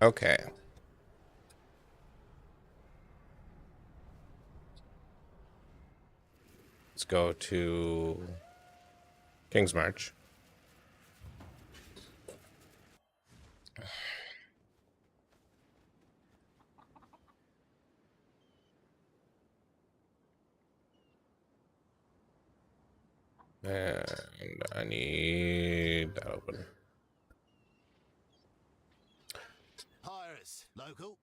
Okay. Let's go to King's March. And I need that open. Pirates, local.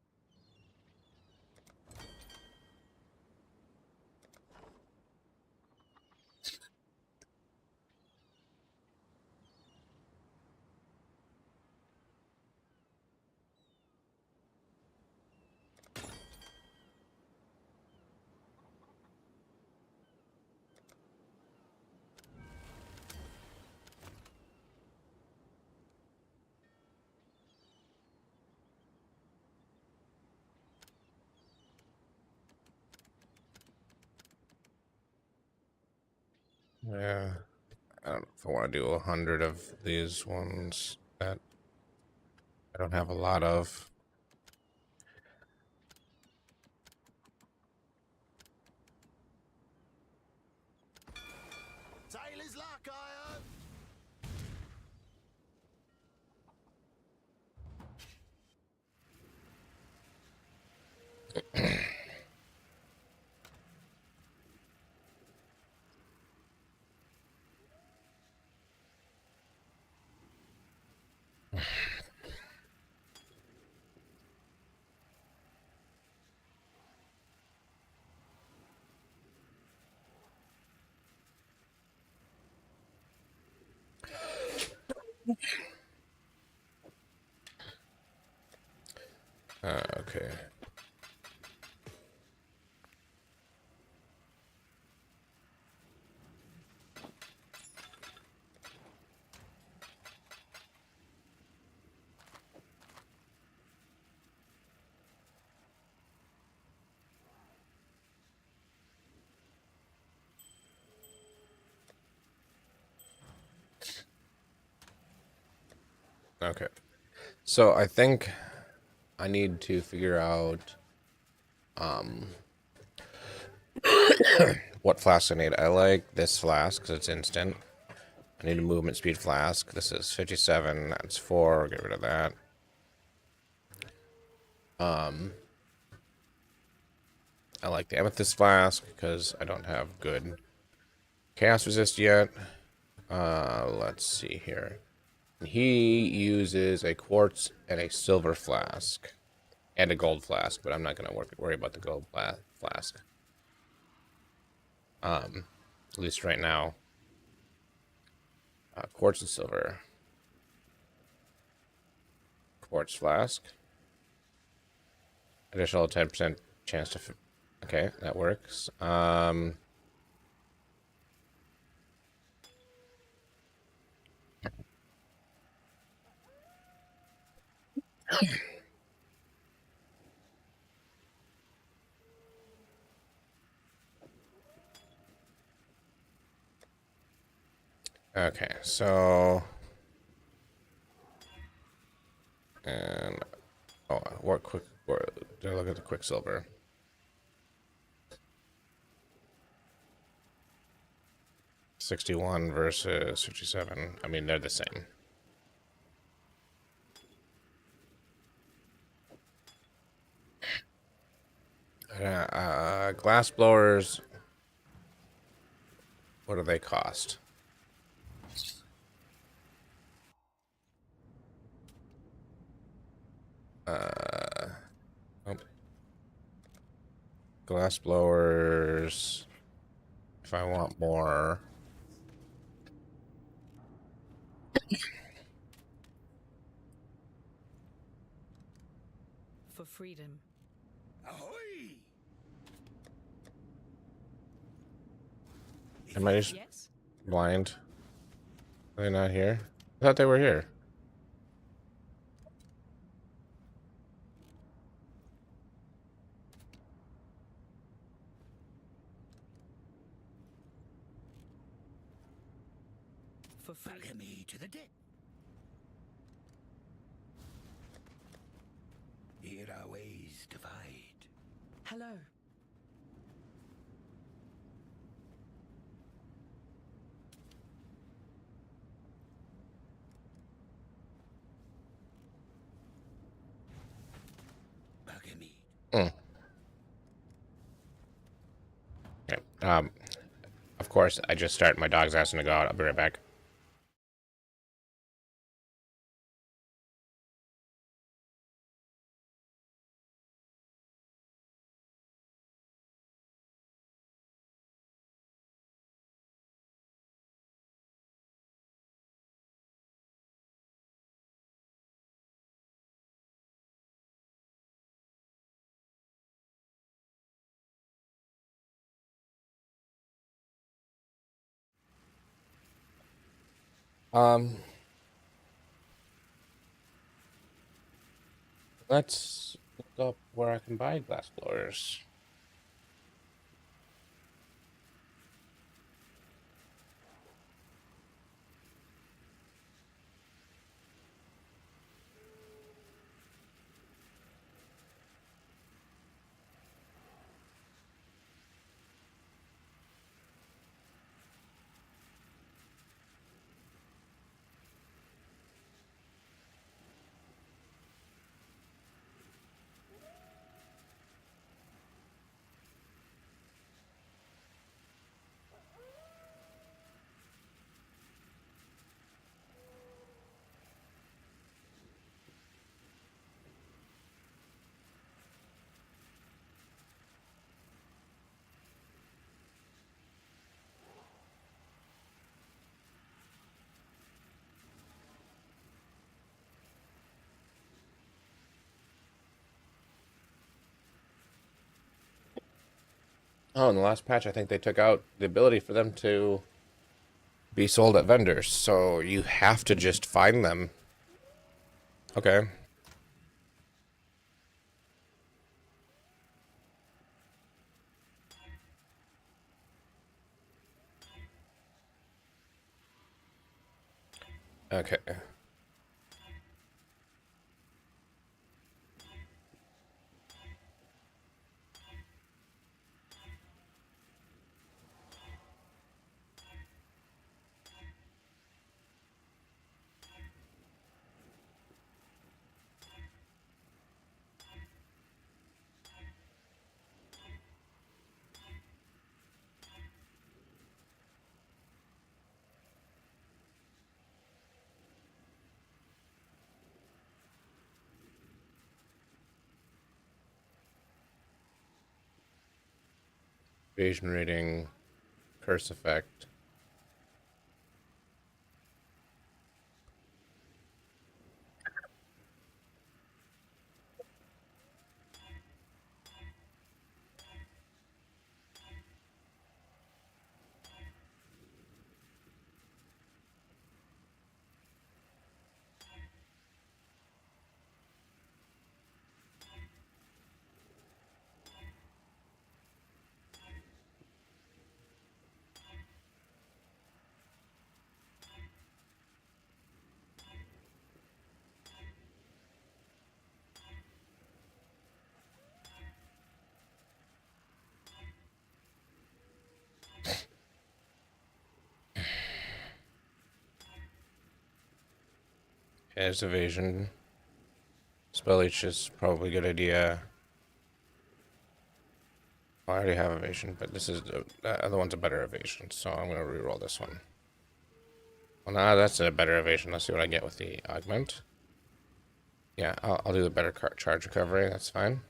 Yeah. I don't know if I want to do 100 of these ones that I don't have a lot of. Sailor's luck, Iron. Okay. Okay. So I think I need to figure out what flask I need. I like this flask because it's instant. I need a movement speed flask. This is 57. That's 4. Get rid of that. I like the amethyst flask because I don't have good chaos resist yet. Let's see here. He uses a quartz and a silver flask and a gold flask, but I'm not gonna worry about the gold flask. At least right now. Quartz and silver. Quartz flask. Additional 10% chance to. Okay, that works. Okay, so. And. Oh, what quick. Look at the quicksilver. $61 versus 57. I mean, they're the same. Glass blowers. What do they cost? Oh, glass blowers. If I want more. For freedom. Ahoy! Am I just Yes? blind? Are they not here? I thought they were here. For freedom. Follow me to the deck. Here are ways to fight. Hello. Bugger meat. Mm. Okay. Of course, I just start my dog's asking to go out. I'll be right back. Um, let's look up where I can buy glass blowers. Oh, in the last patch, I think they took out the ability for them to be sold at vendors, so you have to just find them. Okay. Okay. Evasion rating, curse effect. As evasion. Spell H is probably a good idea. I already have evasion, but this is the other one's a better evasion, so I'm gonna reroll this one. Well, nah, that's a better evasion. Let's see what I get with the augment. Yeah, I'll do the better charge recovery. That's fine.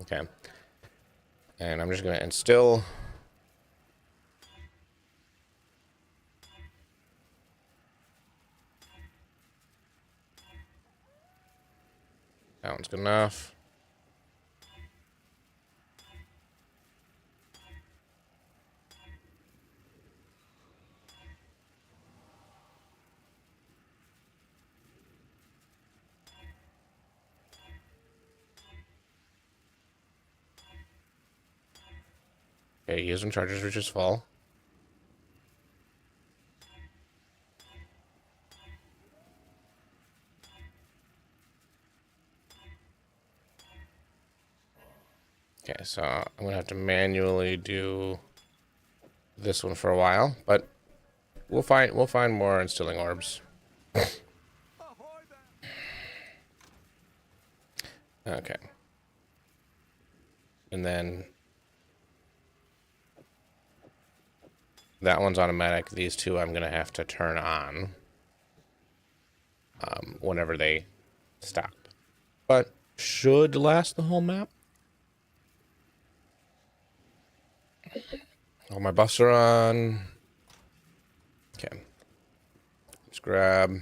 Okay. And I'm just gonna instill. That one's good enough. Okay, using charges, which is full. Okay, so I'm gonna have to manually do this one for a while, but we'll find more instilling orbs. Okay. And then that one's automatic. These two I'm gonna have to turn on whenever they stop. But should last the whole map. All my buffs are on. Okay. Let's grab.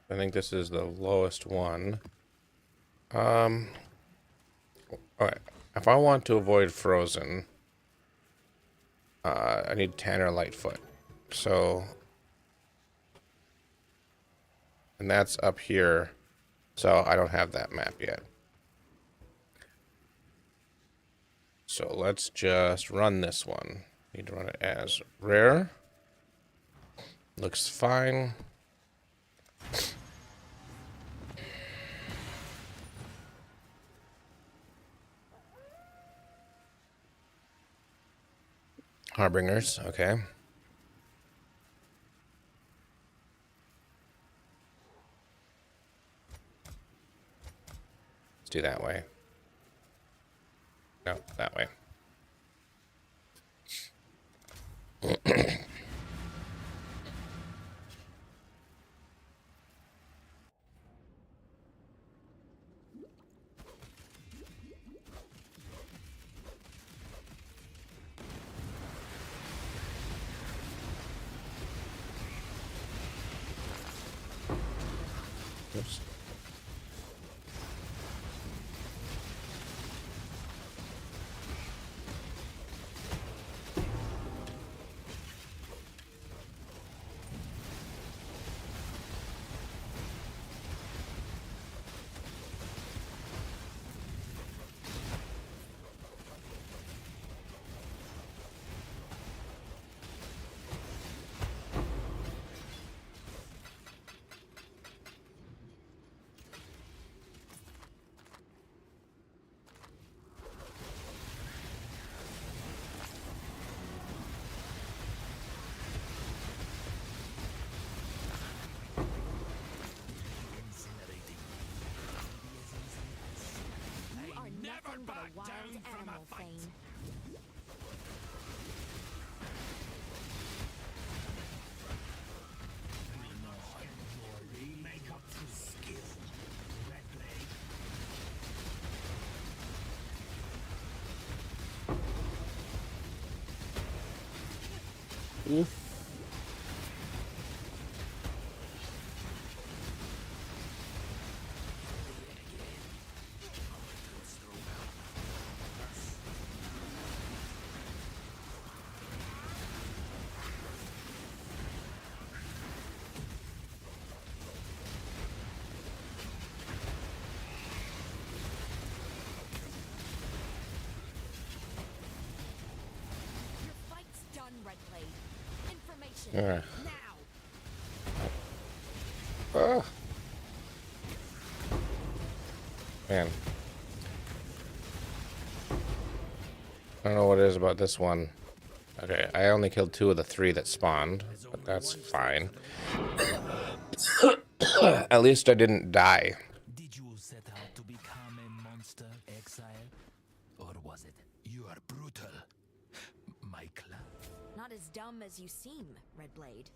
I think this is the lowest one. Alright. If I want to avoid frozen, I need Tanner Lightfoot. So, and that's up here. So I don't have that map yet. So let's just run this one. Need to run it as rare. Looks fine. Harbingers, okay. Let's do that way. No, that way. Oops. Nothing but a wild animal, Thane. Make up to skill. Red blade. Your fight's done, Red Blade. Information Yeah. now. Man. I don't know what it is about this one. Okay, I only killed 2 of the 3 that spawned, but that's fine. At least I didn't die. Did you set out to become a monster, exile? Or was it you are brutal, my clan? Not as dumb as you seem, Red Blade.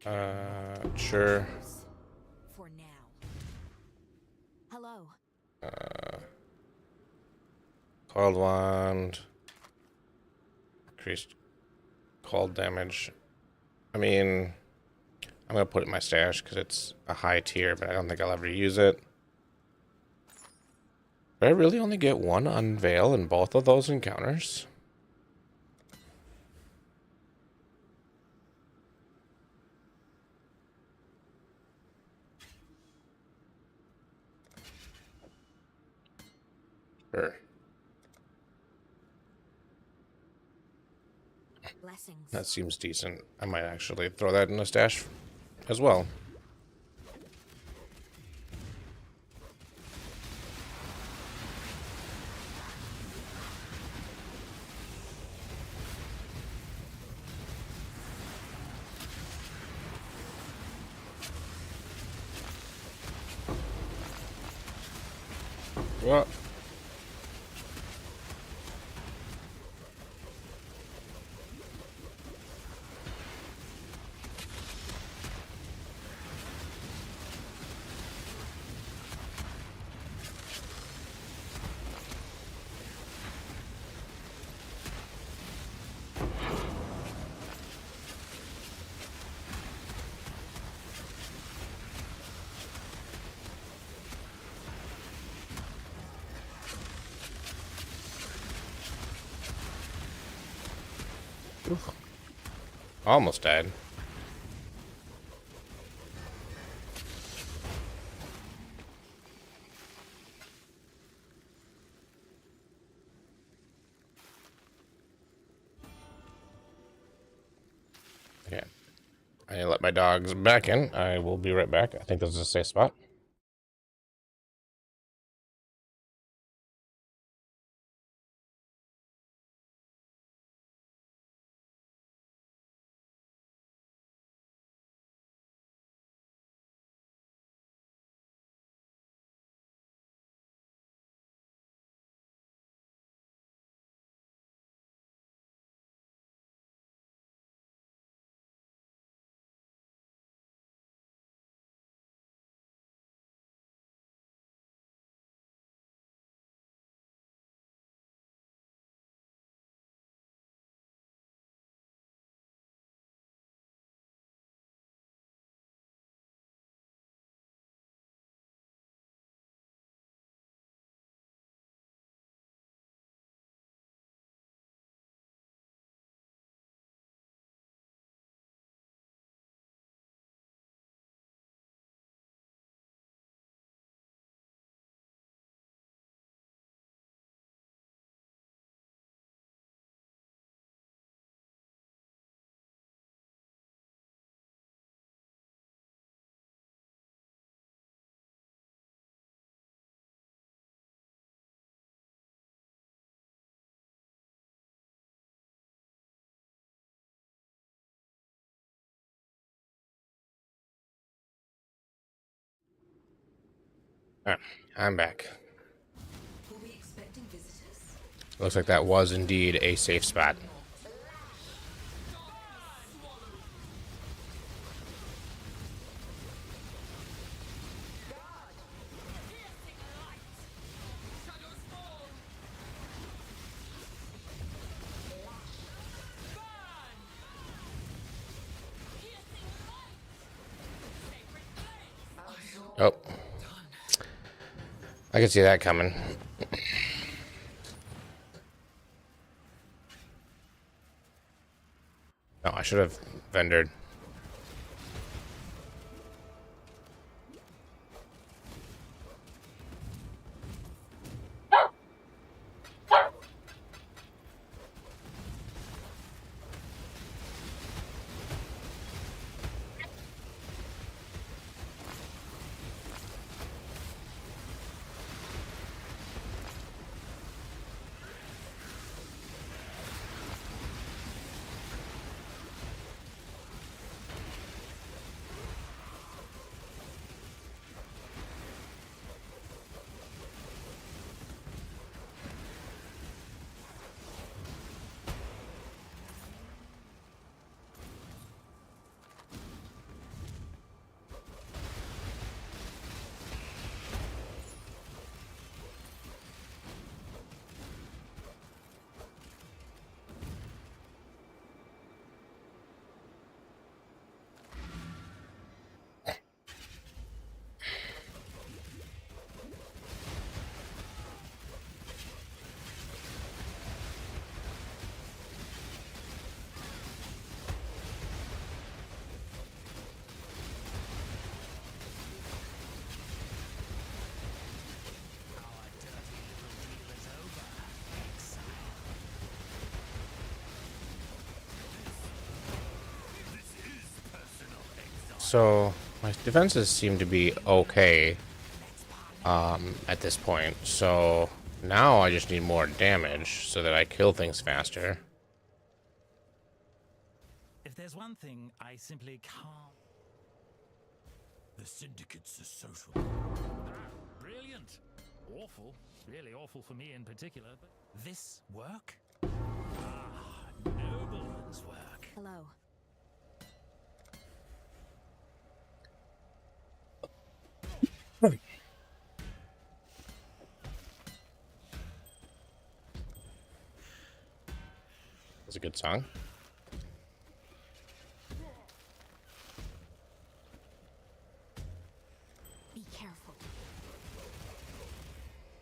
Sure. For now. Hello. Cold wand. Increased cold damage. I mean, I'm gonna put it in my stash because it's a high tier, but I don't think I'll ever use it. Did I really only get one unveil in both of those encounters? Sure. Blessings. That seems decent. I might actually throw that in the stash as well. What? Almost died. Yeah. I let my dogs back in. I will be right back. I think this is a safe spot. All right, I'm back. Looks like that was indeed a safe spot. Oh. I can see that coming. No, I should have vendored. So my defenses seem to be okay at this point. So now I just need more damage so that I kill things faster. If there's one thing I simply can't. The syndicate's a social. Brilliant. Awful. Really awful for me in particular, but this work? Ah, nobleman's work. Hello. That's a good song. Be careful.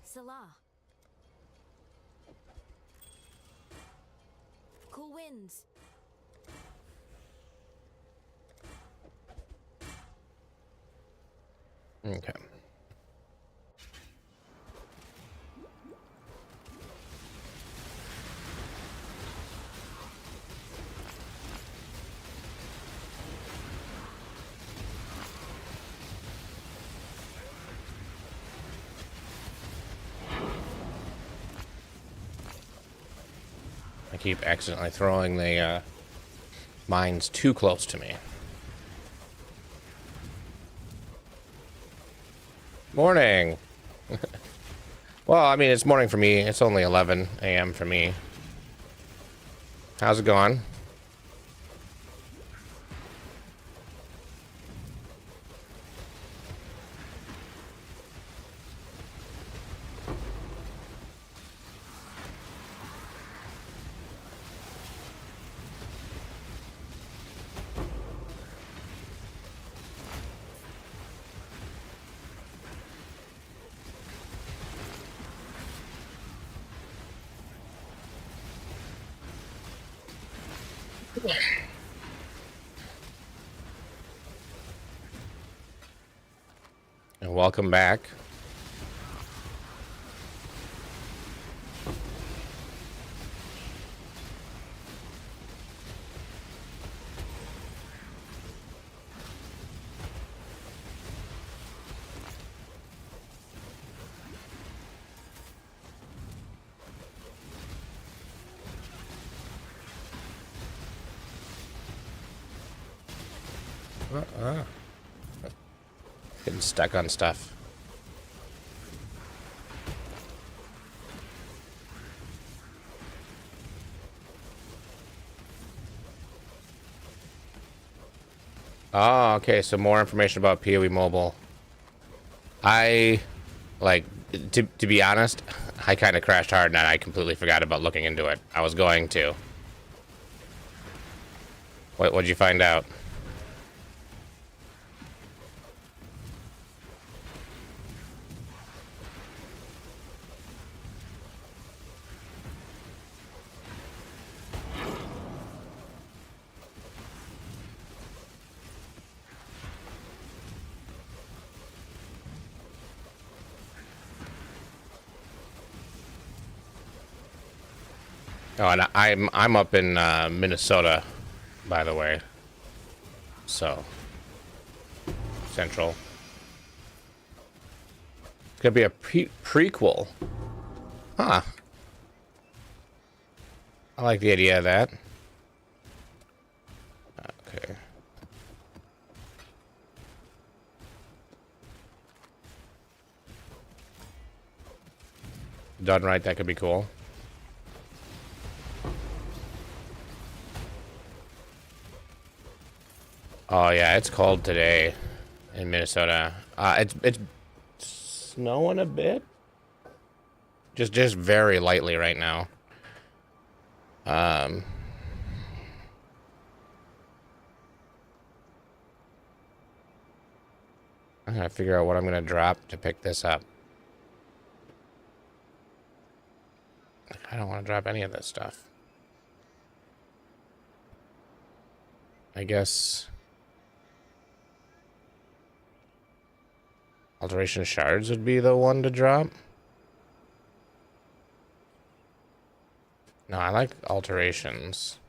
Salah. Cool winds. Okay. I keep accidentally throwing the mines too close to me. Morning. Well, I mean, it's morning for me. It's only 11 a.m. for me. How's it going? And welcome back. Getting stuck on stuff. Oh, okay. So more information about PoE Mobile. I, like, to be honest, I kind of crashed hard and I completely forgot about looking into it. I was going to. What'd you find out? Oh, and I'm up in Minnesota, by the way. So central. It's gonna be a prequel. Huh. I like the idea of that. Okay. Done right, that could be cool. Oh yeah, it's cold today in Minnesota. It's snowing a bit. Just very lightly right now. I gotta figure out what I'm gonna drop to pick this up. I don't want to drop any of this stuff. I guess alteration shards would be the one to drop. No, I like alterations.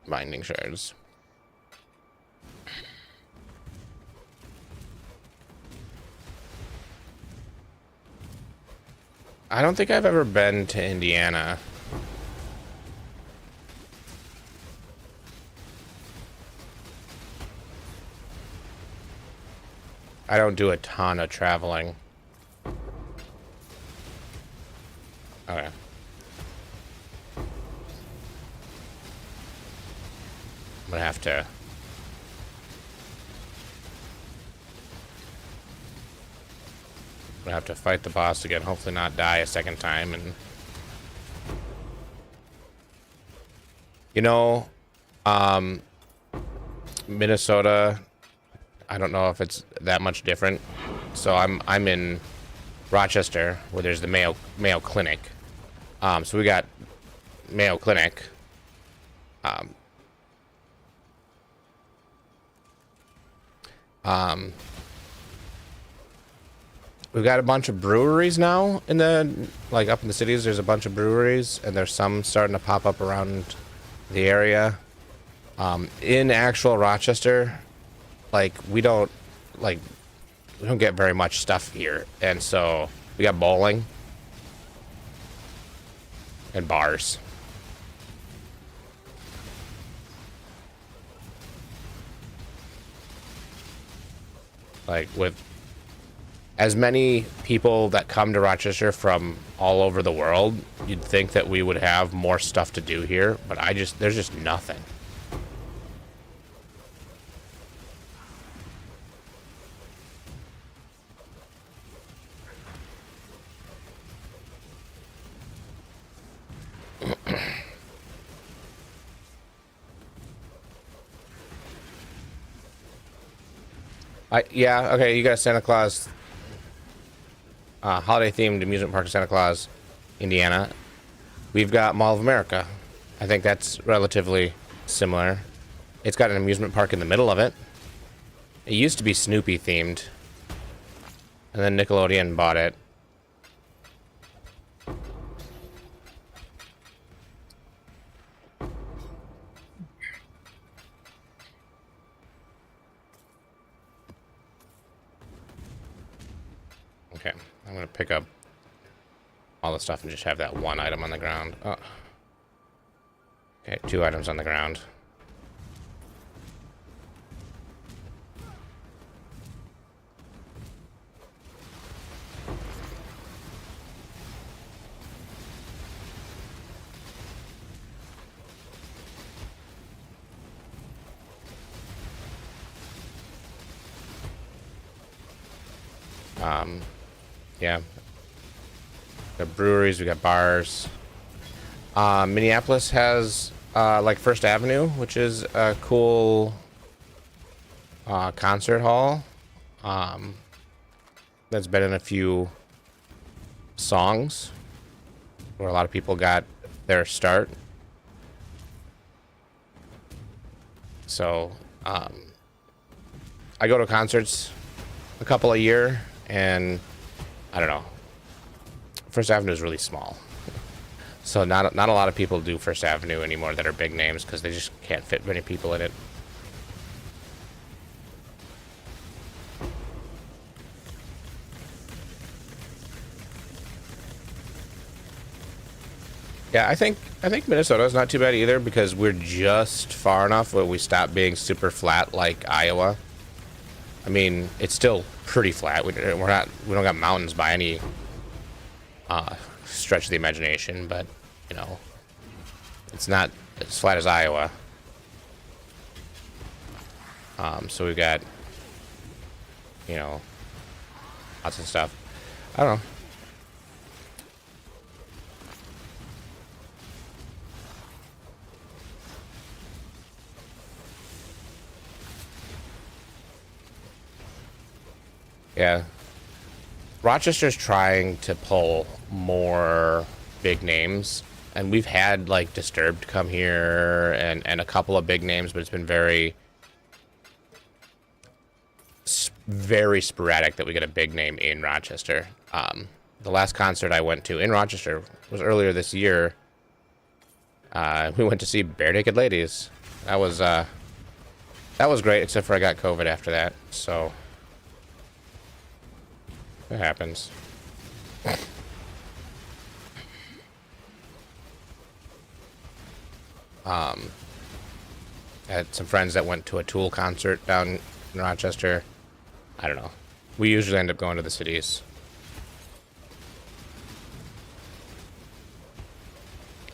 Binding shards. I don't think I've ever been to Indiana. I don't do a ton of traveling. Okay. I'm gonna have to... I'm gonna have to fight the boss again, hopefully not die a second time, and... You know, Minnesota, I don't know if it's that much different. So I'm in Rochester, where there's the Mayo Clinic. So we got Mayo Clinic. We've got a bunch of breweries now in the, like, up in the cities. There's a bunch of breweries, and there's some starting to pop up around the area. In actual Rochester, like, we don't get very much stuff here, and so we got bowling and bars. Like, with as many people that come to Rochester from all over the world, you'd think that we would have more stuff to do here, but there's just nothing. Yeah, okay, you got Santa Claus, holiday-themed amusement park in Santa Claus, Indiana. We've got Mall of America. I think that's relatively similar. It's got an amusement park in the middle of it. It used to be Snoopy-themed, and then Nickelodeon bought it. Okay, I'm gonna pick up all the stuff and just have that one item on the ground. Oh. Okay, 2 items on the ground. Yeah. We got breweries, we got bars. Minneapolis has like First Avenue, which is a cool concert hall. That's been in a few songs where a lot of people got their start. So I go to concerts a couple a year, and I don't know. First Avenue is really small, so not a lot of people do First Avenue anymore that are big names because they just can't fit many people in it. Yeah, I think Minnesota is not too bad either because we're just far enough where we stop being super flat like Iowa. I mean, it's still pretty flat. We don't got mountains by any stretch of the imagination, but you know, it's not as flat as Iowa. So we've got, you know, lots of stuff. I don't know. Yeah. Rochester's trying to pull more big names, and we've had like Disturbed come here and a couple of big names, but it's been very sporadic that we get a big name in Rochester. The last concert I went to in Rochester was earlier this year. We went to see Bare Naked Ladies. That was great, except for I got COVID after that, so it happens. I had some friends that went to a Tool concert down in Rochester. I don't know. We usually end up going to the cities.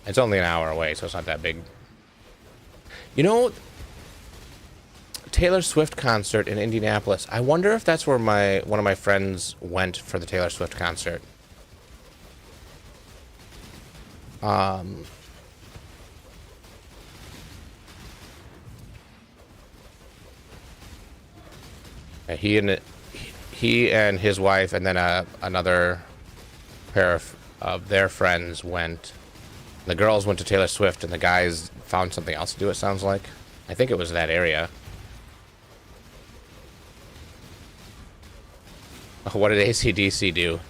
It's only an hour away, so it's not that big. You know, Taylor Swift concert in Indianapolis. I wonder if that's where one of my friends went for the Taylor Swift concert. He and his wife, and then another pair of their friends went. The girls went to Taylor Swift, and the guys found something else to do. It sounds like. I think it was that area. What did AC/DC do?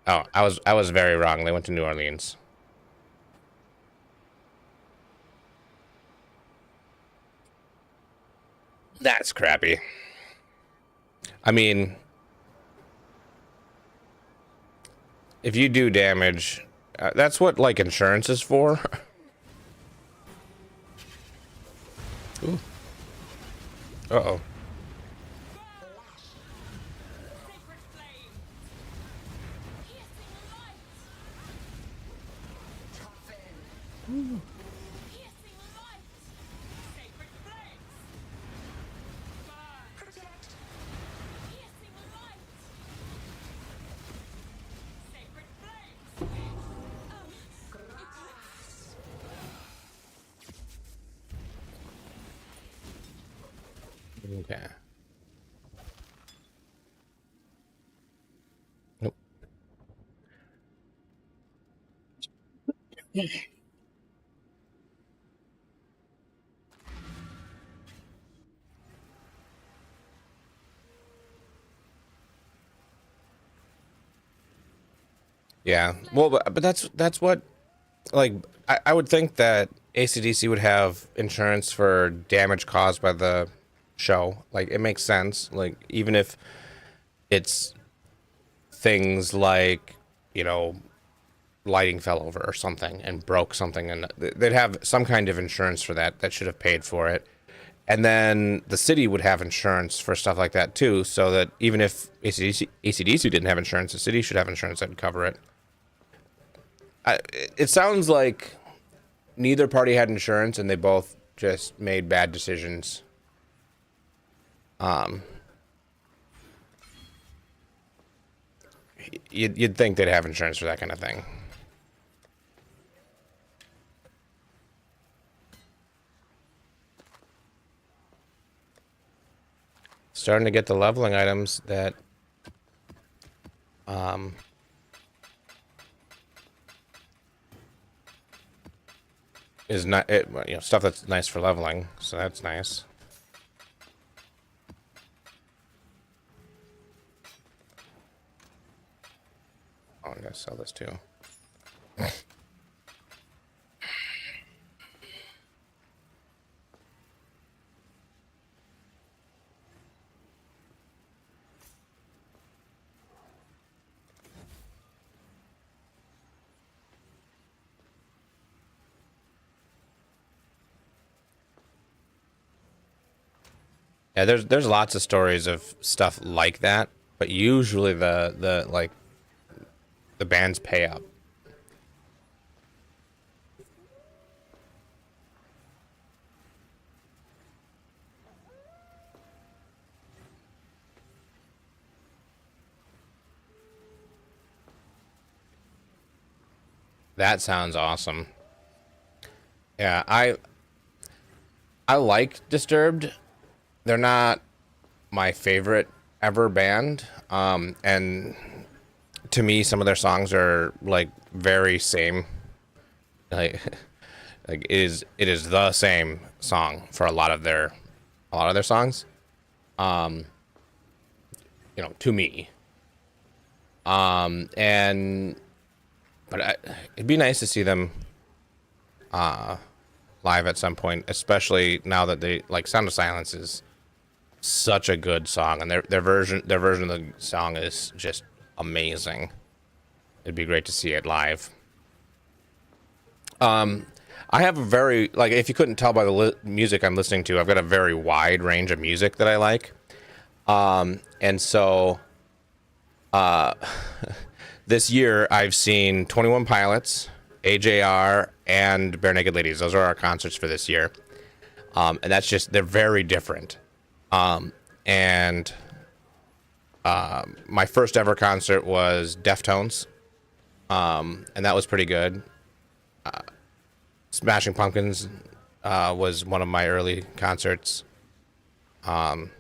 Oh, I was very wrong. They went to New Orleans. That's crappy. I mean, if you do damage, that's what like insurance is for. Ooh. Uh-oh. Okay. Nope. Yeah. Well, but that's what, like, I would think that AC/DC would have insurance for damage caused by the show. Like, it makes sense. Like, even if it's things like, you know, lighting fell over or something and broke something, and they'd have some kind of insurance for that should have paid for it. And then the city would have insurance for stuff like that too, so that even if AC/DC didn't have insurance, the city should have insurance that would cover it. It sounds like neither party had insurance and they both just made bad decisions. You'd think they'd have insurance for that kind of thing. Starting to get the leveling items that is not it, you know, stuff that's nice for leveling, so that's nice. Oh, I'm gonna sell this too. Yeah, there's lots of stories of stuff like that, but usually the like the bands pay up. That sounds awesome. Yeah, I like Disturbed. They're not my favorite ever band. And to me, some of their songs are like very same. Like, like it is the same song for a lot of their songs. You know, to me. And but it'd be nice to see them live at some point, especially now that they like Sound of Silence is such a good song, and their version of the song is just amazing. It'd be great to see it live. I have a very, like, if you couldn't tell by the music I'm listening to, I've got a very wide range of music that I like. And so this year I've seen 21 Pilots, AJR, and Bare Naked Ladies. Those are our concerts for this year. And that's just, they're very different. And my first ever concert was Deftones. And that was pretty good. Smashing Pumpkins was one of my early concerts. I've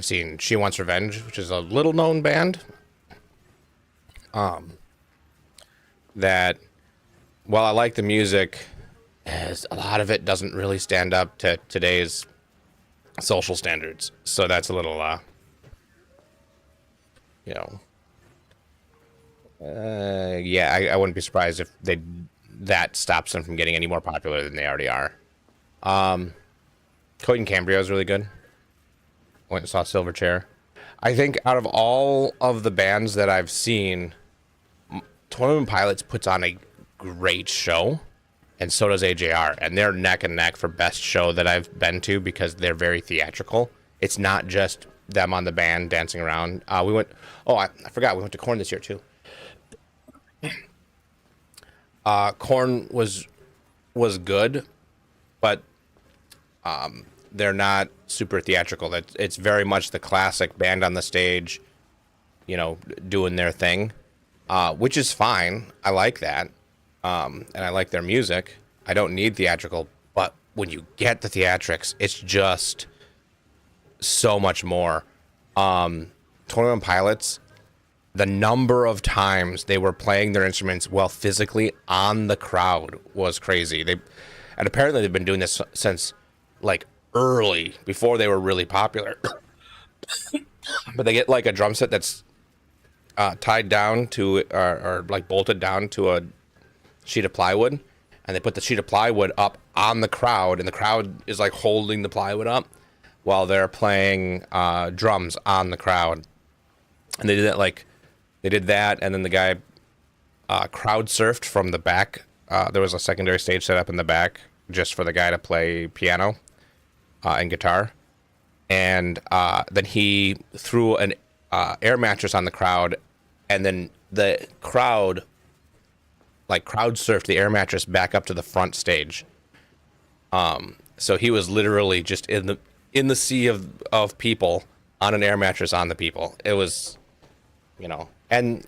seen She Wants Revenge, which is a little known band. That, while I like the music, as a lot of it doesn't really stand up to today's social standards. So that's a little, you know, yeah, I wouldn't be surprised if that stops them from getting any more popular than they already are. Coit and Cambria is really good. Went and saw Silverchair. I think out of all of the bands that I've seen, 21 Pilots puts on a great show, and so does AJR, and they're neck and neck for best show that I've been to because they're very theatrical. It's not just them on the band dancing around. We went. Oh, I forgot. We went to Korn this year too. Korn was good, but they're not super theatrical. It's very much the classic band on the stage, you know, doing their thing, which is fine. I like that, and I like their music. I don't need theatrical, but when you get the theatrics, it's just so much more. 21 Pilots, the number of times they were playing their instruments while physically on the crowd was crazy. And apparently they've been doing this since like early, before they were really popular. But they get like a drum set that's tied down to or like bolted down to a sheet of plywood, and they put the sheet of plywood up on the crowd, and the crowd is like holding the plywood up while they're playing drums on the crowd. And they did that, and then the guy crowd surfed from the back. There was a secondary stage set up in the back just for the guy to play piano and guitar. And then he threw an air mattress on the crowd, and then the crowd crowd surfed the air mattress back up to the front stage. So he was literally just in the sea of people on an air mattress on the people. It was, you know, and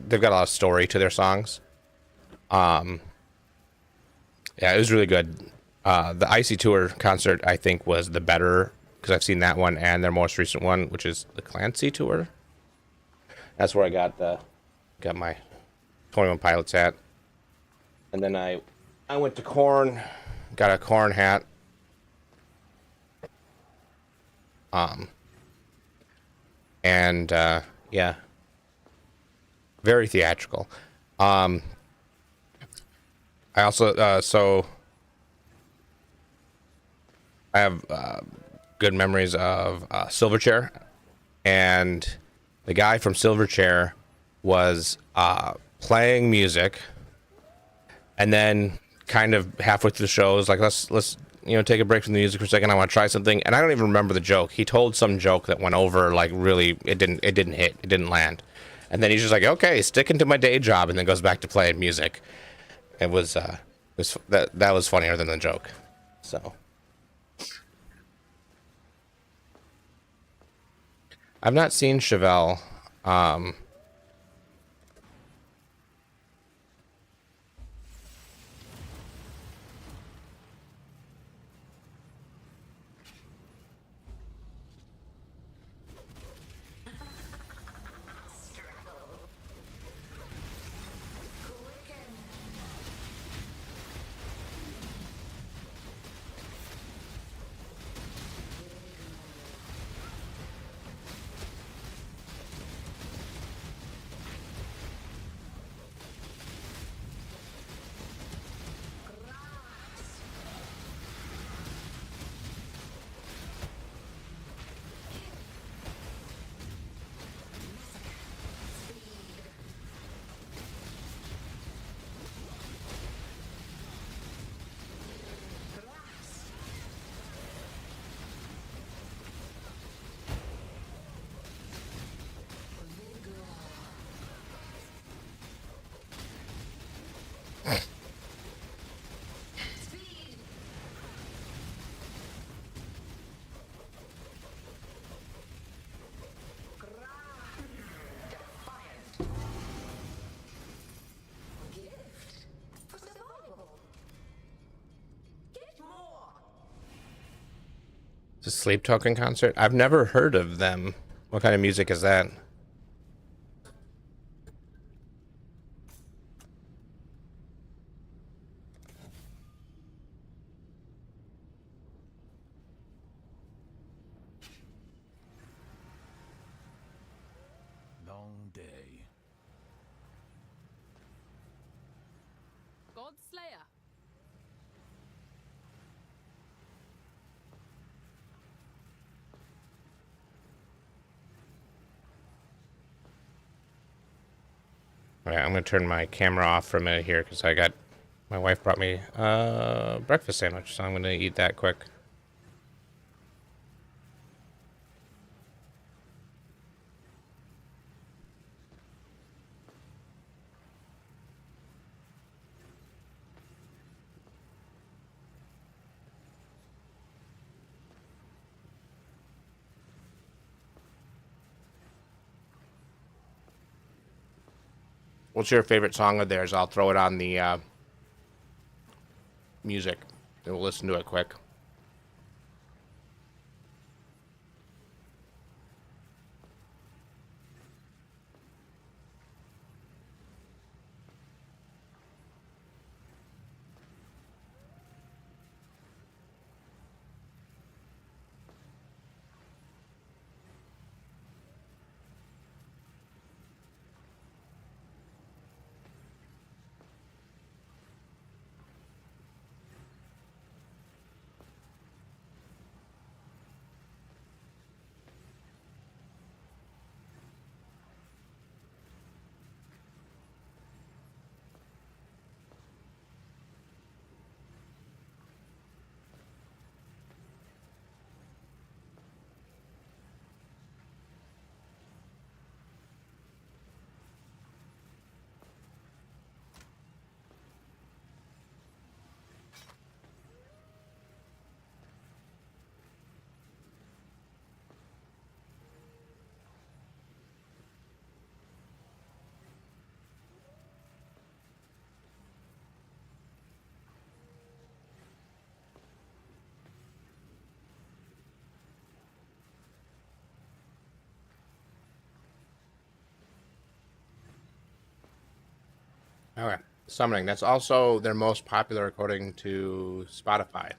they've got a lot of story to their songs. Yeah, it was really good. The Icy Tour concert, I think, was the better, because I've seen that one and their most recent one, which is the Clancy Tour. That's where I got my 21 Pilots hat. And then I went to Korn, got a Korn hat. And yeah, very theatrical. I also so I have good memories of Silverchair, and the guy from Silverchair was playing music, and then kind of halfway through the show was like, let's take a break from the music for a second. I want to try something, and I don't even remember the joke. He told some joke that went over like really, it didn't hit, it didn't land, and then he's just like, okay, sticking to my day job, and then goes back to playing music. It was that was funnier than the joke. So I've not seen Chevelle. The Sleep Token concert? I've never heard of them. What kind of music is that? Long day. Godslayer. Alright, I'm gonna turn my camera off for a minute here because my wife brought me a breakfast sandwich, so I'm gonna eat that quick. What's your favorite song of theirs? I'll throw it on the music and we'll listen to it quick. Okay. Summoning. That's also their most popular according to Spotify.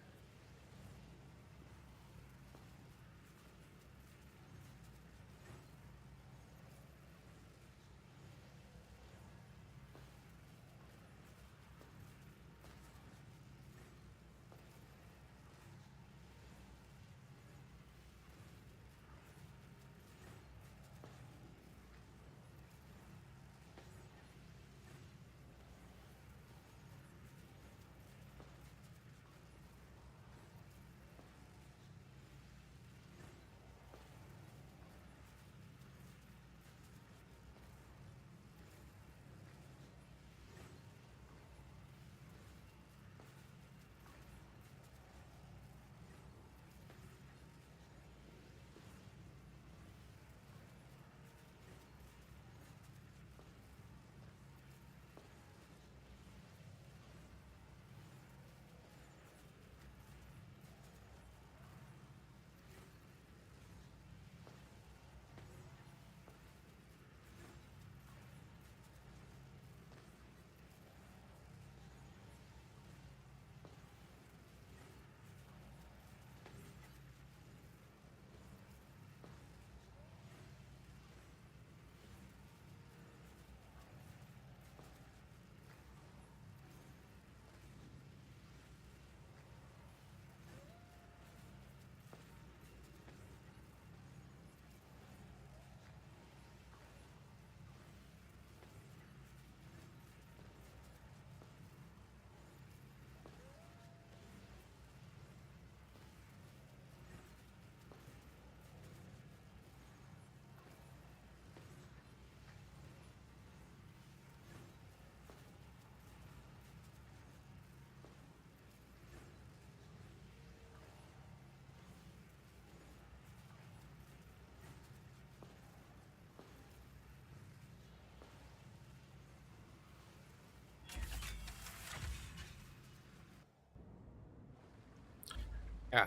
Yeah.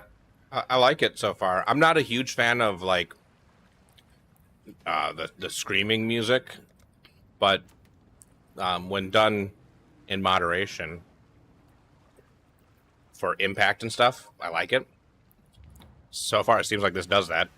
I like it so far. I'm not a huge fan of like the screaming music, but when done in moderation for impact and stuff, I like it. So far, it seems like this does that.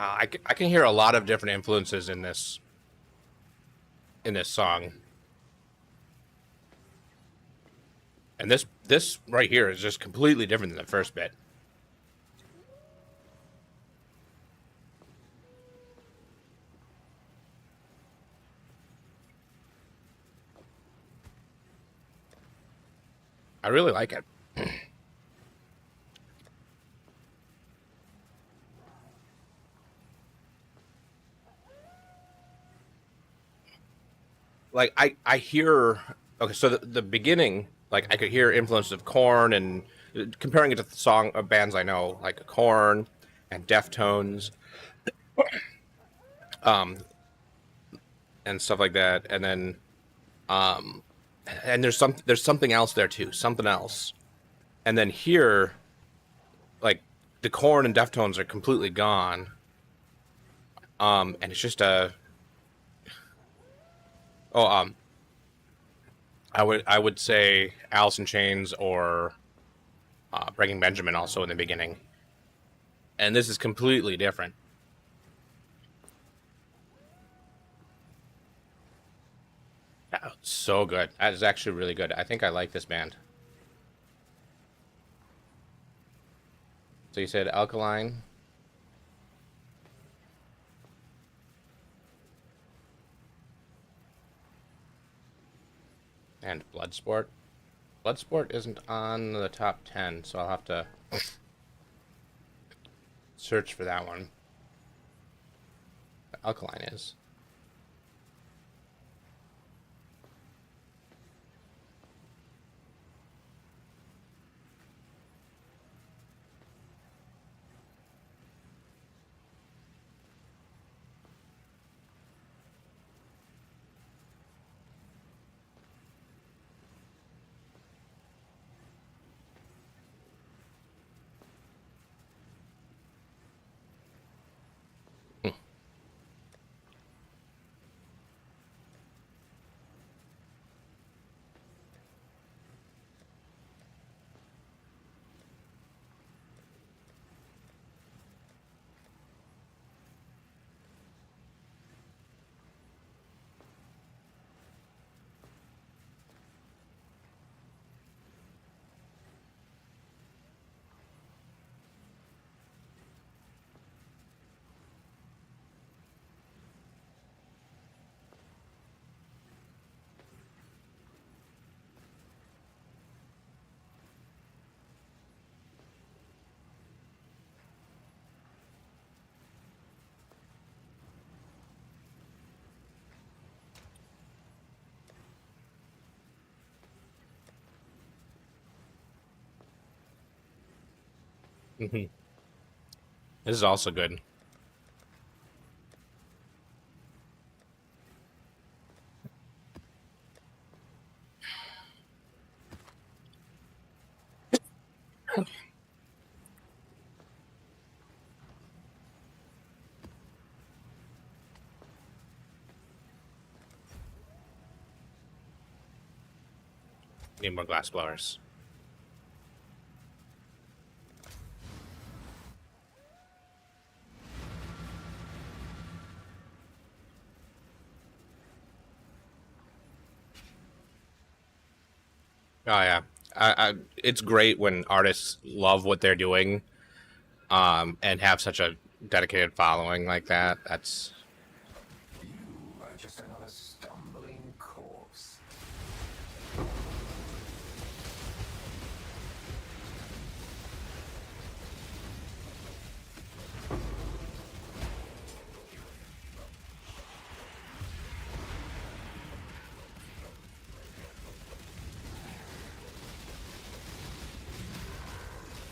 I can hear a lot of different influences in this song, and this right here is just completely different than the first bit. I really like it. Like I hear okay, so the beginning, like I could hear influences of Corn and comparing it to the song of bands I know, like Corn and Deftones, um, and stuff like that, and then um, and there's something else there too, something else, and then here, like the Corn and Deftones are completely gone, and it's just a oh I would say Alice in Chains or Breaking Benjamin also in the beginning, and this is completely different. Yeah, so good. That is actually really good. I think I like this band. So you said Alkaline and Bloodsport. Bloodsport isn't on the top 10, so I'll have to search for that one. Alkaline is. This is also good. Need more glass blowers. Oh yeah, it's great when artists love what they're doing, and have such a dedicated following like that. That's You are just another stumbling corpse.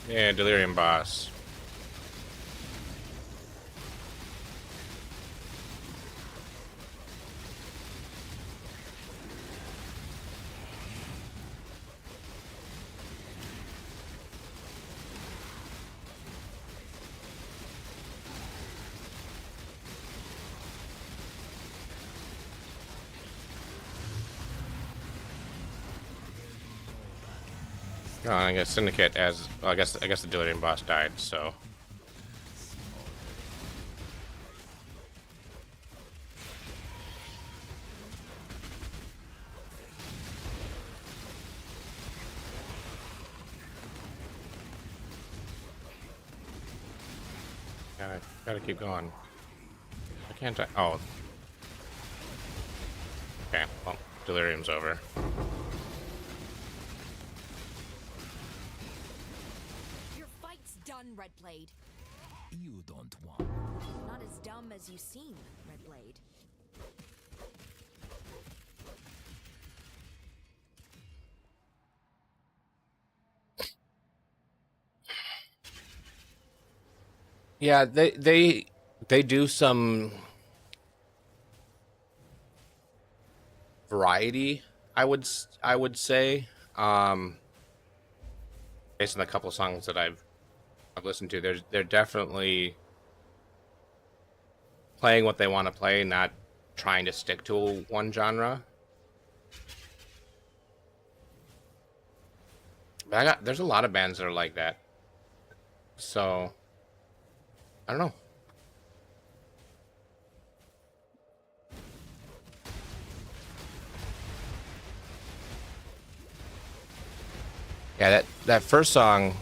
yeah, Delirium boss. Oh, I guess Syndicate as well, I guess the Delirium boss died, so gotta keep going. I can't. Oh, okay. Well, Delirium's over. Your fight's done, Redblade. You don't want. Not as dumb as you seem, Redblade. Yeah, they do some variety. I would say, based on a couple of songs that I've listened to. They're definitely playing what they want to play, not trying to stick to one genre. But there's a lot of bands that are like that. So I don't know. Yeah, that first song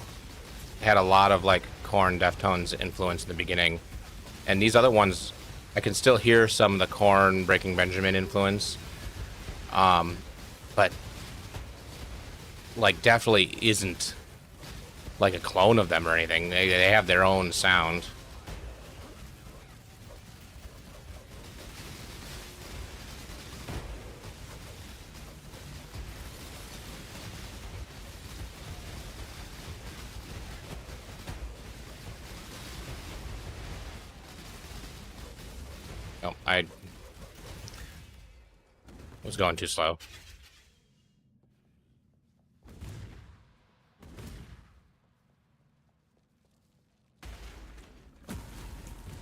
had a lot of like Korn, Deftones influence in the beginning, and these other ones, I can still hear some of the Korn, Breaking Benjamin influence, but like definitely isn't like a clone of them or anything. They have their own sound. No, I was going too slow.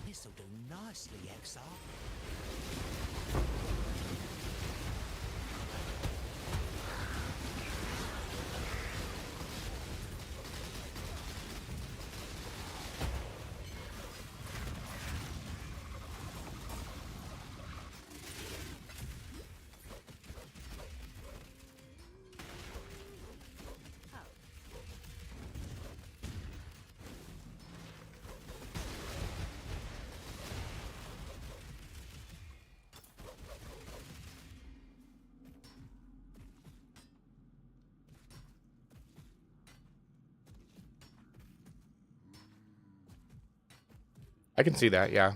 This'll do nicely, Exile. I can see that, yeah.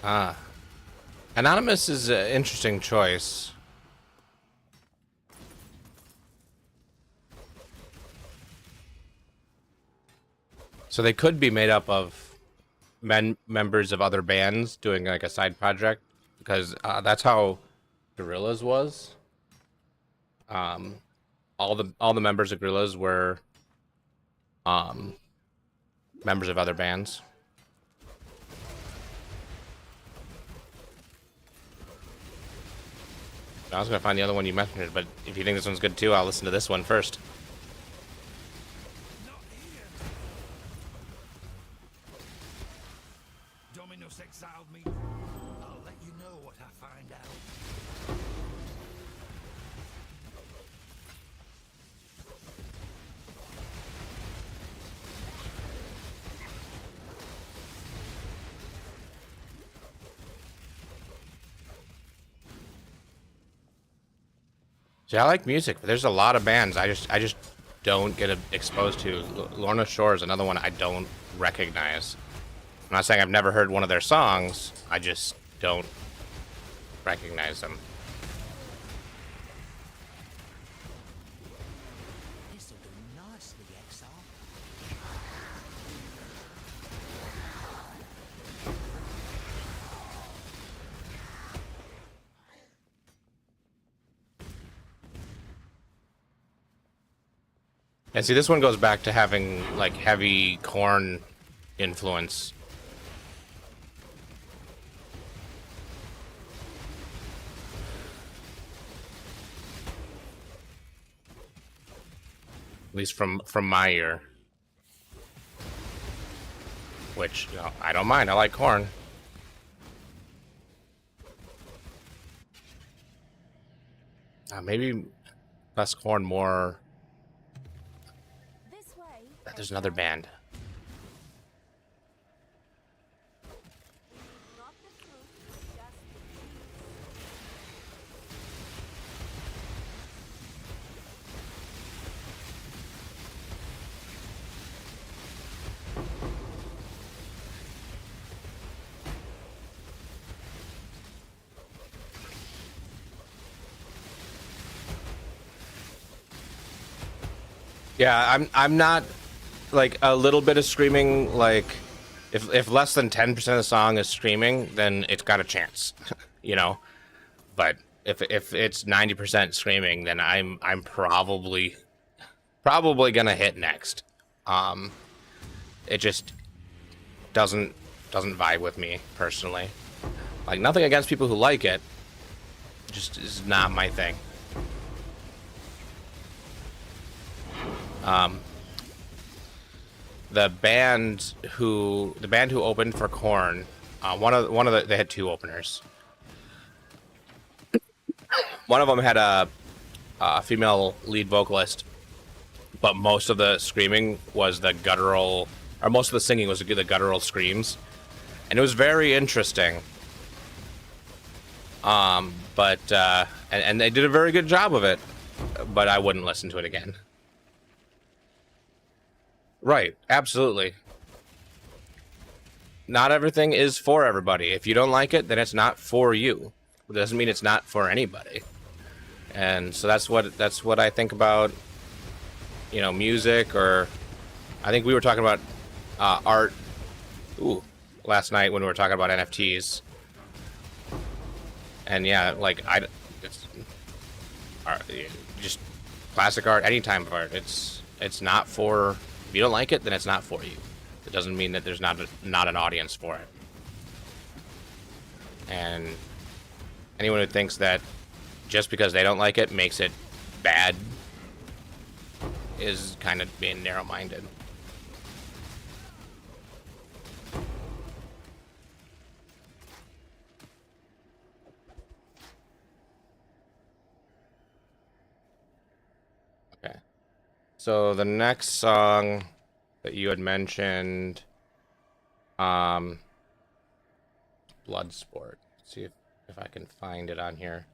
Ah. Anonymous is an interesting choice. So they could be made up of members of other bands doing like a side project, because that's how Gorillaz was. Um, all the members of Gorillaz were um, members of other bands. I was gonna find the other one you mentioned, but if you think this one's good too, I'll listen to this one first. Not here. Dominus exiled me. I'll let you know what I find out. See, I like music, but there's a lot of bands I just don't get exposed to. Lorna Shore is another one I don't recognize. I'm not saying I've never heard one of their songs. I just don't recognize them. This'll do nicely, exile. And see, this one goes back to having like heavy corn influence. At least from my ear. Which, you know, I don't mind. I like corn. Maybe less corn, more. This way. There's another band. Not the truth, just Yeah, I'm not like a little bit of screaming. Like if less than 10% of the song is screaming, then it's got a chance, you know. But if it's 90% screaming, then I'm probably gonna hit next. It just doesn't vibe with me personally. Like, nothing against people who like it, just is not my thing. The band who opened for Korn, they had two openers. One of them had a female lead vocalist, but most of the screaming was the guttural, or most of the singing was the guttural screams, and it was very interesting. And they did a very good job of it, but I wouldn't listen to it again. Right, absolutely. Not everything is for everybody. If you don't like it, then it's not for you. It doesn't mean it's not for anybody. And so that's what I think about, you know, music. Or I think we were talking about art last night when we were talking about NFTs. And yeah, like it's just classic art, any type of art. It's not for. If you don't like it, then it's not for you. It doesn't mean that there's not an audience for it. And anyone who thinks that just because they don't like it makes it bad is kind of being narrow-minded. Okay. So the next song that you had mentioned, Bloodsport. Let's see if I can find it on here.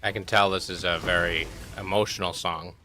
I can tell this is a very emotional song.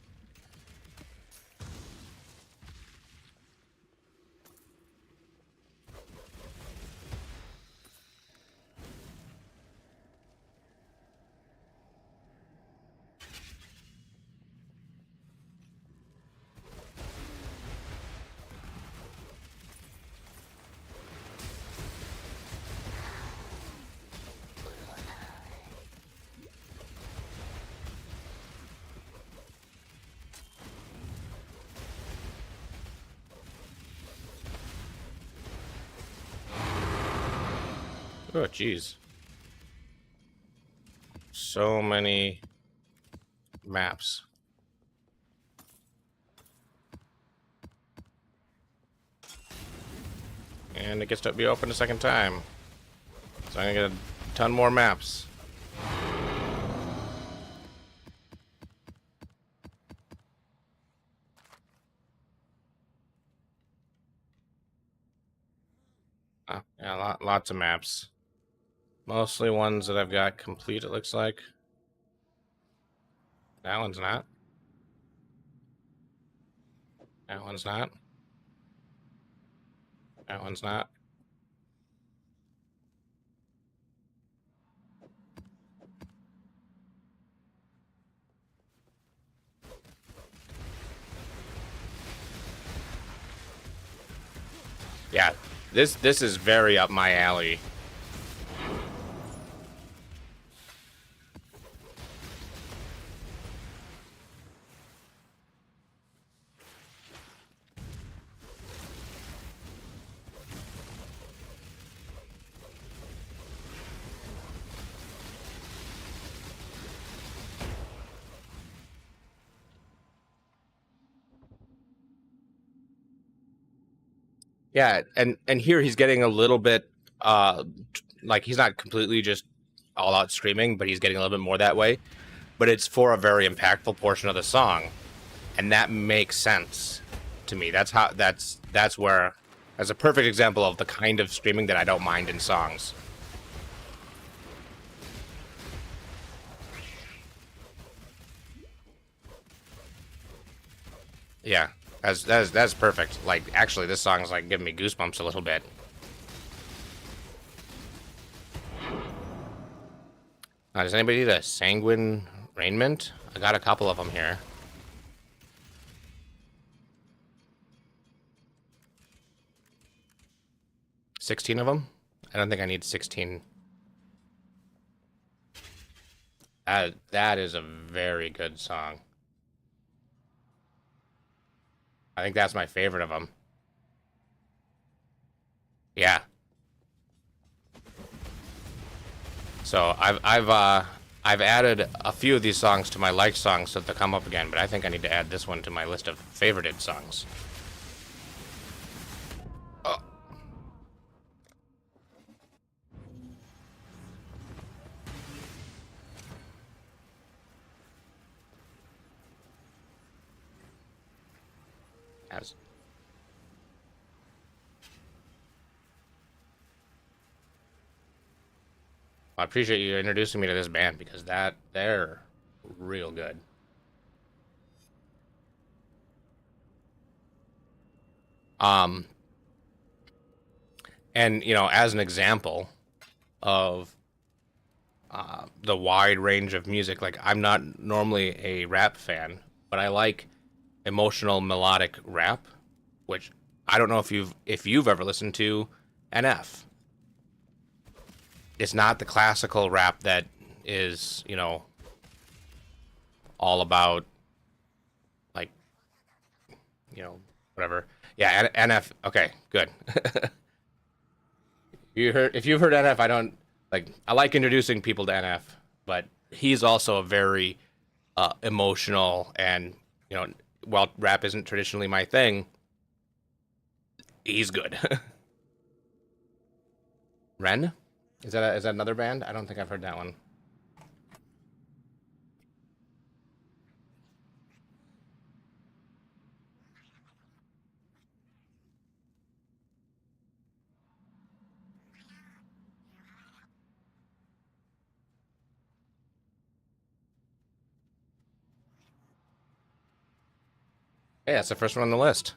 Oh, jeez. So many maps. And it gets to be open a second time. So I'm gonna get a ton more maps. Yeah, lots of maps. Mostly ones that I've got complete, it looks like. That one's not. That one's not. That one's not. Yeah, this is very up my alley. Yeah, and here he's getting a little bit like he's not completely just all out screaming, but he's getting a little bit more that way. But it's for a very impactful portion of the song, and that makes sense to me. That's where as a perfect example of the kind of screaming that I don't mind in songs. Yeah, that's perfect. Like actually, this song is like giving me goosebumps a little bit. Does anybody need a sanguine raiment? I got a couple of them here. 16 of them? I don't think I need 16. That is a very good song. I think that's my favorite of them. Yeah. So I've added a few of these songs to my liked songs so that they'll come up again, but I think I need to add this one to my list of favorited songs. Oh. As I appreciate you introducing me to this band because they're real good. Um, and you know, as an example of the wide range of music, like I'm not normally a rap fan, but I like emotional melodic rap, which I don't know if you've ever listened to NF. It's not the classical rap that is, you know, all about like, you know, whatever. Yeah, NF. Okay, good. If you've heard NF, I don't like. I like introducing people to NF, but he's also a very emotional and you know, while rap isn't traditionally my thing, he's good. Ren, is that another band? I don't think I've heard that one. Yeah, that's the first one on the list.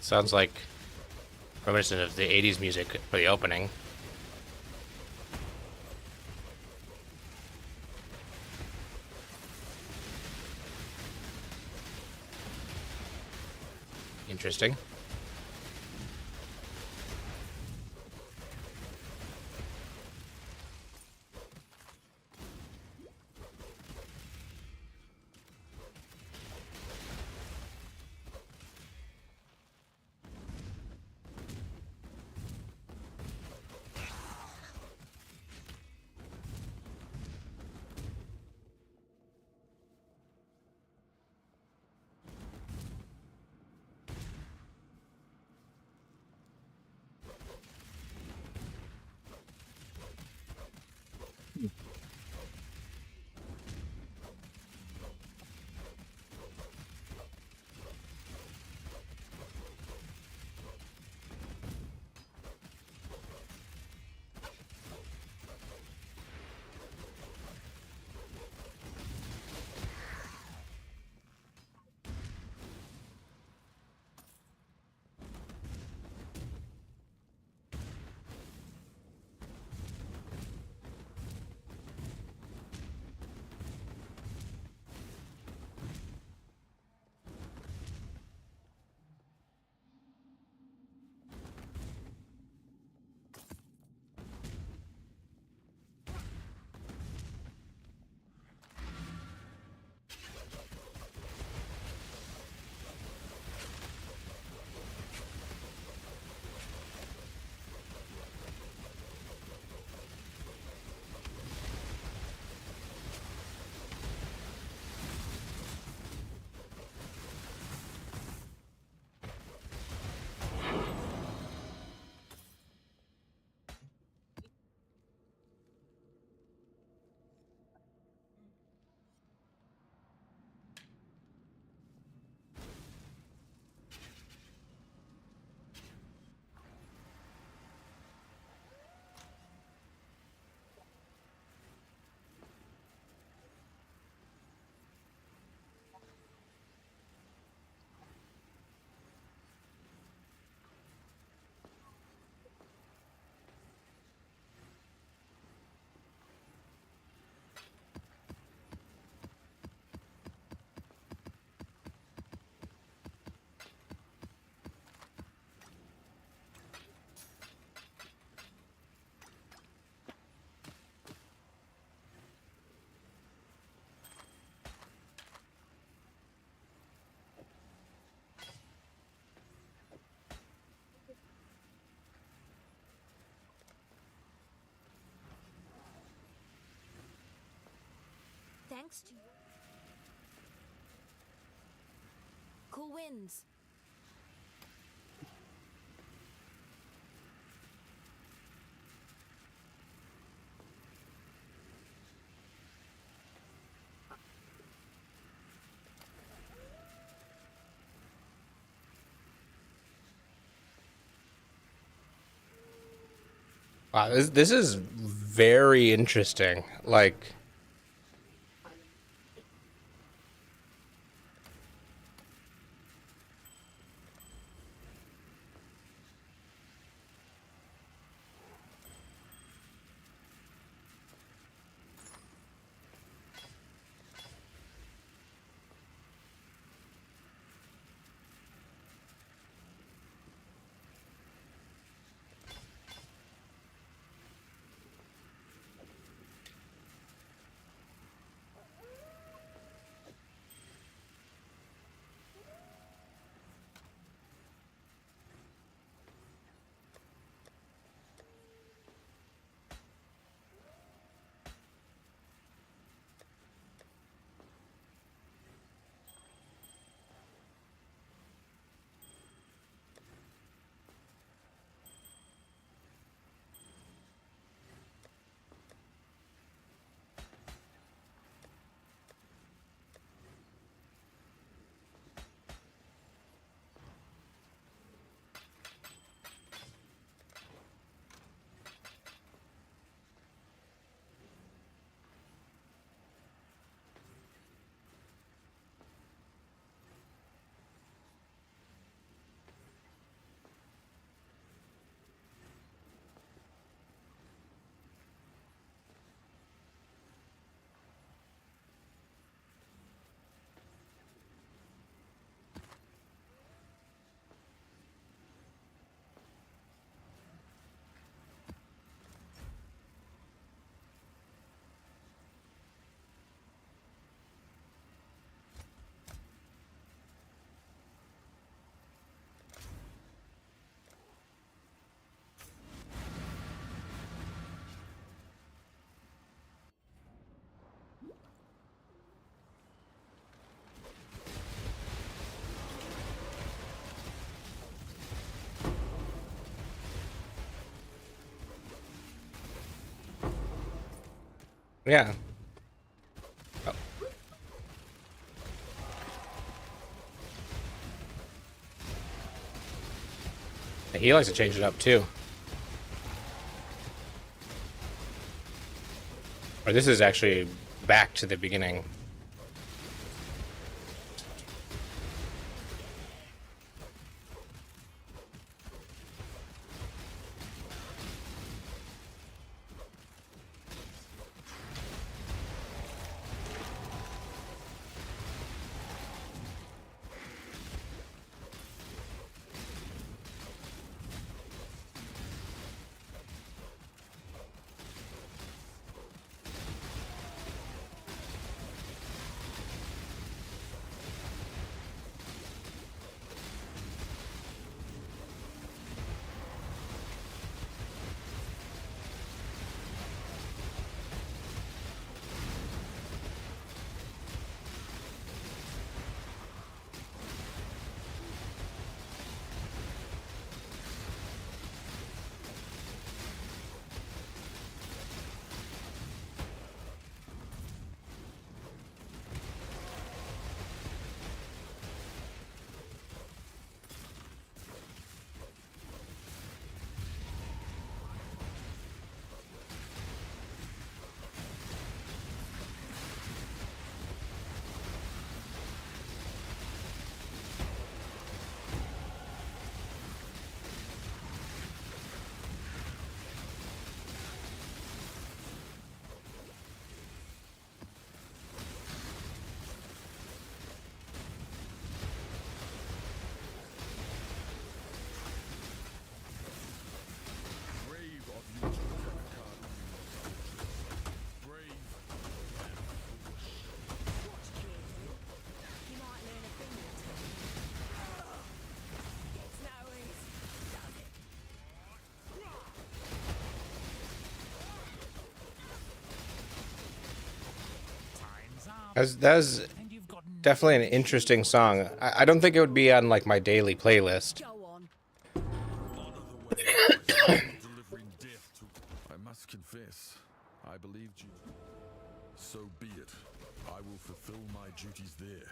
Sounds like reminiscent of the 80s music for the opening. Interesting. Thanks to you. Cool winds. Wow, this is very interesting. Like, Yeah. Oh. He likes to change it up too. Or this is actually back to the beginning. What's creative? You might learn a thing or two. It's no easy, does it? Time's up. That's And you've got definitely an interesting song. I don't think it would be on like my daily playlist. Go on. Delivering death to. I must confess, I believed you. So be it. I will fulfill my duties there.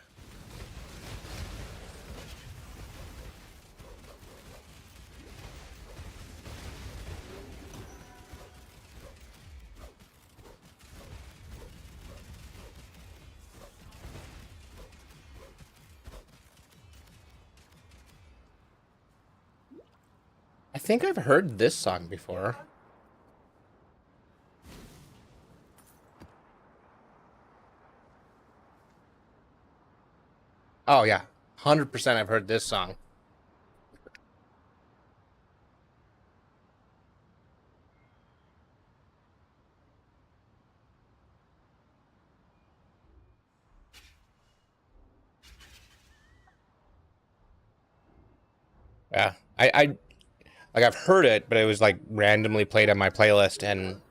I think I've heard this song before. Oh yeah, 100% I've heard this song. Yeah, I like I've heard it, but it was like randomly played on my playlist, and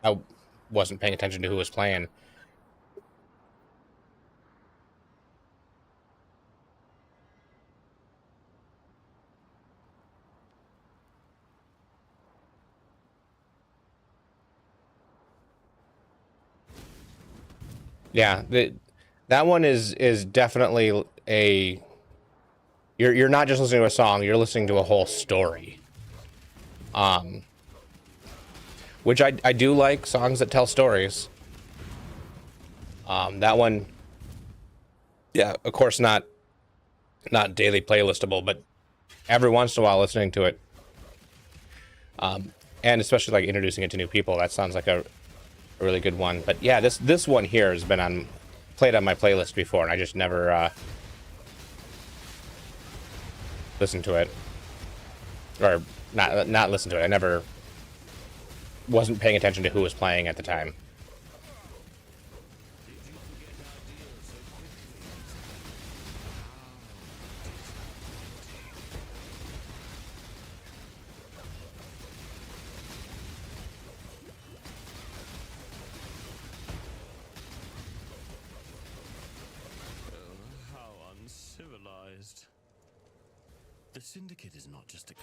I wasn't paying attention to who was playing. Yeah, that one is definitely a. You're not just listening to a song; you're listening to a whole story. Um, which I do like songs that tell stories. That one, yeah, of course not daily playlistable, but every once in a while listening to it, and especially like introducing it to new people, that sounds like a really good one. But yeah, this one here has been played on my playlist before, and I just never listened to it, or not listened to it. I never wasn't paying attention to who was playing at the time. How uncivilized. The Syndicate is not just a.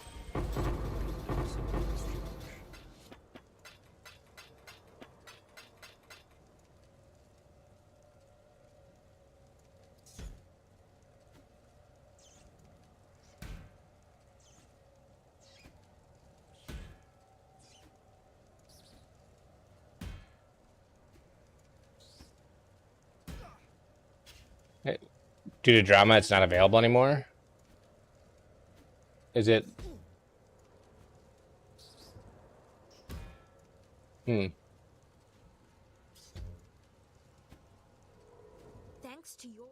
Due to drama, it's not available anymore. Is it? Hmm. Thanks to your...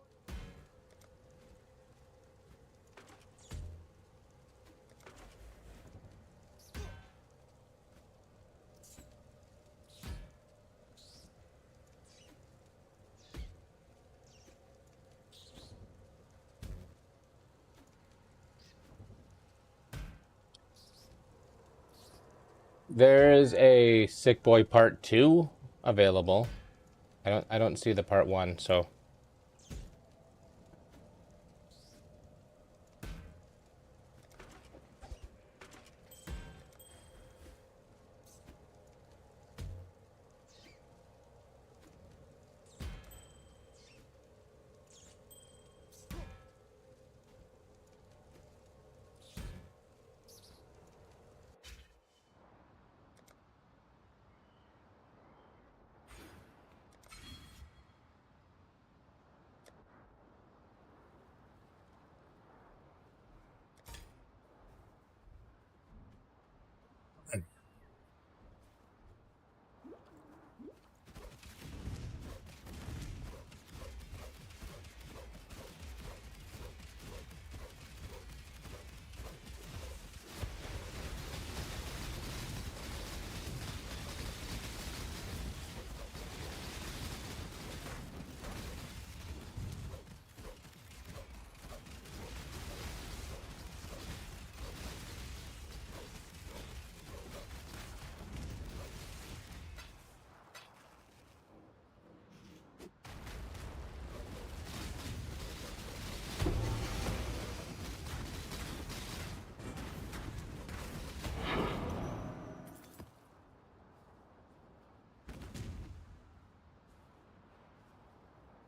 There is a Sick Boy Part 2 available. I don't see the Part 1, so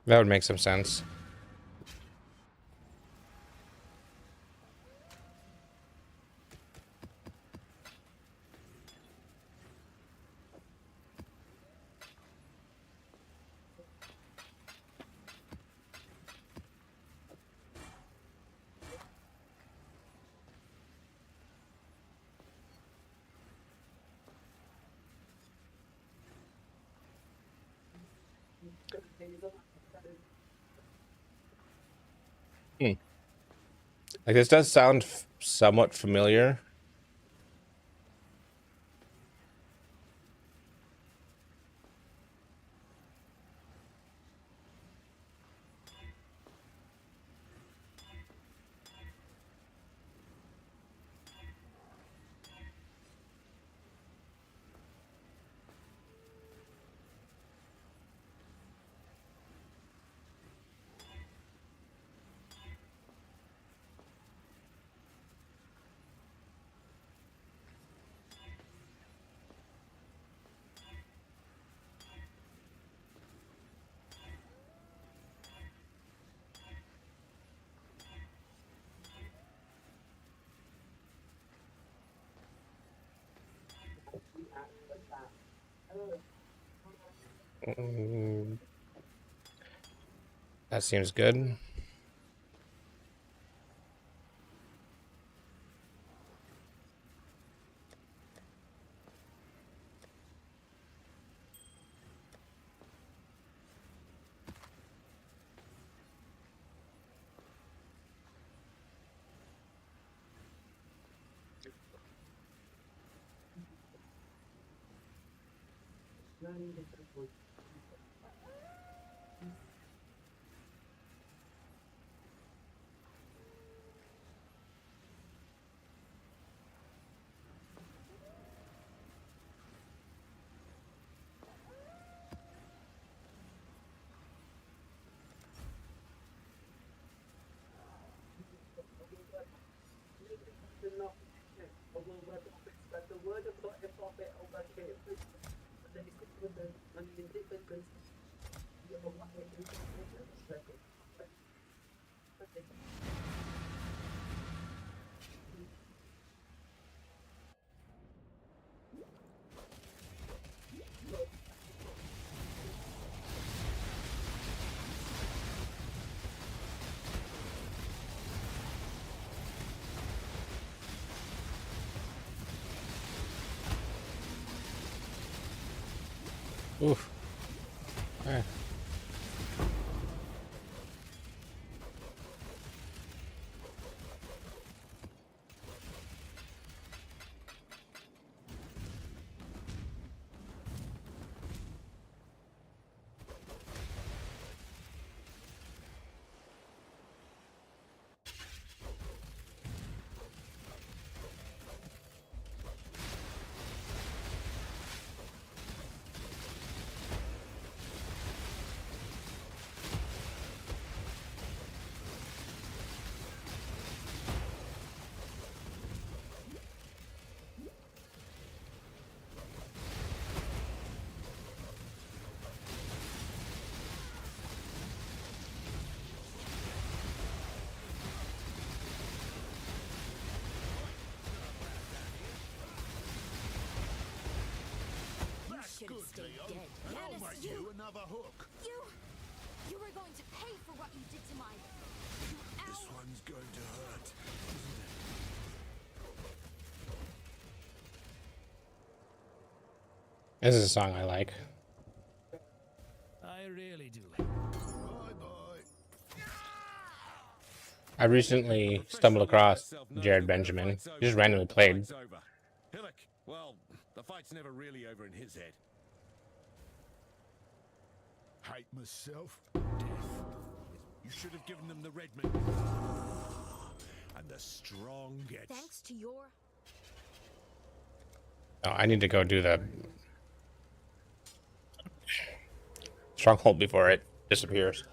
that would make some sense. Hmm. Like this does sound somewhat familiar. Mm, that seems good. Oof. Eh. You should have stayed dead. Dennis, you were going to pay for what you did to my... This one's going to hurt, isn't it? This is a song I like. I really do. I recently stumbled across Jared Benjamin. He just randomly played. Hillock, well, the fight's never really over in his head. Hate myself? Death. You should have given them the Redmond. And the strong gets. Thanks to your... Oh, I need to go do the stronghold before it disappears.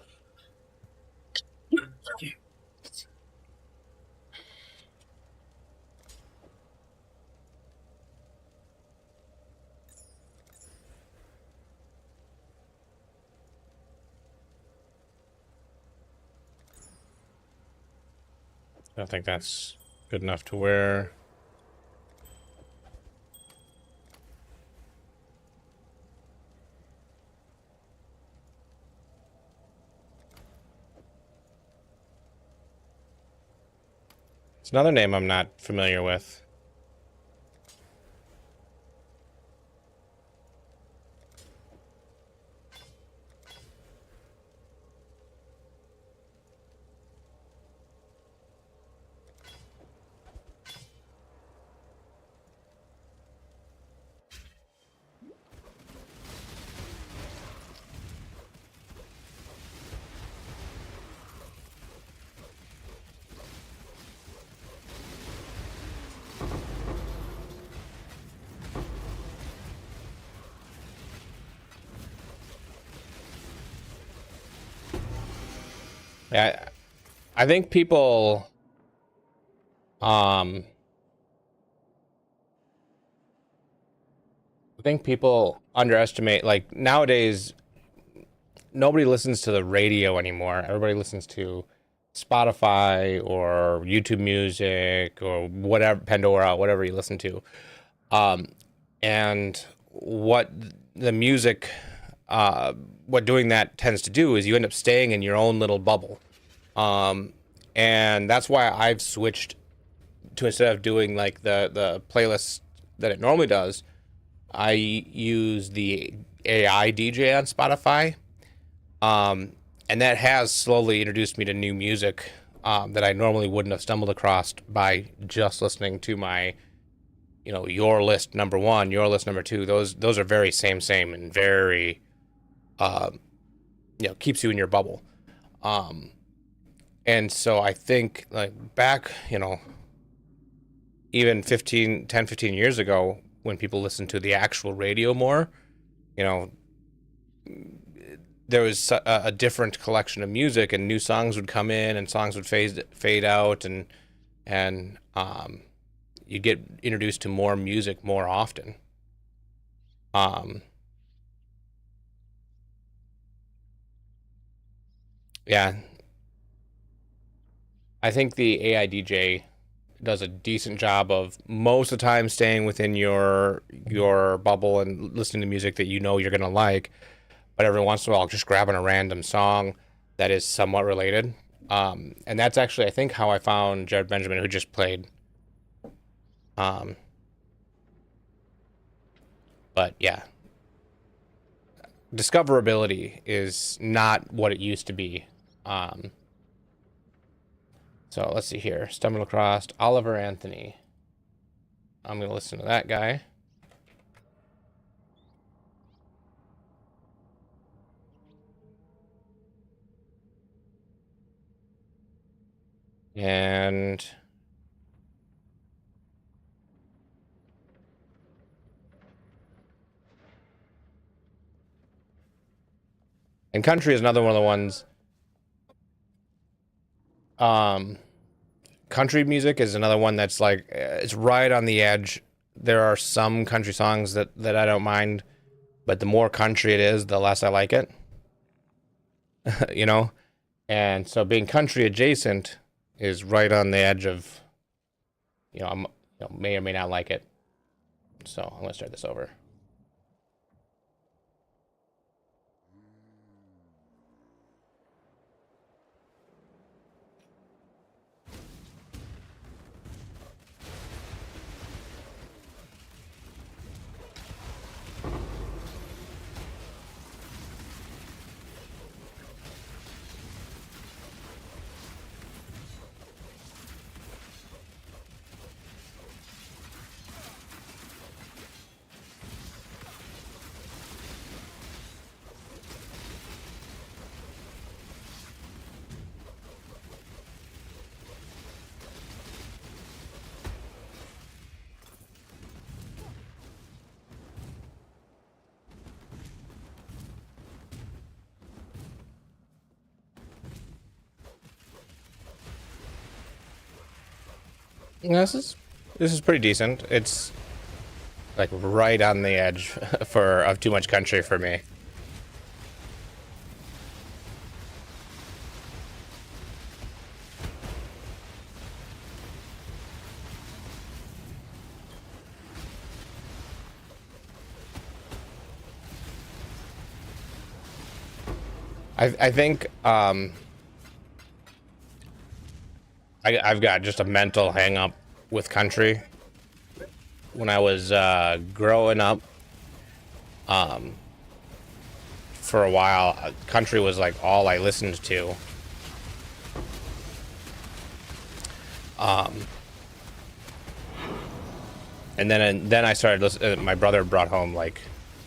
I don't think that's good enough to wear. It's another name I'm not familiar with. Yeah, I think people I think people underestimate, like, nowadays nobody listens to the radio anymore. Everybody listens to Spotify or YouTube Music or whatever, Pandora, whatever you listen to. And what the music what doing that tends to do is you end up staying in your own little bubble. And that's why I've switched to, instead of doing like the playlist that it normally does, I use the AI DJ on Spotify. And that has slowly introduced me to new music that I normally wouldn't have stumbled across by just listening to my, you know, your list number one, your list number two. Those are very same and very, you know, keeps you in your bubble. And so I think, like, back, you know, even 10, 15 years ago, when people listened to the actual radio more, you know, there was a different collection of music, and new songs would come in and songs would fade out, and you get introduced to more music more often. Yeah, I think the AI DJ does a decent job of most of the time staying within your bubble and listening to music that you know you're gonna like, but every once in a while just grabbing a random song that is somewhat related. And that's actually, I think, how I found Jared Benjamin, who just played. But yeah, discoverability is not what it used to be. So let's see here. Stumbled across Oliver Anthony. I'm going to listen to that guy. And country is another one of the ones. Country music is another one that's like, it's right on the edge. There are some country songs that I don't mind, but the more country it is, the less I like it. You know? And so being country adjacent is right on the edge of, I'm may or may not like it. So I'm gonna start this over. This is pretty decent. It's like right on the edge of too much country for me. I think I've got just a mental hang up with country. When I was growing up, for a while, country was like all I listened to. And then I started listening. My brother brought home like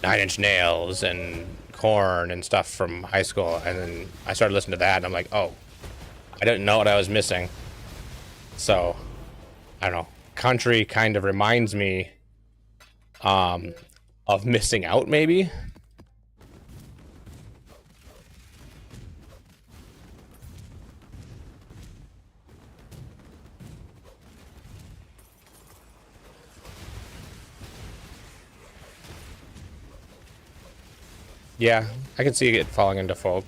9 Inch Nails and Korn and stuff from high school, and then I started listening to that, and I'm like, oh, I didn't know what I was missing. So, I don't know. Country kind of reminds me of missing out, maybe. Yeah, I can see it falling into folk.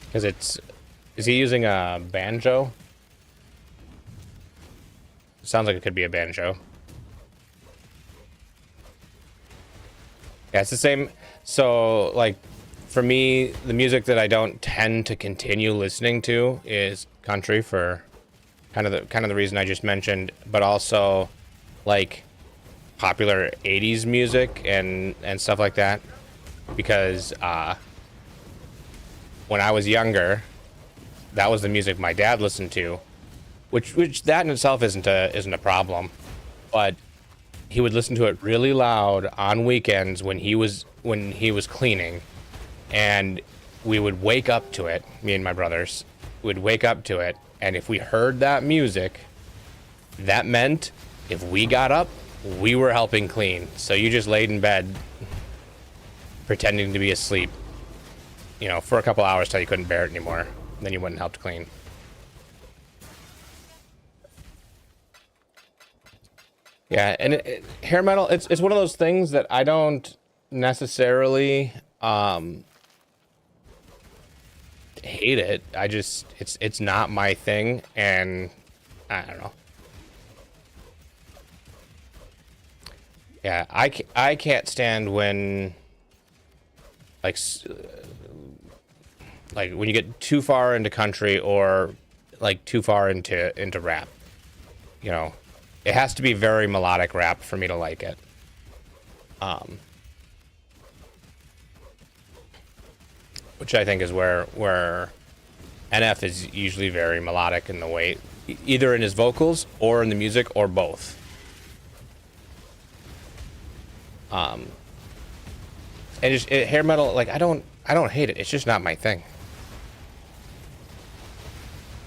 Because is he using a banjo? Sounds like it could be a banjo. Yeah, it's the same. So, like, for me, the music that I don't tend to continue listening to is country for kind of the reason I just mentioned, but also like popular 80s music and stuff like that, because when I was younger, that was the music my dad listened to, which that in itself isn't a problem, but he would listen to it really loud on weekends when he was cleaning, and we would wake up to it. Me and my brothers would wake up to it, and if we heard that music, that meant if we got up, we were helping clean. So you just laid in bed pretending to be asleep, for a couple hours till you couldn't bear it anymore. Then you went and helped clean. Yeah, and hair metal, it's one of those things that I don't necessarily hate it. I just it's not my thing, and I don't know. Yeah, I can't stand when like when you get too far into country or like too far into rap. It has to be very melodic rap for me to like it. Which I think is where NF is usually very melodic in the way, either in his vocals or in the music or both. And just hair metal, like I don't hate it. It's just not my thing.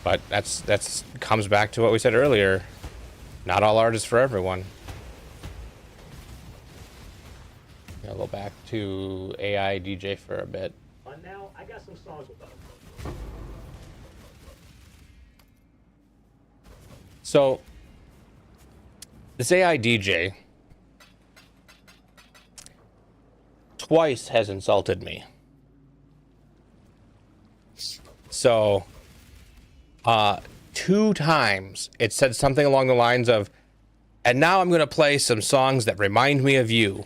But that's comes back to what we said earlier. Not all art is for everyone. I'll go back to AI DJ for a bit. But now I got some songs with them. So this AI DJ twice has insulted me. So 2 times it said something along the lines of, and now I'm going to play some songs that remind me of you,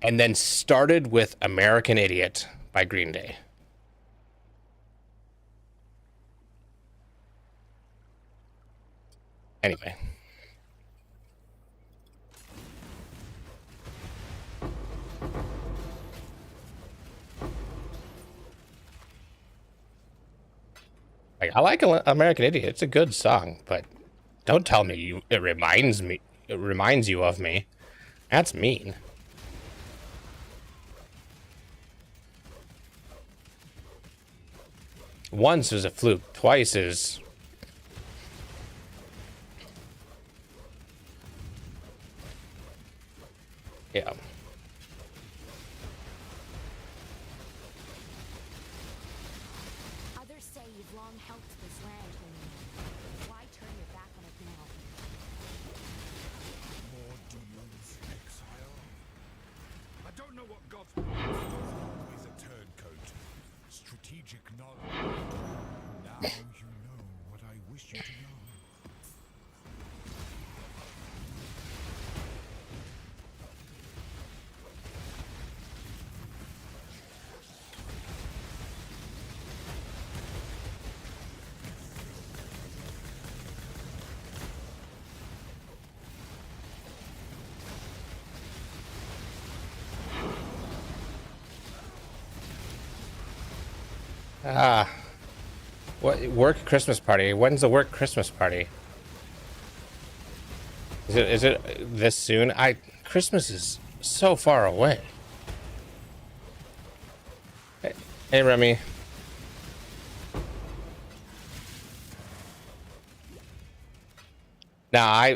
and then started with American Idiot by Green Day. Anyway. Like, I like American Idiot. It's a good song, but don't tell me it reminds you of me. That's mean. Once is a fluke, twice is... Yeah. Others say you've long helped this land, Homeland. Why turn your back on it now? More demons, exile. I don't know what God's is a turncoat. Strategic knowledge. Now you know what I wish you to know. What work Christmas party? When's the work Christmas party? Is it this soon? Christmas is so far away. Hey Remy. Now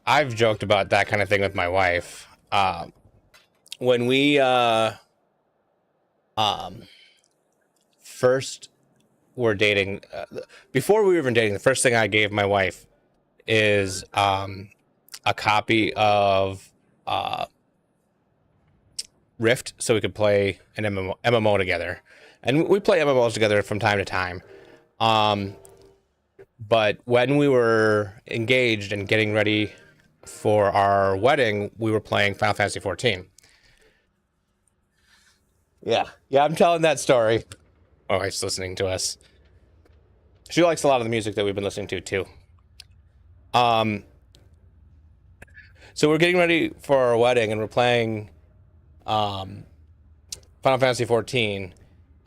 I've joked about that kind of thing with my wife. When we first were dating, before we were even dating, the first thing I gave my wife is a copy of Rift, so we could play an MMO together. And we play MMOs together from time to time. But when we were engaged and getting ready for our wedding, we were playing Final Fantasy 14. Yeah, I'm telling that story. Oh, she's listening to us. She likes a lot of the music that we've been listening to too. So we're getting ready for our wedding, and we're playing Final Fantasy 14,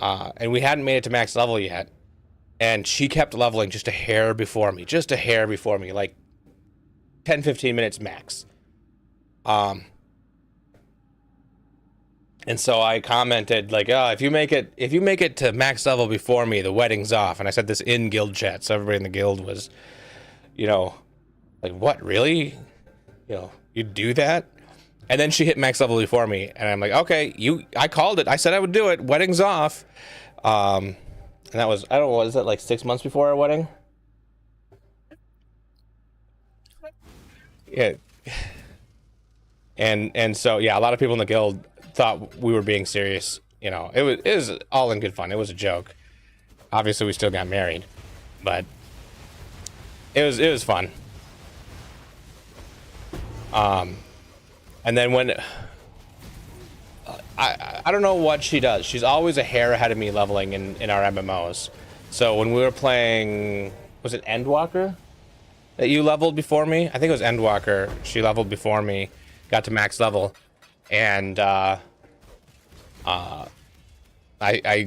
and we hadn't made it to max level yet. And she kept leveling just a hair before me, like 10, 15 minutes max. And so I commented like, "Oh, if you make it to max level before me, the wedding's off." And I said this in guild chat, so everybody in the guild was, like, "What, really? You'd do that?" And then she hit max level before me, and I'm like, "Okay, I called it. I said I would do it. Wedding's off." And that was, I don't know, was that like 6 months before our wedding? Yeah. And so yeah, a lot of people in the guild thought we were being serious. It was all in good fun. It was a joke. Obviously, we still got married, but it was fun. And then when I don't know what she does. She's always a hair ahead of me leveling in our MMOs. So when we were playing, was it Endwalker? that you leveled before me. I think it was Endwalker. She leveled before me, got to max level, and I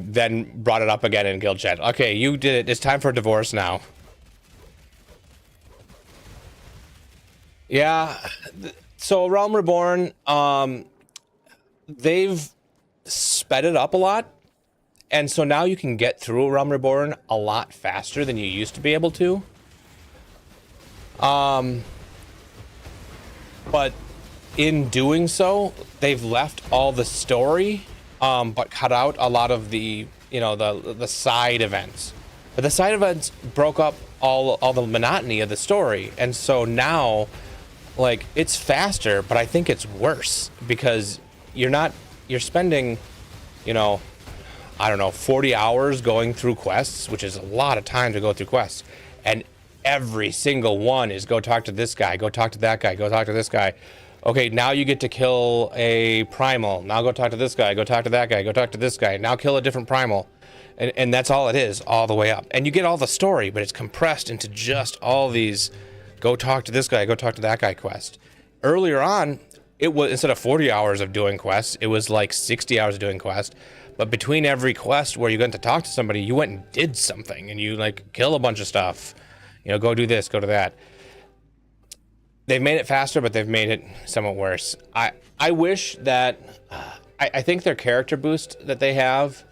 then brought it up again in guild chat. Okay, you did it. It's time for a divorce now. Yeah. So Realm Reborn, they've sped it up a lot. And so now you can get through Realm Reborn a lot faster than you used to be able to. But in doing so, they've left all the story, but cut out a lot of the, you know, the side events. But the side events broke up all the monotony of the story. And so now, like, it's faster, but I think it's worse because you're spending, you know, I don't know, 40 hours going through quests, which is a lot of time to go through quests. And every single one is go talk to this guy, go talk to that guy, go talk to this guy. Okay, now you get to kill a primal. Now go talk to this guy, go talk to that guy, go talk to this guy. Now kill a different primal. And that's all it is, all the way up. And you get all the story, but it's compressed into just all these go talk to this guy, go talk to that guy quest. Earlier on, it was, instead of 40 hours of doing quests, it was like 60 hours of doing quests. But between every quest where you went to talk to somebody, you went and did something, and you like kill a bunch of stuff. You know, go do this, go to that. They've made it faster, but they've made it somewhat worse. I wish that I think their character boost that they have,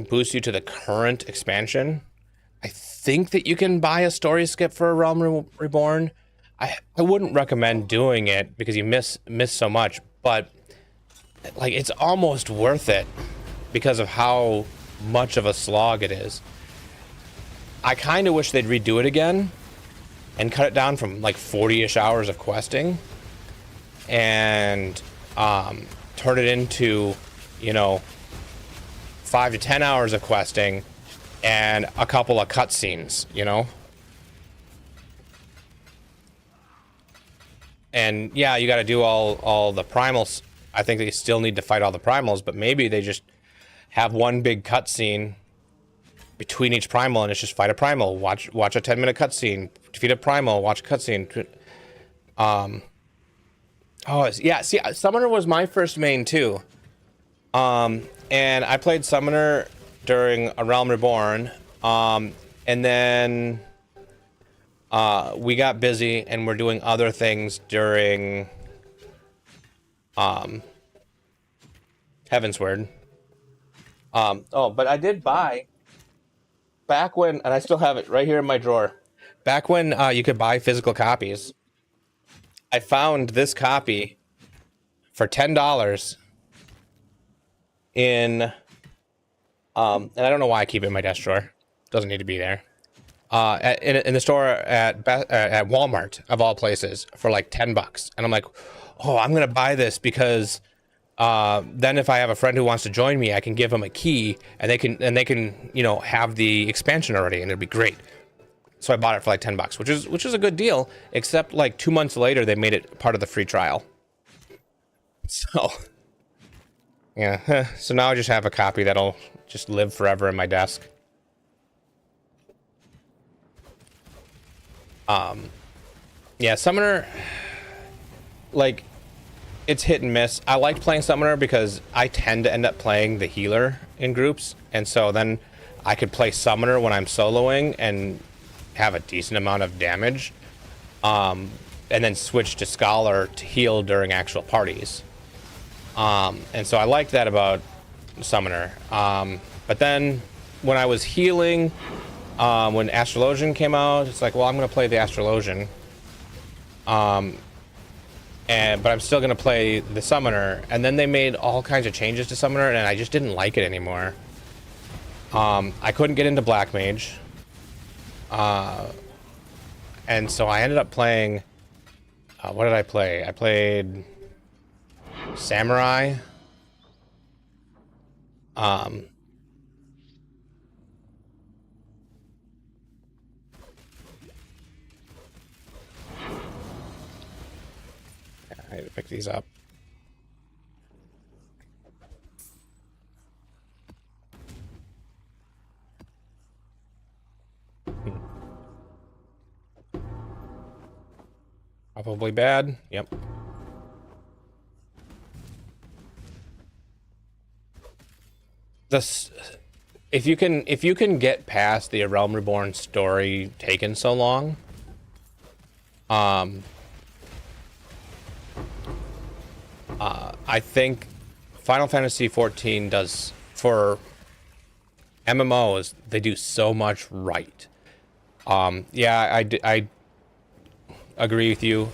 boosts you to the current expansion. I think that you can buy a story skip for a Realm Reborn. I wouldn't recommend doing it because you miss so much, but like it's almost worth it because of how much of a slog it is. I kind of wish they'd redo it again and cut it down from like 40-ish hours of questing and turn it into, you know, 5 to 10 hours of questing and a couple of cutscenes, you know? And yeah, you got to do all the primals. I think they still need to fight all the primals, but maybe they just have one big cutscene between each primal, and it's just fight a primal. Watch a 10-minute cutscene. Defeat a primal. Watch a cutscene. Oh yeah. See, Summoner was my first main too. And I played Summoner during a Realm Reborn. And then we got busy and we're doing other things during Heavensward. But I did buy back when, and I still have it right here in my drawer. Back when you could buy physical copies, I found this copy for $10 in, and I don't know why I keep it in my desk drawer. Doesn't need to be there. In the store at Walmart of all places for like $10, and I'm like, oh, I'm gonna buy this because then if I have a friend who wants to join me, I can give them a key and they can you know have the expansion already and it'd be great. So I bought it for like $10, which is a good deal. Except like 2 months later, they made it part of the free trial. So yeah, so now I just have a copy that'll just live forever in my desk. Yeah, Summoner, like, it's hit and miss. I liked playing Summoner because I tend to end up playing the healer in groups, and so then I could play Summoner when I'm soloing and have a decent amount of damage, and then switch to Scholar to heal during actual parties. And so I liked that about Summoner. But then when I was healing, when Astrologian came out, it's like, well, I'm going to play the Astrologian. But I'm still going to play the Summoner. And then they made all kinds of changes to Summoner, and I just didn't like it anymore. I couldn't get into Black Mage. And so I ended up playing... what did I play? I played Samurai. I need to pick these up. Probably bad. Yep. This, if you can get past the A Realm Reborn story taking so long, I think Final Fantasy XIV does, for MMOs, they do so much right. Yeah, I agree with you.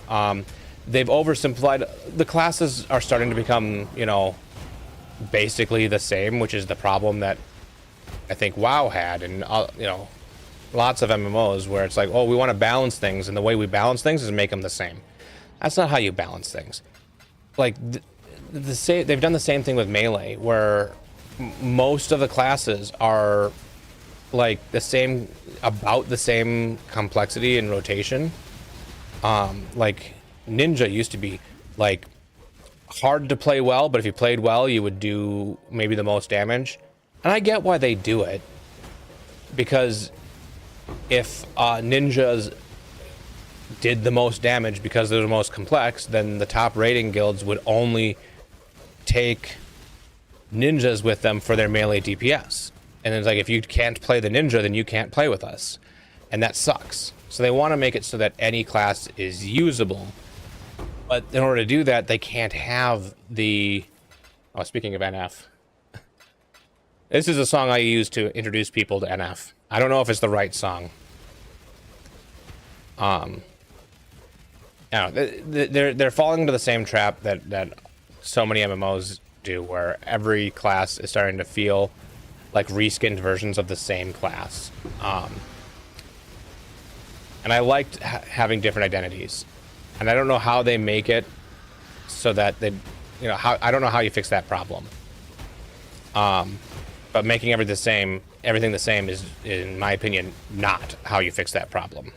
They've oversimplified. The classes are starting to become, you know, basically the same, which is the problem that I think WoW had, and you know, lots of MMOs where it's like, oh, we want to balance things, and the way we balance things is make them the same. That's not how you balance things. Like they've done the same thing with Melee, where most of the classes are like the same, about the same complexity and rotation. Like Ninja used to be like hard to play well, but if you played well, you would do maybe the most damage. And I get why they do it, because if ninjas did the most damage because they're the most complex, then the top rating guilds would only take ninjas with them for their melee DPS. And it's like, if you can't play the ninja, then you can't play with us. And that sucks. So they want to make it so that any class is usable. But in order to do that, they can't have the... Oh, speaking of NF. This is a song I use to introduce people to NF. I don't know if it's the right song. They're falling into the same trap that so many MMOs do, where every class is starting to feel like reskinned versions of the same class. And I liked having different identities, and I don't know how they make it so that they, you know, I don't know how you fix that problem. But making everything the same is, in my opinion, not how you fix that problem.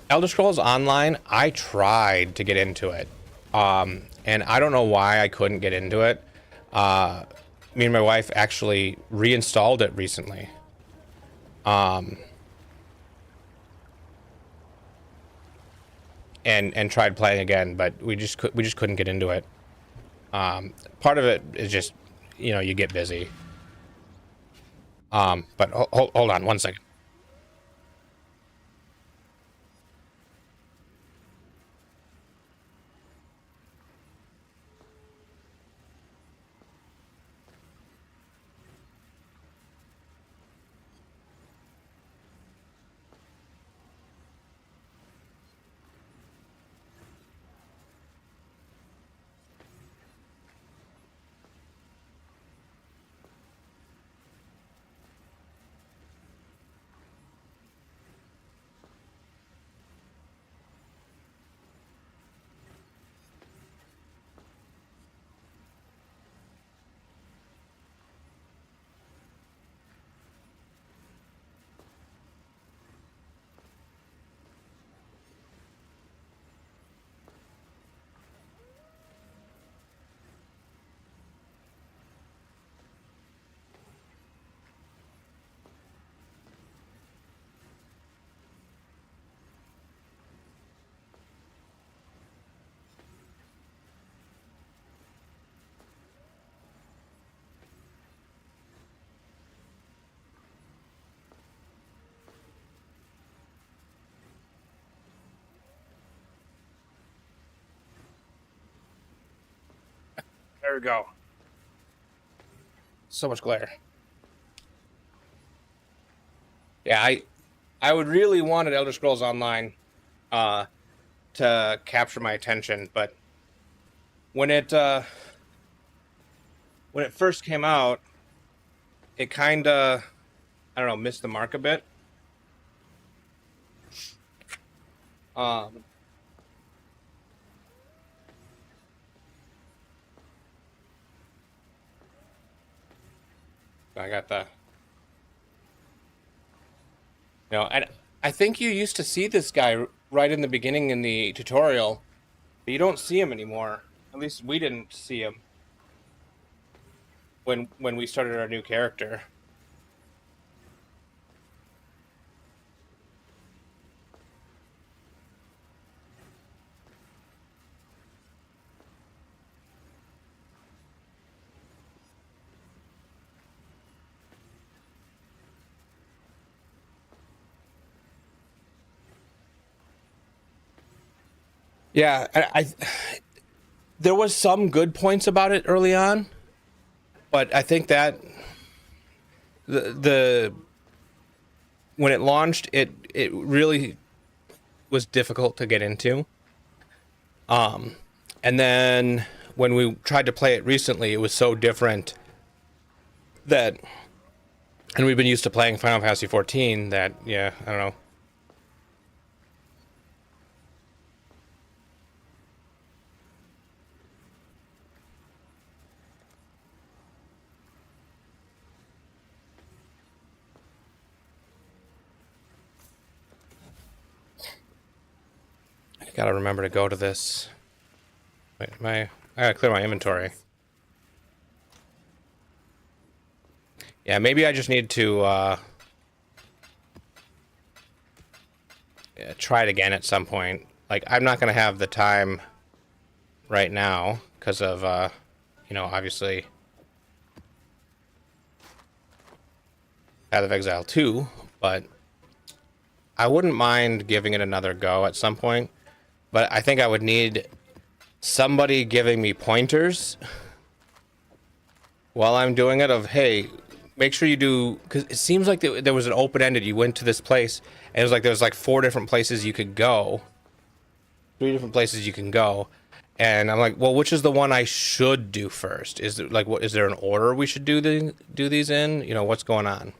Elder Scrolls Online, I tried to get into it. And I don't know why I couldn't get into it. Me and my wife actually reinstalled it recently. And tried playing again, but we just couldn't get into it. Part of it is just, you know, you get busy. But hold on one second. There we go. So much glare. Yeah, I would really wanted Elder Scrolls Online to capture my attention, but when it first came out, it kinda, I don't know, missed the mark a bit. I got the, you know, and I think you used to see this guy right in the beginning in the tutorial, but you don't see him anymore. At least we didn't see him when we started our new character. Yeah, there was some good points about it early on, but I think that the when it launched, it really was difficult to get into. And then when we tried to play it recently, it was so different that, and we've been used to playing Final Fantasy 14 that, yeah, I don't know. I gotta remember to go to this. Wait, I gotta clear my inventory. Yeah, maybe I just need to yeah, try it again at some point. Like, I'm not gonna have the time right now because of you know, obviously Path of Exile 2, but I wouldn't mind giving it another go at some point. But I think I would need somebody giving me pointers while I'm doing it of, hey, make sure you do, because it seems like there was an open-ended, you went to this place, and it was like there was like 4 different places you could go. 3 different places you can go. And I'm like, well, which is the one I should do first? Is it like, what is there an order we should do these in? You know, what's going on?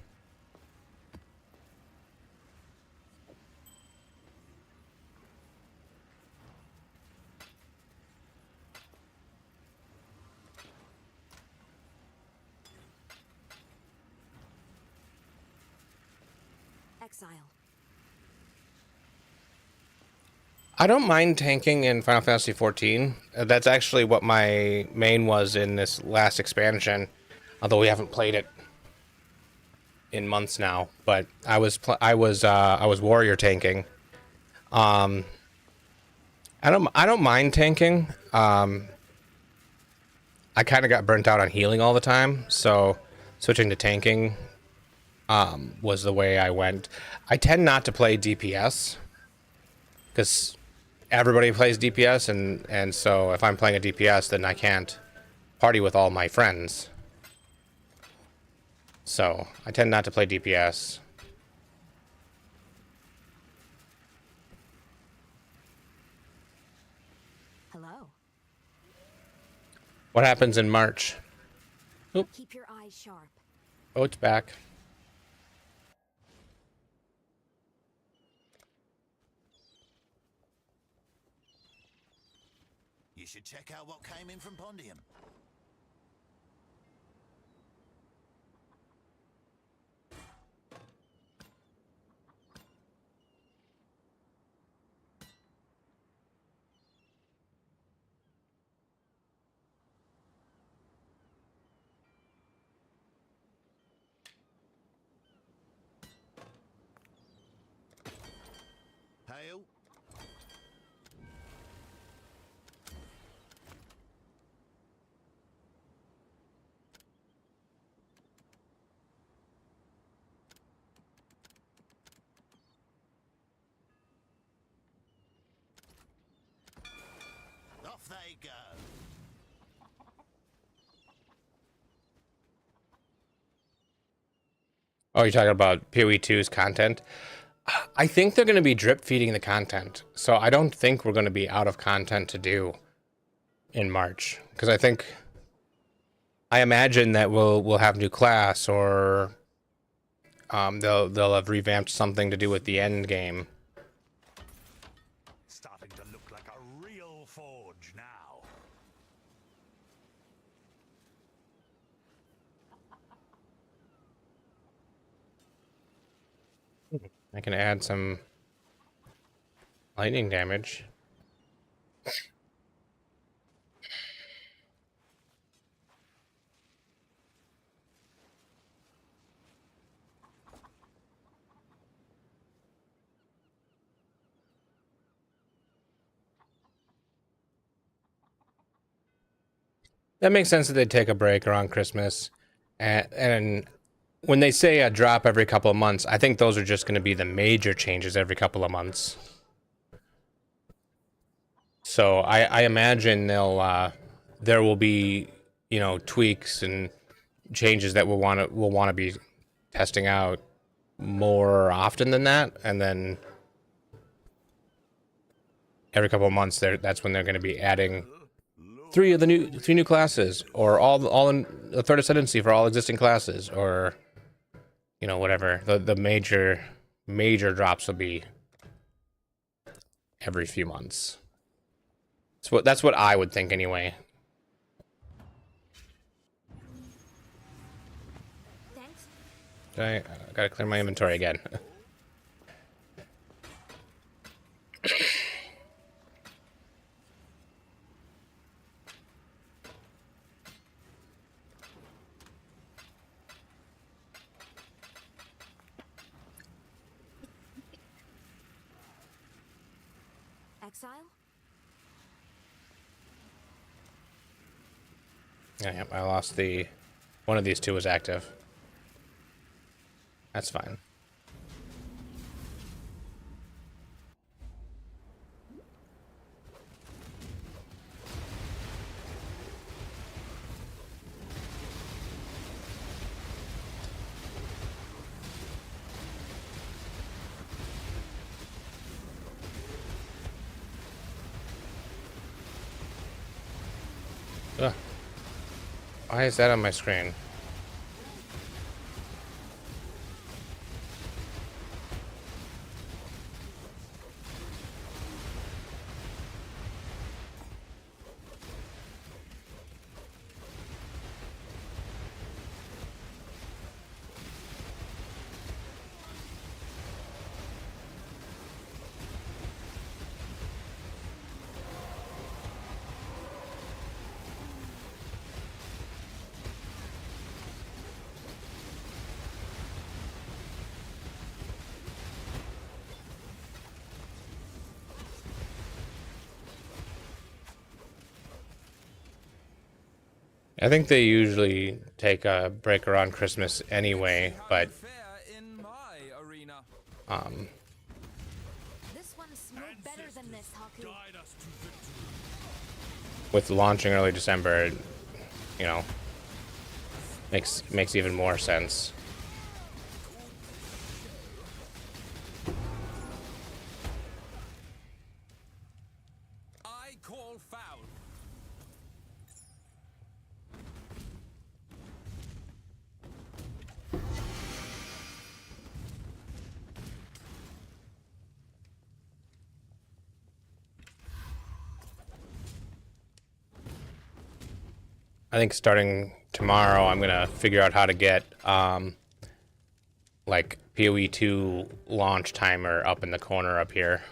Exile. I don't mind tanking in Final Fantasy 14. That's actually what my main was in this last expansion, although we haven't played it in months now. But I was warrior tanking. I don't mind tanking. I kind of got burnt out on healing all the time, so switching to tanking was the way I went. I tend not to play DPS because everybody plays DPS, and so if I'm playing a DPS, then I can't party with all my friends. So I tend not to play DPS. Hello. What happens in March? Oop. Keep your eyes sharp. Oh, it's back. You should check out what came in from Pondium. Hail. Off they go. Oh, you're talking about PoE2's content? I think they're going to be drip feeding the content. So I don't think we're going to be out of content to do in March. Because I imagine that we'll have new class, or they'll have revamped something to do with the end game. Starting to look like a real forge now. I can add some lightning damage. That makes sense that they take a break around Christmas. And when they say a drop every couple of months, I think those are just going to be the major changes every couple of months. So I imagine there will be, you know, tweaks and changes that we'll want to be testing out more often than that, and then every couple of months that's when they're going to be adding three new classes, or all in the third ascendancy for all existing classes, or you know, whatever. The major drops will be every few months. That's what I would think anyway. Thanks. I gotta clear my inventory again. Exile? Yeah, I lost one of these two was active. That's fine. Ugh. Why is that on my screen? I think they usually take a break around Christmas anyway, but This one's no better than this, Haku. with launching early December, you know, makes even more sense. I call foul. I think starting tomorrow, I'm gonna figure out how to get like PoE 2 launch timer up in the corner up here.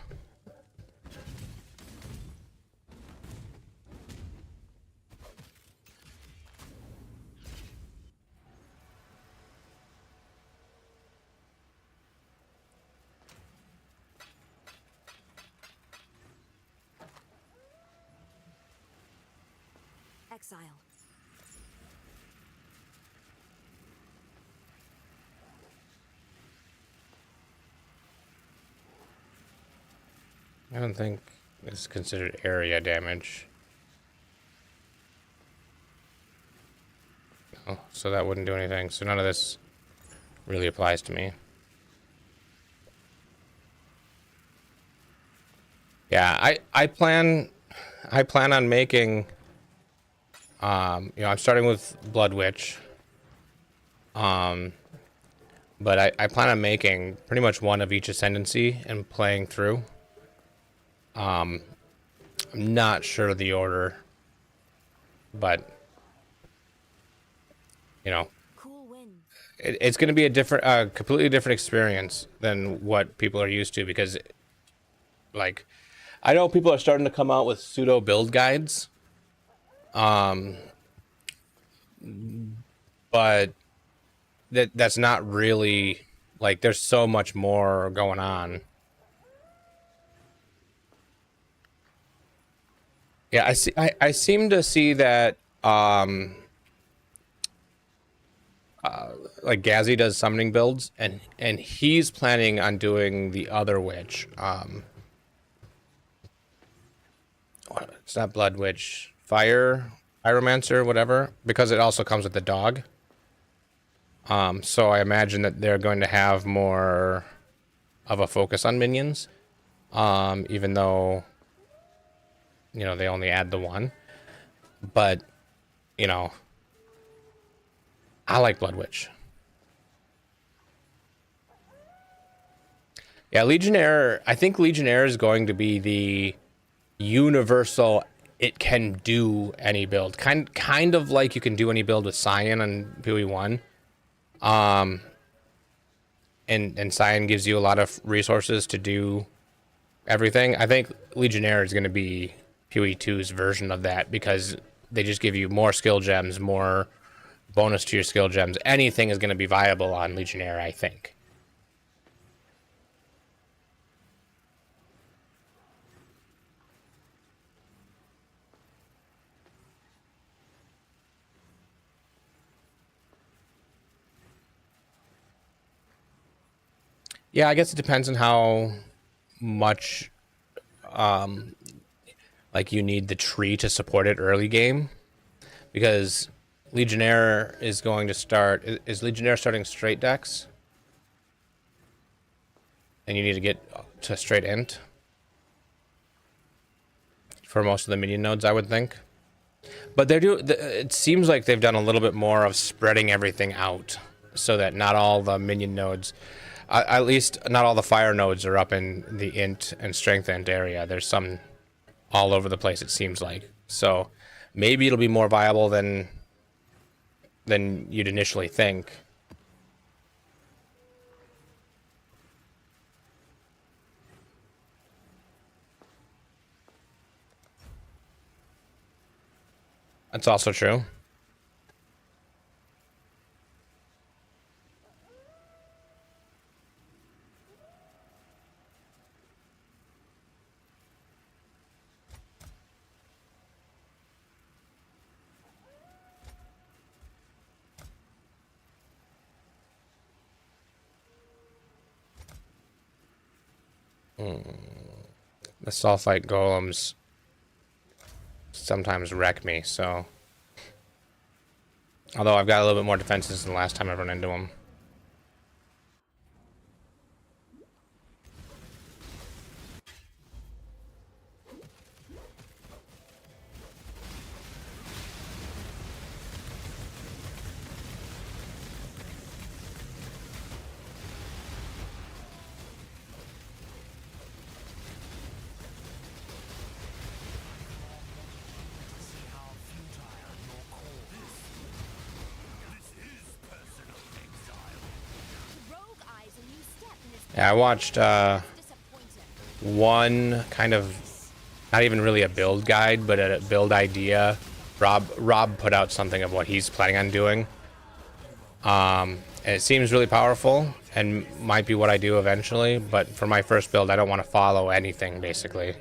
Exile. I don't think it's considered area damage. Oh, so that wouldn't do anything. So none of this really applies to me. Yeah, I plan on making you know, I'm starting with Blood Witch. But I plan on making pretty much one of each ascendancy and playing through. I'm not sure of the order, but you know, Cool win. it's going to be a completely different experience than what people are used to, because like I know people are starting to come out with pseudo build guides, but that's not really, like, there's so much more going on. Yeah, I seem to see that like Gazzy does summoning builds, and he's planning on doing the other witch. It's not Blood Witch. Pyromancer, whatever. Because it also comes with the dog. So I imagine that they're going to have more of a focus on minions. Even though, you know, they only add the one. But, you know, I like Blood Witch. Yeah, Legionnaire, I think Legionnaire is going to be the universal, it can do any build. Kind of like you can do any build with Cyan on PoE1. And Cyan gives you a lot of resources to do everything. I think Legionnaire is going to be PoE2's version of that because they just give you more skill gems, more bonus to your skill gems. Anything is going to be viable on Legionnaire, I think. Yeah, I guess it depends on how much like you need the tree to support it early game. Because Legionnaire is going to start... Is Legionnaire starting straight decks? And you need to get to straight int? For most of the minion nodes, I would think. But it seems like they've done a little bit more of spreading everything out. So that not all the minion nodes... at least not all the fire nodes are up in the int and strength int area. There's some all over the place, it seems like. So maybe it'll be more viable than you'd initially think. That's also true. The sulfite golems sometimes wreck me, so... Although I've got a little bit more defenses than the last time I run into them. Yeah, I watched one kind of, not even really a build guide, but a build idea. Rob put out something of what he's planning on doing. And it seems really powerful and might be what I do eventually, but for my first build, I don't want to follow anything, basically.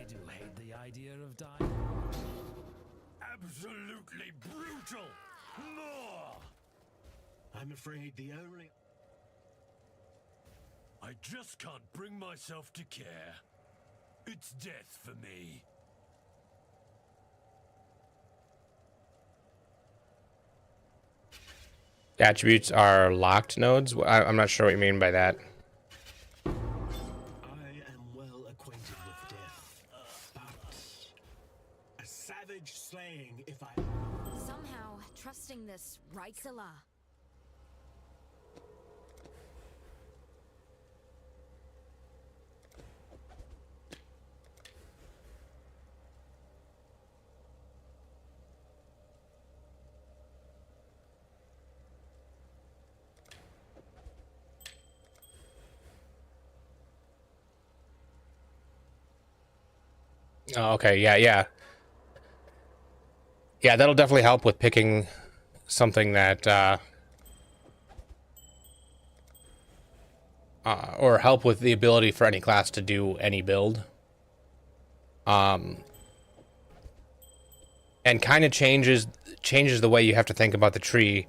Absolutely brutal. More. I'm afraid the only... I just can't bring myself to care. It's death for me. The attributes are locked nodes? I'm not sure what you mean by that. I am well acquainted with death, but a savage slaying if I... Somehow, trusting this Reitzela. Oh, okay, yeah. Yeah, that'll definitely help with picking something that, or help with the ability for any class to do any build. And kind of changes the way you have to think about the tree,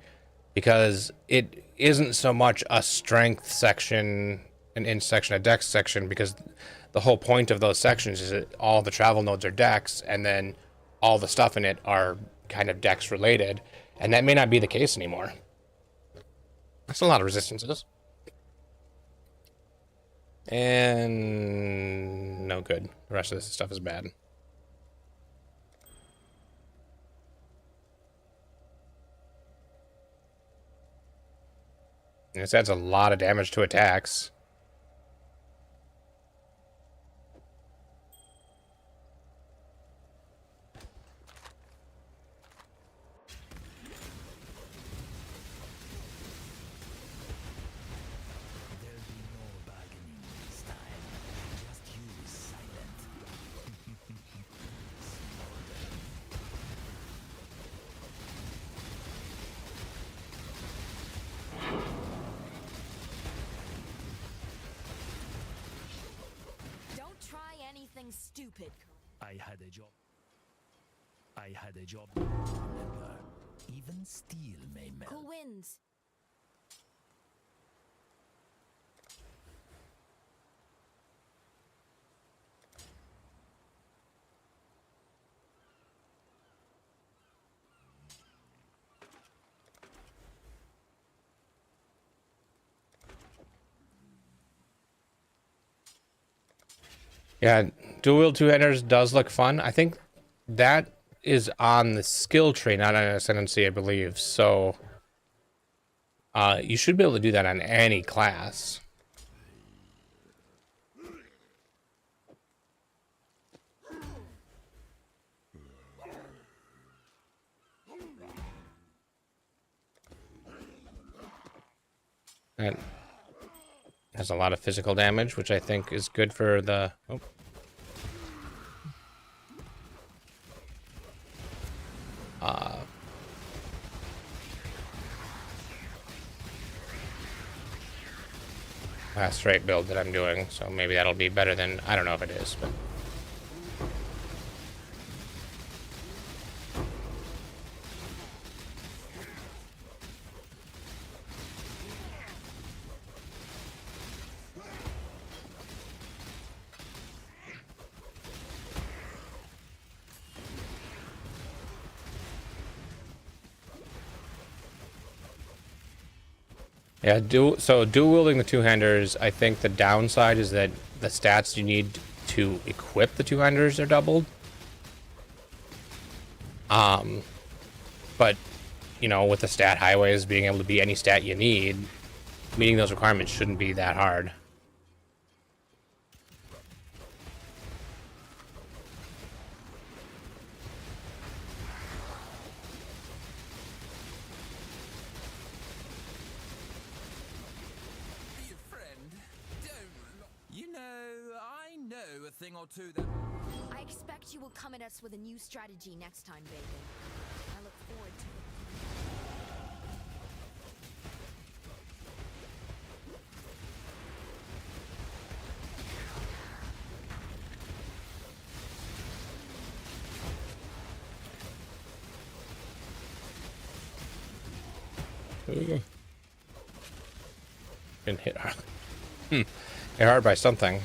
because it isn't so much a strength section an int section, a dex section, because the whole point of those sections is that all the travel nodes are dex, and then all the stuff in it are kind of dex related, and that may not be the case anymore. That's a lot of resistances. And no good. The rest of this stuff is bad. And this adds a lot of damage to attacks. There'll be no bargaining this time. Just use silent. Don't try anything stupid. I had a job. I had a job. Remember, even steel may melt. Who wins? Yeah, dual wield two-handers does look fun. I think that is on the skill tree, not on ascendancy, I believe. So you should be able to do that on any class. And has a lot of physical damage, which I think is good for the... Oh. Last straight build that I'm doing, so maybe that'll be better than... I don't know if it is, but... Yeah, dual wielding the two-handers, I think the downside is that the stats you need to equip the two-handers are doubled. But, you know, with the stat highways being able to be any stat you need, meeting those requirements shouldn't be that hard. Be a friend. Don't. You know, I know a thing or two that. I expect you will come at us with a new strategy next time, Bacon. I look forward to it. Ooh. Been hit hard. Hit hard by something.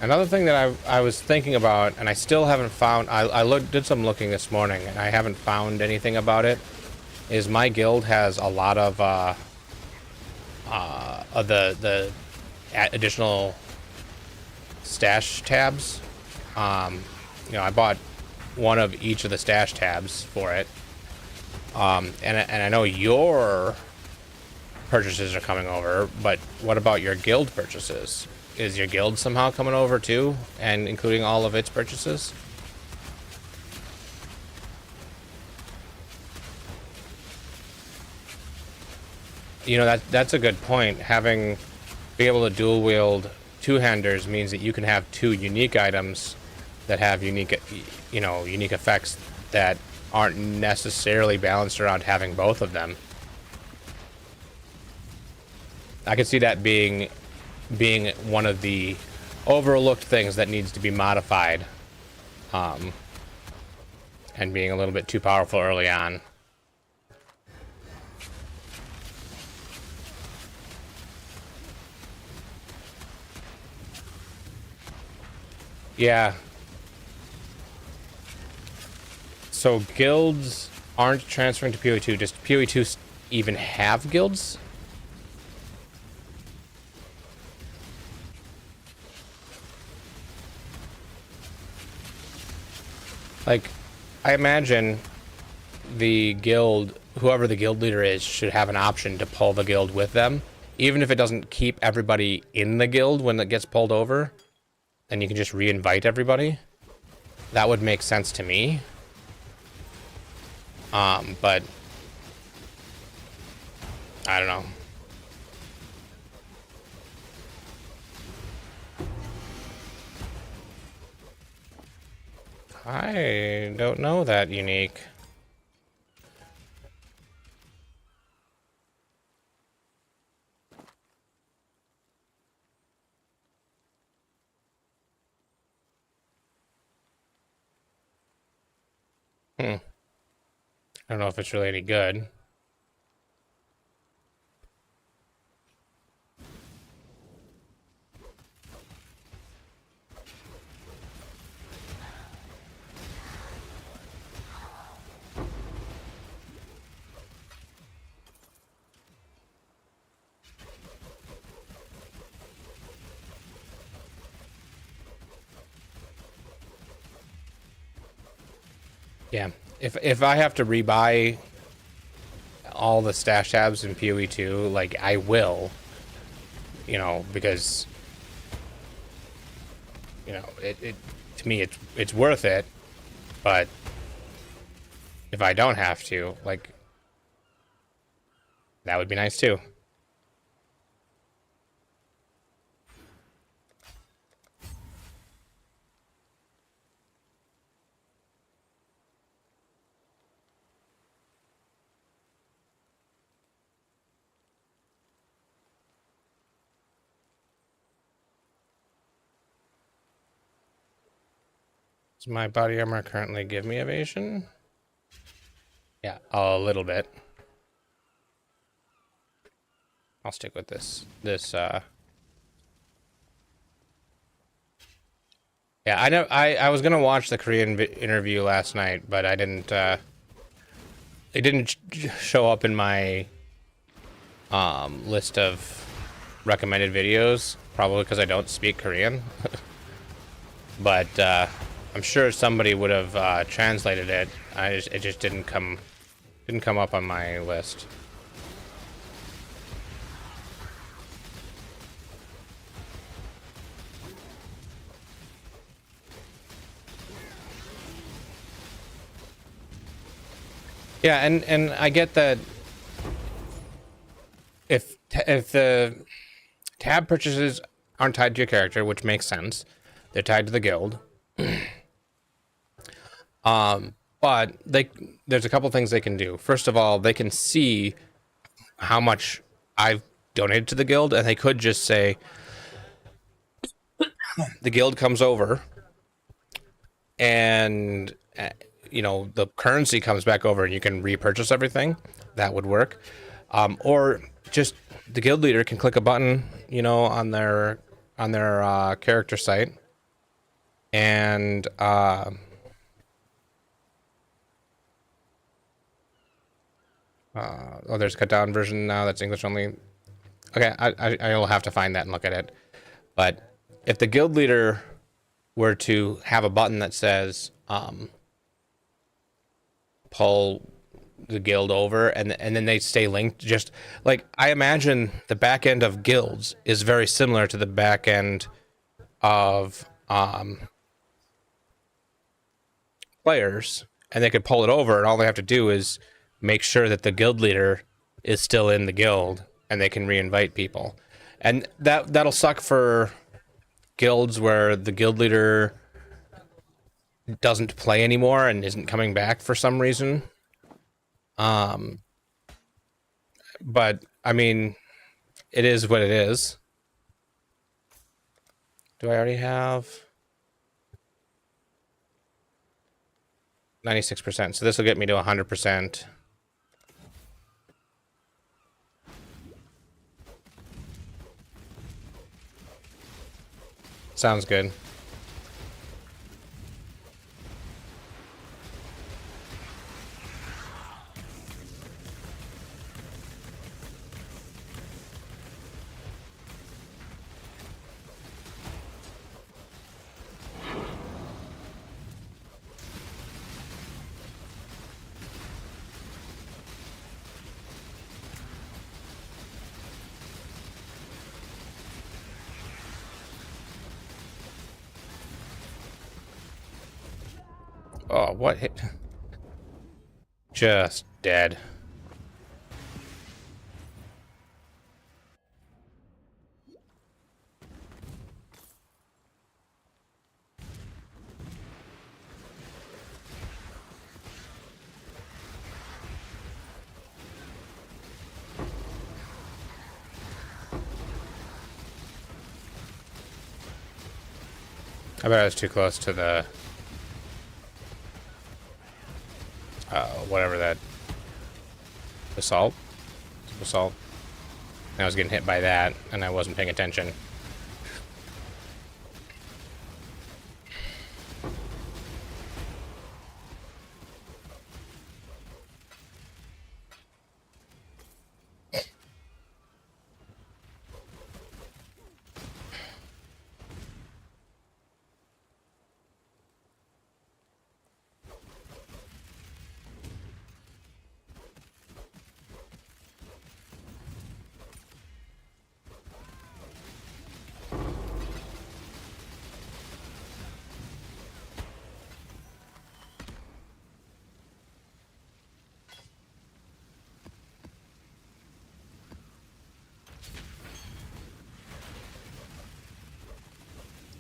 Another thing that I was thinking about, and I still haven't found, did some looking this morning, and I haven't found anything about it, is my guild has a lot of the additional stash tabs. You know, I bought one of each of the stash tabs for it. And I know your purchases are coming over, but what about your guild purchases? Is your guild somehow coming over too, and including all of its purchases? You know, that's a good point. Being able to dual wield two-handers means that you can have two unique items that have unique effects that aren't necessarily balanced around having both of them. I could see that being one of the overlooked things that needs to be modified and being a little bit too powerful early on. Yeah. So guilds aren't transferring to PoE2. Does PoE2 even have guilds? Like, I imagine the guild, whoever the guild leader is, should have an option to pull the guild with them. Even if it doesn't keep everybody in the guild when it gets pulled over, then you can just re-invite everybody. That would make sense to me. But I don't know. I don't know that unique. I don't know if it's really any good. Yeah, if I have to rebuy all the stash tabs in PoE2, like, I will, you know, because, you know, it to me it's worth it. But if I don't have to, like, that would be nice too. Does my body armor currently give me evasion? Yeah, a little bit. I'll stick with this. Yeah, I know. I was gonna watch the Korean interview last night, but I didn't. It didn't show up in my list of recommended videos. Probably because I don't speak Korean. But I'm sure somebody would have translated it. It just didn't come up on my list. Yeah, and I get that if the tab purchases aren't tied to your character, which makes sense, they're tied to the guild. But there's a couple things they can do. First of all, they can see how much I've donated to the guild, and they could just say the guild comes over and you know, the currency comes back over and you can repurchase everything. That would work. Or just the guild leader can click a button, you know, on their character site, and oh, there's a cut down version now that's English only. Okay, I will have to find that and look at it. But if the guild leader were to have a button that says pull the guild over, and then they stay linked, just like, I imagine the back end of guilds is very similar to the back end of players, and they could pull it over, and all they have to do is make sure that the guild leader is still in the guild, and they can reinvite people. And that'll suck for guilds where the guild leader doesn't play anymore and isn't coming back for some reason. But I mean, it is what it is. Do I already have? 96%. So this will get me to 100%. Sounds good. Oh, what hit? Just dead. I bet I was too close to the whatever that assault. And I was getting hit by that, and I wasn't paying attention.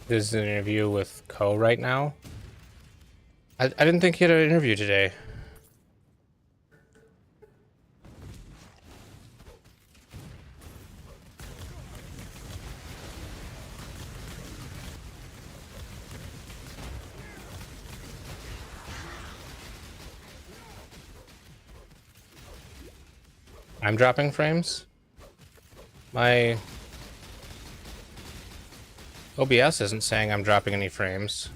This is an interview with Ko right now. I didn't think he had an interview today. I'm dropping frames. My OBS isn't saying I'm dropping any frames.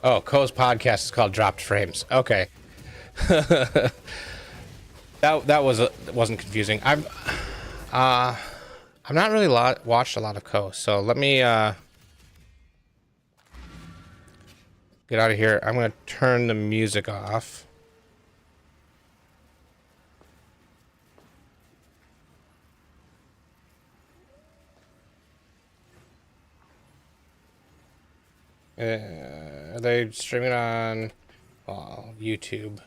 Oh, Ko's podcast is called Dropped Frames. Okay. that wasn't confusing. I'm not really watched a lot of Ko, so let me get out of here. I'm gonna turn the music off. Are they streaming on YouTube?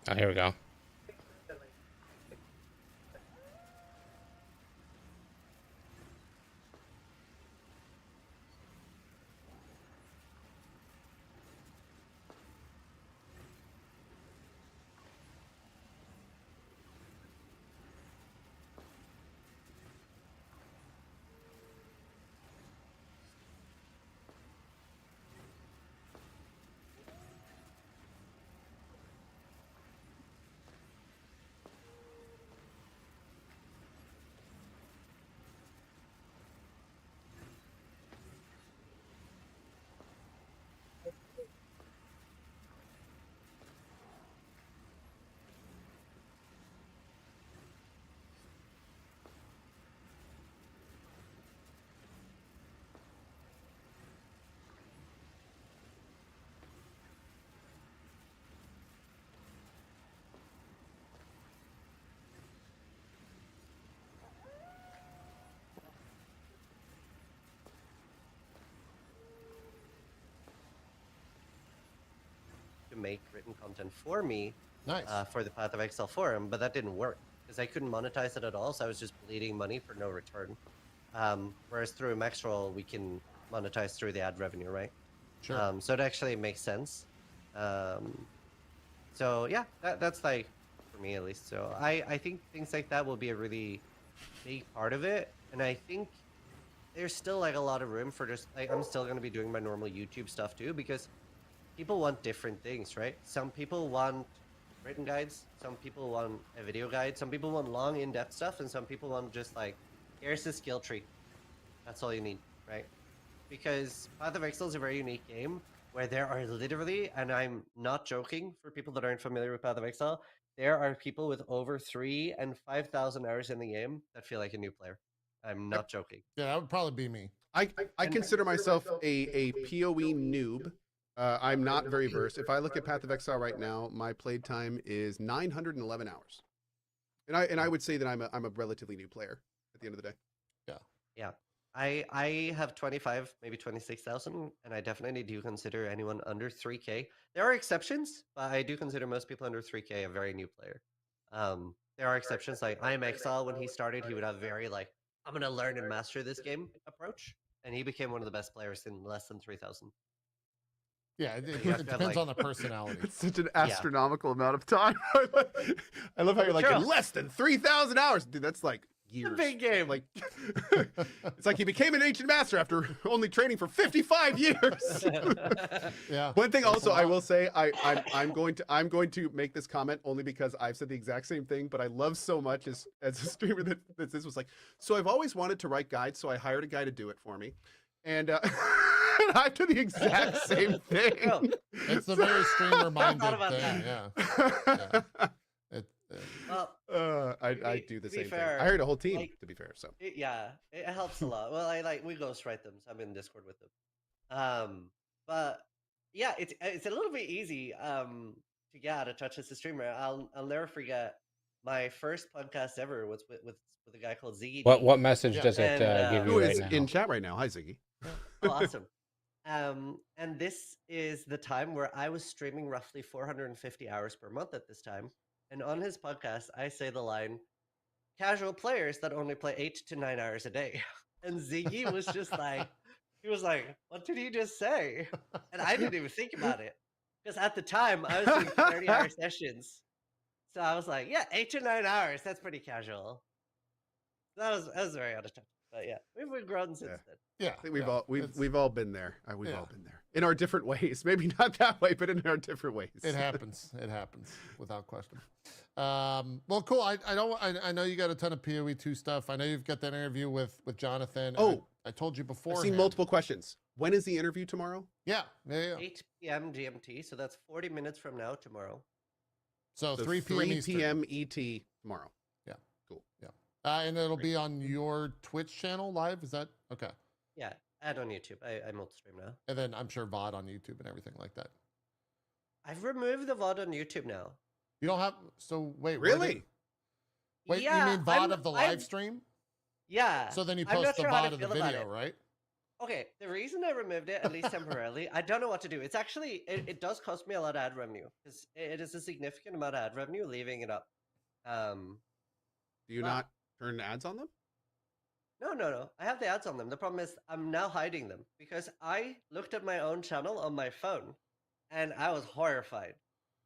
Oh, here we go. make written content for me Nice. for the Path of Exile forum, but that didn't work because I couldn't monetize it at all. So I was just bleeding money for no return. Whereas through Maxroll, we can monetize through the ad revenue, right? Sure. So it actually makes sense. So yeah, that's like for me at least. So I think things like that will be a really big part of it, and I think there's still like a lot of room for just like I'm still gonna be doing my normal YouTube stuff too because people want different things, right? Some people want written guides, some people want a video guide, some people want long in-depth stuff, and some people want just like here's the skill tree. That's all you need, right? Because Path of Exile is a very unique game where there are literally, and I'm not joking for people that aren't familiar with Path of Exile, there are people with over 3,000 and 5,000 hours in the game that feel like a new player. I'm not joking. Yeah, that would probably be me. I consider myself a PoE noob. I'm not very versed. If I look at Path of Exile right now, my played time is 911 hours, and I would say that I'm a relatively new player at the end of the day. Yeah. I have 25, maybe 26,000, and I definitely do consider anyone under 3K. There are exceptions, but I do consider most people under 3K a very new player. There are exceptions, like I Am Exile, when he started, he would have very like, I'm going to learn and master this game approach, and he became one of the best players in less than 3,000. Yeah, it You have it to have, depends like- on the personality. It's such an astronomical amount of time. I love how you're like True. in less than 3,000 hours, dude. That's like It's a years. big game. Like it's like he became an ancient master after only training for 55 years. Yeah. One thing That's also a I lot. will say I'm going to make this comment only because I've said the exact same thing, but I love so much as a streamer that this was like, so I've always wanted to write guides, so I hired a guy to do it for me. And I've done the exact same thing. Bro, It's a very streamer-minded thought about thing. that. Yeah. It, well, I do the to be same fair, thing. I hired a whole team, like- to be fair. So it helps a lot. Well, we ghostwrite them, so I'm in Discord with them. But yeah, it's a little bit easy to get out of touch as a streamer. I'll never forget my first podcast ever was with a guy called Ziggy. what message Yeah. does it And, give Who you is right right in now? chat right now? Hi Ziggy. Oh, awesome. And this is the time where I was streaming roughly 450 hours per month at this time. And on his podcast, I say the line, casual players that only play 8 to 9 hours a day. And Ziggy was just like, he was like, what did he just say? And I didn't even think about it. Because at the time, I was doing 30-hour sessions. So I was like, yeah, 8 to 9 hours. That's pretty casual. That was very out of touch. But yeah, we've grown since then. yeah. I think we've yeah. all It's- we've all been there. We've Yeah. all been there in our different ways. Maybe not that way, but in our different ways. It happens. It happens without question. Well, cool. I know you got a ton of PoE2 stuff. I know you've got that interview with Jonathan. Oh. I told you before. I've seen multiple questions. When is the interview tomorrow? Yeah. 8 p.m. GMT, so that's 40 minutes from now tomorrow. So So 3 p.m. 3 Eastern. p.m. ET tomorrow. And it'll be on your Twitch channel live. Is that okay? Yeah, add on YouTube. I multi-stream now. And then I'm sure VOD on YouTube and everything like that. I've removed the VOD on YouTube now. You don't have. So wait. Really? Wait. Yeah, you mean VOD of the live I'm- stream? Yeah. So then you I'm post not the sure how VOD to of the feel about video, it. right? Okay, the reason I removed it, at least temporarily, I don't know what to do. It's actually, it does cost me a lot of ad revenue. Because it is a significant amount of ad revenue leaving it up. Do you Wow. not turn ads on them? No. I have the ads on them. The problem is I'm now hiding them. Because I looked at my own channel on my phone. And I was horrified.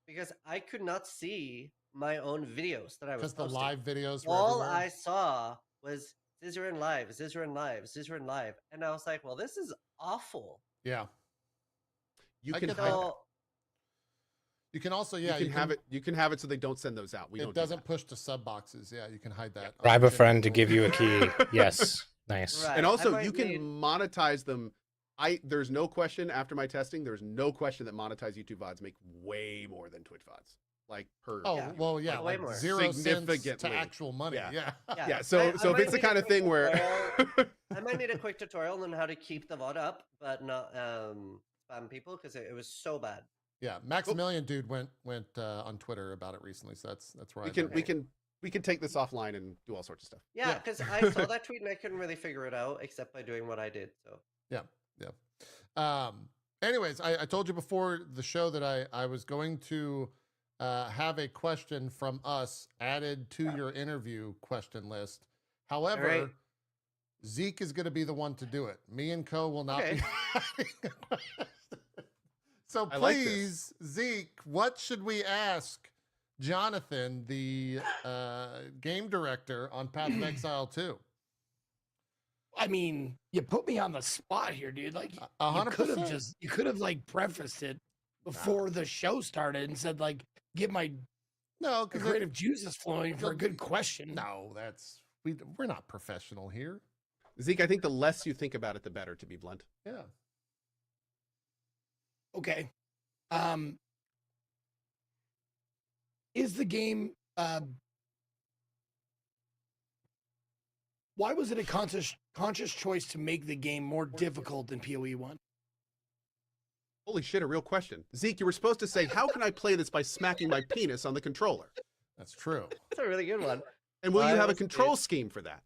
Because I could not see my own videos that I was Because the posting. live videos were All everywhere. I saw was Zizarin live, Zizarin live, Zizarin live, and I was like, "Well, this is awful." Yeah. You I can get hide that. that. You can also, You can have it. You can have it so they don't send those out. We don't It do doesn't that. push to sub boxes. Yeah, you can hide that. on Bribe the a channel. friend to give you a key. Yes. Nice. Right. And I also, might you can need- monetize them. There's no question after my testing. There's no question that monetized YouTube VODs make way more than Twitch VODs. Like per. Oh Yeah. well, yeah, Way like more. 0 cents to Significantly. actual money. Yeah. Yeah. Yeah. So I if might it's the need kind a of thing quick where. tutorial. I might need a quick tutorial on how to keep the VOD up, but not spam people because it was so bad. Yeah, Maximilian dude went on Twitter about it recently, so that's where we I can learned. we can take this offline and do all sorts of stuff. Yeah, Yeah. because I saw that tweet and I couldn't really figure it out except by doing what I did. So Yeah. Anyways, I told you before the show that I was going to have a question from us added to your interview question list. However, Alright. Zeke is going to be the one to do it. Me and Co will not Okay. be having a question. So I like this. please, Zeke, what should we ask Jonathan, the game director on Path of Exile 2? I mean, you put me on the spot here, dude. Like, you 100%. could have like prefaced it before the show started and said like, get my because creative juices flowing for a good question. No, we're not professional here. Zeke, I think the less you think about it, the better, to be blunt. Yeah. Okay. Is the game why was it a conscious choice to make the game more difficult than PoE 1? Holy shit, a real question. Zeke, you were supposed to say, how can I play this by smacking my penis on the controller? That's true. That's a really good one. And will you have a was control scheme for that?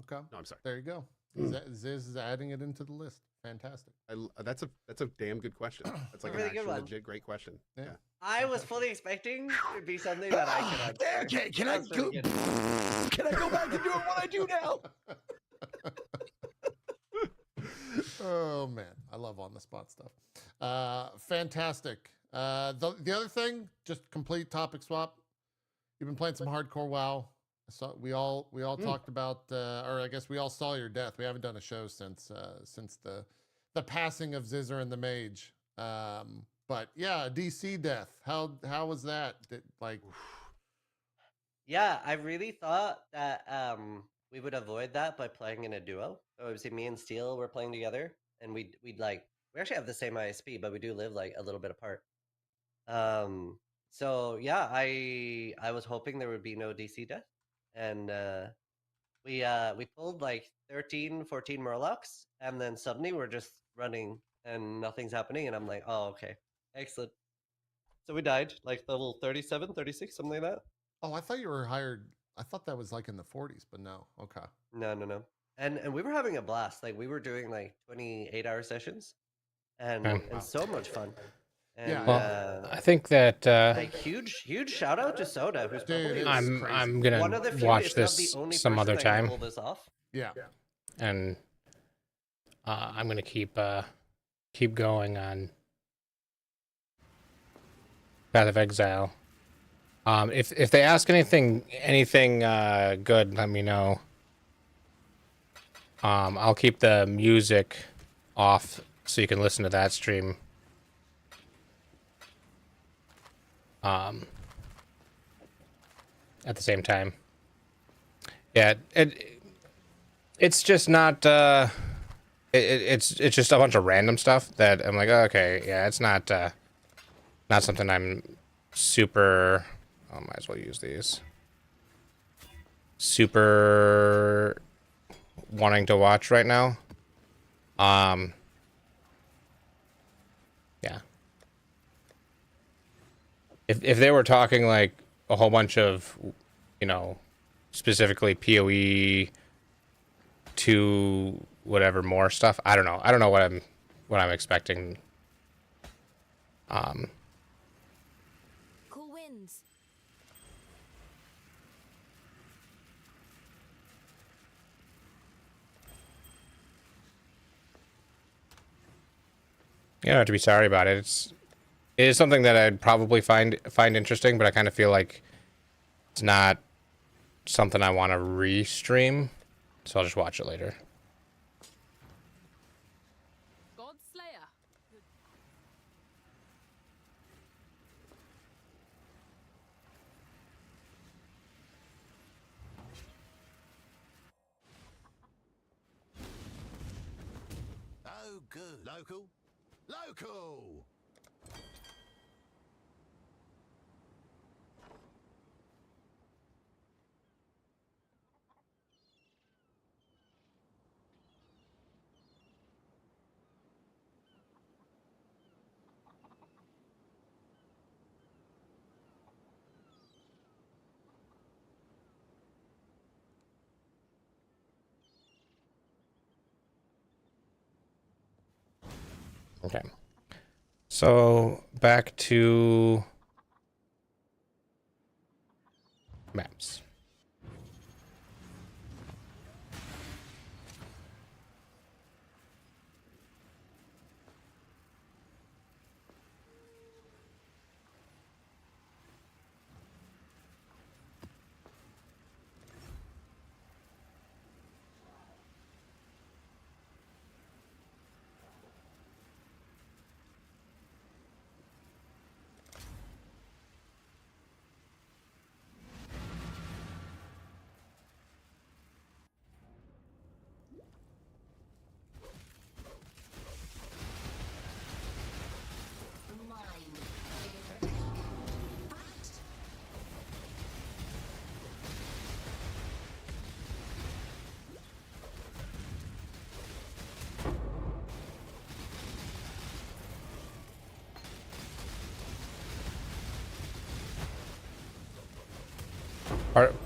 Okay. No, I'm sorry. There you go. Ziz is adding it into the list. Fantastic. That's a damn good question. That's like A really an good actual one. legit great question. Yeah. I was fully expecting it to be something that I could answer. Okay, can I That's really go? good. Can I go back to doing what I do now? Oh man, I love on the spot stuff. Fantastic. The other thing, just complete topic swap. You've been playing some hardcore WoW. So we all talked about, or I guess we all saw your death. We haven't done a show since the passing of Zizzer and the Mage. But yeah, DC death. How was that? Yeah, I really thought that we would avoid that by playing in a duo. So obviously me and Steel were playing together, and we'd like, we actually have the same ISP, but we do live like a little bit apart. So yeah, I was hoping there would be no DC death, and we pulled like 13, 14 Murlocs, and then suddenly we're just running and nothing's happening, and I'm like, oh okay, excellent. So we died like level 37, 36, something like that. Oh, I thought you were hired. I thought that was like in the 40s, but no. Okay. No. And we were having a blast. Like we were doing like 28-hour sessions, and so much fun. And, Yeah. Well, I think that like huge shout out to Soda, who's probably I'm gonna one of the few, watch if not the this only some person other that can time. pull this off. Yeah. And I'm gonna keep going on Path of Exile. If they ask anything good, let me know. I'll keep the music off so you can listen to that stream. At the same time. Yeah, it's just not it's just a bunch of random stuff that I'm like, oh, okay, yeah, it's not something I'm super might as well use these. Super wanting to watch right now. Yeah. If they were talking like a whole bunch of, specifically PoE to whatever more stuff, I don't know. I don't know what I'm expecting. Cool wins. You don't have to be sorry about it. It is something that I'd probably find interesting, but I kind of feel like it's not something I want to re-stream, so I'll just watch it later. Godslayer. Oh, good. Local? Local! Okay. So back to maps.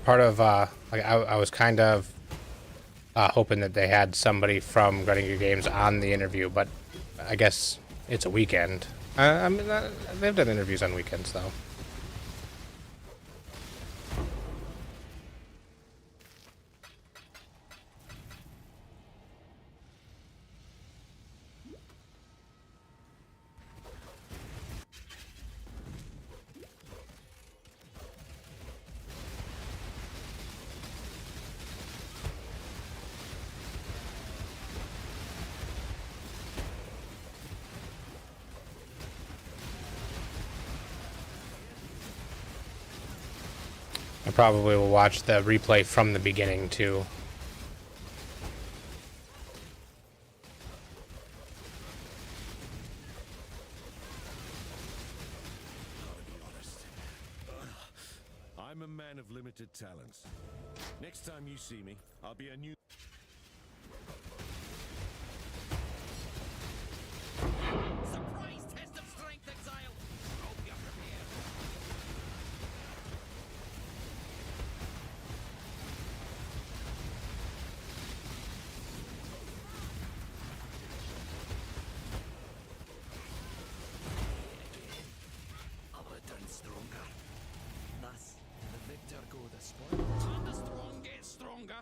Part of like I was kind of hoping that they had somebody from Running Your Games on the interview, but I guess it's a weekend. I mean, they've done interviews on weekends though. I probably will watch the replay from the beginning too. I'm a man of limited talents. Next time you see me, I'll be a new... Surprise test of strength, Exile! Hope you're prepared. I'll return stronger. Thus, the victor go the spoil. And the strong get stronger.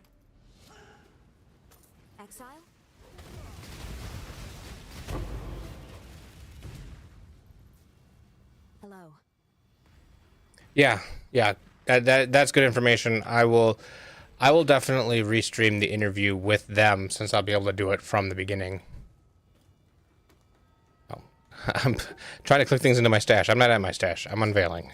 Exile? Hello. Yeah, that's good information. I will definitely restream the interview with them since I'll be able to do it from the beginning. Oh, I'm trying to click things into my stash. I'm not at my stash. I'm unveiling.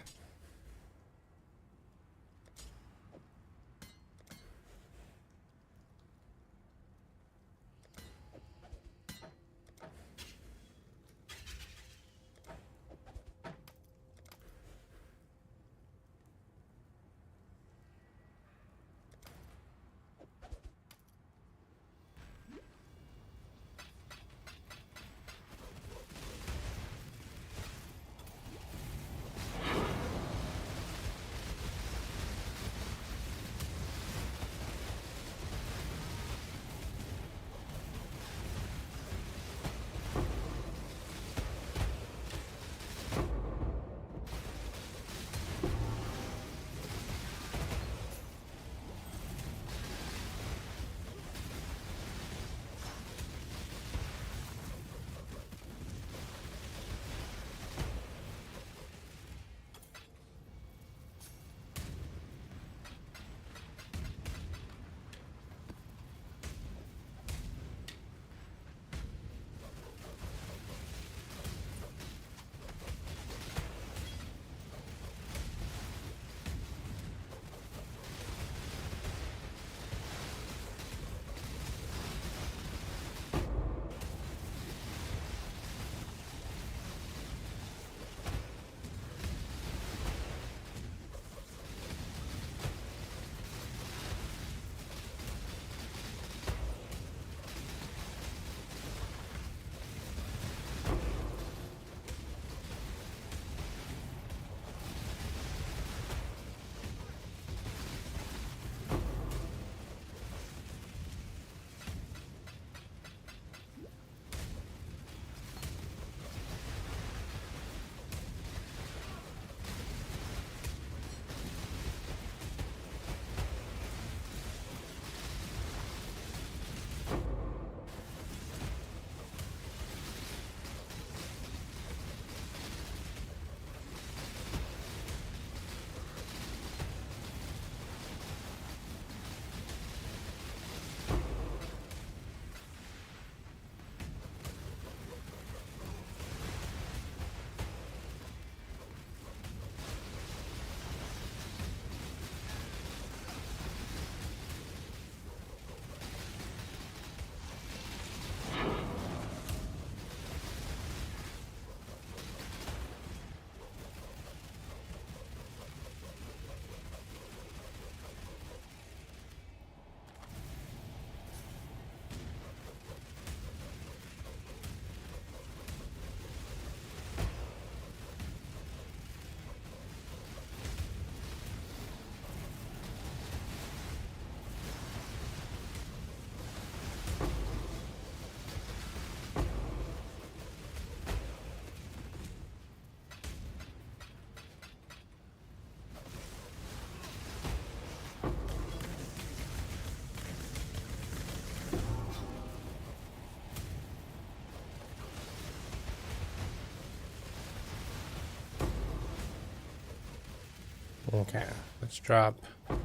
Okay, let's drop. I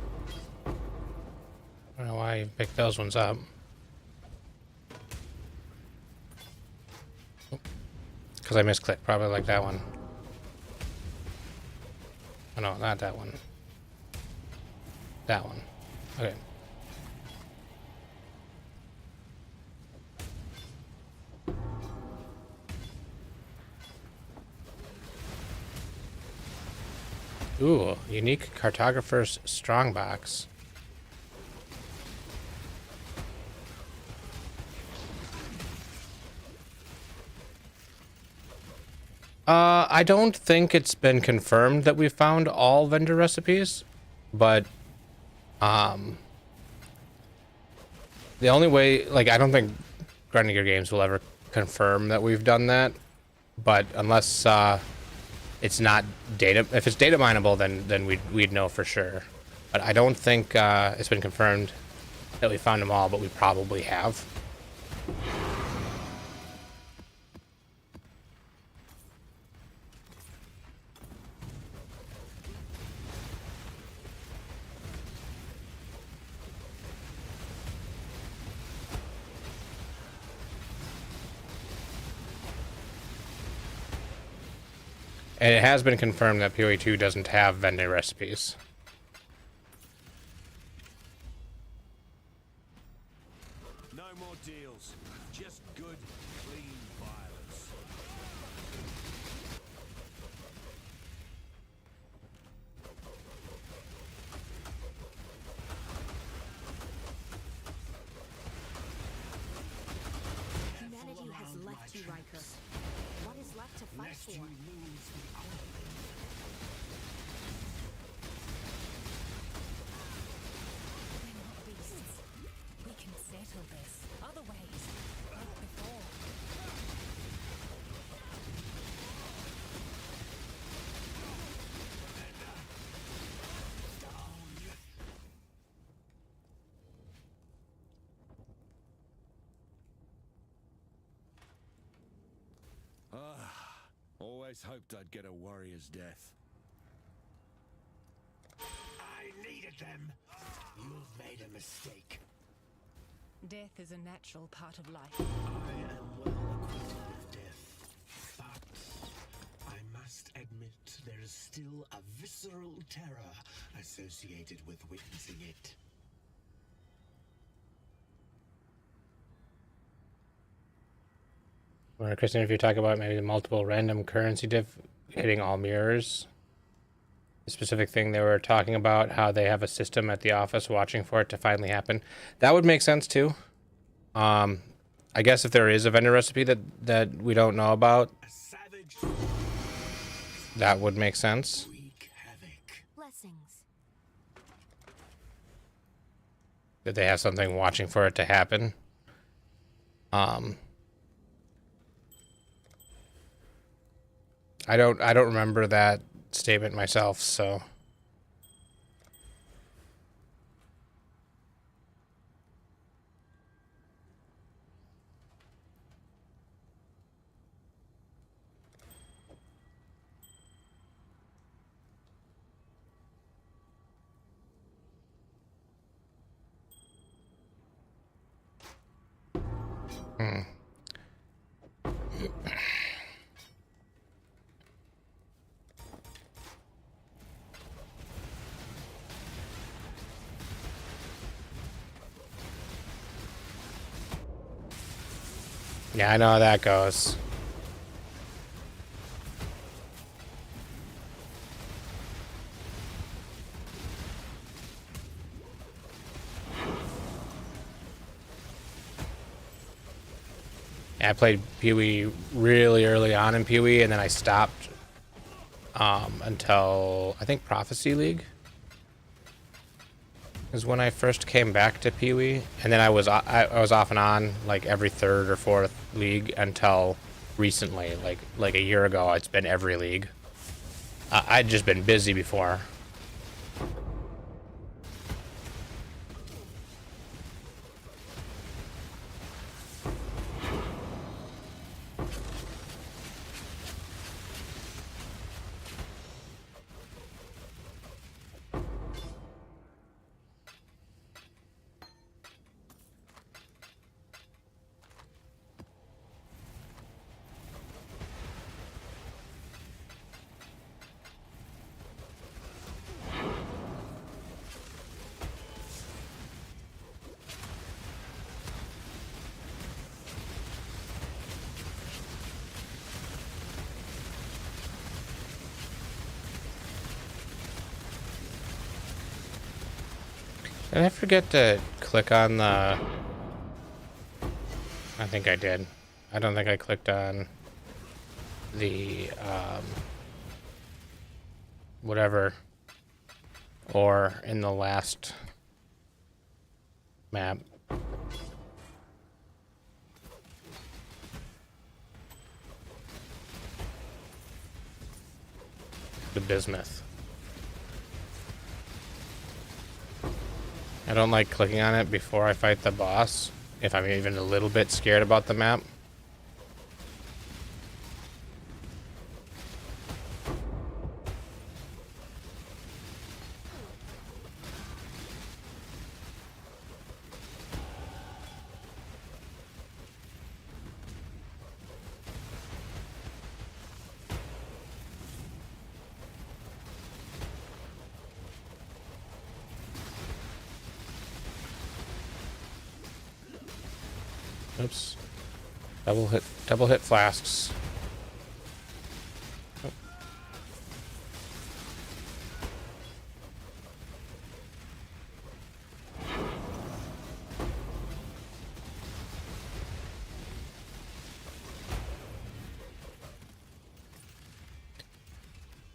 don't know why you picked those ones up. Because I misclicked, probably like that one. Oh no, not that one. That one. Okay. Ooh, unique cartographer's strongbox. I don't think it's been confirmed that we found all vendor recipes, but the only way, like, I don't think Grinding Gear Games will ever confirm that we've done that, but unless it's not data, if it's data mineable, then we'd know for sure. But I don't think it's been confirmed that we found them all, but we probably have. And it has been confirmed that PoE 2 doesn't have vendor recipes. No more deals. Just good, clean violence. Humanity has left you, Riker. What is left to fight Lest for? you lose the honor. We're not beasts. We can settle this. Other ways. Like before. Always hoped I'd get a warrior's death. I needed them. You've made a mistake. Death is a natural part of life. I am well acquainted with death, but I must admit there is still a visceral terror associated with witnessing it. Or Kristen, if you talk about maybe the multiple random currency diff hitting all mirrors, the specific thing they were talking about, how they have a system at the office watching for it to finally happen, that would make sense too. I guess if there is a vendor recipe that we don't know about, that would make sense. Blessings. That they have something watching for it to happen. I don't remember that statement myself, so. Yeah, I know how that goes. Yeah, I played PoE really early on in PoE, and then I stopped until I think Prophecy League is when I first came back to PoE, and then I was off and on like every third or fourth league until recently, like a year ago. It's been every league. I'd just been busy before. Did I forget to click on the... I think I did. I don't think I clicked on the, whatever, or in the last map. The bismuth. I don't like clicking on it before I fight the boss, if I'm even a little bit scared about the map. Oops. Double hit flasks.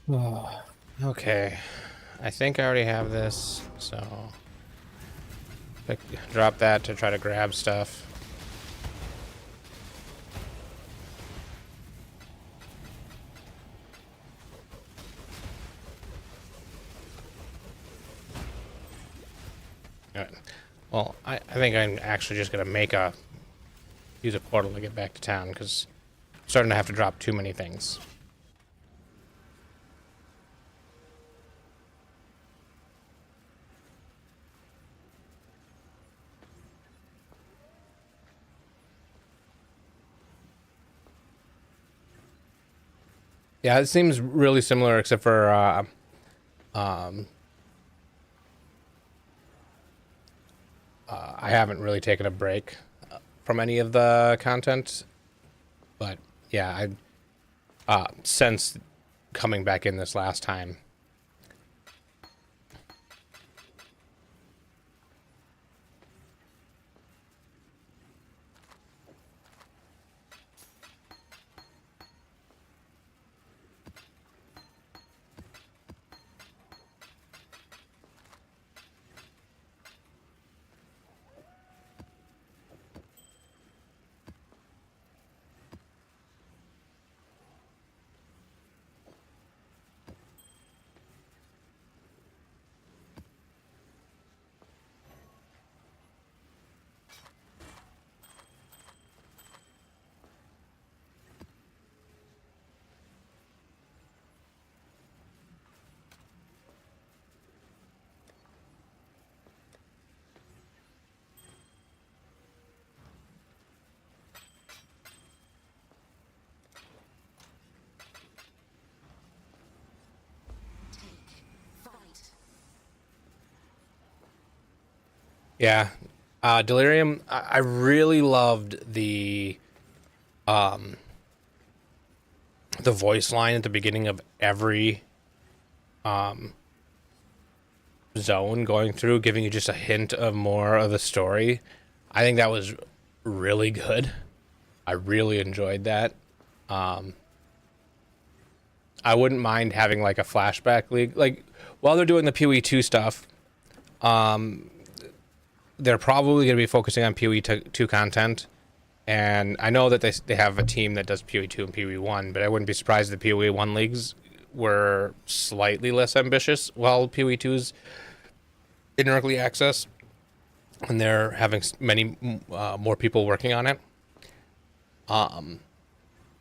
Oh, okay. I think I already have this, so drop that to try to grab stuff. Alright. Well, I think I'm actually just gonna use a portal to get back to town, because I'm starting to have to drop too many things. Yeah, it seems really similar, except for I haven't really taken a break from any of the content, but yeah, since coming back in this last time. Yeah. Delirium, I really loved the voice line at the beginning of every zone going through, giving you just a hint of more of the story. I think that was really good. I really enjoyed that. I wouldn't mind having like a flashback league. Like, while they're doing the PoE 2 stuff, they're probably going to be focusing on PoE 2 content. And I know that they have a team that does PoE 2 and PoE 1, but I wouldn't be surprised if the PoE 1 leagues were slightly less ambitious while PoE 2's in early access, and they're having many more people working on it. And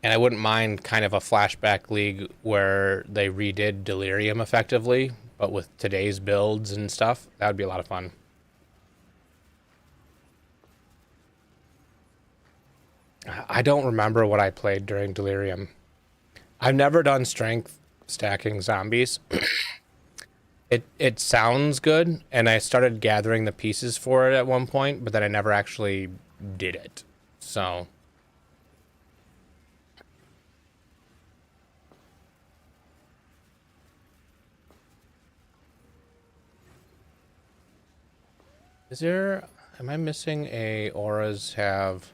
I wouldn't mind kind of a flashback league where they redid Delirium effectively, but with today's builds and stuff. That would be a lot of fun. I don't remember what I played during Delirium. I've never done strength stacking zombies. It sounds good, and I started gathering the pieces for it at one point, but then I never actually did it. So Is there... Am I missing a... Auras have...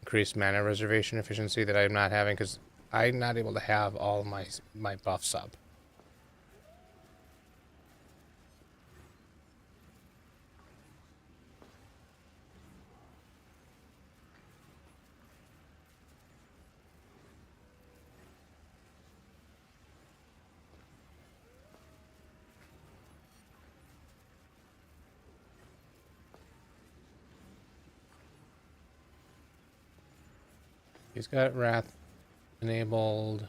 increased mana reservation efficiency that I'm not having because I'm not able to have all my buffs up. He's got Wrath enabled.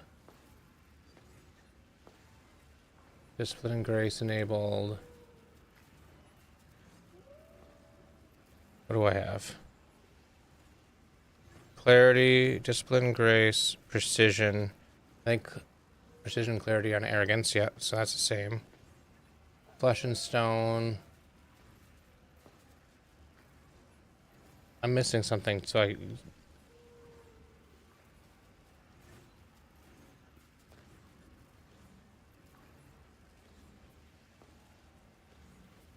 Discipline and Grace enabled. What do I have? Clarity, Discipline, Grace, Precision. I think Precision, Clarity on Arrogance. Yeah, so that's the same. Flesh and Stone. I'm missing something, so I...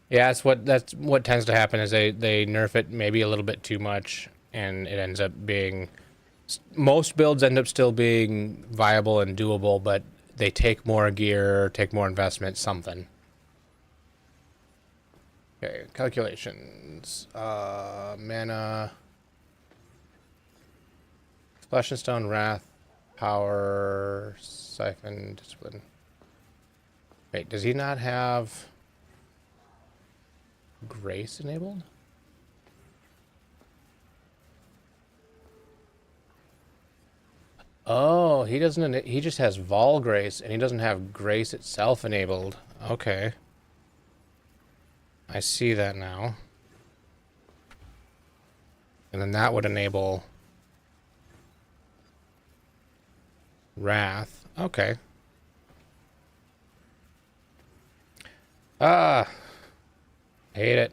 Yeah, that's what tends to happen is they nerf it maybe a little bit too much, and it ends up being... Most builds end up still being viable and doable, but they take more gear, take more investment, something. Okay, calculations. Mana... Flesh and Stone, Wrath, Power, Siphon, Discipline. Wait, does he not have... Grace enabled? Oh, he doesn't. He just has Vol Grace, and he doesn't have Grace itself enabled. Okay, I see that now. And then that would enable Wrath. Okay. Ah. Hate it.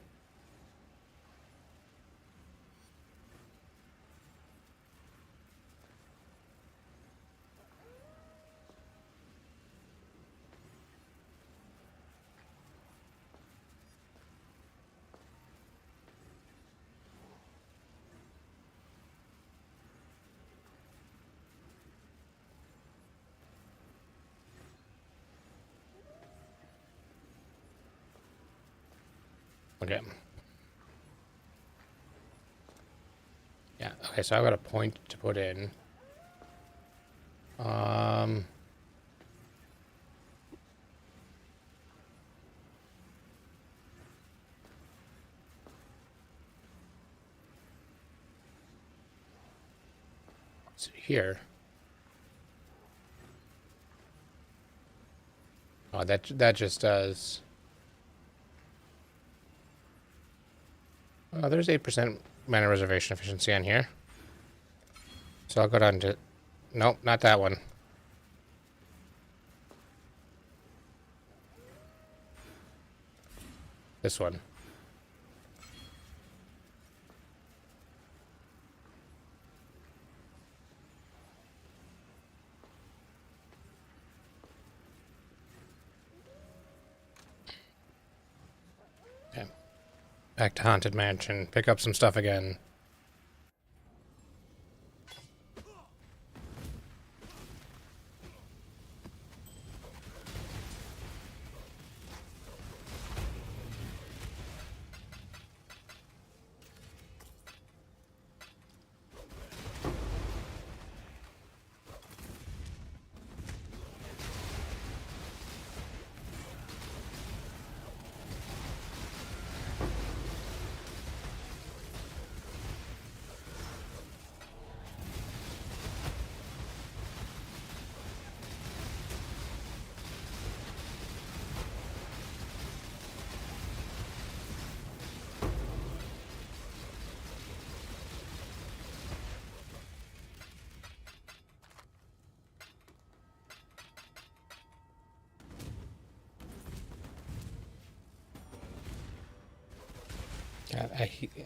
Okay. Yeah, okay, so I've got a point to put in. So here. Oh, that just does... Oh, there's 8% mana reservation efficiency on here. So I'll go down to... Nope, not that one. This one. Okay. Back to Haunted Mansion. Pick up some stuff again.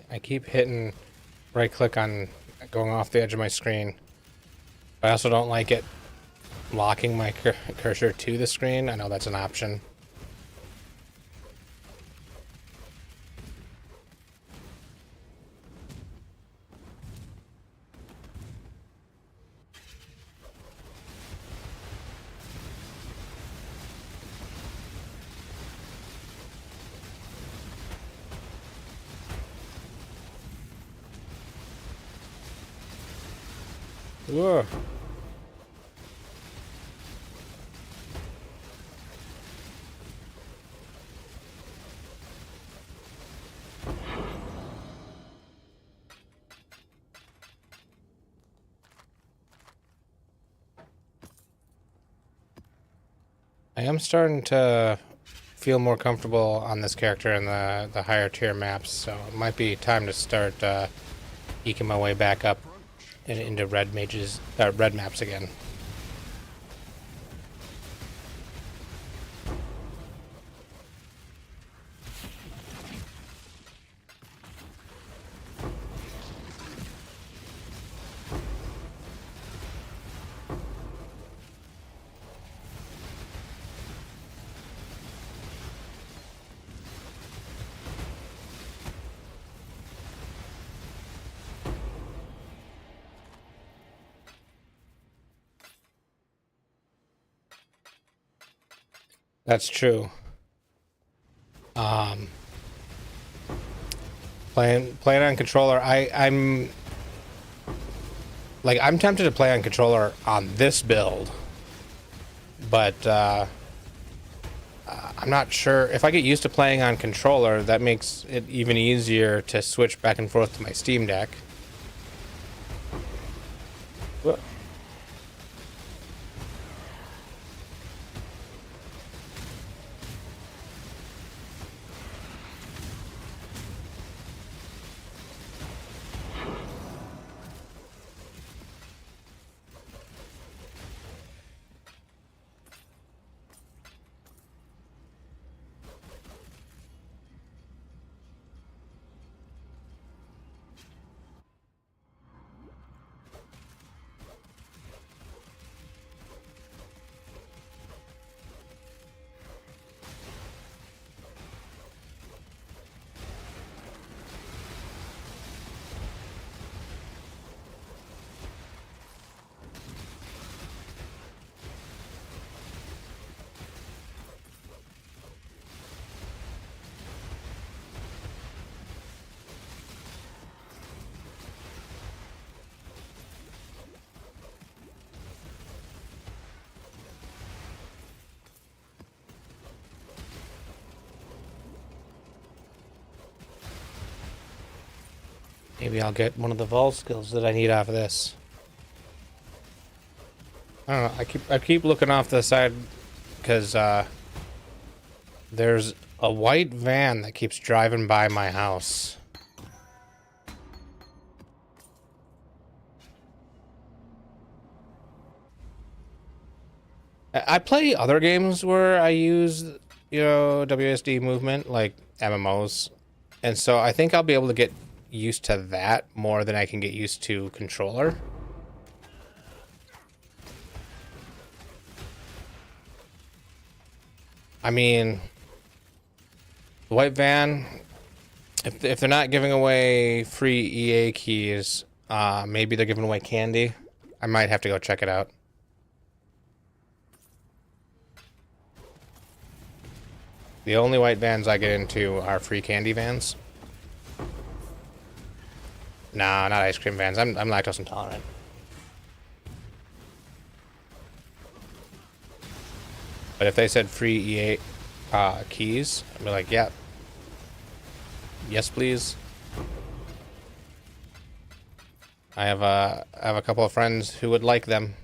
I keep hitting right click on going off the edge of my screen. I also don't like it locking my cursor to the screen. I know that's an option. Whoa. I am starting to feel more comfortable on this character in the higher tier maps, so it might be time to start eking my way back up and into red maps again. That's true. Playing on controller, I'm tempted to play on controller on this build, but I'm not sure if I get used to playing on controller. That makes it even easier to switch back and forth to my Steam Deck. Whoa. Maybe I'll get one of the Vol skills that I need off of this. I don't know. I keep looking off the side because there's a white van that keeps driving by my house. I play other games where I use, WSD movement, like MMOs. And so I think I'll be able to get used to that more than I can get used to controller. I mean, the white van, if they're not giving away free EA keys, maybe they're giving away candy. I might have to go check it out. The only white vans I get into are free candy vans. Nah, not ice cream vans. I'm lactose intolerant. But if they said free EA keys, I'd be like, yeah. Yes, please. I have a couple of friends who would like them.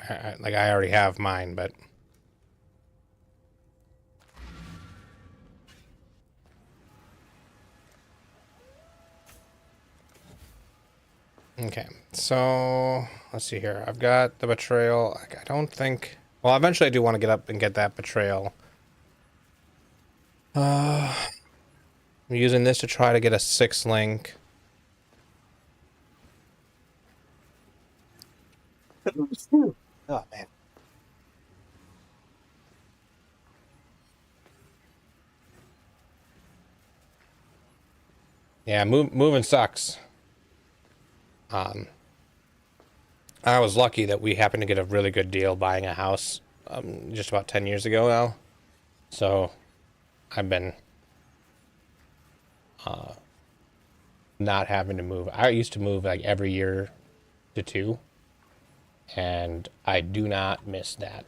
I already have mine, but okay, so let's see here. I've got the betrayal. I don't think... Well, eventually I do want to get up and get that betrayal. I'm using this to try to get a 6th link. Oh man. Yeah, moving sucks. I was lucky that we happened to get a really good deal buying a house just about 10 years ago now. So I've been not having to move. I used to move like every year to two, and I do not miss that.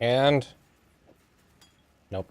And nope.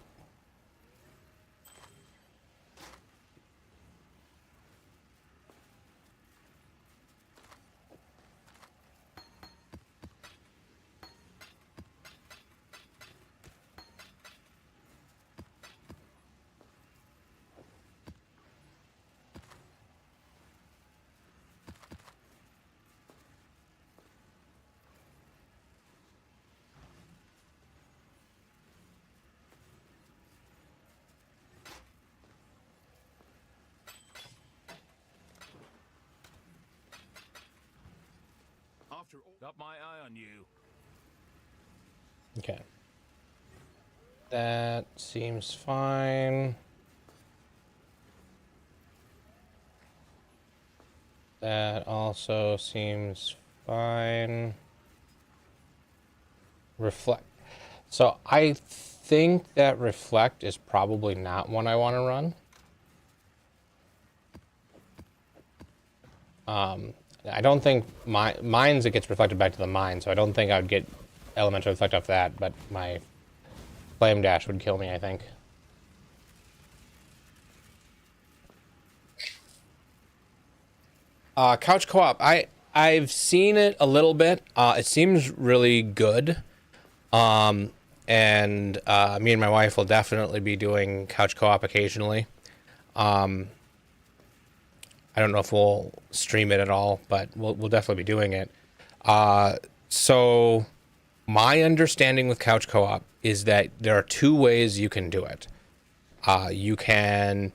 After all, got my eye on you. Okay. That seems fine. That also seems fine. Reflect. So I think that reflect is probably not one I want to run. I don't think mine's it gets reflected back to the mine, so I don't think I would get elemental reflect off that, but my flame dash would kill me, I think. Couch co-op. I've seen it a little bit. It seems really good. And me and my wife will definitely be doing couch co-op occasionally. I don't know if we'll stream it at all, but we'll definitely be doing it. So my understanding with couch co-op is that there are two ways you can do it. You can,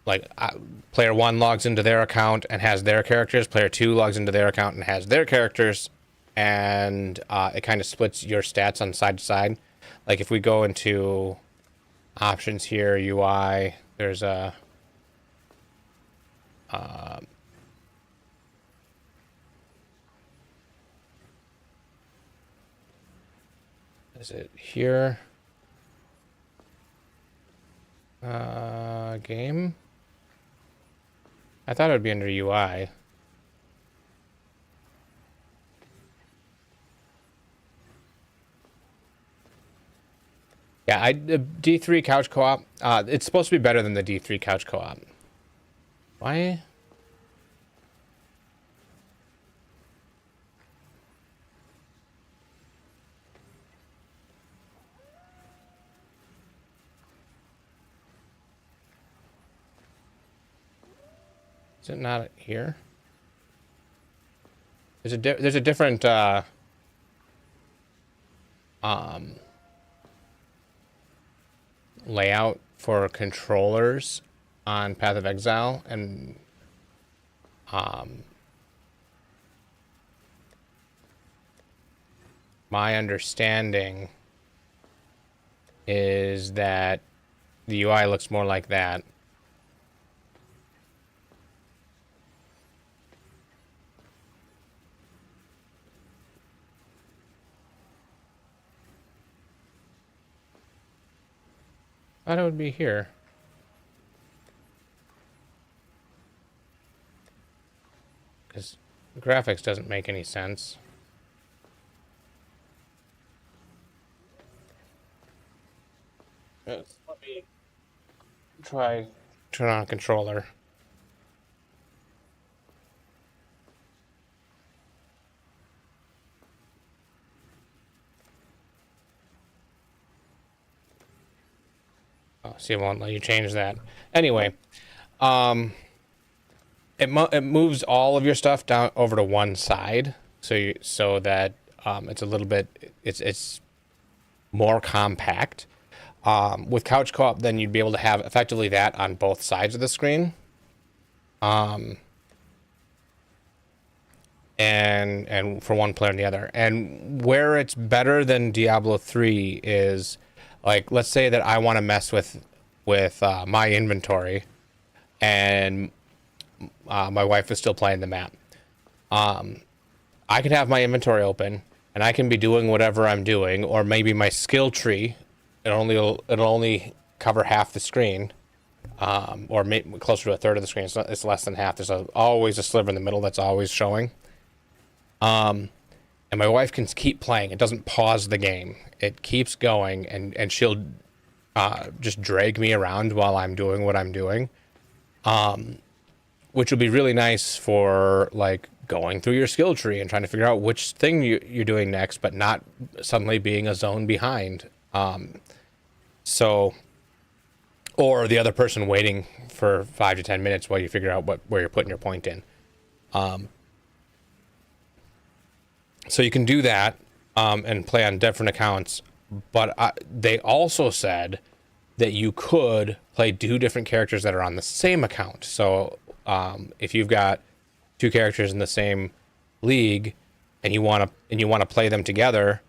player one logs into their account and has their characters. Player two logs into their account and has their characters. And it kind of splits your stats on side to side. Like if we go into options here, UI, there's a is it here? Game? I thought it would be under UI. Yeah, D3 couch co-op. It's supposed to be better than the D3 couch co-op. Why? Is it not here? There's a different layout for controllers on Path of Exile, and my understanding is that the UI looks more like that. I thought it would be here. Because graphics doesn't make any sense. Let me try turn on a controller. Oh, see, it won't let you change that. Anyway, it moves all of your stuff down over to one side. so that it's a little bit it's more compact. With couch co-op, then you'd be able to have effectively that on both sides of the screen. And for one player and the other. And where it's better than Diablo 3 is, like, let's say that I want to mess with my inventory, and my wife is still playing the map. I can have my inventory open, and I can be doing whatever I'm doing, or maybe my skill tree, it'll only cover half the screen, or closer to a third of the screen. It's less than half. There's always a sliver in the middle that's always showing. And my wife can keep playing. It doesn't pause the game. It keeps going, and she'll just drag me around while I'm doing what I'm doing, which will be really nice for, like, going through your skill tree and trying to figure out which thing you're doing next, but not suddenly being a zone behind. Or the other person waiting for 5 to 10 minutes while you figure out where you're putting your point in. So you can do that and play on different accounts, but they also said that you could play 2 different characters that are on the same account. So if you've got 2 characters in the same league and you want to play them together,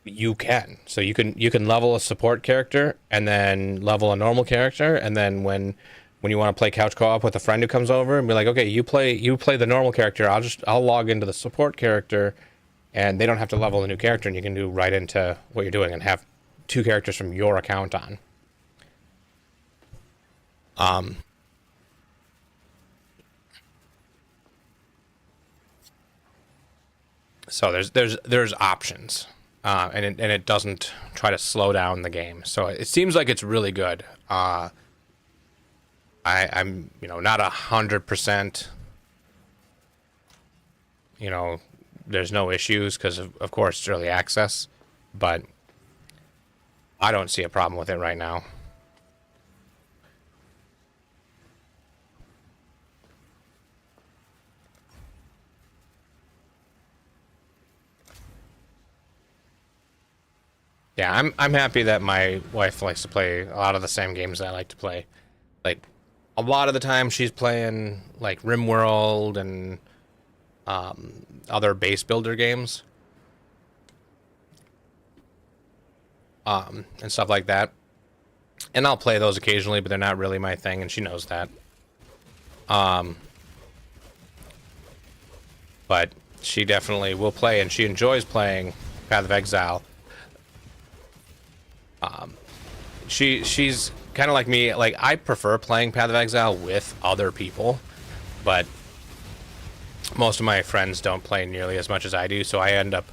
you can. So you can level a support character and then level a normal character, and then when you want to play couch co-op with a friend who comes over and be like, okay, you play the normal character, I'll log into the support character, and they don't have to level a new character, and you can do right into what you're doing and have 2 characters from your account on. So there's options, and it doesn't try to slow down the game. So it seems like it's really good. I'm not 100%. There's no issues because of course it's early access, but I don't see a problem with it right now. Yeah, I'm happy that my wife likes to play a lot of the same games that I like to play. Like, a lot of the time she's playing, like, RimWorld and other base builder games. And stuff like that. And I'll play those occasionally, but they're not really my thing, and she knows that. But she definitely will play, and she enjoys playing Path of Exile. She's kind of like me. Like, I prefer playing Path of Exile with other people, but most of my friends don't play nearly as much as I do, so I end up,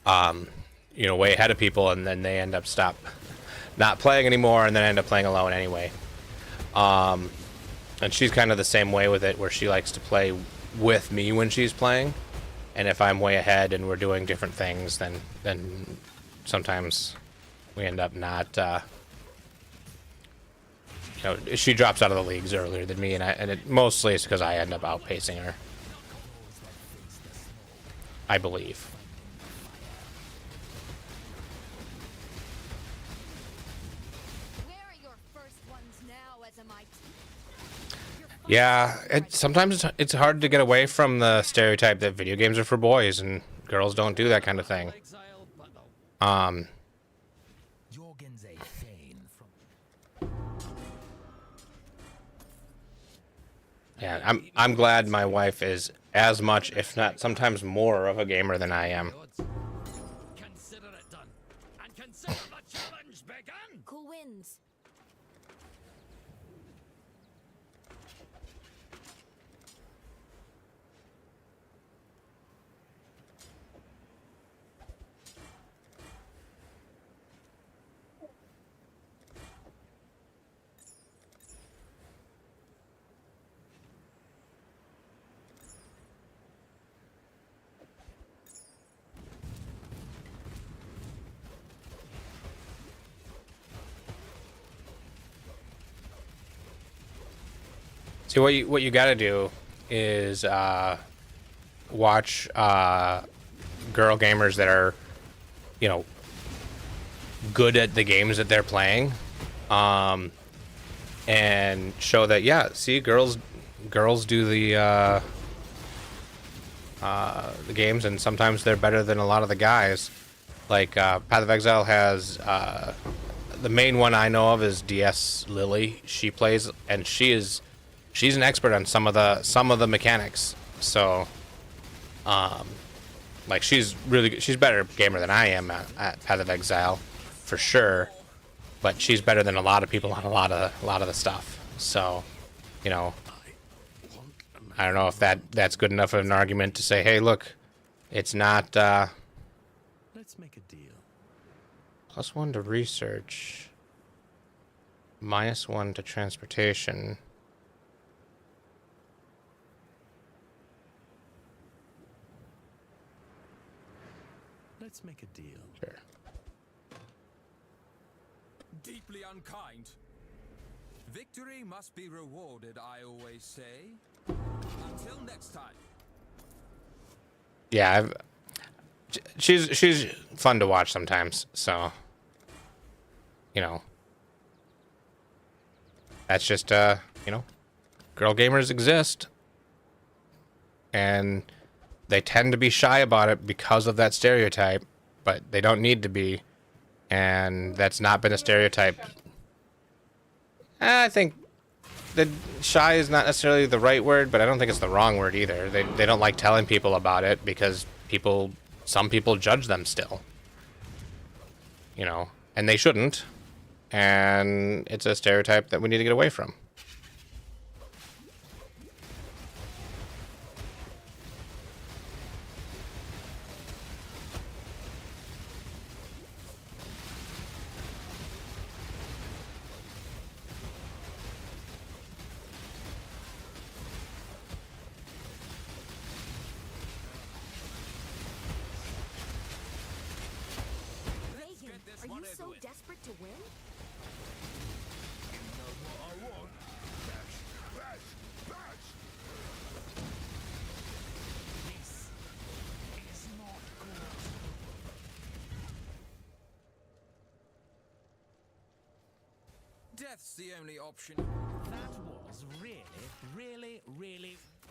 way ahead of people, and then they end up not playing anymore, and then I end up playing alone anyway. And she's kind of the same way with it, where she likes to play with me when she's playing, and if I'm way ahead and we're doing different things, then sometimes we end up not, she drops out of the leagues earlier than me, and it mostly is because I end up outpacing her, I believe. Where are your first ones now, SMIT? Yeah, sometimes it's hard to get away from the stereotype that video games are for boys and girls don't do that kind of thing. Yeah, I'm glad my wife is as much, if not sometimes more, of a gamer than I am. Consider it done, and consider the challenge begun. Cool wins. See, what you got to do is watch girl gamers that are, you know, good at the games that they're playing, and show that, yeah, see, girls do the games, and sometimes they're better than a lot of the guys. Like Path of Exile has the main one I know of is DS Lily. She plays, and she's an expert on some of the mechanics. So, like, she's better gamer than I am at Path of Exile, for sure. But she's better than a lot of people on a lot of the stuff. So, you know, I don't know if that's good enough of an argument to say, hey, look, it's not. Let's make a deal. +1 to research. -1 to transportation. Let's make a deal. Sure. Deeply unkind. Victory must be rewarded, I always say. Until next time. Yeah, she's fun to watch sometimes, so, you know, that's just, you know, girl gamers exist, and they tend to be shy about it because of that stereotype, but they don't need to be, and that's not been a stereotype. I think that shy is not necessarily the right word, but I don't think it's the wrong word either. They don't like telling people about it because some people judge them still. You know, and they shouldn't. And it's a stereotype that we need to get away from. Are you so desperate to win? Death's the only option. That was really.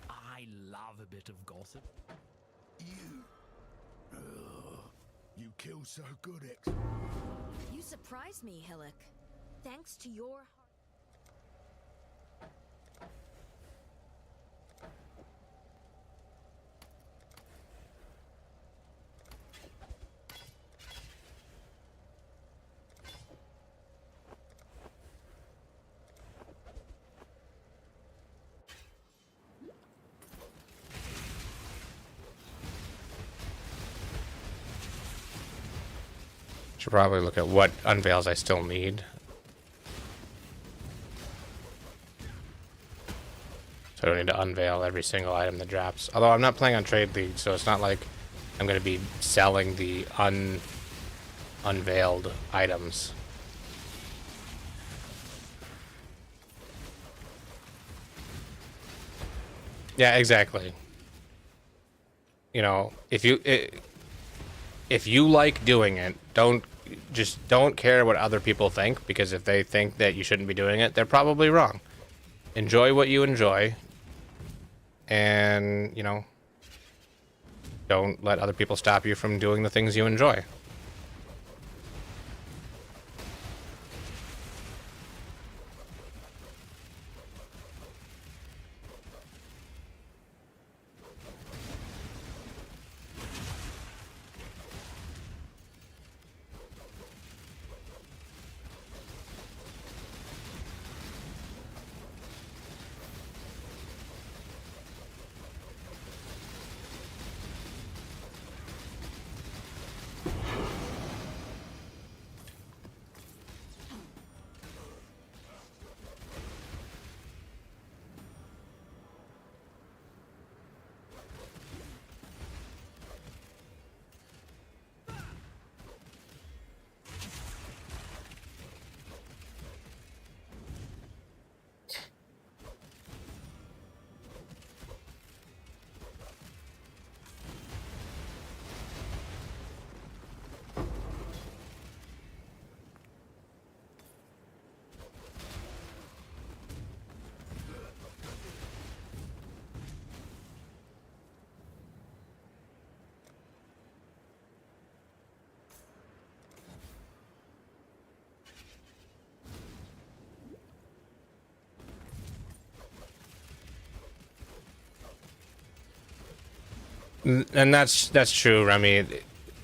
I love a bit of gossip. You kill so good, X. You surprised me, Hillock. Thanks to your... Should probably look at what unveils I still need. So I don't need to unveil every single item that drops. Although I'm not playing on Trade League, so it's not like I'm going to be selling the unveiled items. Yeah, exactly. You know, if you like doing it, don't care what other people think, because if they think that you shouldn't be doing it, they're probably wrong. Enjoy what you enjoy, and, you know, don't let other people stop you from doing the things you enjoy. And that's true, Remy.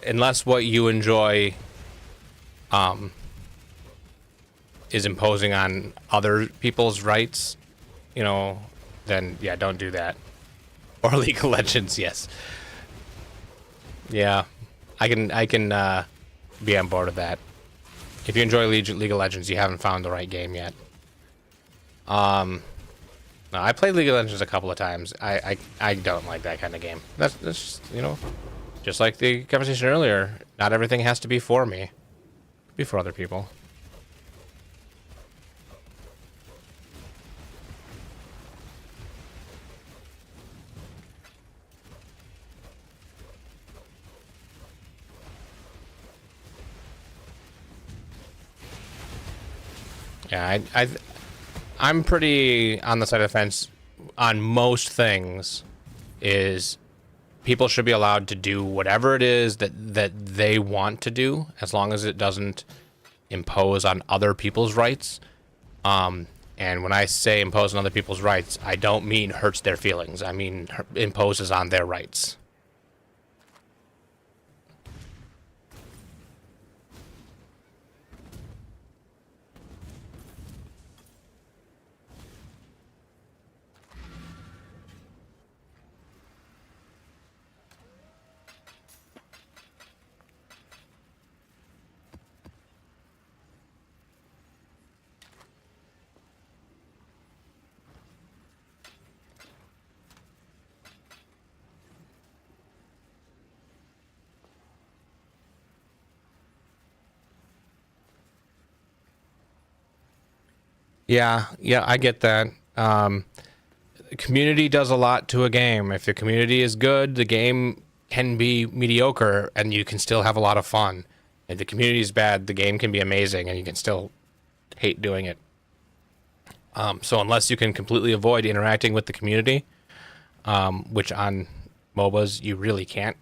Unless what you enjoy is imposing on other people's rights, you know, then yeah, don't do that. Or League of Legends, yes. Yeah, I can be on board with that. If you enjoy League of Legends, you haven't found the right game yet. No, I played League of Legends a couple of times. I don't like that kind of game. That's just, you know, just like the conversation earlier. Not everything has to be for me. Be for other people. Yeah, I'm pretty on the side of the fence on most things. Is people should be allowed to do whatever it is that they want to do, as long as it doesn't impose on other people's rights. And when I say impose on other people's rights, I don't mean hurts their feelings. I mean imposes on their rights. Yeah, I get that. The community does a lot to a game. If the community is good, the game can be mediocre and you can still have a lot of fun. If the community is bad, the game can be amazing and you can still hate doing it. So unless you can completely avoid interacting with the community, which on MOBAs you really can't,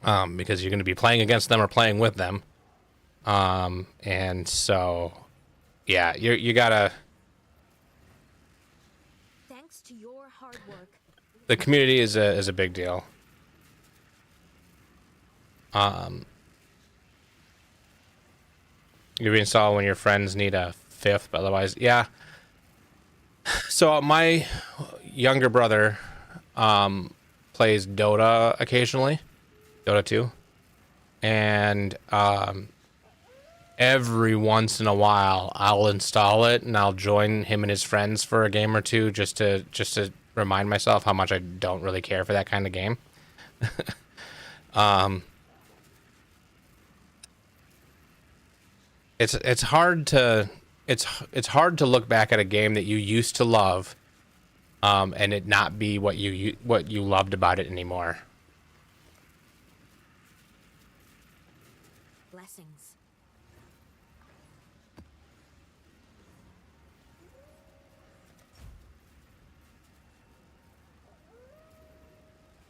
because you're going to be playing against them or playing with them. And so, yeah, you gotta. Thanks to your hard work. The community is a big deal. You reinstall when your friends need a fifth, but otherwise, yeah. So my younger brother plays Dota occasionally, Dota 2, and every once in a while I'll install it and I'll join him and his friends for a game or two just to remind myself how much I don't really care for that kind of game. It's hard to look back at a game that you used to love, and it not be what you loved about it anymore. Blessings.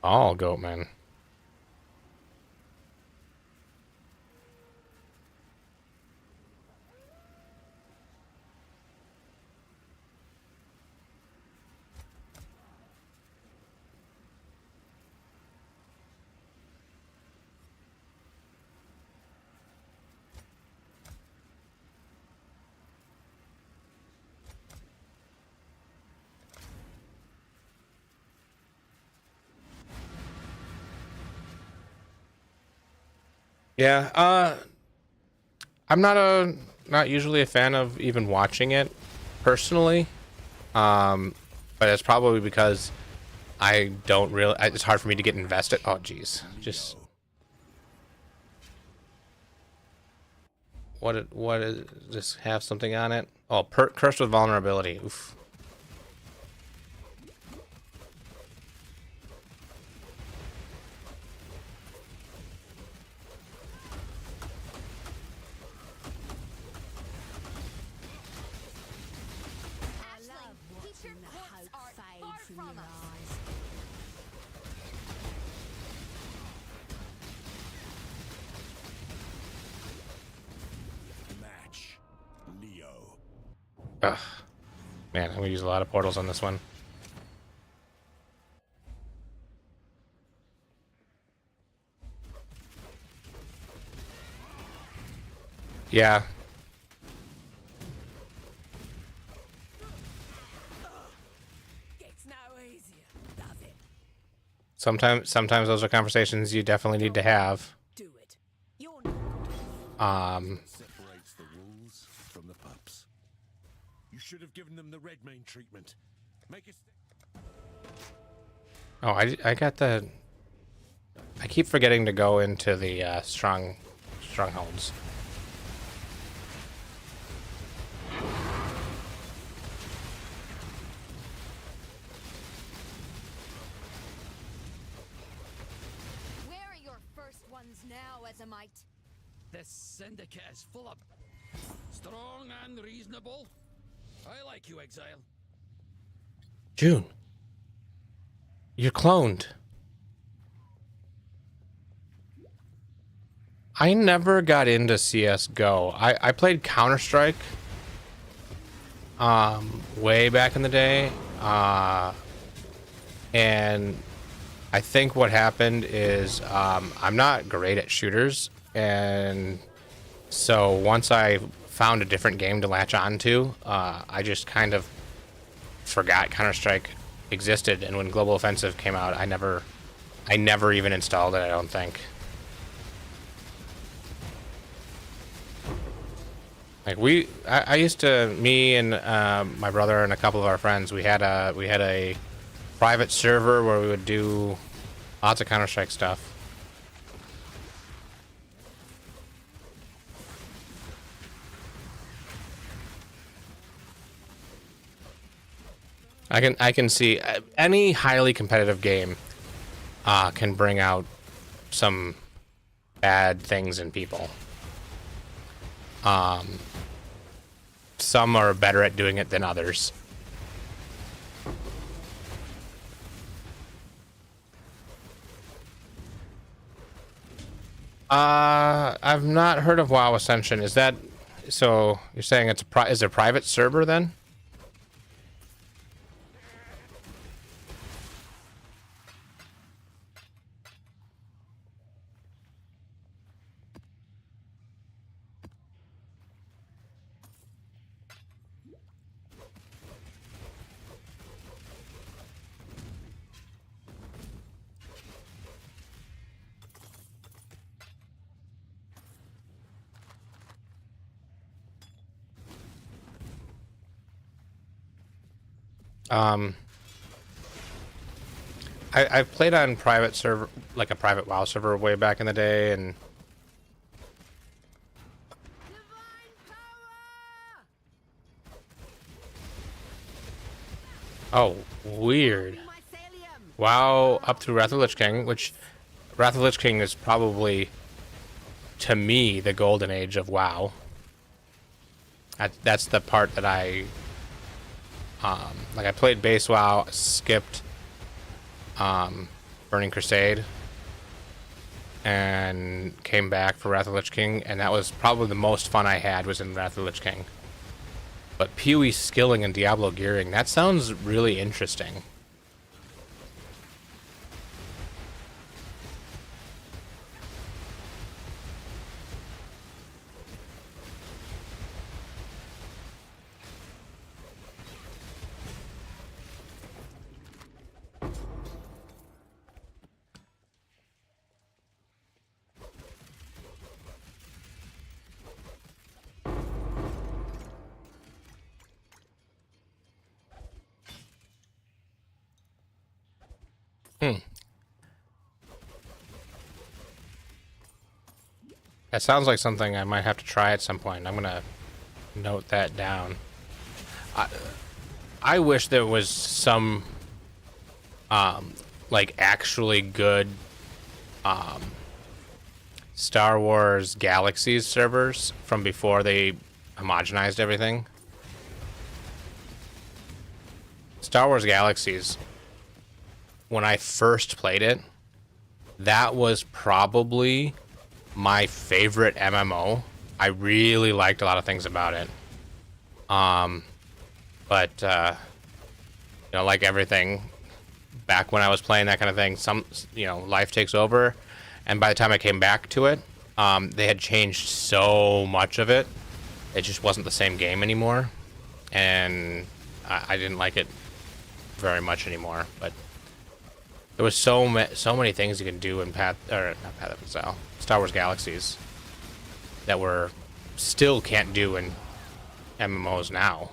Oh, Goatman. Yeah, I'm not usually a fan of even watching it personally, but it's probably because I don't really. It's hard for me to get invested. Oh, jeez, just what is this? Have something on it? Oh, cursed with vulnerability. Oof. Keep your corpse art far from us. Match. Leo. Ugh. Man, I'm gonna use a lot of portals on this one. Yeah. Gets no easier, does it? Sometimes those are conversations you definitely need to have. Do it. You're Separates the wolves from the pups. You should have given them the red mane treatment. Make it. Oh, I got the. I keep forgetting to go into the strongholds. Where are your first ones now, Ezamite? This syndicate is full of strong and reasonable. I like you, Exile. June. You're cloned. I never got into CSGO. I played Counter-Strike way back in the day. And I think what happened is I'm not great at shooters, and so once I found a different game to latch onto, I just kind of forgot Counter-Strike existed, and when Global Offensive came out, I never even installed it, I don't think. Like I used to, me and my brother and a couple of our friends, we had a private server where we would do lots of Counter-Strike stuff. I can see any highly competitive game can bring out some bad things in people. Some are better at doing it than others. I've not heard of WoW Ascension. Is that so? You're saying it's is it a private server then? I've played on private server, like a private WoW server way back in the day, and oh, weird. WoW up through Wrath of the Lich King, which Wrath of the Lich King is probably, to me, the golden age of WoW. That's the part that I like. I played base WoW, skipped Burning Crusade, and came back for Wrath of the Lich King, and that was probably the most fun I had was in Wrath of the Lich King. But PoE skilling and Diablo gearing, that sounds really interesting. That sounds like something I might have to try at some point. I'm gonna note that down. I wish there was some like actually good Star Wars Galaxies servers from before they homogenized everything. Star Wars Galaxies, when I first played it, that was probably my favorite MMO. I really liked a lot of things about it. But you know, like everything, back when I was playing that kind of thing, life takes over, and by the time I came back to it, they had changed so much of it. It just wasn't the same game anymore, and I didn't like it very much anymore. But there was so many things you can do in not Path of Exile, Star Wars Galaxies, that were still can't do in MMOs now.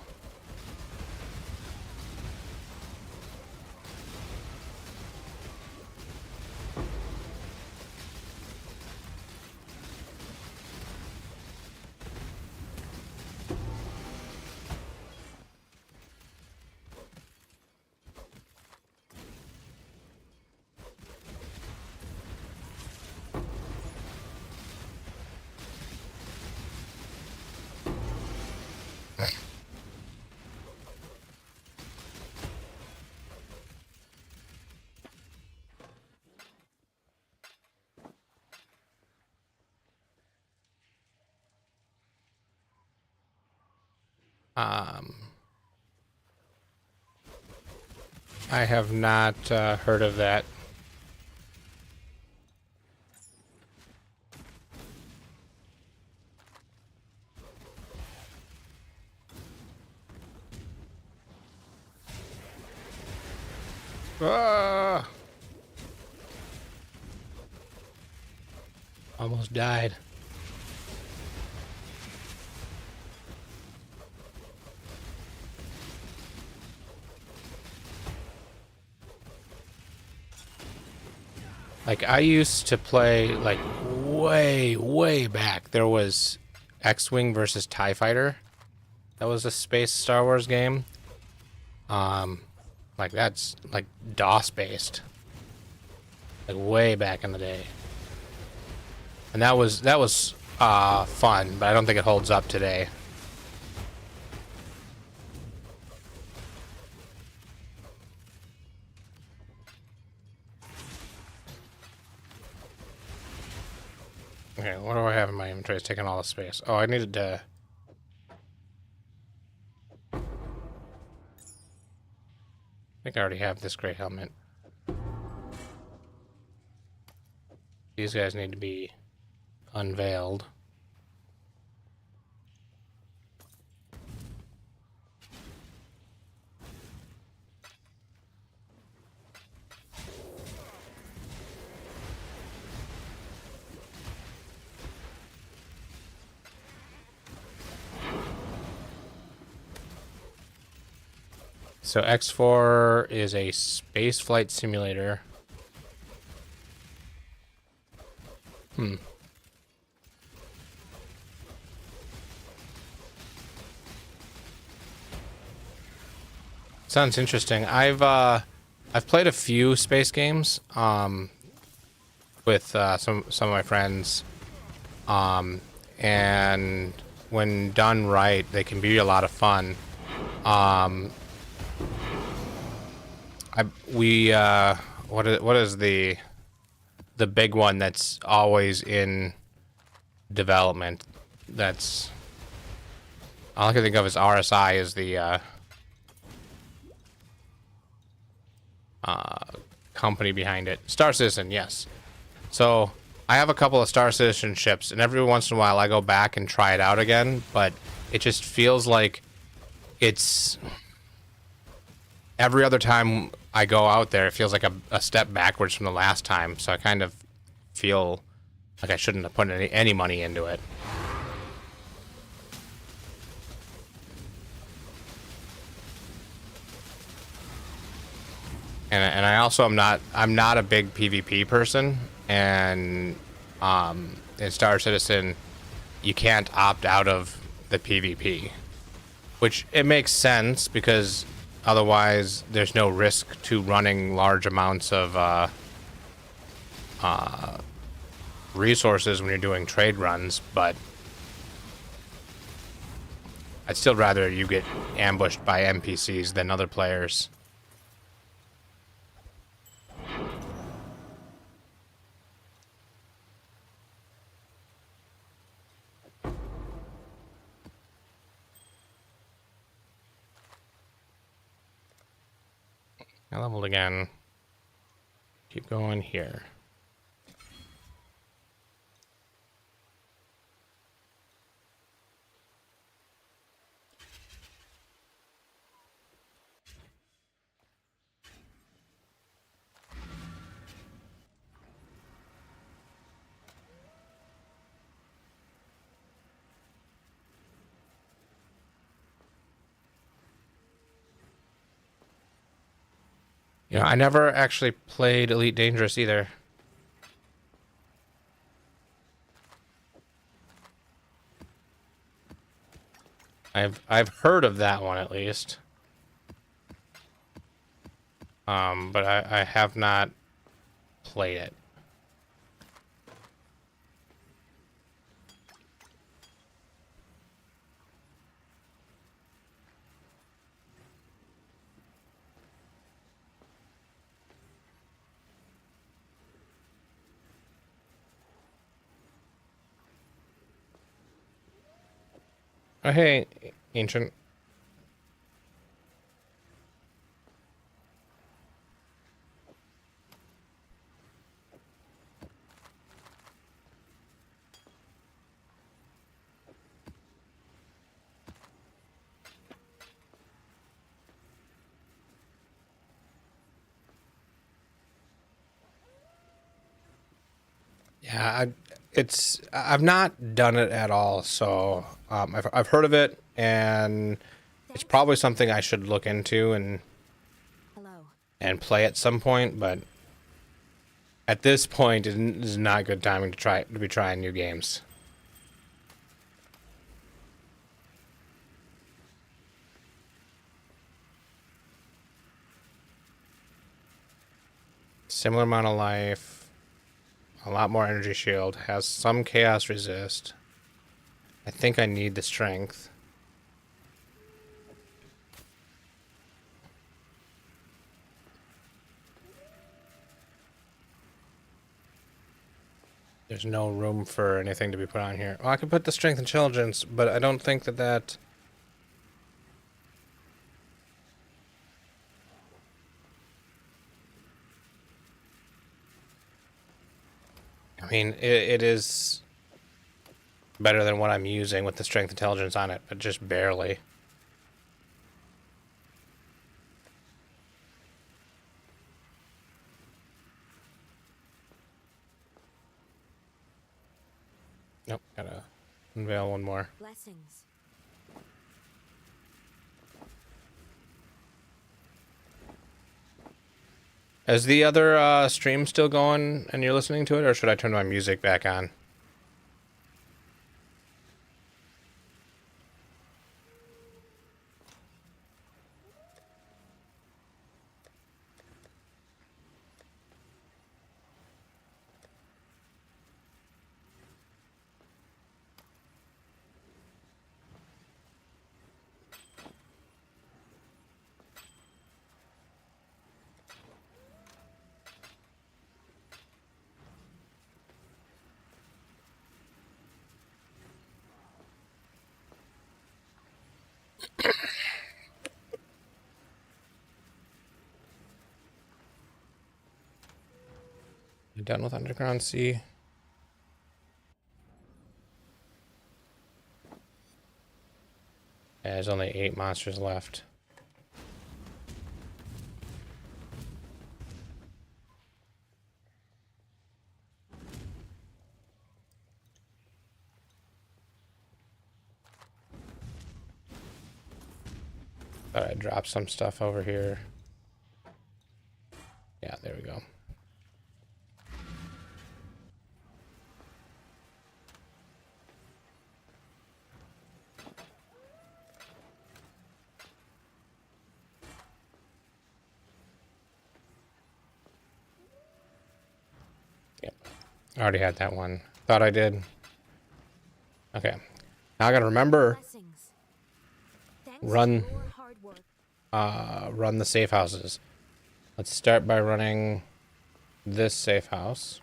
I have not heard of that. Ah! Almost died. Like, I used to play, like, way back. There was X-Wing versus TIE Fighter. That was a space Star Wars game. Like, that's, like, DOS-based. Like, way back in the day. And that was fun, but I don't think it holds up today. Okay, what do I have in my inventory? It's taking all the space. Oh, I needed to... I think I already have this gray helmet. These guys need to be unveiled. So X4 is a space flight simulator. Sounds interesting. I've played a few space games with some of my friends, and when done right, they can be a lot of fun. What is the big one that's always in development? That's all I can think of is RSI is the company behind it. Star Citizen, yes. So I have a couple of Star Citizen ships, and every once in a while I go back and try it out again, but it just feels like it's every other time I go out there, it feels like a step backwards from the last time. So I kind of feel like I shouldn't have put any money into it. And I also I'm not a big PvP person, and in Star Citizen you can't opt out of the PvP, which it makes sense because otherwise there's no risk to running large amounts of resources when you're doing trade runs, but I'd still rather you get ambushed by NPCs than other players. I leveled again. Keep going here. You know, I never actually played Elite Dangerous either. I've heard of that one at least. But I have not played it. Oh, hey, Ancient. Yeah, I've not done it at all, so I've heard of it, and it's probably something I should look into and play at some point. But at this point, it is not good timing to be trying new games. Similar amount of life, a lot more energy shield, has some chaos resist. I think I need the strength. There's no room for anything to be put on here. Well, I could put the strength intelligence, but I don't think that. I mean, it is better than what I'm using with the strength intelligence on it, but just barely. Nope, gotta unveil one more. Blessings. Is the other stream still going and you're listening to it, or should I turn my music back on? You done with Underground Sea? Yeah, there's only 8 monsters left. Thought I'd drop some stuff over here. Yeah, there we go. Yep. I already had that one. Thought I did. Okay. Now I gotta remember run the safe houses. Let's start by running this safe house.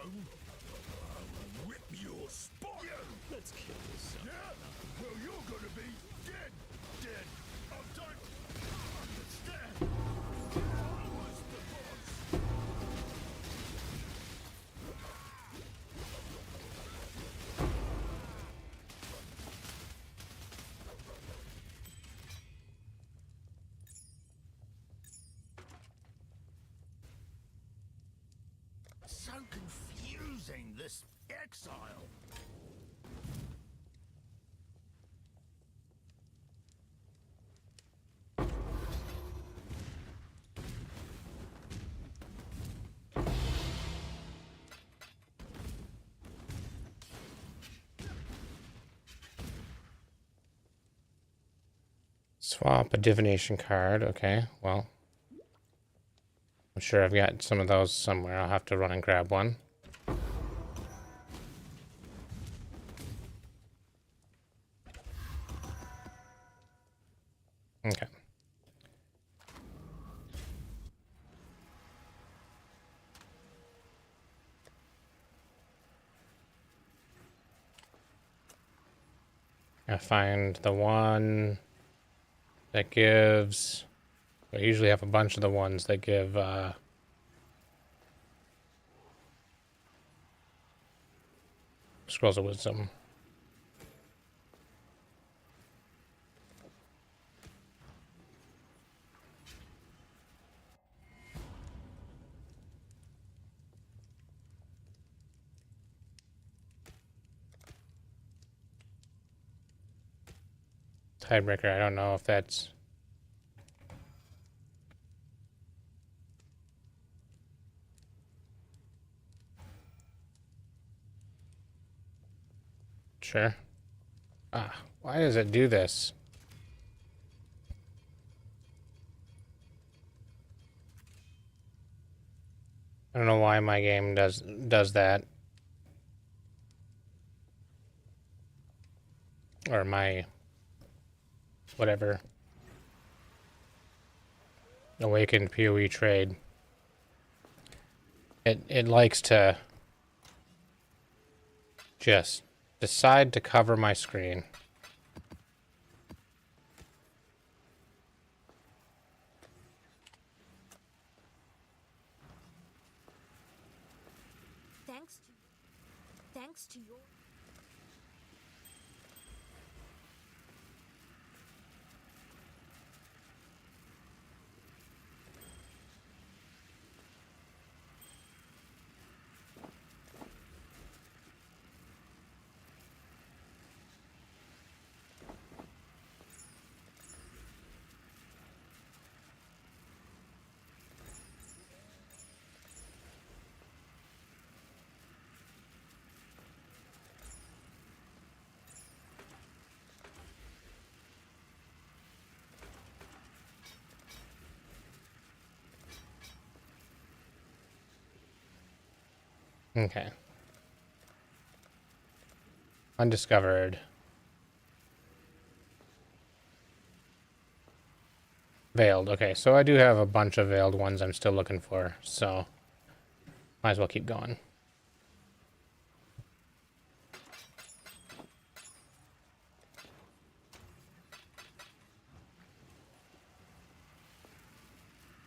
home, I will whip your spot. Let's kill this son. Yeah? Well, you're gonna be dead. Dead. I don't understand. I was the boss. So confusing, this exile. Swap a divination card. Okay, well, I'm sure I've got some of those somewhere. I'll have to run and grab one. Okay. I find the one that gives... I usually have a bunch of the ones that give Scrolls of Wisdom. Tiebreaker, I don't know if that's... Sure. Ah, why does it do this? I don't know why my game does that. Or my... whatever. Awakened PoE trade. It likes to just decide to cover my screen. Thanks to your... Okay. Undiscovered. Veiled. Okay, so I do have a bunch of veiled ones I'm still looking for, so might as well keep going.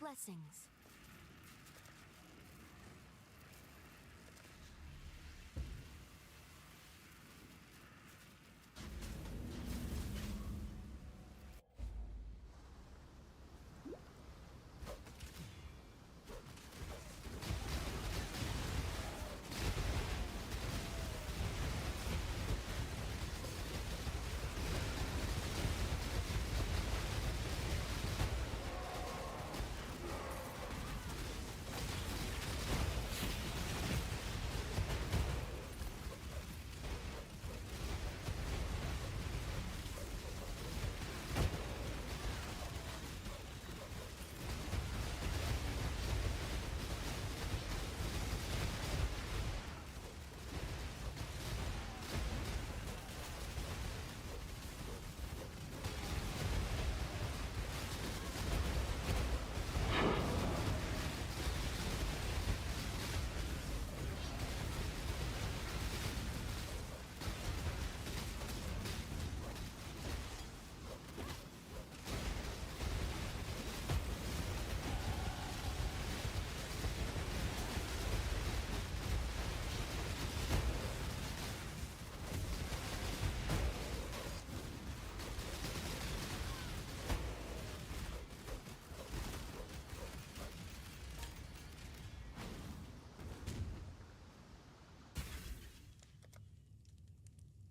Blessings.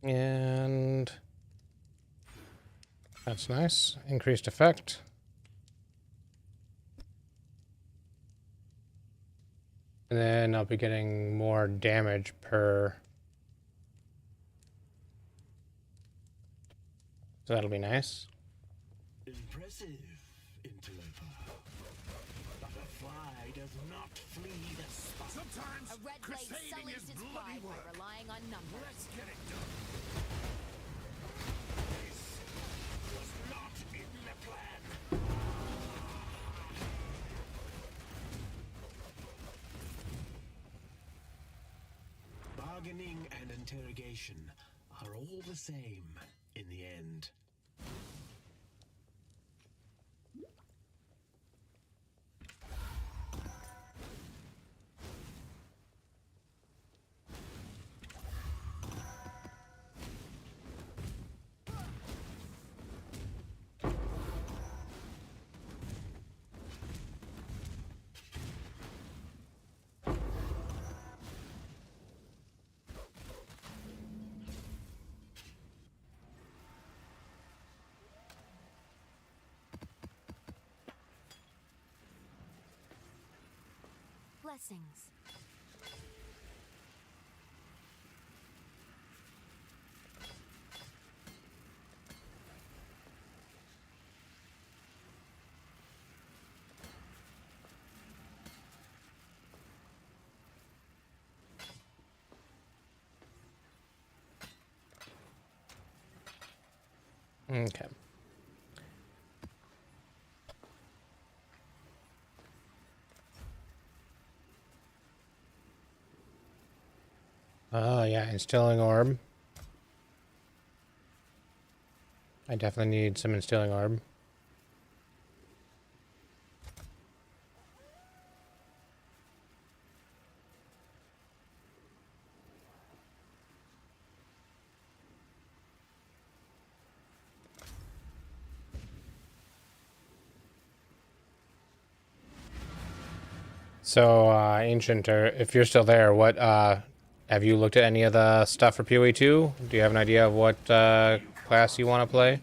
And that's nice. Increased effect. And then I'll be getting more damage per. So that'll be nice. Impressive, interloper. But a fly does not flee the spot. Sometimes A red blade crusading sullies is its bloody pride by work. relying on numbers. Let's get it done. Was not in the plan. Bargaining and interrogation are all the same in the end. Blessings. Okay. Oh, yeah, instilling orb. I definitely need some instilling orb. So, Ancient, or if you're still there, what, have you looked at any of the stuff for PoE 2? Do you have an idea of what, class you want to play?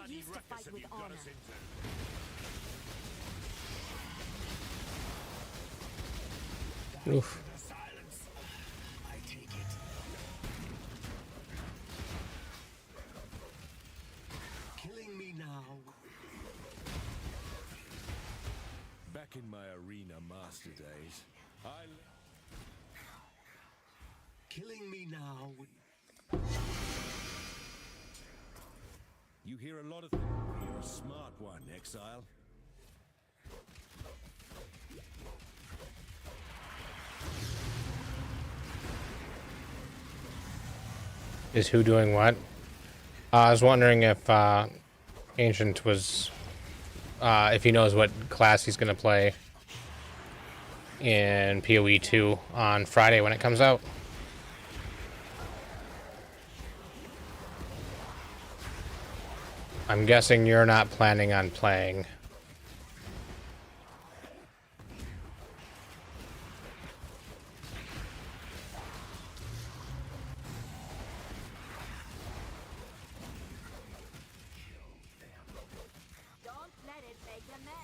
Used to fight with honor. Oof. Silence. I take it. Killing me now. Back in my arena master days, Killing me now. You hear a lot of things. You're a smart one, Exile. Is who doing what? I was wondering if Ancient was, if he knows what class he's going to play in PoE 2 on Friday when it comes out. I'm guessing you're not planning on playing. Don't let it make a mess.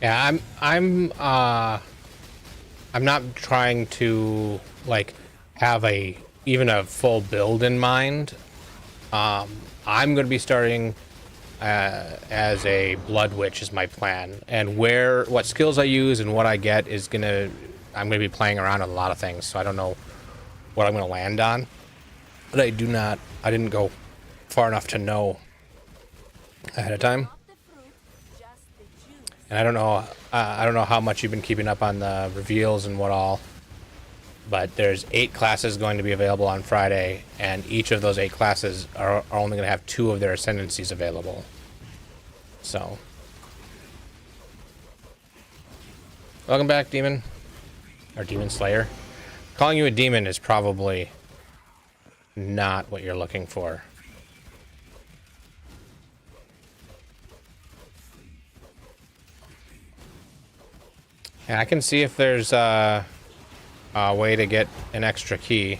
Yeah, I'm not trying to like have even a full build in mind. I'm going to be starting as a blood witch is my plan, and what skills I use and what I get is I'm gonna be playing around with a lot of things, so I don't know what I'm gonna land on. But I didn't go far enough to know ahead of time. And I don't know how much you've been keeping up on the reveals and what all. But there's 8 classes going to be available on Friday, and each of those 8 classes are only going to have 2 of their ascendancies available. So, welcome back, Demon. Or Demon Slayer. Calling you a demon is probably not what you're looking for. Yeah, I can see if there's a way to get an extra key.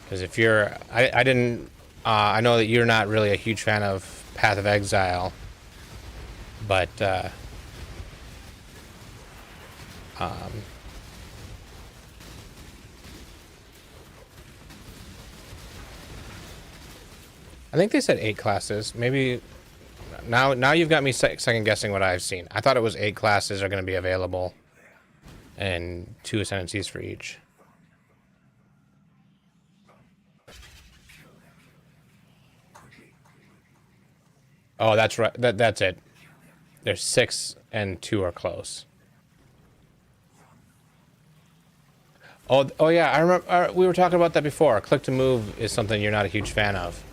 Because if you're, I know that you're not really a huge fan of Path of Exile, but I think they said 8 classes. Maybe now you've got me second guessing what I've seen. I thought it was 8 classes are going to be available, and 2 ascendancies for each. Oh, that's right. That's it. There's 6 and 2 are close. Oh yeah, I remember we were talking about that before. Click to move is something you're not a huge fan of.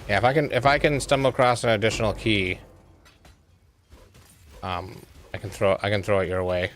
Yeah, if I can stumble across an additional key, I can throw it your way.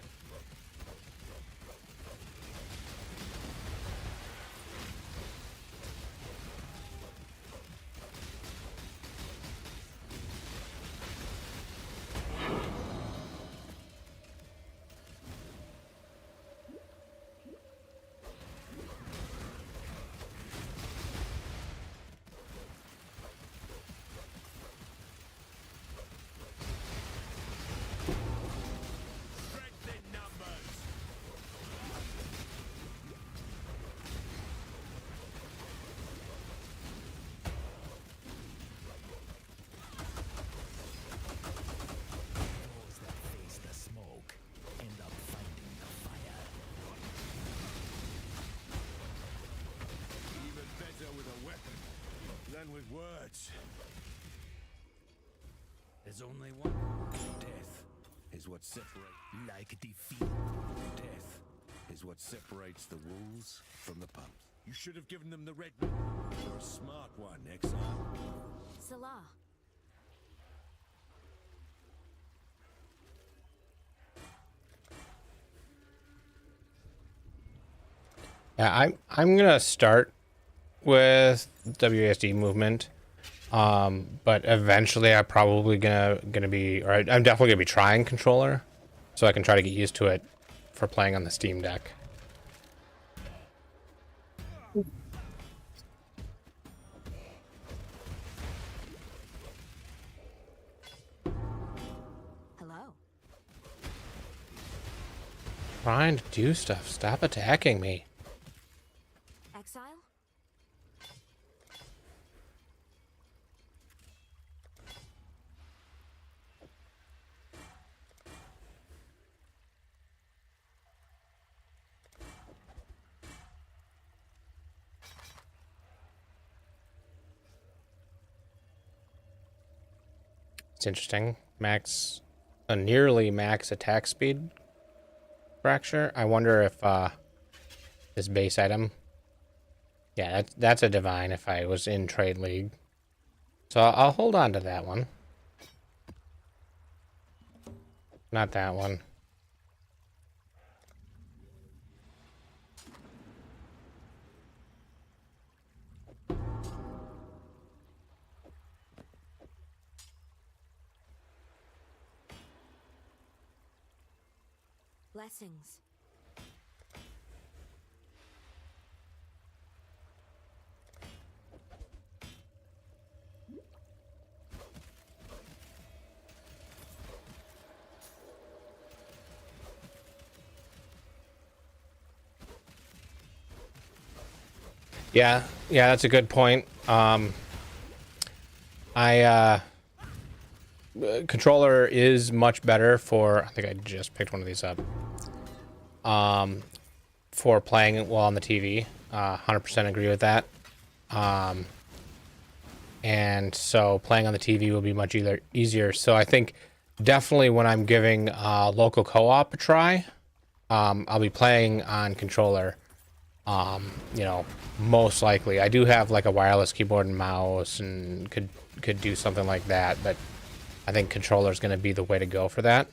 There's only one. Death is what separates. Like defeat. Death is what separates the wolves from the pups. You should have given them the red. You're a smart one, Exile. Salah. Yeah, I'm gonna start with WASD movement. But eventually I'm probably gonna be, or I'm definitely gonna be trying controller, so I can try to get used to it for playing on the Steam Deck. Hello. Trying to do stuff. Stop attacking me. Exile? It's interesting. A nearly max attack speed fracture. I wonder if this base item. Yeah, that's a divine if I was in Trade League. So I'll hold on to that one. Not that one. Blessings. Yeah, that's a good point. Controller is much better for, I think I just picked one of these up. For playing it while on the TV. 100% agree with that. And so playing on the TV will be much easier. So I think definitely when I'm giving local co-op a try, I'll be playing on controller. You know, most likely. I do have like a wireless keyboard and mouse and could do something like that, but I think controller is going to be the way to go for that.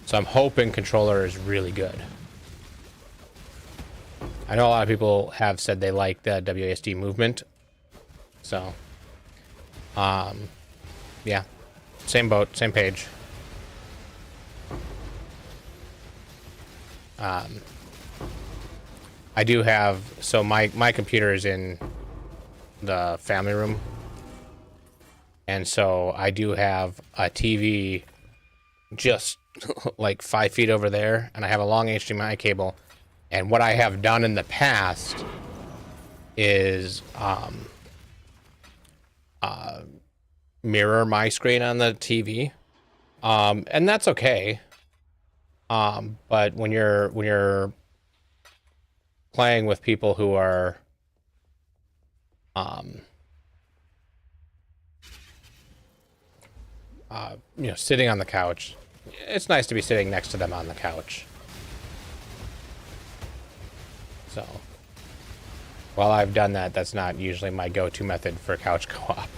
So I'm hoping controller is really good. I know a lot of people have said they like the WASD movement. So, yeah, same boat, same page. I do have, so my computer is in the family room. And so I do have a TV just like 5 feet over there, and I have a long HDMI cable. And what I have done in the past is mirror my screen on the TV, and that's okay. But when you're playing with people who are you know, sitting on the couch, it's nice to be sitting next to them on the couch. So, while I've done that, that's not usually my go-to method for couch co-op.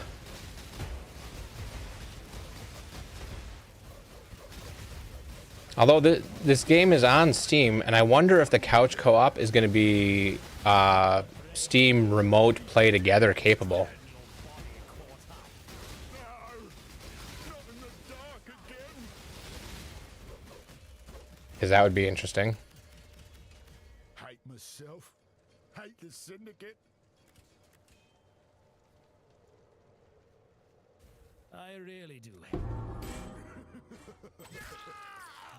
Although this game is on Steam, and I wonder if the couch co-op is going to be Steam Remote Play Together capable. Because that would be interesting. Hate myself. Hate the syndicate. I really do.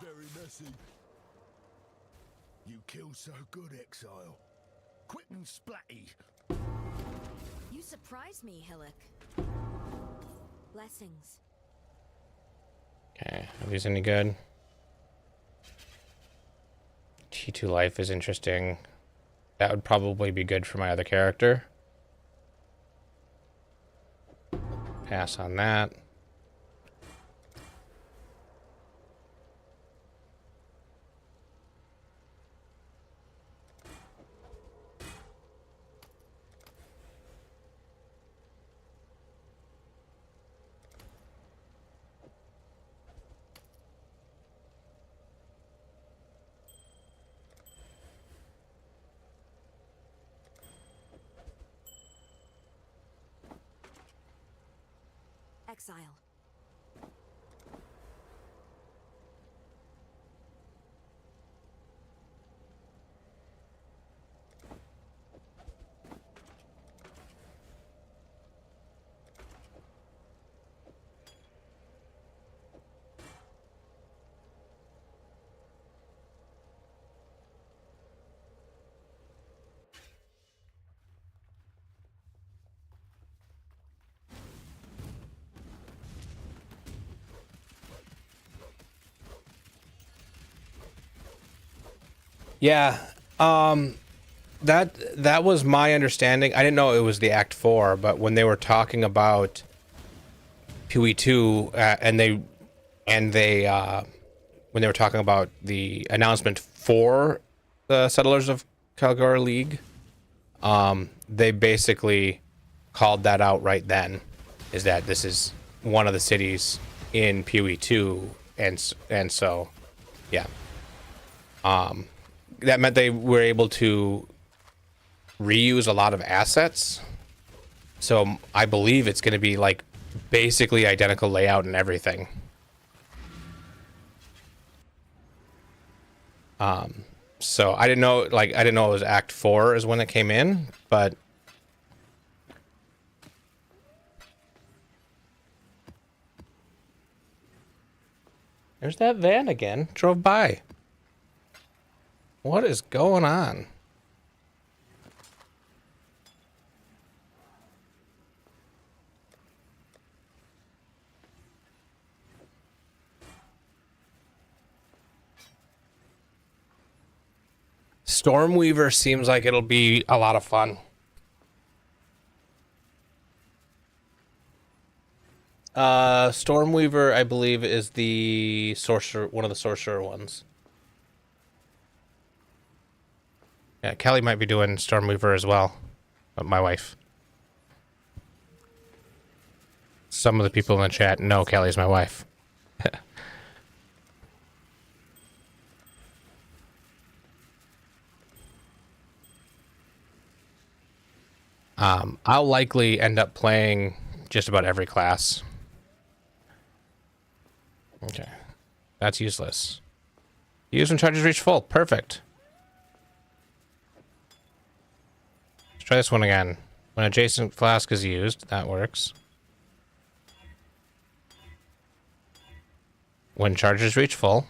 Very messy. You kill so good, Exile. Quick and splatty. You surprised me, Hillock. Blessings. Okay, are these any good? T2 Life is interesting. That would probably be good for my other character. Pass on that. Exile. Yeah, that was my understanding. I didn't know it was the Act 4, but when they were talking about PoE 2, and they when they were talking about the announcement for the Settlers of Calgar League, they basically called that out right then, is that this is one of the cities in PoE 2, and so, yeah. That meant they were able to reuse a lot of assets. So I believe it's going to be like basically identical layout and everything. So I didn't know it was Act 4 is when it came in, but there's that van again. Drove by. What is going on? Stormweaver seems like it'll be a lot of fun. Stormweaver, I believe, is the sorcerer, one of the sorcerer ones. Yeah, Kelly might be doing Stormweaver as well, but my wife. Some of the people in the chat know Kelly's my wife. I'll likely end up playing just about every class. Okay. That's useless. Use when charges reach full. Perfect. Let's try this one again. When adjacent flask is used, that works. When charges reach full.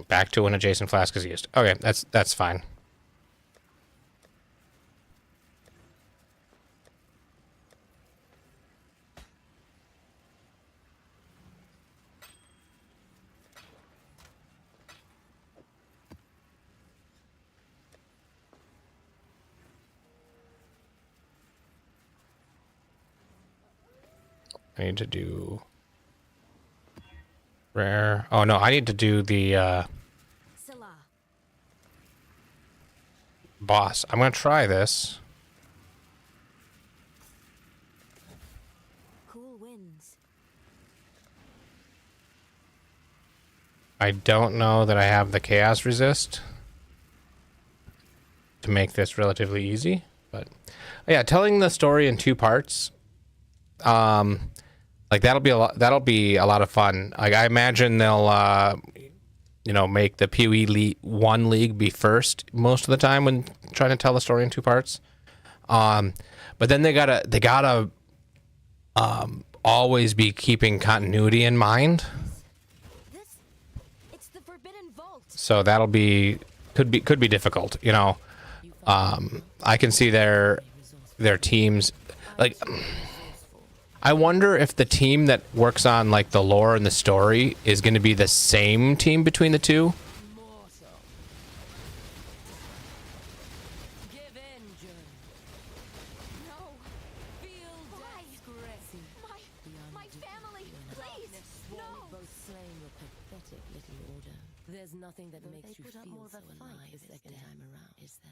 Back to when adjacent flask is used. Okay, that's fine. I need to do rare. Oh no, I need to do the boss. I'm gonna try this. Cool wins. I don't know that I have the chaos resist to make this relatively easy, but yeah, telling the story in 2 parts, like that'll be a lot of fun. Like I imagine they'll you know, make the PoE 1 league be first most of the time when trying to tell the story in 2 parts. But then they gotta always be keeping continuity in mind. It's the Forbidden Vault. So that'll could be difficult, you know. I can see their teams, like, I wonder if the team that works on like the lore and the story is going to be the same team between the two. My family, please, no. There's nothing that makes you put up feel more of so a fight alive the second second time around, is there?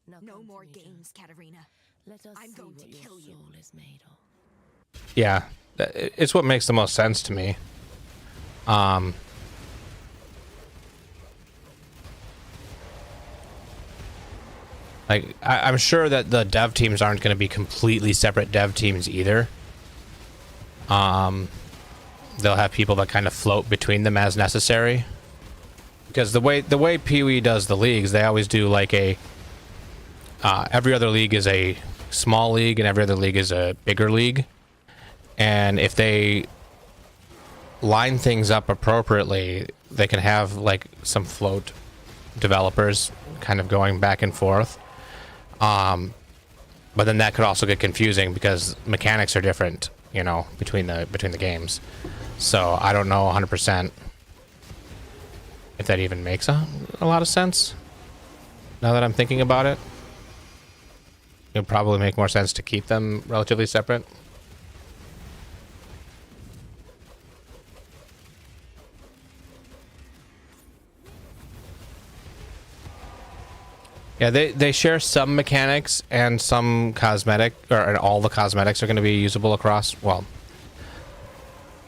Now No come to more me, games, Katarina. Let us I'm see going to what your kill you. soul is made of. Yeah, it's what makes the most sense to me. Like I'm sure that the dev teams aren't going to be completely separate dev teams either. They'll have people that kind of float between them as necessary. Because the way PoE does the leagues, they always do like a every other league is a small league and every other league is a bigger league. And if they line things up appropriately, they can have like some float developers kind of going back and forth. But then that could also get confusing because mechanics are different, you know, between the games. So I don't know 100% if that even makes a lot of sense. Now that I'm thinking about it, it would probably make more sense to keep them relatively separate. Yeah, they share some mechanics and some cosmetic, and all the cosmetics are going to be usable across, well,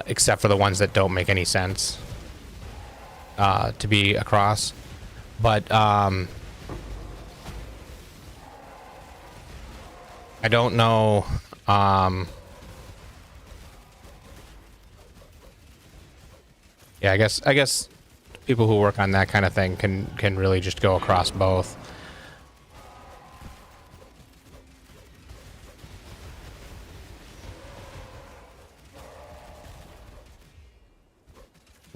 except for the ones that don't make any sense to be across. But I don't know. Yeah, I guess people who work on that kind of thing can really just go across both.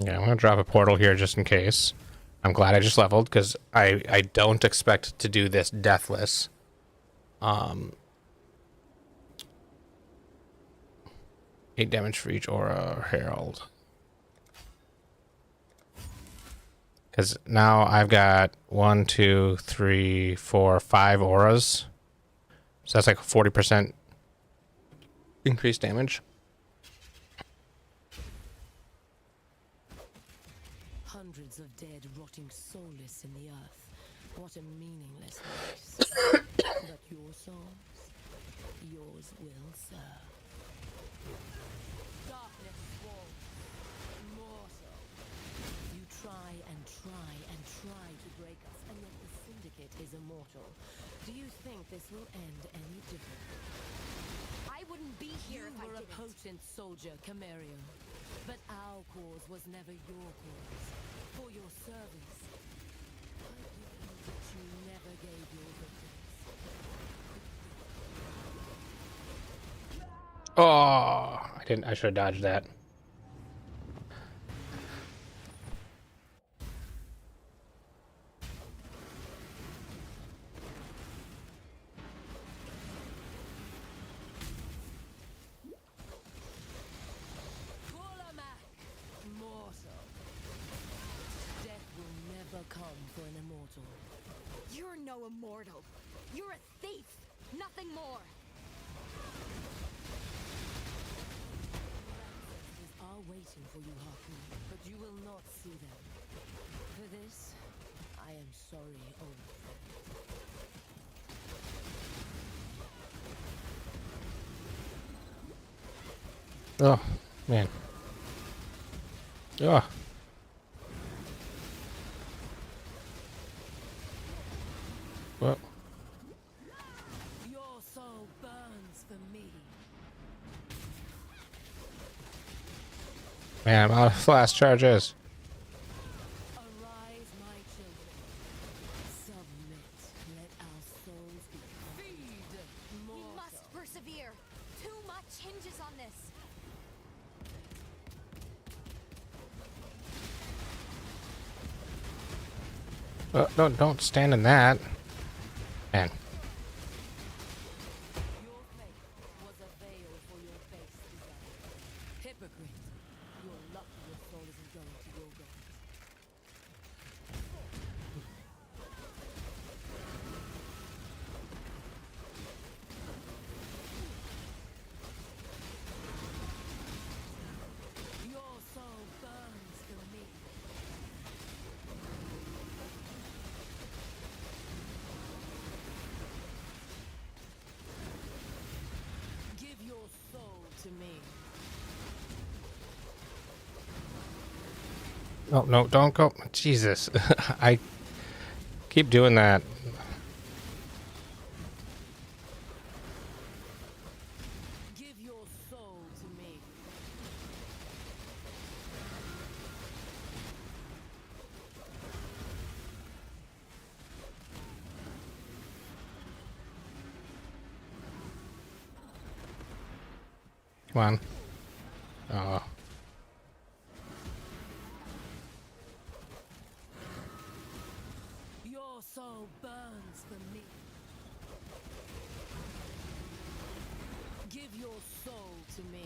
Yeah, I'm gonna drop a portal here just in case. I'm glad I just leveled because I don't expect to do this deathless. 8 damage for each aura or herald. Because now I've got 1, 2, 3, 4, 5 auras. So that's like 40% increased damage. Hundreds of dead rotting soulless in the earth. What a meaningless race. But your souls, yours will serve. Darkness walls, immortal. You try and try and try to break us, and yet the Syndicate is immortal. Do you think this will end any differently? I wouldn't be here if I You were a didn't. potent soldier, Camario. But our cause was never your cause. For your service. I give you that you never gave your victims. Oh, I should have dodged that. Immortal. Death will never come for an immortal. You're no immortal. You're a thief. Nothing more. Ancestors are waiting for you, Haku, but you will not see them. For this, I am sorry, old Oh, man. Oh. Well. Your soul burns for me. Man, I'm out of flash charges. Arise, my children. Submit. Let our souls be feed. We must persevere. Too much hinges on this. No, don't stand in that. Man. Your faith was a veil for your base desire. Hypocrite. You're lucky your soul isn't going to your God. Your soul burns for me. Give your soul to me. No, no, don't go. Jesus. I keep doing that. Give your soul to me. Come on. Oh. Your soul burns for me. Give your soul to me.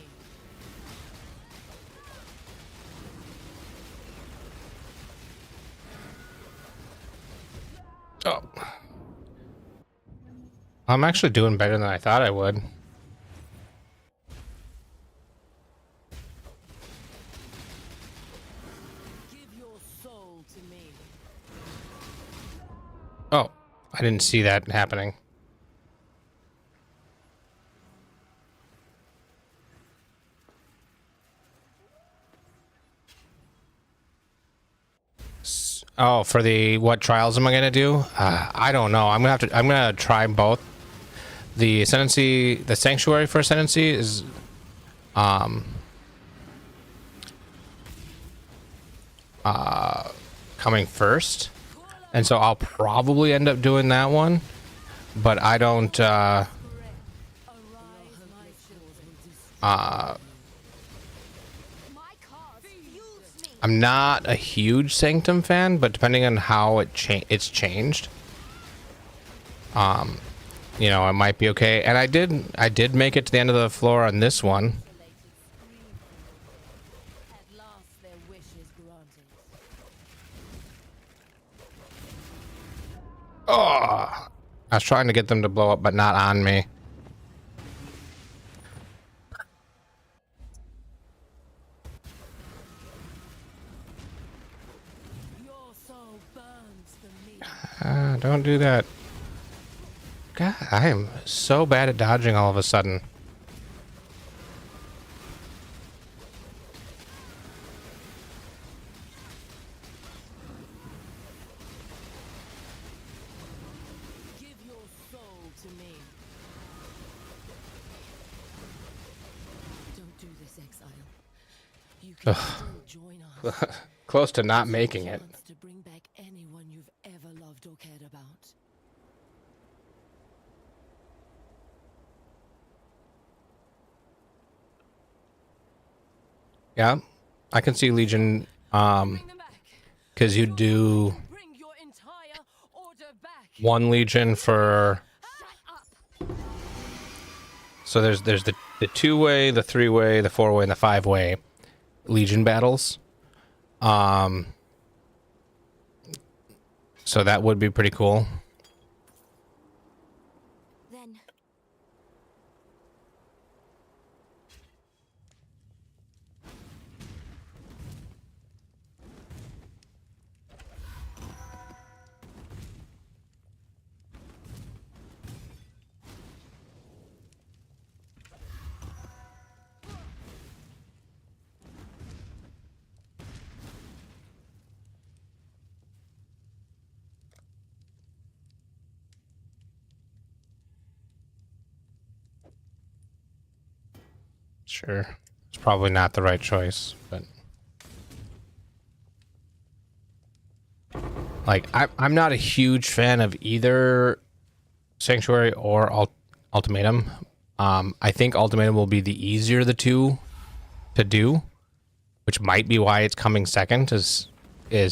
Oh. I'm actually doing better than I thought I would. Give your soul to me. Oh, I didn't see that happening. Oh, for the what trials am I gonna do? I don't know. I'm gonna try both. The ascendancy, the sanctuary for ascendancy is coming first, and so I'll probably end up doing that one. But I don't. I'm not a huge Sanctum fan, but depending on how it's changed, you know, it might be okay. And I did make it to the end of the floor on this one. At last their wish is granted. I was trying to get them to blow up, but not on me. Don't do that. God, I am so bad at dodging all of a sudden. Give your soul to me. Don't do this, exile. You can still join us. Close to not making it. To bring back anyone you've ever loved or cared about. Yeah, I can see Legion, because you do one Legion for, so there's the two-way, the three-way, the four-way, and the five-way Legion battles. So that would be pretty cool. Then Sure. It's probably not the right choice, but like I'm not a huge fan of either Sanctuary or Ultimatum. I think Ultimatum will be the easier of the two to do, which might be why it's coming second, is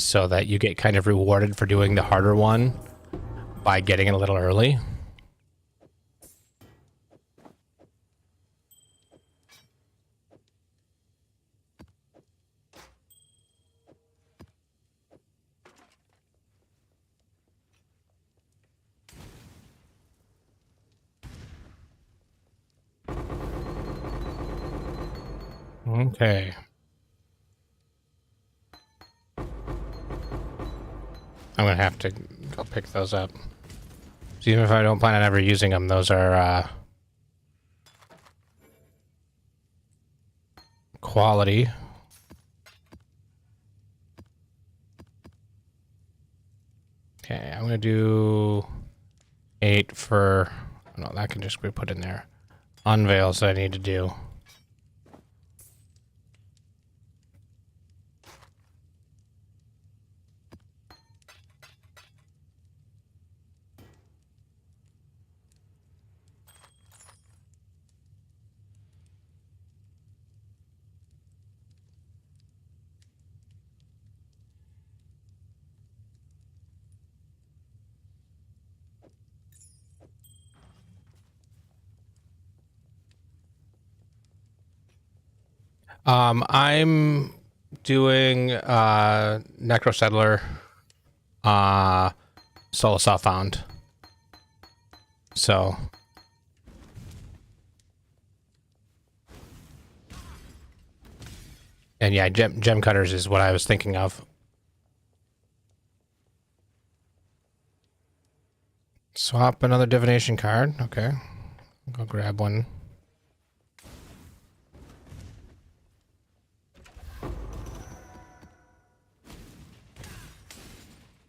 so that you get kind of rewarded for doing the harder one by getting it a little early. Okay. I'm gonna have to go pick those up. So even if I don't plan on ever using them, those are quality. Okay, I'm gonna do 8 for, no, that can just be put in there. Unveils that I need to do. I'm doing Necro Settler, Solo Southbound. So and yeah, gem cutters is what I was thinking of. Swap another divination card. Okay, I'll go grab one.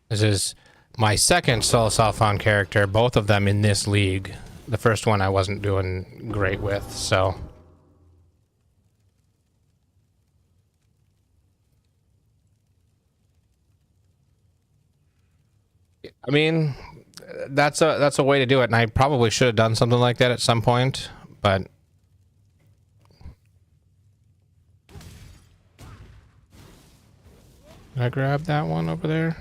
This is my second Solo Southbound character, both of them in this league. The first one I wasn't doing great with, so. I mean, that's a way to do it, and I probably should have done something like that at some point, but did I grab that one over there?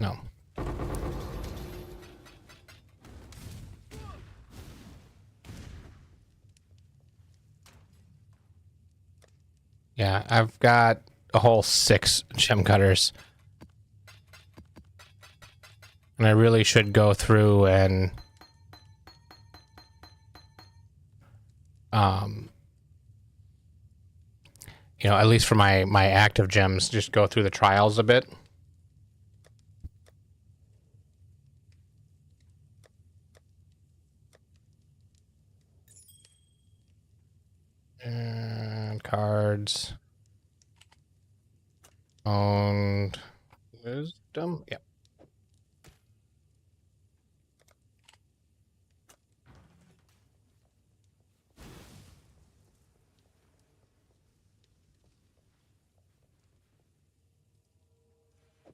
No. Yeah, I've got a whole 6 gem cutters. And I really should go through and you know, at least for my active gems, just go through the trials a bit. And cards. Owned. Wisdom? Yep.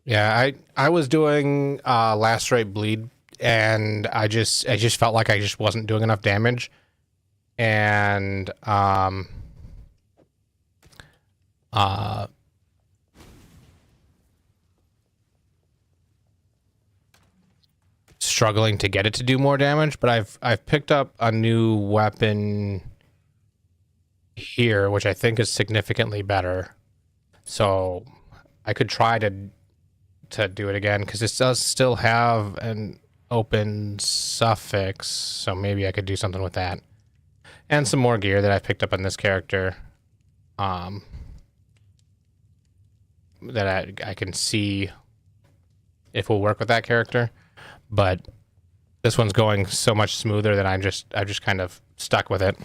Yeah, I was doing lacerate bleed, and I just felt like I just wasn't doing enough damage, and struggling to get it to do more damage. But I've picked up a new weapon here, which I think is significantly better. So I could try to do it again, because it does still have an open suffix, so maybe I could do something with that. And some more gear that I picked up on this character, that I can see if will work with that character. But this one's going so much smoother that I'm just kind of stuck with it.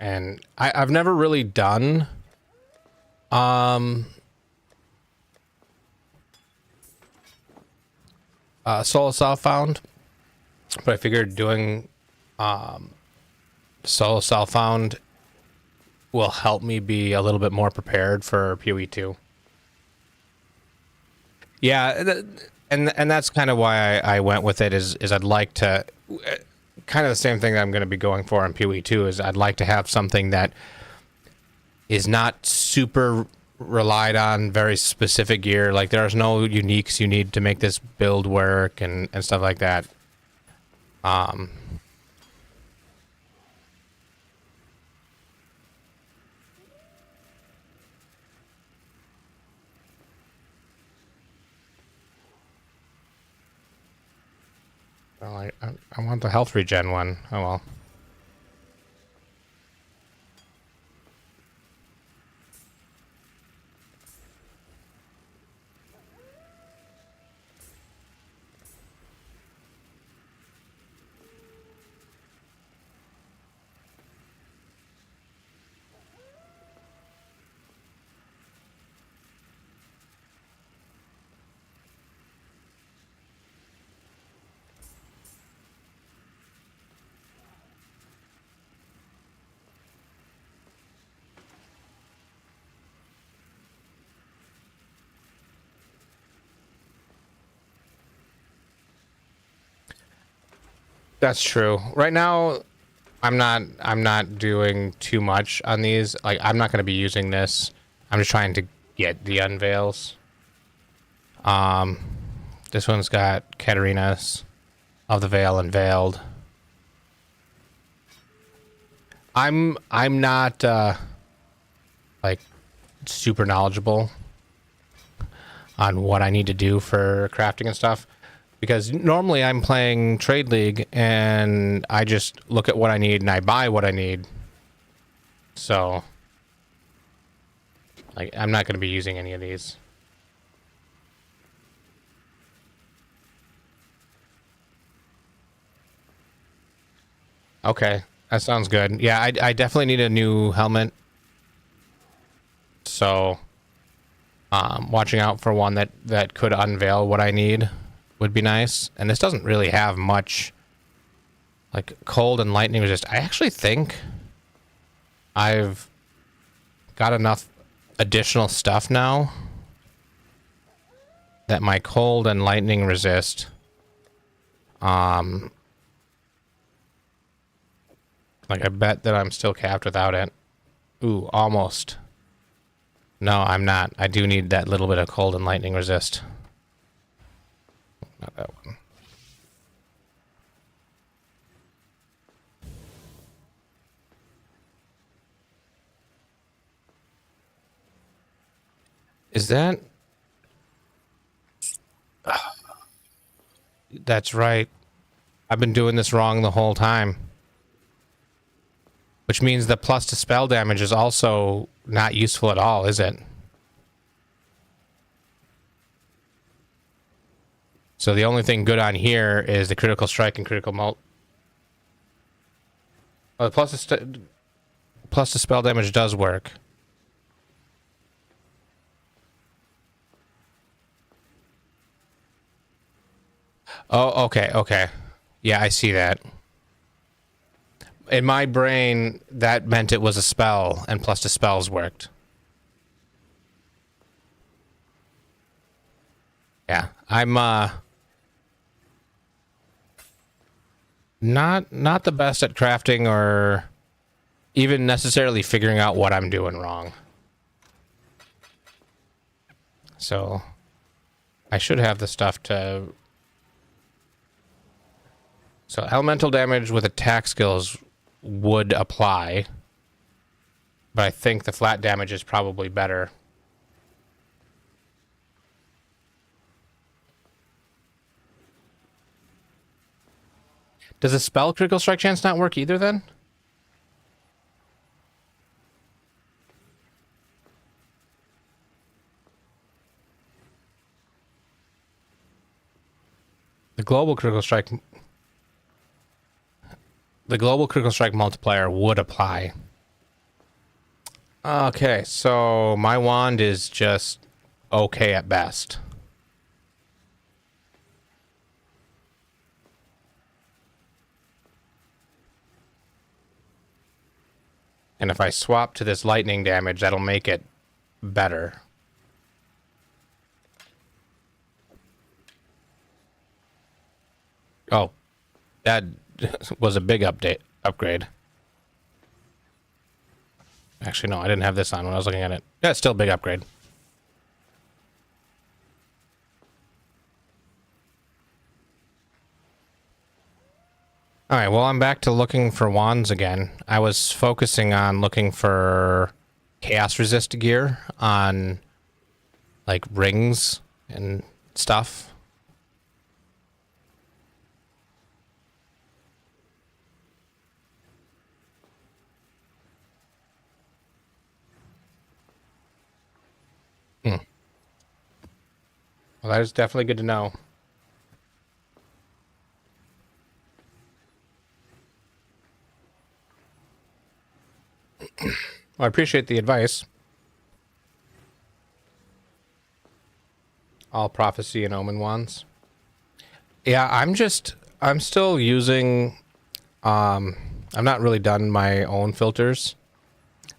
And I've never really done solo self-found, but I figured doing solo self-found will help me be a little bit more prepared for PoE 2. Yeah, and that's kind of why I went with it, is I'd like to, kind of the same thing that I'm going to be going for in PoE 2, is I'd like to have something that is not super relied on very specific gear. Like, there's no uniques you need to make this build work and stuff like that. Well, I want the health regen one. Oh well. That's true. Right now, I'm not doing too much on these. Like, I'm not going to be using this. I'm just trying to get the unveils. This one's got Katarina's of the Veil unveiled. I'm not like super knowledgeable on what I need to do for crafting and stuff, because normally I'm playing Trade League and I just look at what I need and I buy what I need. So, like, I'm not going to be using any of these. Okay, that sounds good. Yeah, I definitely need a new helmet. So, watching out for one that could unveil what I need would be nice. And this doesn't really have much, like, cold and lightning resist. I actually think I've got enough additional stuff now that my cold and lightning resist, like, I bet that I'm still capped without it. Ooh, almost. No, I'm not. I do need that little bit of cold and lightning resist. Not that one. Is that? That's right. I've been doing this wrong the whole time. Which means the plus to spell damage is also not useful at all, is it? So the only thing good on here is the critical strike and critical mult. Oh, the plus to spell damage does work. Oh, okay, okay. Yeah, I see that. In my brain, that meant it was a spell, and plus to spells worked. Yeah, I'm not the best at crafting or even necessarily figuring out what I'm doing wrong. So I should have the stuff to... So elemental damage with attack skills would apply, but I think the flat damage is probably better. Does a spell critical strike chance not work either then? The global critical strike multiplier would apply. Okay, so my wand is just okay at best. And if I swap to this lightning damage, that'll make it better. Oh, that was a big upgrade. Actually, no, I didn't have this on when I was looking at it. Yeah, it's still a big upgrade. Alright, well, I'm back to looking for wands again. I was focusing on looking for chaos resist gear on, like, rings and stuff. Well, that is definitely good to know. Well, I appreciate the advice. All prophecy and omen wands. Yeah, I'm still using, I'm not really done my own filters.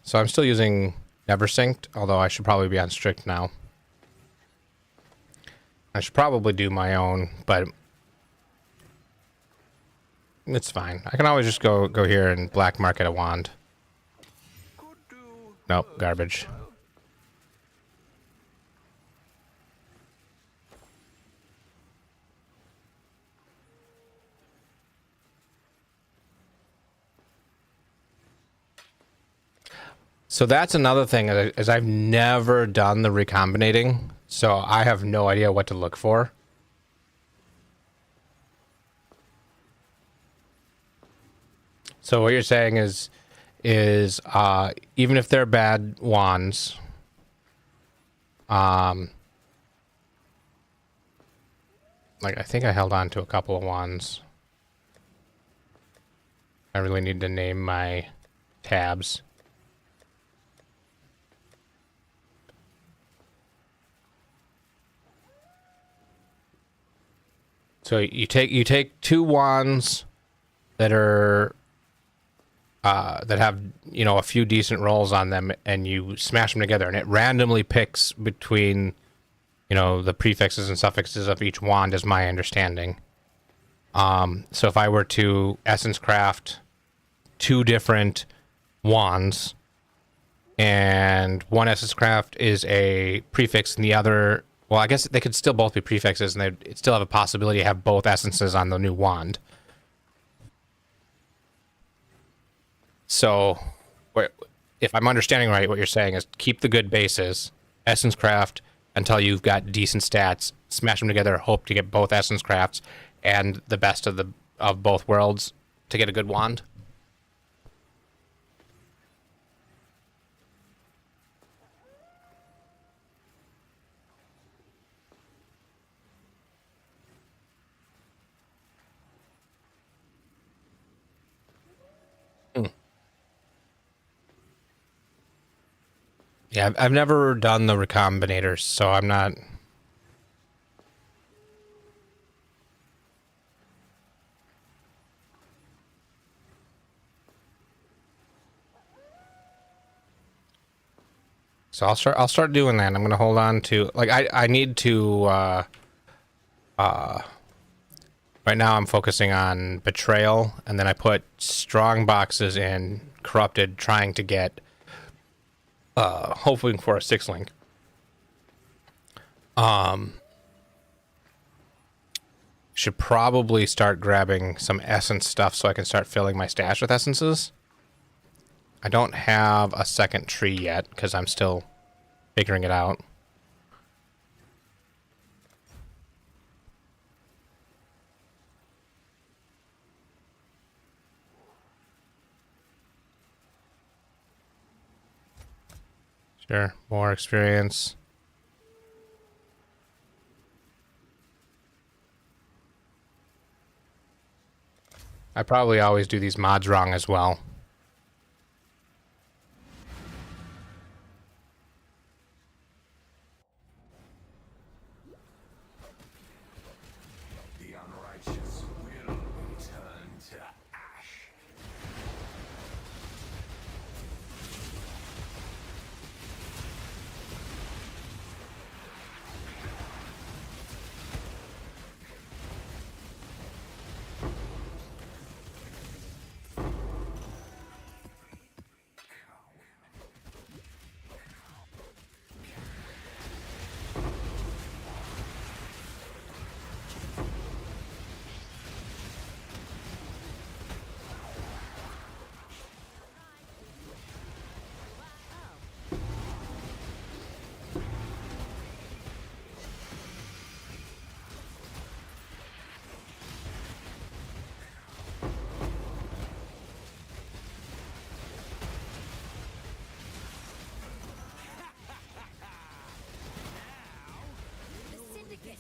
So I'm still using Never Synced, although I should probably be on strict now. I should probably do my own, but it's fine. I can always just go here and black market a wand. Nope, garbage. So that's another thing, is I've never done the recombinating, so I have no idea what to look for. So what you're saying is even if they're bad wands, like I think I held on to a couple of wands. I really need to name my tabs. So you take two wands that are that have, you know, a few decent rolls on them, and you smash them together, and it randomly picks between, you know, the prefixes and suffixes of each wand, is my understanding. So if I were to essence craft two different wands, and one essence craft is a prefix and the other, well, I guess they could still both be prefixes, and they'd still have a possibility to have both essences on the new wand. So, if I'm understanding right, what you're saying is keep the good bases, essence craft until you've got decent stats, smash them together, hope to get both essence crafts and the best of both worlds to get a good wand. Yeah, I've never done the recombinators, so I'm not. So I'll start doing that. I'm gonna hold on to, like, I need to right now I'm focusing on betrayal, and then I put strong boxes in corrupted, trying to get hoping for a 6-link. Should probably start grabbing some essence stuff so I can start filling my stash with essences. I don't have a second tree yet because I'm still figuring it out. Sure, more experience. I probably always do these mods wrong as well. The unrighteous will be turned to ash. The Syndicate,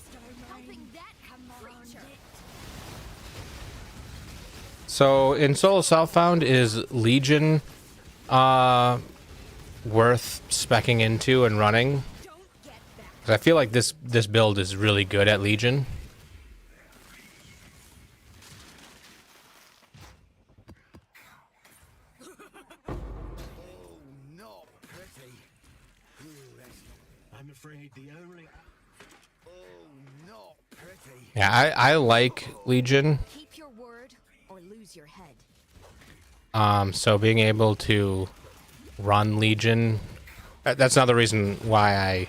helping that creature. So in Solo Southbound, is Legion worth specking into and running? 'Cause I feel like this build is really good at Legion. I'm afraid the only. Yeah, I like Legion. Keep your word or lose your head. So being able to run Legion, that's another reason why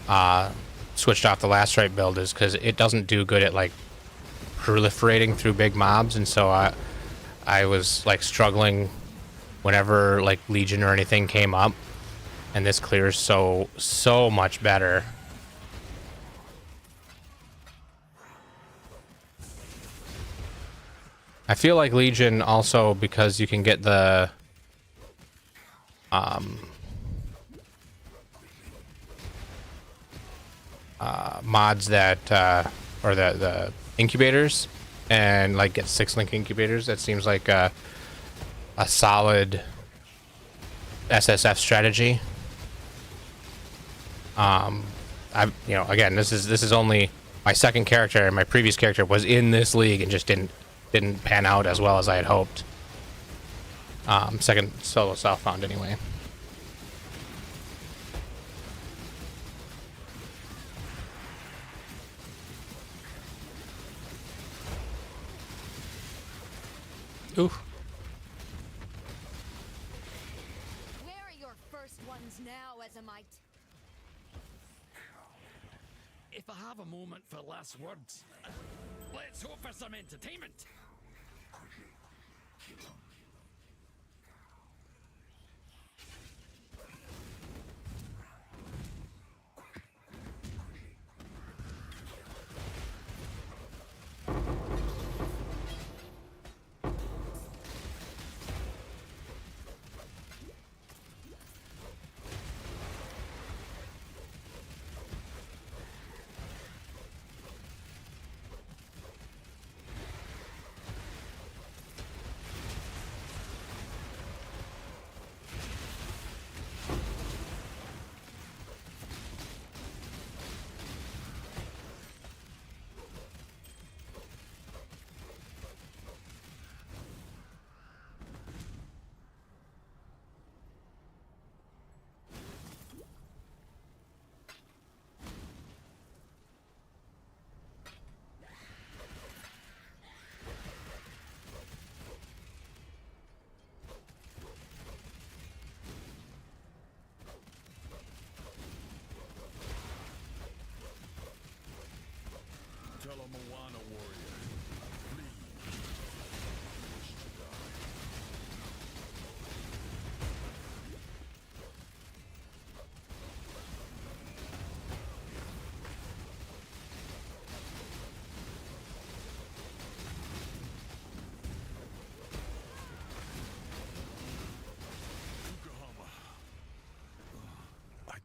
I switched off the last right build, is because it doesn't do good at like proliferating through big mobs, and so I was like struggling whenever like Legion or anything came up, and this clears so much better. I feel like Legion also, because you can get the mods that or the incubators, and like get 6-link incubators. That seems like a solid SSF strategy. Again, this is only my second character, and my previous character was in this league and just didn't pan out as well as I had hoped. Second Solo Southbound anyway. Ooh. Where are your first ones now, Ezamite? If I have a moment for last words, let's hope for some entertainment.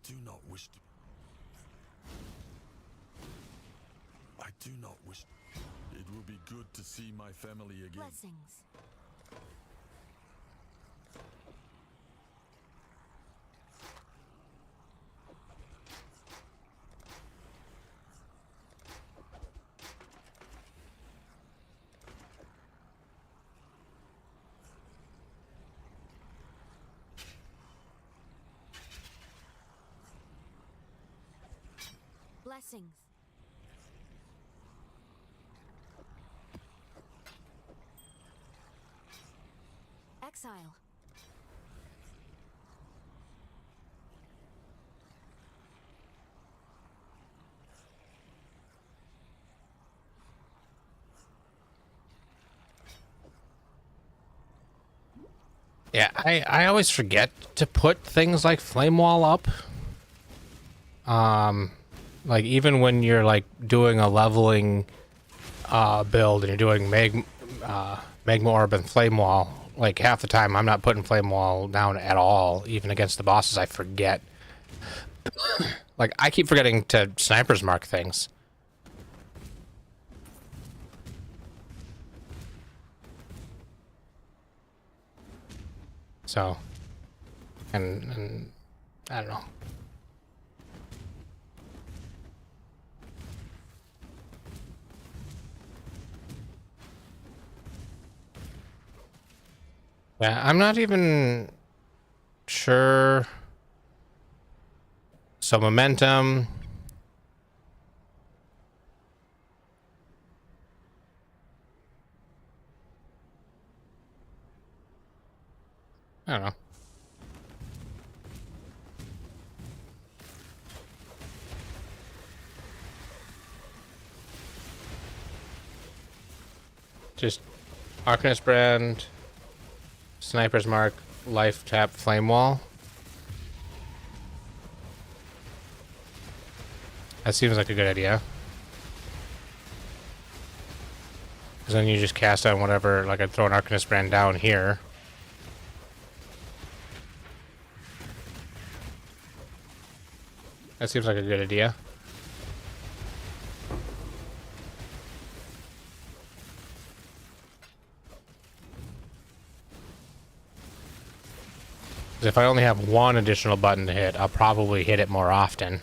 do not wish to. I do not wish. It will be good to see my family again. Blessings. Blessings. Exile. Yeah, I always forget to put things like flame wall up. Like even when you're like doing a leveling build and you're doing magma orb and flame wall, like half the time I'm not putting flame wall down at all. Even against the bosses, I forget. Like I keep forgetting to sniper's mark things. So, and I don't know. Yeah, I'm not even sure. So momentum. I don't know. Just Arcanist brand, sniper's mark, life tap, flame wall. That seems like a good idea. Because then you just cast on whatever, like I'd throw an Arcanist brand down here. That seems like a good idea. If I only have one additional button to hit, I'll probably hit it more often.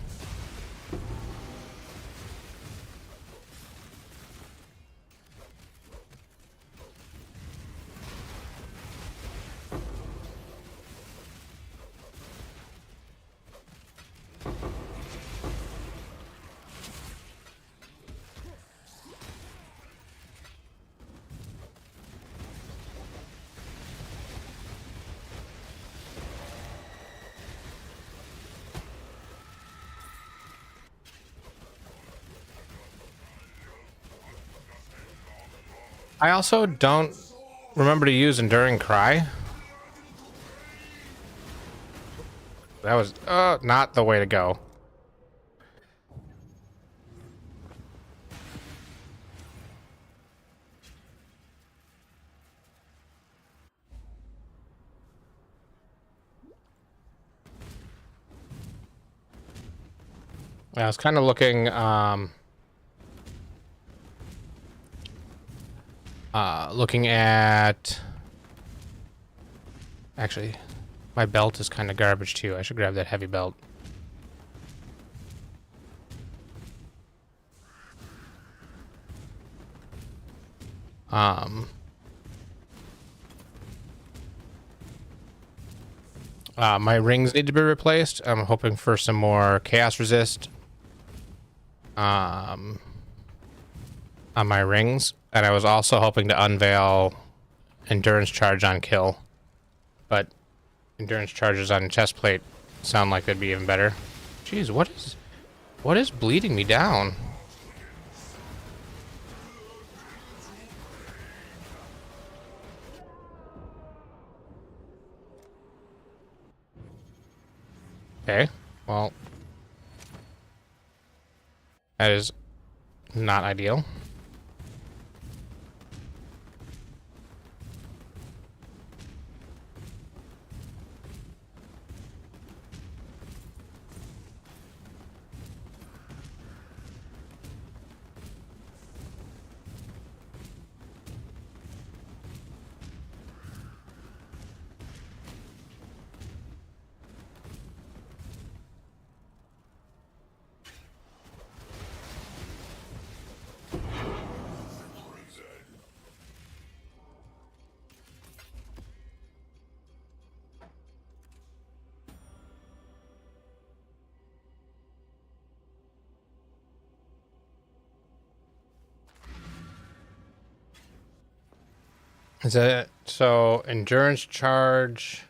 I also don't remember to use Enduring Cry. That was not the way to go. I was kind of looking looking at, actually my belt is kind of garbage too. I should grab that heavy belt. My rings need to be replaced. I'm hoping for some more chaos resist on my rings, and I was also hoping to unveil endurance charge on kill, but endurance charges on chest plate sound like they'd be even better. Jeez, what is bleeding me down? Okay, well, that is not ideal. Is it so endurance charge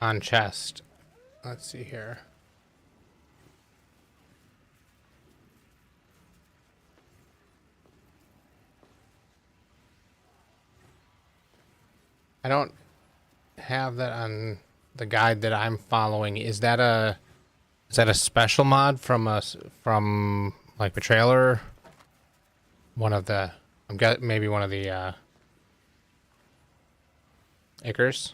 on chest? Let's see here. I don't have that on the guide that I'm following. Is that a special mod from from like the trailer? One of the maybe one of the acres.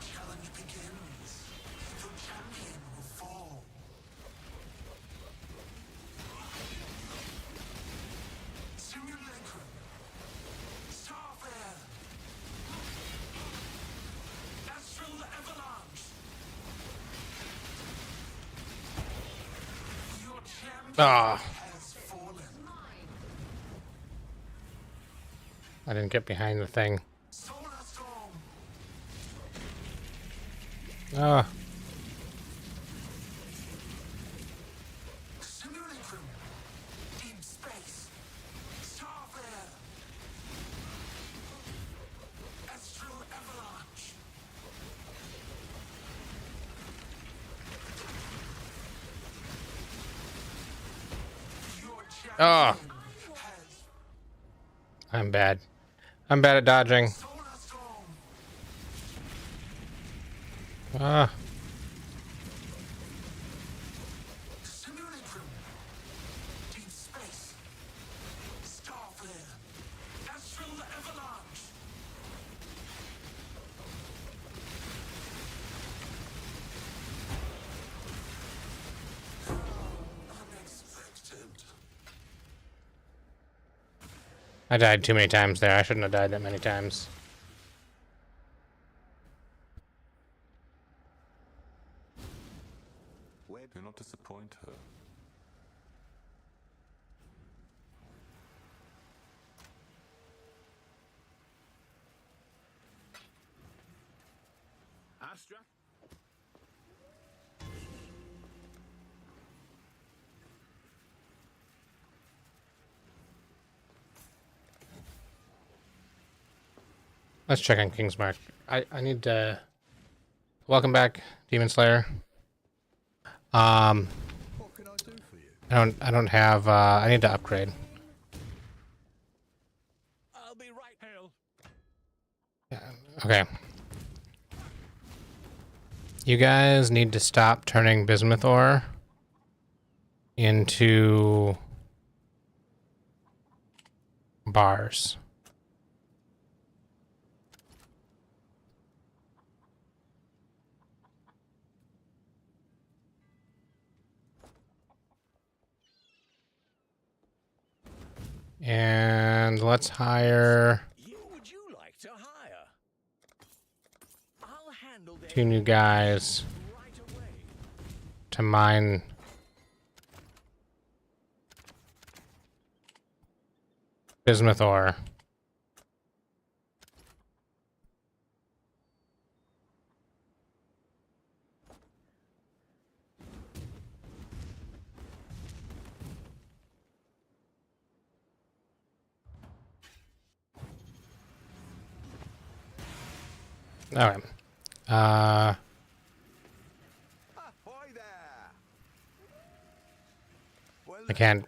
Challenge begins. The champion will fall. Simulacrum. Starfare. Astral avalanche. Your champion has fallen. I didn't get behind the thing. Ah. Simulacrum. Deep space. Starfare. Astral avalanche. Ah. I'm bad. I'm bad at dodging. Ah. Simulacrum. Deep space. Starfare. Astral avalanche. Unexpected. I died too many times there. I shouldn't have died that many times. Do not disappoint her. Astra? Let's check on Kingsmark. I need to. Welcome back, Demon Slayer. What can I do for you? I don't have. I need to upgrade. I'll be right. Hail. Okay. You guys need to stop turning bismuth ore into bars. And let's hire Would you like to hire? I'll handle their 2 new guys to mine Bismuth ore. All right.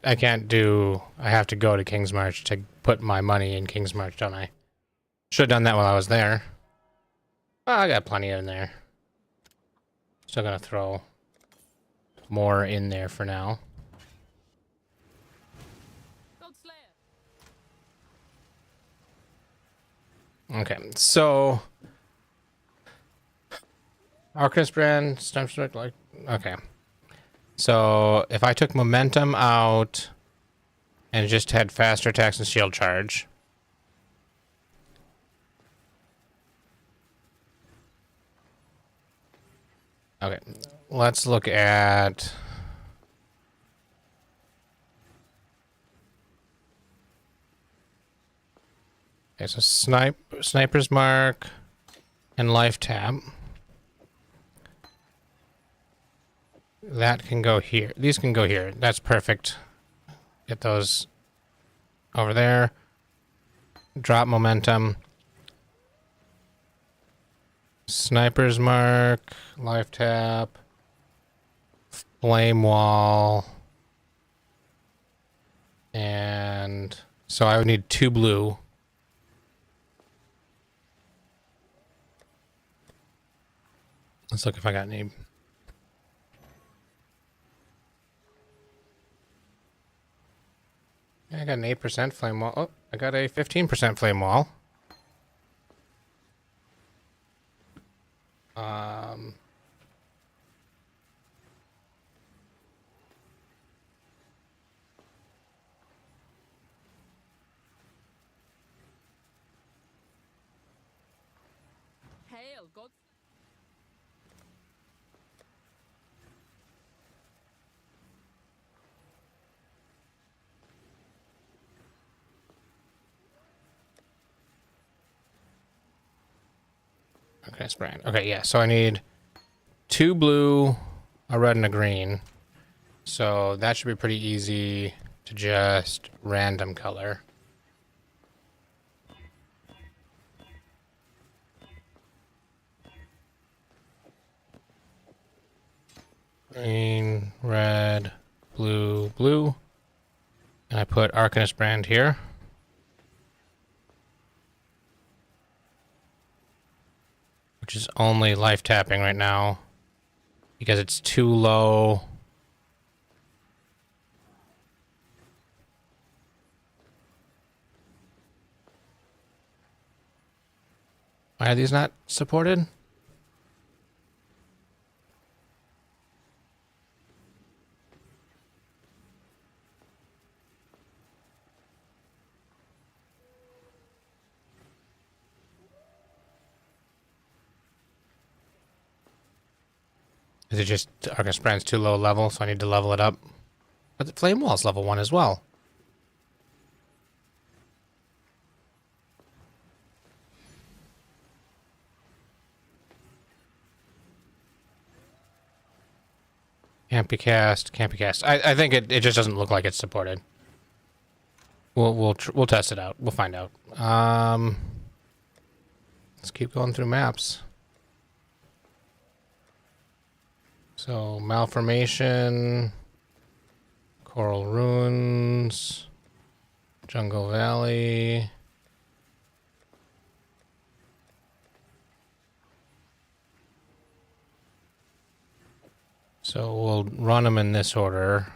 I can't do, I have to go to King's March to put my money in King's March, don't I? Should have done that while I was there. Well, I got plenty in there. Still gonna throw more in there for now. Okay, so Arcanist brand, Stemstrike, like, okay. So if I took momentum out and just had faster attacks and shield charge. Okay, let's look at okay, so sniper's mark and life tab. That can go here. These can go here. That's perfect. Get those over there. Drop momentum. Sniper's mark, life tap, flame wall, and so I would need 2 blue. Let's look if I got any. I got an 8% flame wall. Oh, I got a 15% flame wall. Hail, God. Okay, spraying. Okay, yeah, so I need 2 blue, a red, and a green. So that should be pretty easy to just random color. Green, red, blue, blue. And I put Arcanist brand here. Which is only life tapping right now because it's too low. Why are these not supported? Is it just Arcanist brand's too low level, so I need to level it up? But the flame wall's level 1 as well. Can't be cast, can't be cast. I think it just doesn't look like it's supported. We'll test it out. We'll find out. Let's keep going through maps. So Malformation, Coral Ruins, Jungle Valley. So we'll run them in this order.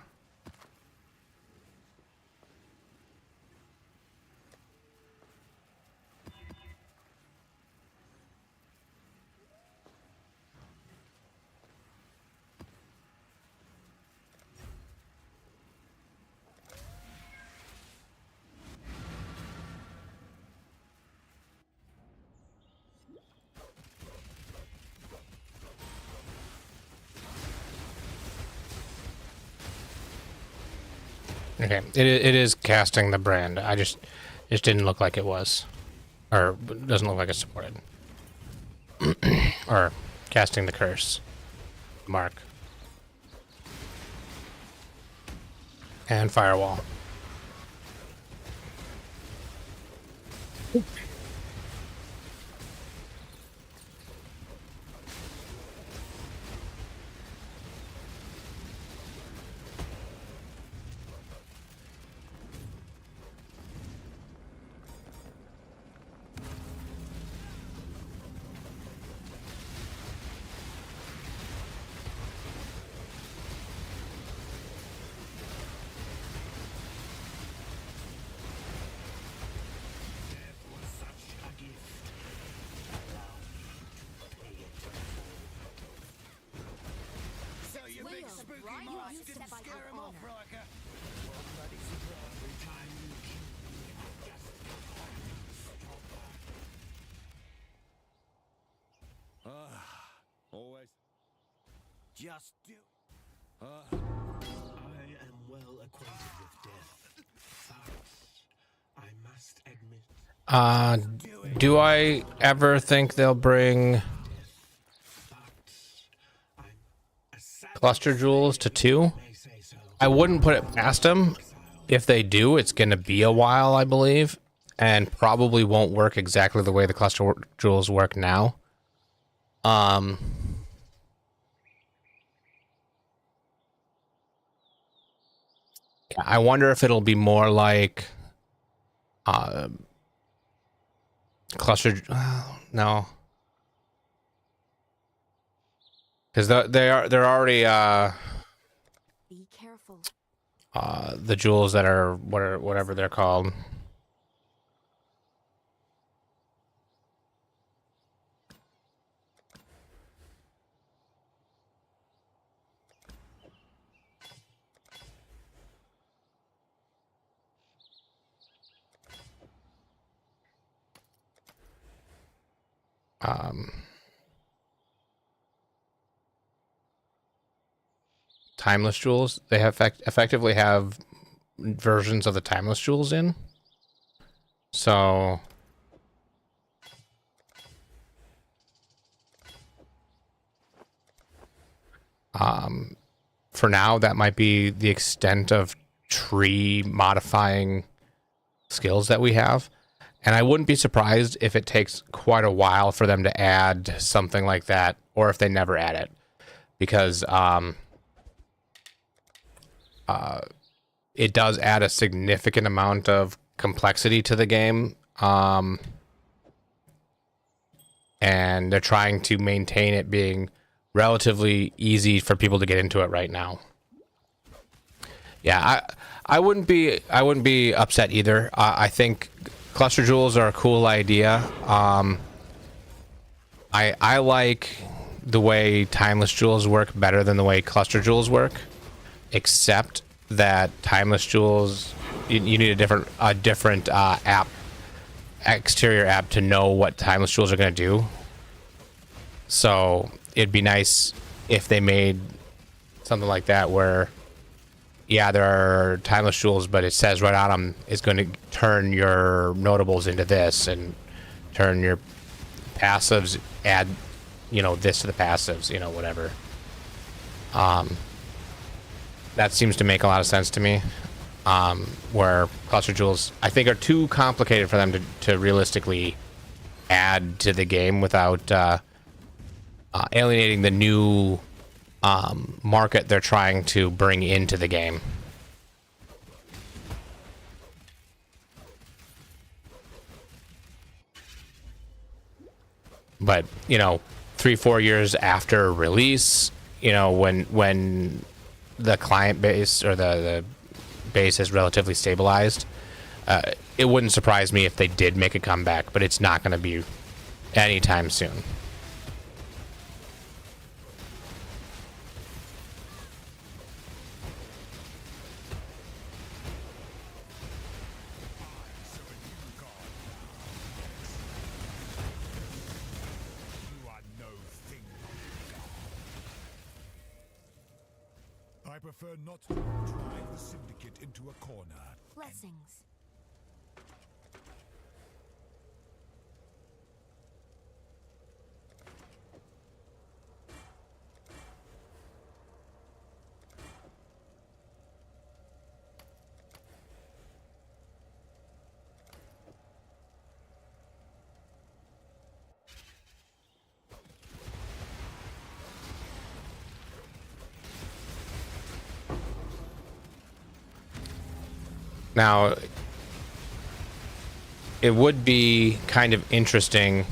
Okay, it is casting the brand. I just It didn't look like it was. Or doesn't look like it's supported. Or casting the curse. Mark. And firewall. So you big spooky monster didn't scare him off, Riker. Always. Just do. I am well acquainted with death, but I must admit. Do I ever think they'll bring cluster jewels to 2? I wouldn't put it past them. If they do, it's going to be a while, I believe, and probably won't work exactly the way the cluster jewels work now. I wonder if it'll be more like cluster. No, because they're already Be careful. the jewels that are whatever they're called. Timeless jewels. They have effectively have versions of the timeless jewels in. So for now, that might be the extent of tree modifying skills that we have. And I wouldn't be surprised if it takes quite a while for them to add something like that, or if they never add it, because it does add a significant amount of complexity to the game, and they're trying to maintain it being relatively easy for people to get into it right now. Yeah, I wouldn't be upset either. I think cluster jewels are a cool idea. I like the way timeless jewels work better than the way cluster jewels work, except that timeless jewels you need a different exterior app to know what timeless jewels are going to do. So it'd be nice if they made something like that where, yeah, there are timeless jewels, but it says right on them is going to turn your notables into this and turn your passives, add, this to the passives, whatever. That seems to make a lot of sense to me. Where cluster jewels, I think, are too complicated for them to realistically add to the game without alienating the new market they're trying to bring into the game. But 3-4 years after release, when the client base or the base is relatively stabilized, it wouldn't surprise me if they did make a comeback, but it's not going to be anytime soon. I prefer not to drive the syndicate into a corner. Blessings. Now, it would be kind of interesting.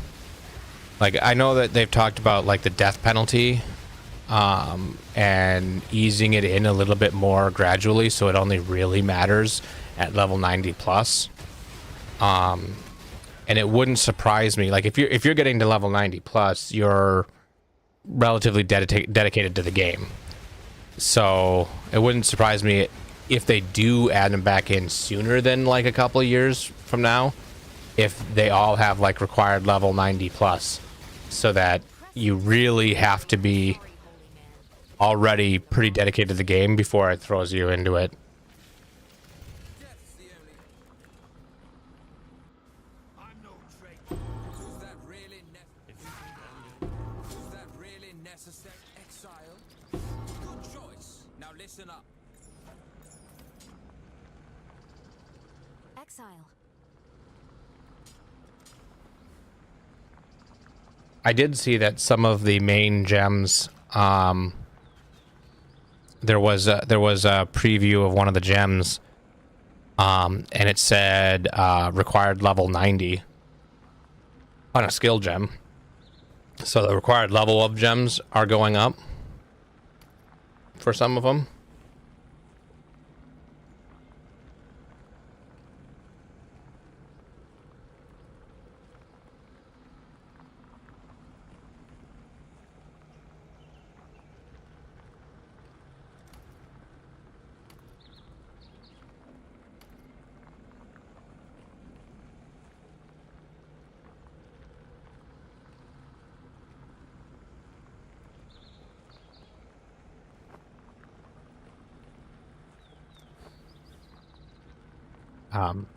Like, I know that they've talked about like the death penalty, and easing it in a little bit more gradually, so it only really matters at level 90 plus. And it wouldn't surprise me, like if you're getting to level 90 plus, you're relatively dedicated to the game. So it wouldn't surprise me if they do add them back in sooner than like a couple of years from now, if they all have like required level 90 plus, so that you really have to be already pretty dedicated to the game before it throws you into it. Exile? Good choice. Now listen up. Exile. I did see that some of the main gems, there was a preview of one of the gems, and it said required level 90 on a skill gem. So the required level of gems are going up for some of them.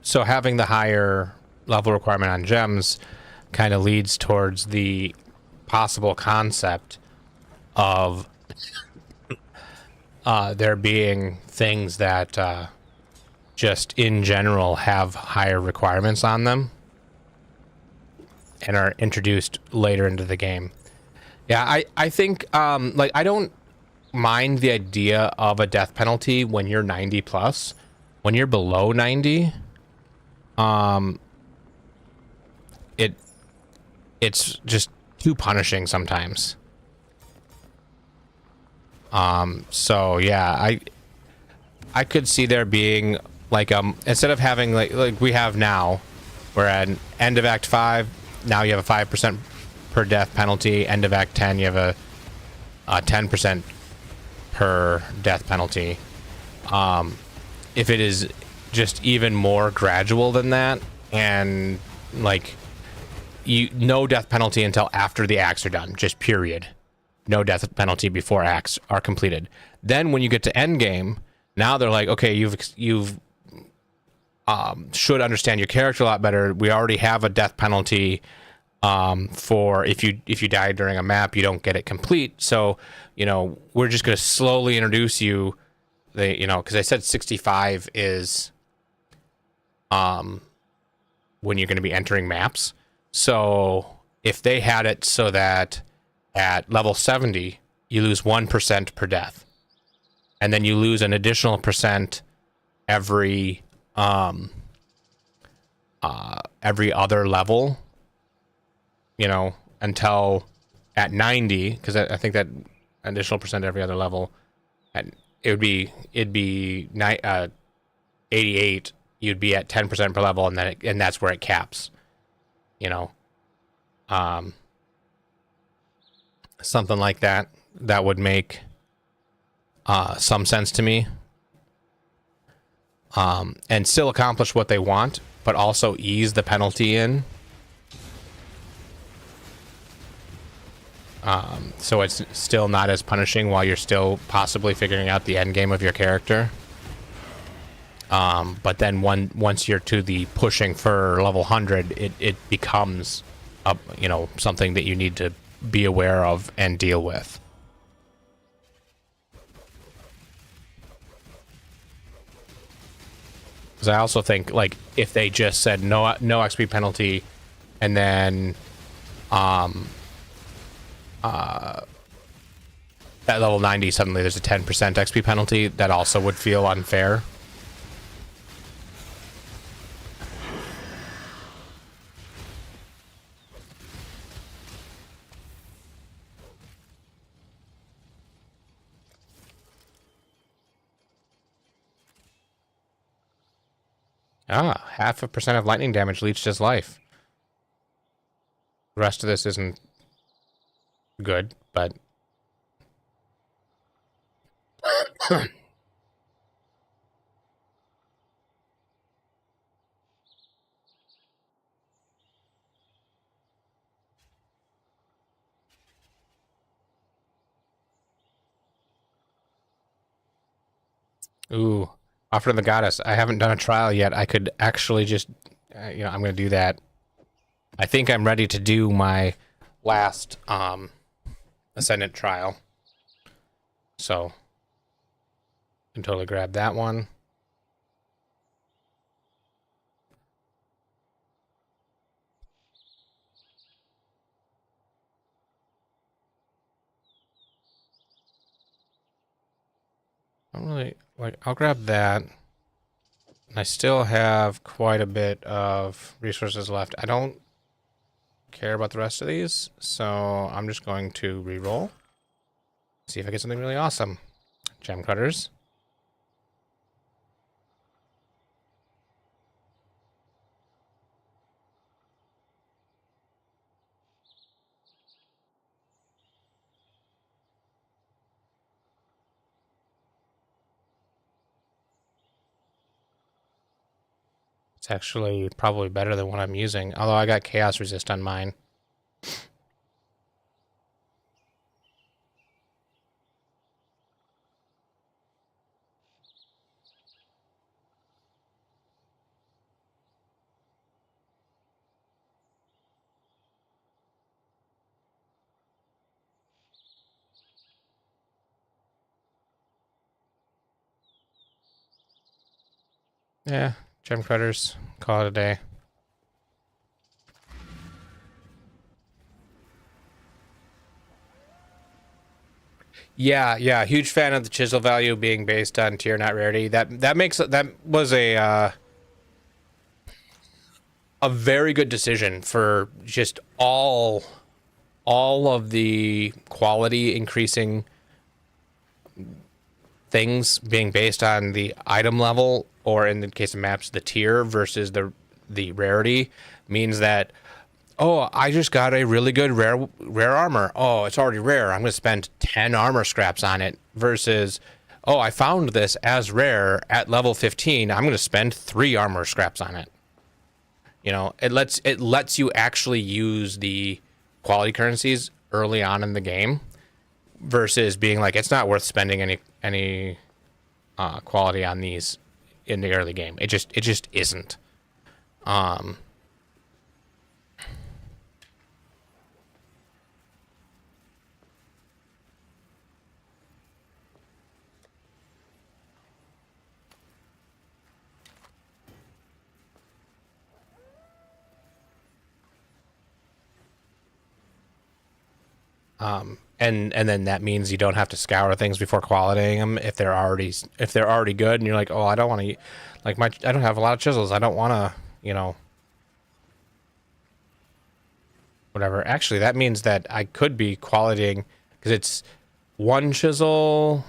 So having the higher level requirement on gems kind of leads towards the possible concept of there being things that just in general have higher requirements on them and are introduced later into the game. Yeah, I think like I don't mind the idea of a death penalty when you're 90 plus. When you're below 90, it's just too punishing sometimes. So yeah, I could see there being like instead of having like we have now, we're at end of Act 5. Now you have a 5% per death penalty. End of Act 10, you have a 10% per death penalty. If it is just even more gradual than that, and like no death penalty until after the acts are done, just period. No death penalty before acts are completed. Then when you get to end game, now they're like, okay, you've should understand your character a lot better. We already have a death penalty for if you die during a map, you don't get it complete. So, we're just going to slowly introduce you. Because I said 65 is when you're going to be entering maps. So if they had it so that at level 70 you lose 1% per death, and then you lose an additional percent every other level, until at 90, because I think that additional percent every other level, and it'd be 88. You'd be at 10% per level, and that's where it caps. Something like that would make some sense to me. And still accomplish what they want, but also ease the penalty in. So it's still not as punishing while you're still possibly figuring out the end game of your character. But then once you're to the pushing for level 100, it becomes something that you need to be aware of and deal with. Because I also think, like, if they just said no XP penalty, and then at level 90 suddenly there's a 10% XP penalty, that also would feel unfair. Ah, 0.5% of lightning damage leached his life. The rest of this isn't good, but... Ooh, offer to the goddess. I haven't done a trial yet. I could actually just, you know, I'm going to do that. I think I'm ready to do my last Ascendant trial. So, I can totally grab that one. I don't really, like, I'll grab that. I still have quite a bit of resources left. I don't care about the rest of these, so I'm just going to re-roll. See if I get something really awesome. Gem cutters. It's actually probably better than what I'm using, although I got chaos resist on mine. Yeah, gem cutters. Call it a day. Yeah, huge fan of the chisel value being based on tier, not rarity. That was a very good decision for just all of the quality increasing things being based on the item level, or in the case of maps, the tier versus the rarity, means that, oh, I just got a really good rare armor. Oh, it's already rare. I'm going to spend 10 armor scraps on it versus, oh, I found this as rare at level 15. I'm going to spend 3 armor scraps on it. You know, it lets you actually use the quality currencies early on in the game versus being like, it's not worth spending any quality on these in the early game. It just isn't. And then that means you don't have to scour things before qualitating them if they're already good, and you're like, oh, I don't want to, like, I don't have a lot of chisels. I don't want to, you know, whatever. Actually, that means that I could be qualitating because it's 1 chisel.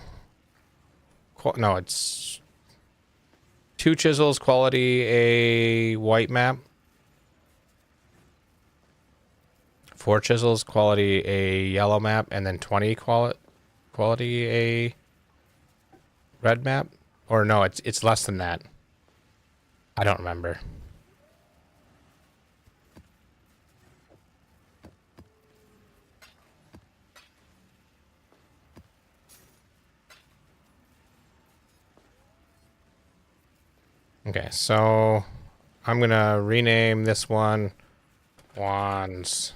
No, it's 2 chisels quality a white map. 4 chisels quality a yellow map, and then 20 quality a red map. Or no, it's less than that. I don't remember. Okay, so I'm gonna rename this one Wands.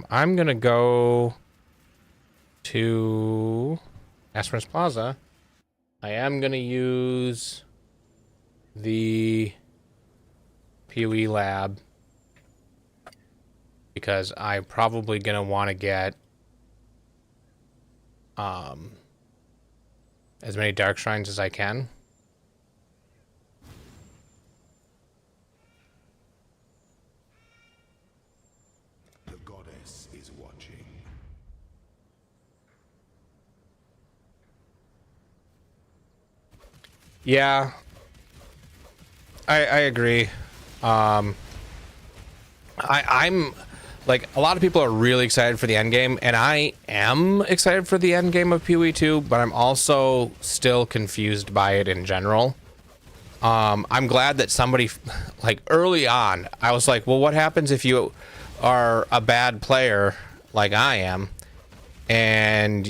I'm gonna go to Aspirants Plaza. I am gonna use the PoE lab because I'm probably gonna want to get as many dark shrines as I can. Yeah, I agree. I'm like, a lot of people are really excited for the end game, and I am excited for the end game of PoE 2, but I'm also still confused by it in general. I'm glad that somebody, like, early on, I was like, well, what happens if you are a bad player like I am, and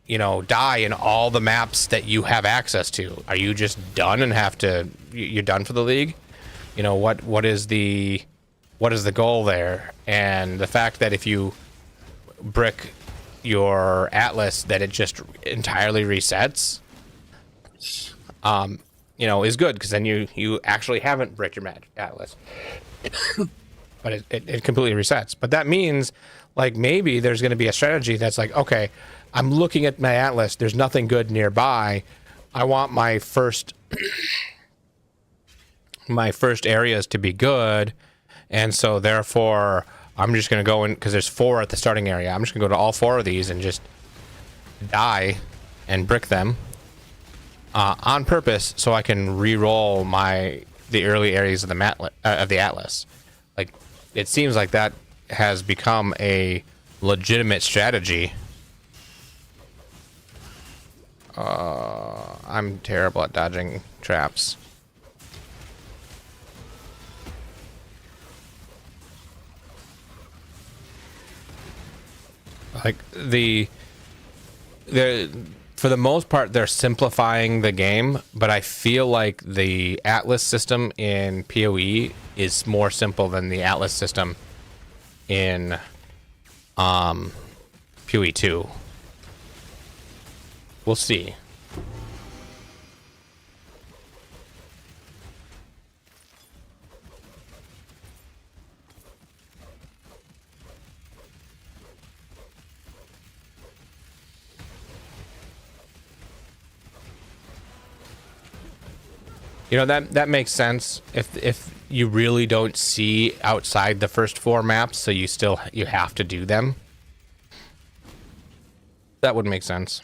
you know, die in all the maps that you have access to? Are you just done and have to, you're done for the league? You know, what is the goal there? And the fact that if you brick your atlas, that it just entirely resets, you know, is good, because then you actually haven't bricked your atlas. But it completely resets. But that means, like, maybe there's going to be a strategy that's like, okay, I'm looking at my atlas, there's nothing good nearby, I want my first areas to be good, and so therefore I'm just going to go in, because there's 4 at the starting area, I'm just going to go to all 4 of these and just die and brick them on purpose, so I can re-roll the early areas of the atlas. Like, it seems like that has become a legitimate strategy. I'm terrible at dodging traps. Like, for the most part, they're simplifying the game, but I feel like the Atlas system in PoE is more simple than the Atlas system in PoE 2. We'll see. You know, that makes sense if you really don't see outside the first 4 maps, so you have to do them. That would make sense.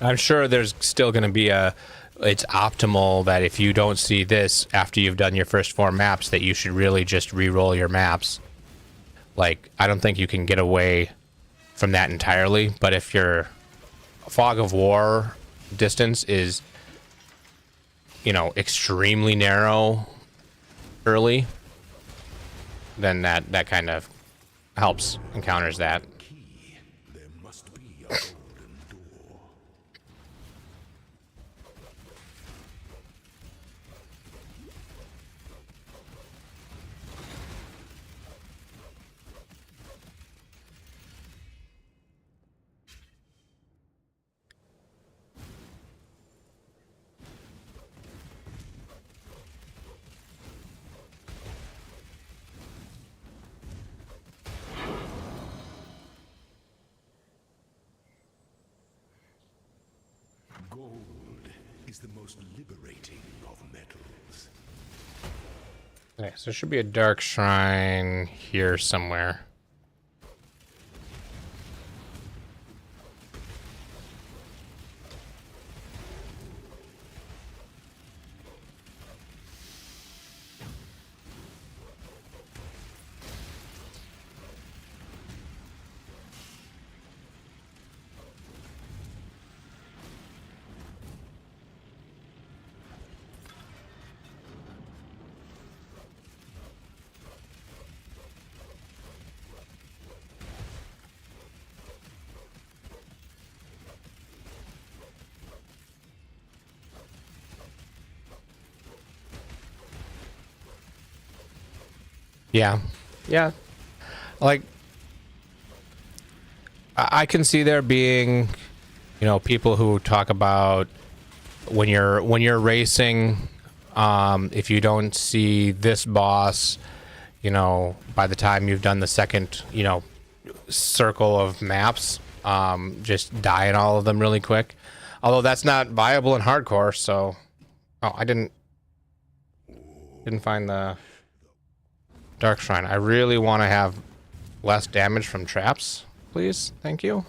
I'm sure there's still going to be it's optimal that if you don't see this after you've done your first 4 maps, that you should really just re-roll your maps. Like, I don't think you can get away from that entirely, but if your fog of war distance is, you know, extremely narrow early, then that kind of helps and counters that. There must be a golden door. Gold is the most liberating of metals. Okay, so there should be a dark shrine here somewhere. Yeah. Like, I can see there being, you know, people who talk about when you're racing, if you don't see this boss, you know, by the time you've done the second, you know, circle of maps, just die in all of them really quick. Although that's not viable in hardcore, so... Oh, I didn't find the Dark Shrine. I really want to have less damage from traps, please? Thank you.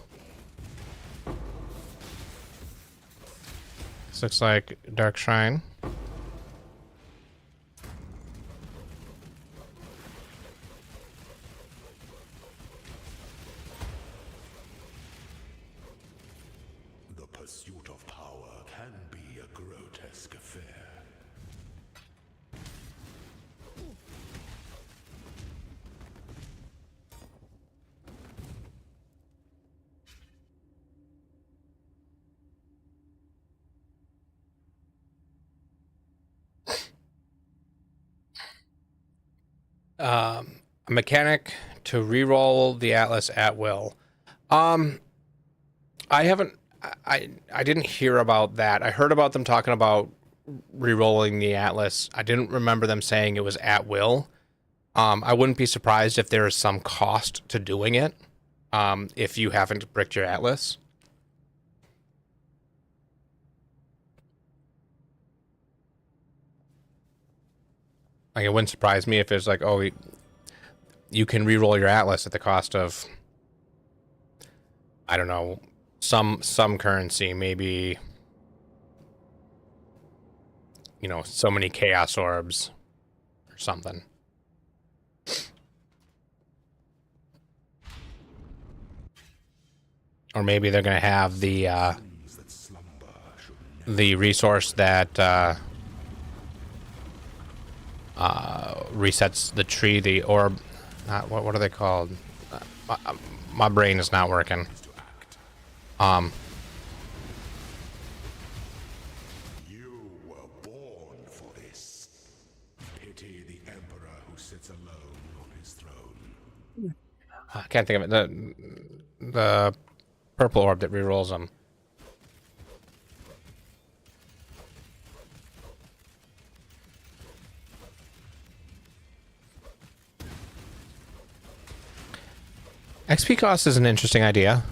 This looks like Dark Shrine. The pursuit of power can be a grotesque affair. A mechanic to reroll the Atlas at will. I haven't. I didn't hear about that. I heard about them talking about rerolling the Atlas. I didn't remember them saying it was at will. I wouldn't be surprised if there is some cost to doing it. If you haven't bricked your Atlas. Like, it wouldn't surprise me if it's like, oh, you can reroll your Atlas at the cost of, I don't know, some currency, maybe, you know, so many chaos orbs or something. Or maybe they're gonna have the resource that resets the tree, the orb. What are they called? My brain is not working. You were born for this. Pity the emperor who sits alone on his throne. I can't think of it. The purple orb that rerolls them. XP cost is an interesting idea.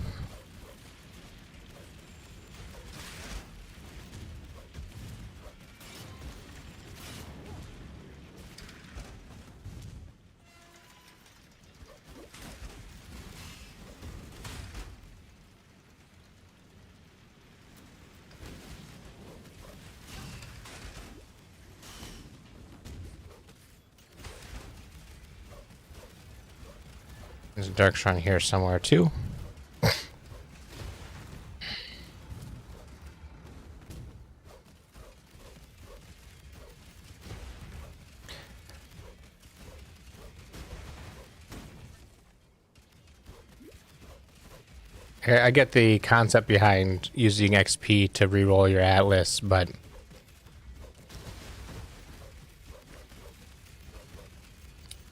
There's a Dark Shrine here somewhere too. I get the concept behind using XP to reroll your Atlas, but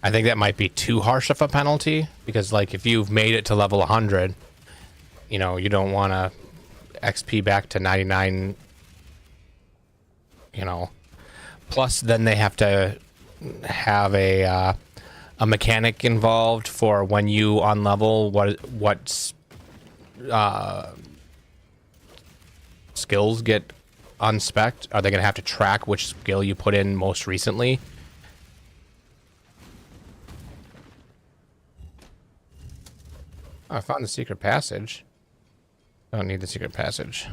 I think that might be too harsh of a penalty, because like if you've made it to level 100, you know, you don't want to XP back to 99, you know. Plus then they have to have a mechanic involved for when you unlevel what skills get unspec'd. Are they going to have to track which skill you put in most recently? Oh, I found the secret passage. I don't need the secret passage.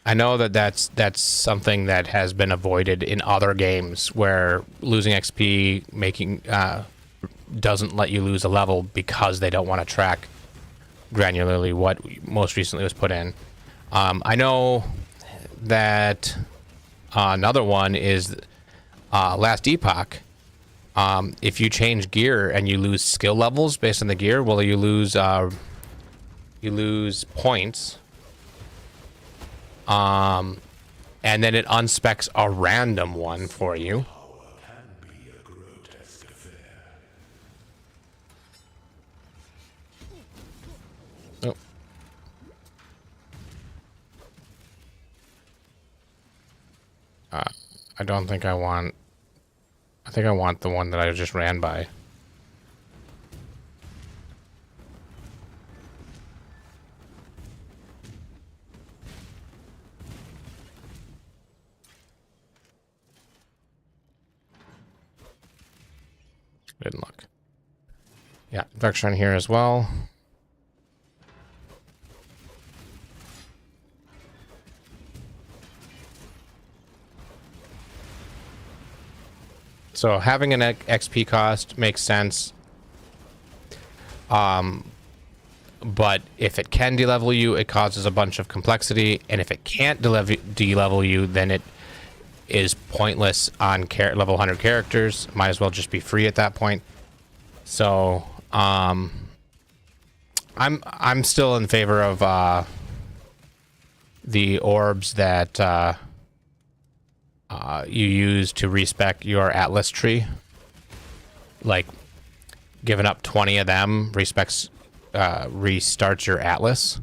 I know that's something that has been avoided in other games where losing XP doesn't let you lose a level because they don't want to track granularly what most recently was put in. I know that another one is Last Epoch. If you change gear and you lose skill levels based on the gear, well, you lose points. And then it unspecs a random one for you. Oh. I don't think I want... I think I want the one that I just ran by. Didn't look. Yeah, Dark Shrine here as well. So having an XP cost makes sense. But if it can de-level you, it causes a bunch of complexity, and if it can't de-level you, then it is pointless on level 100 characters. Might as well just be free at that point. So I'm still in favor of the orbs that you use to respec your Atlas tree. Like giving up 20 of them restarts your Atlas.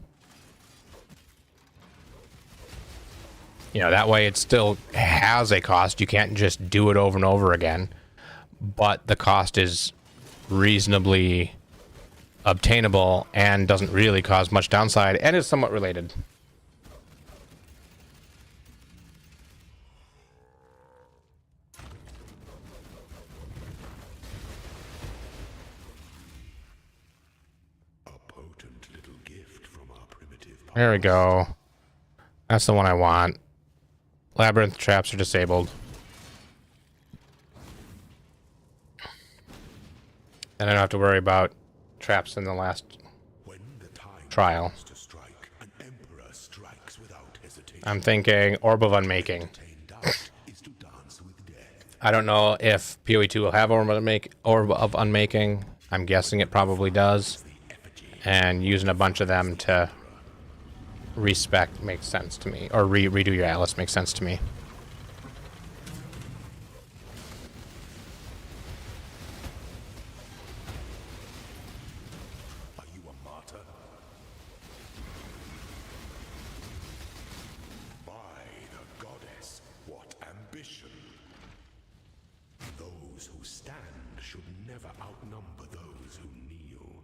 You know, that way it still has a cost. You can't just do it over and over again. But the cost is reasonably obtainable and doesn't really cause much downside and is somewhat related. There we go. That's the one I want. Labyrinth traps are disabled. And I don't have to worry about traps in the last trial. I'm thinking Orb of Unmaking. I don't know if PoE2 will have Orb of Unmaking. I'm guessing it probably does. And using a bunch of them to respec makes sense to me, or redo your Atlas makes sense to me. Are you a martyr? By the goddess, what ambition! Those who stand should never outnumber those who kneel.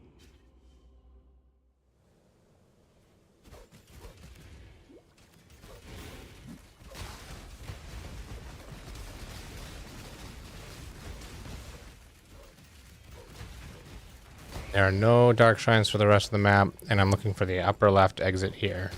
There are no dark shrines for the rest of the map, and I'm looking for the upper left exit here.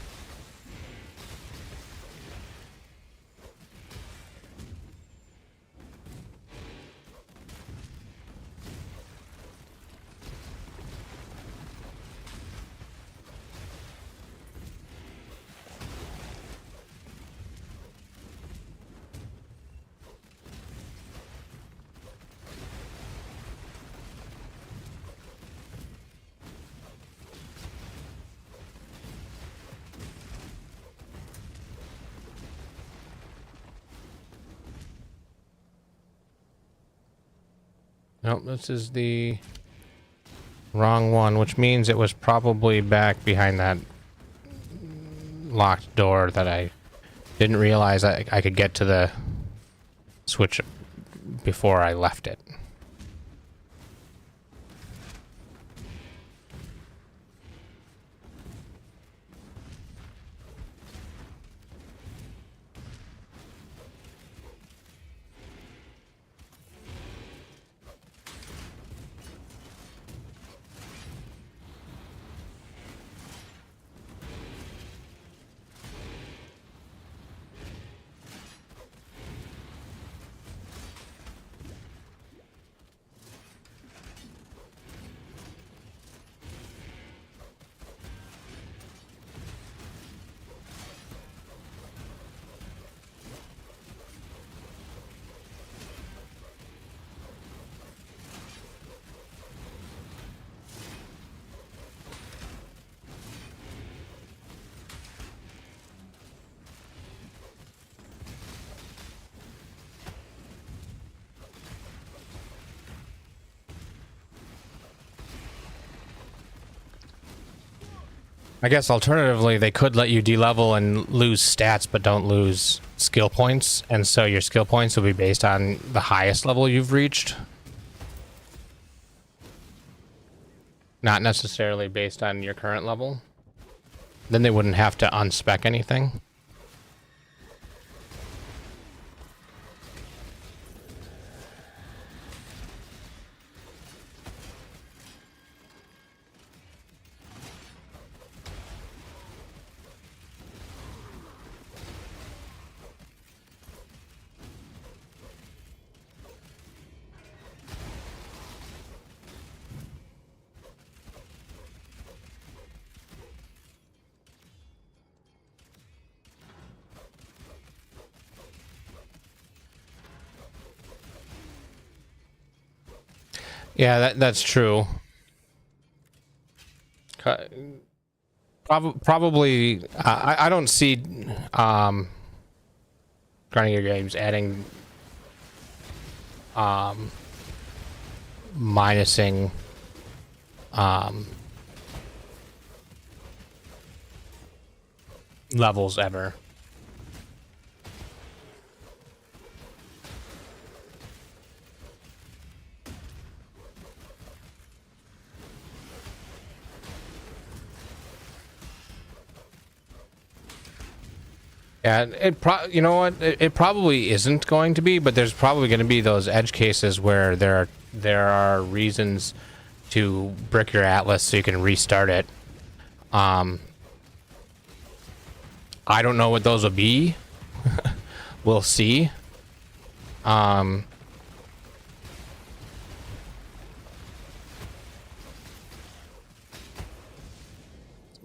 Nope, this is the wrong one, which means it was probably back behind that locked door that I didn't realize I could get to the switch before I left it. I guess alternatively, they could let you de-level and lose stats, but don't lose skill points. And so your skill points will be based on the highest level you've reached. Not necessarily based on your current level. Then they wouldn't have to unspec anything. Yeah, that's true. Probably, I don't see grinding your games adding minusing levels ever. Yeah, you know what? It probably isn't going to be, but there's probably going to be those edge cases where there are reasons to brick your atlas so you can restart it. I don't know what those will be. We'll see.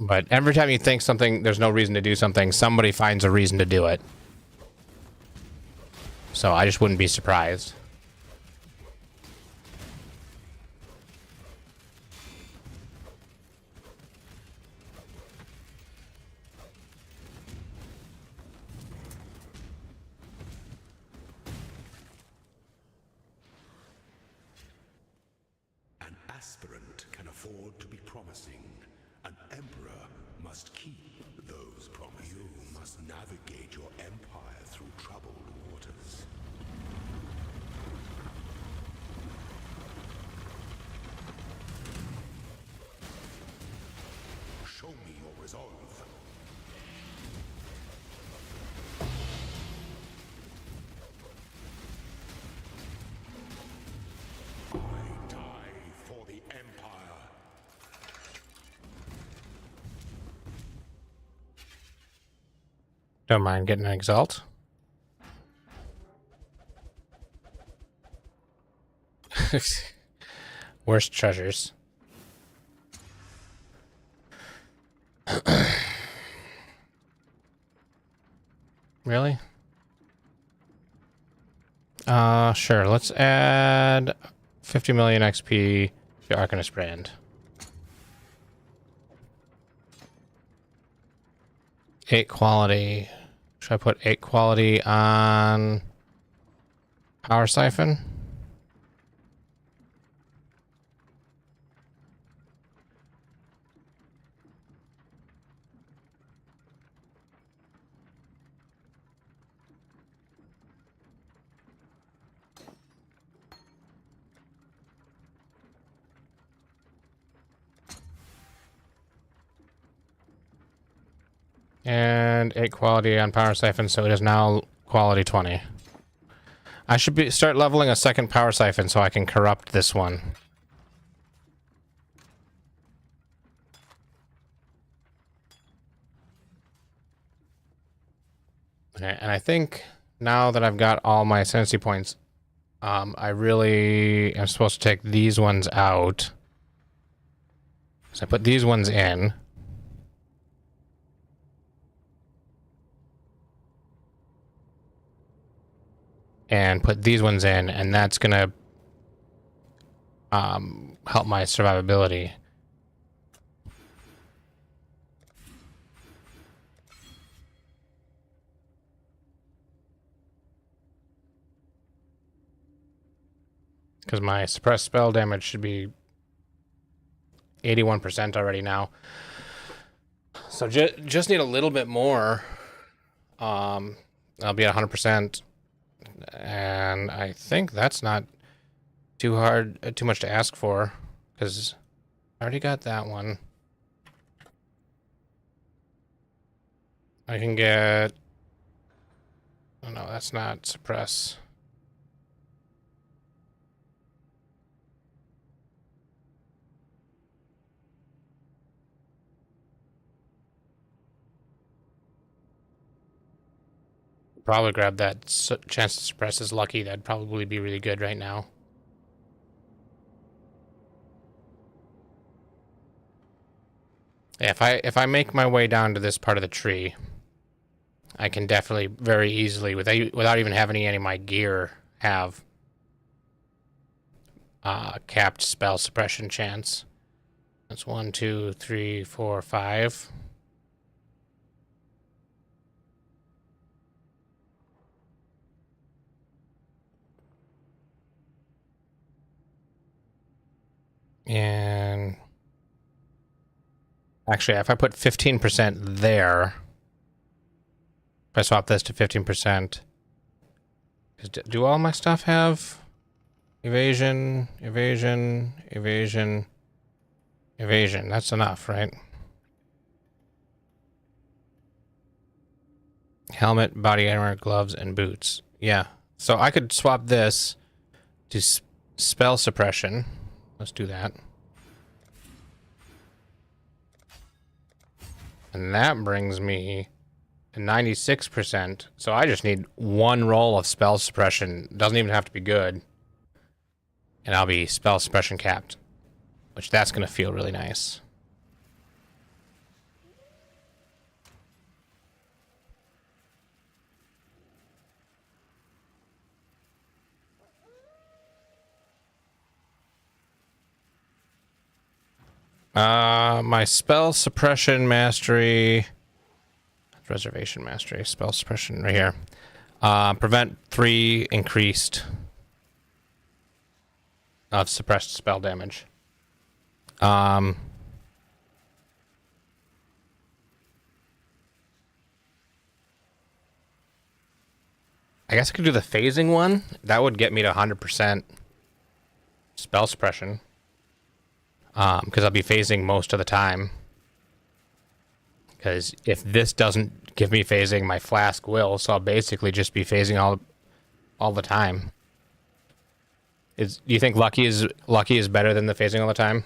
But every time you think something, there's no reason to do something, somebody finds a reason to do it. So I just wouldn't be surprised. An aspirant can afford to be promising. An emperor must keep those promises. You must navigate your empire through troubled waters. Show me your resolve. I die for the empire. Don't mind getting an exalt. Worst treasures. Really? Sure. Let's add 50 million XP to Arcanist Brand. 8 quality. Should I put 8 quality on Power Siphon? And 8 quality on Power Siphon, so it is now quality 20. I should start leveling a second Power Siphon so I can corrupt this one. Okay, and I think now that I've got all my ascendancy points, I really am supposed to take these ones out. So I put these ones in. And put these ones in, and that's gonna help my survivability. Because my suppressed spell damage should be 81% already now. So just need a little bit more. I'll be at 100%. And I think that's not too much to ask for, because I already got that one. I can get... Oh no, that's not suppress. Probably grab that chance to suppress is lucky. That'd probably be really good right now. Yeah, if I make my way down to this part of the tree, I can definitely very easily, without even having any of my gear, have capped spell suppression chance. That's 1, 2, 3, 4, 5. And actually, if I put 15% there, if I swap this to 15%, do all my stuff have evasion, evasion, evasion, evasion? That's enough, right? Helmet, body armor, gloves, and boots. Yeah. So I could swap this to spell suppression. Let's do that. And that brings me to 96%. So I just need one roll of spell suppression. Doesn't even have to be good. And I'll be spell suppression capped. Which that's going to feel really nice. My spell suppression mastery, reservation mastery, spell suppression right here. Prevent 3 increased of suppressed spell damage. I guess I could do the phasing one. That would get me to 100% spell suppression. Because I'll be phasing most of the time. Because if this doesn't give me phasing, my flask will. So I'll basically just be phasing all the time. Do you think lucky is better than the phasing all the time?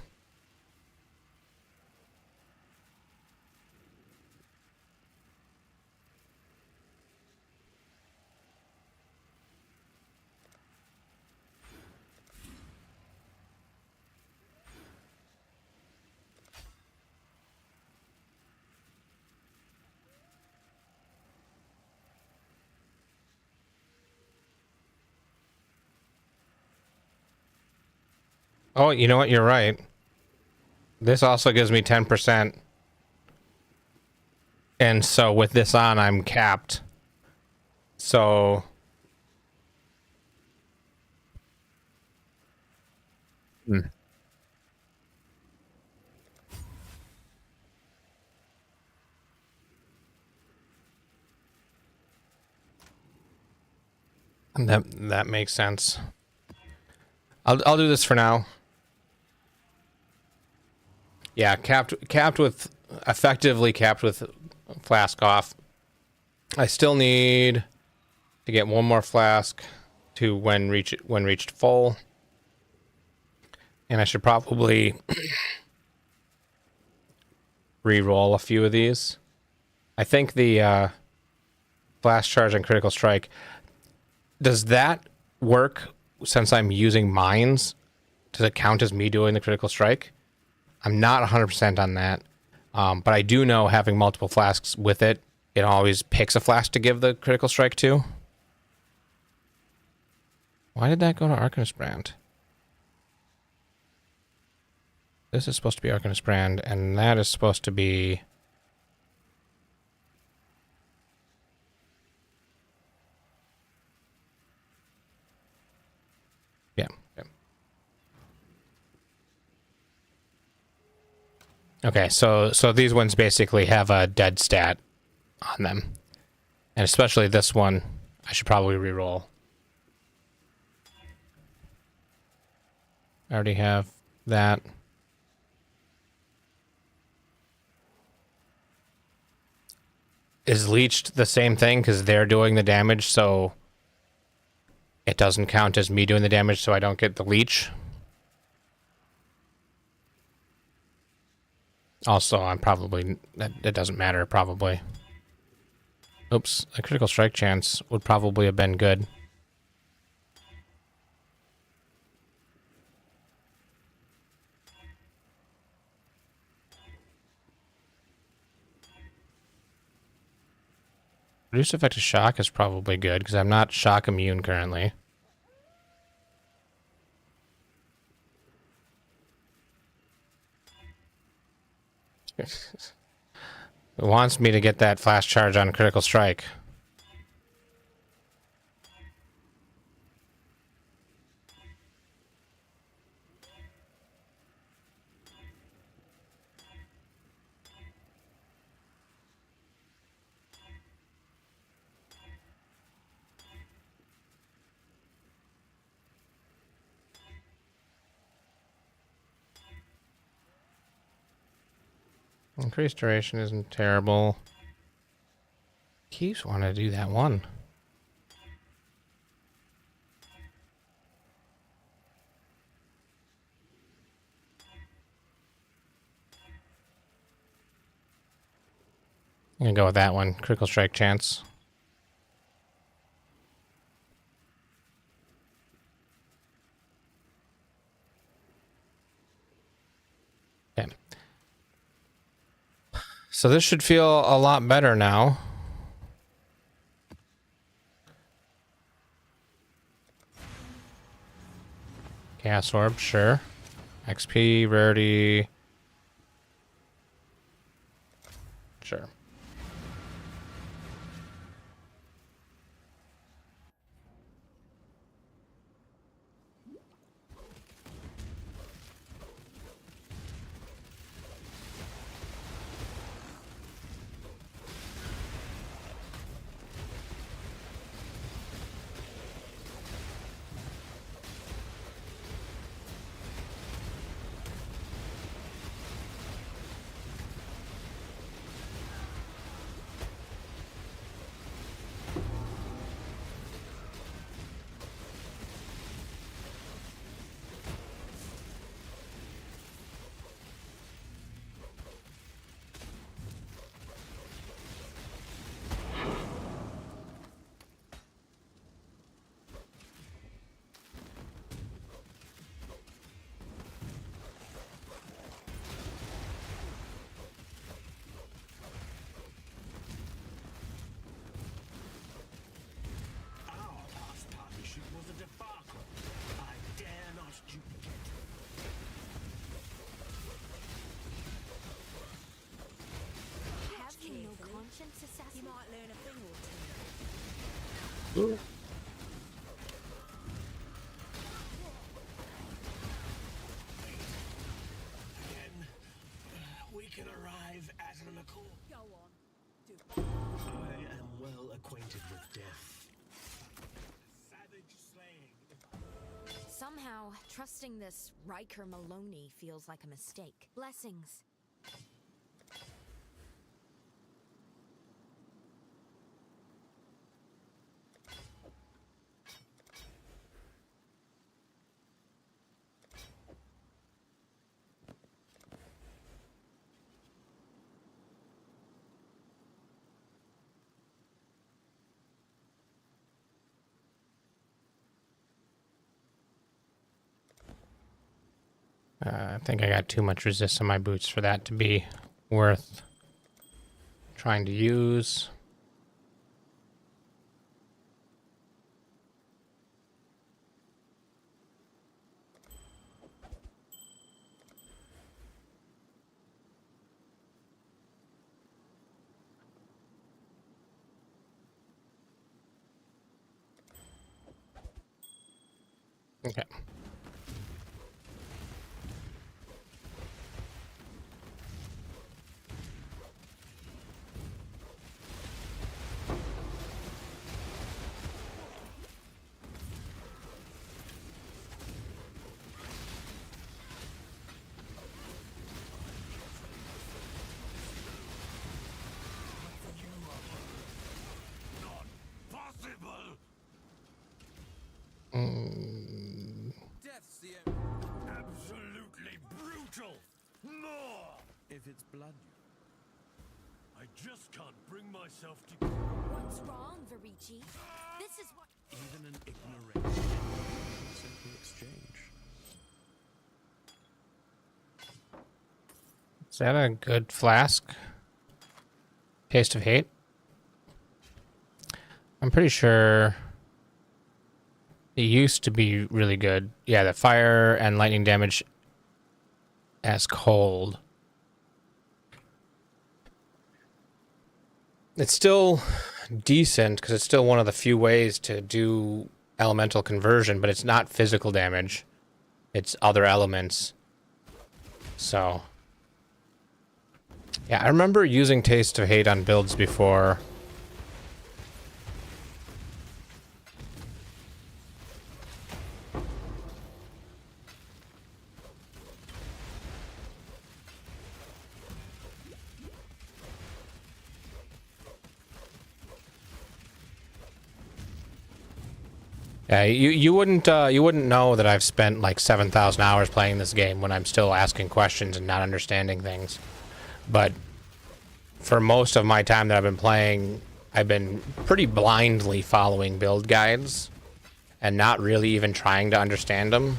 Oh, you know what? You're right. This also gives me 10%. And so with this on, I'm capped. So... That makes sense. I'll do this for now. Yeah, effectively capped with flask off. I still need to get one more flask to when reached full. And I should probably re-roll a few of these. I think the flash charge and critical strike, does that work since I'm using mines? Does it count as me doing the critical strike? I'm not 100% on that. But I do know having multiple flasks with it, it always picks a flask to give the critical strike to. Why did that go to Arcanist Brand? This is supposed to be Arcanist Brand, and that is supposed to be... Yeah. Okay, so these ones basically have a dead stat on them. And especially this one, I should probably reroll. I already have that. Is leeched the same thing because they're doing the damage, so it doesn't count as me doing the damage, so I don't get the leech? Also, I'm probably... It doesn't matter, probably. Oops, a critical strike chance would probably have been good. Reduced effective shock is probably good, because I'm not shock immune currently. It wants me to get that flash charge on critical strike. Increased duration isn't terrible. Keeps wanting to do that one. I'm gonna go with that one. Critical strike chance. Okay. So this should feel a lot better now. Chaos Orb, sure. XP, rarity. Sure. Our past partnership was a debacle. I dare not duplicate. Have you no conscience, assassin? You might learn a thing or two. Again, we can arrive at an accord. Go on. I am well acquainted with death. Savage slaying. Somehow, trusting this Riker Maloney feels like a mistake. Blessings. I think I got too much resist on my boots for that to be worth trying to use. Okay. Death's the Absolutely brutal. More. If it's blood, I just can't bring myself to. What's wrong, Varici? This is what. even an ignoration, simple exchange. Is that a good flask? Taste of Hate? I'm pretty sure it used to be really good. Yeah, the fire and lightning damage as cold. it's still decent because it's still one of the few ways to do elemental conversion, but it's not physical damage. It's other elements. So, yeah, I remember using Taste of Hate on builds before. Yeah, you wouldn't know that I've spent like 7,000 hours playing this game when I'm still asking questions and not understanding things. But for most of my time that I've been playing, I've been pretty blindly following build guides and not really even trying to understand them.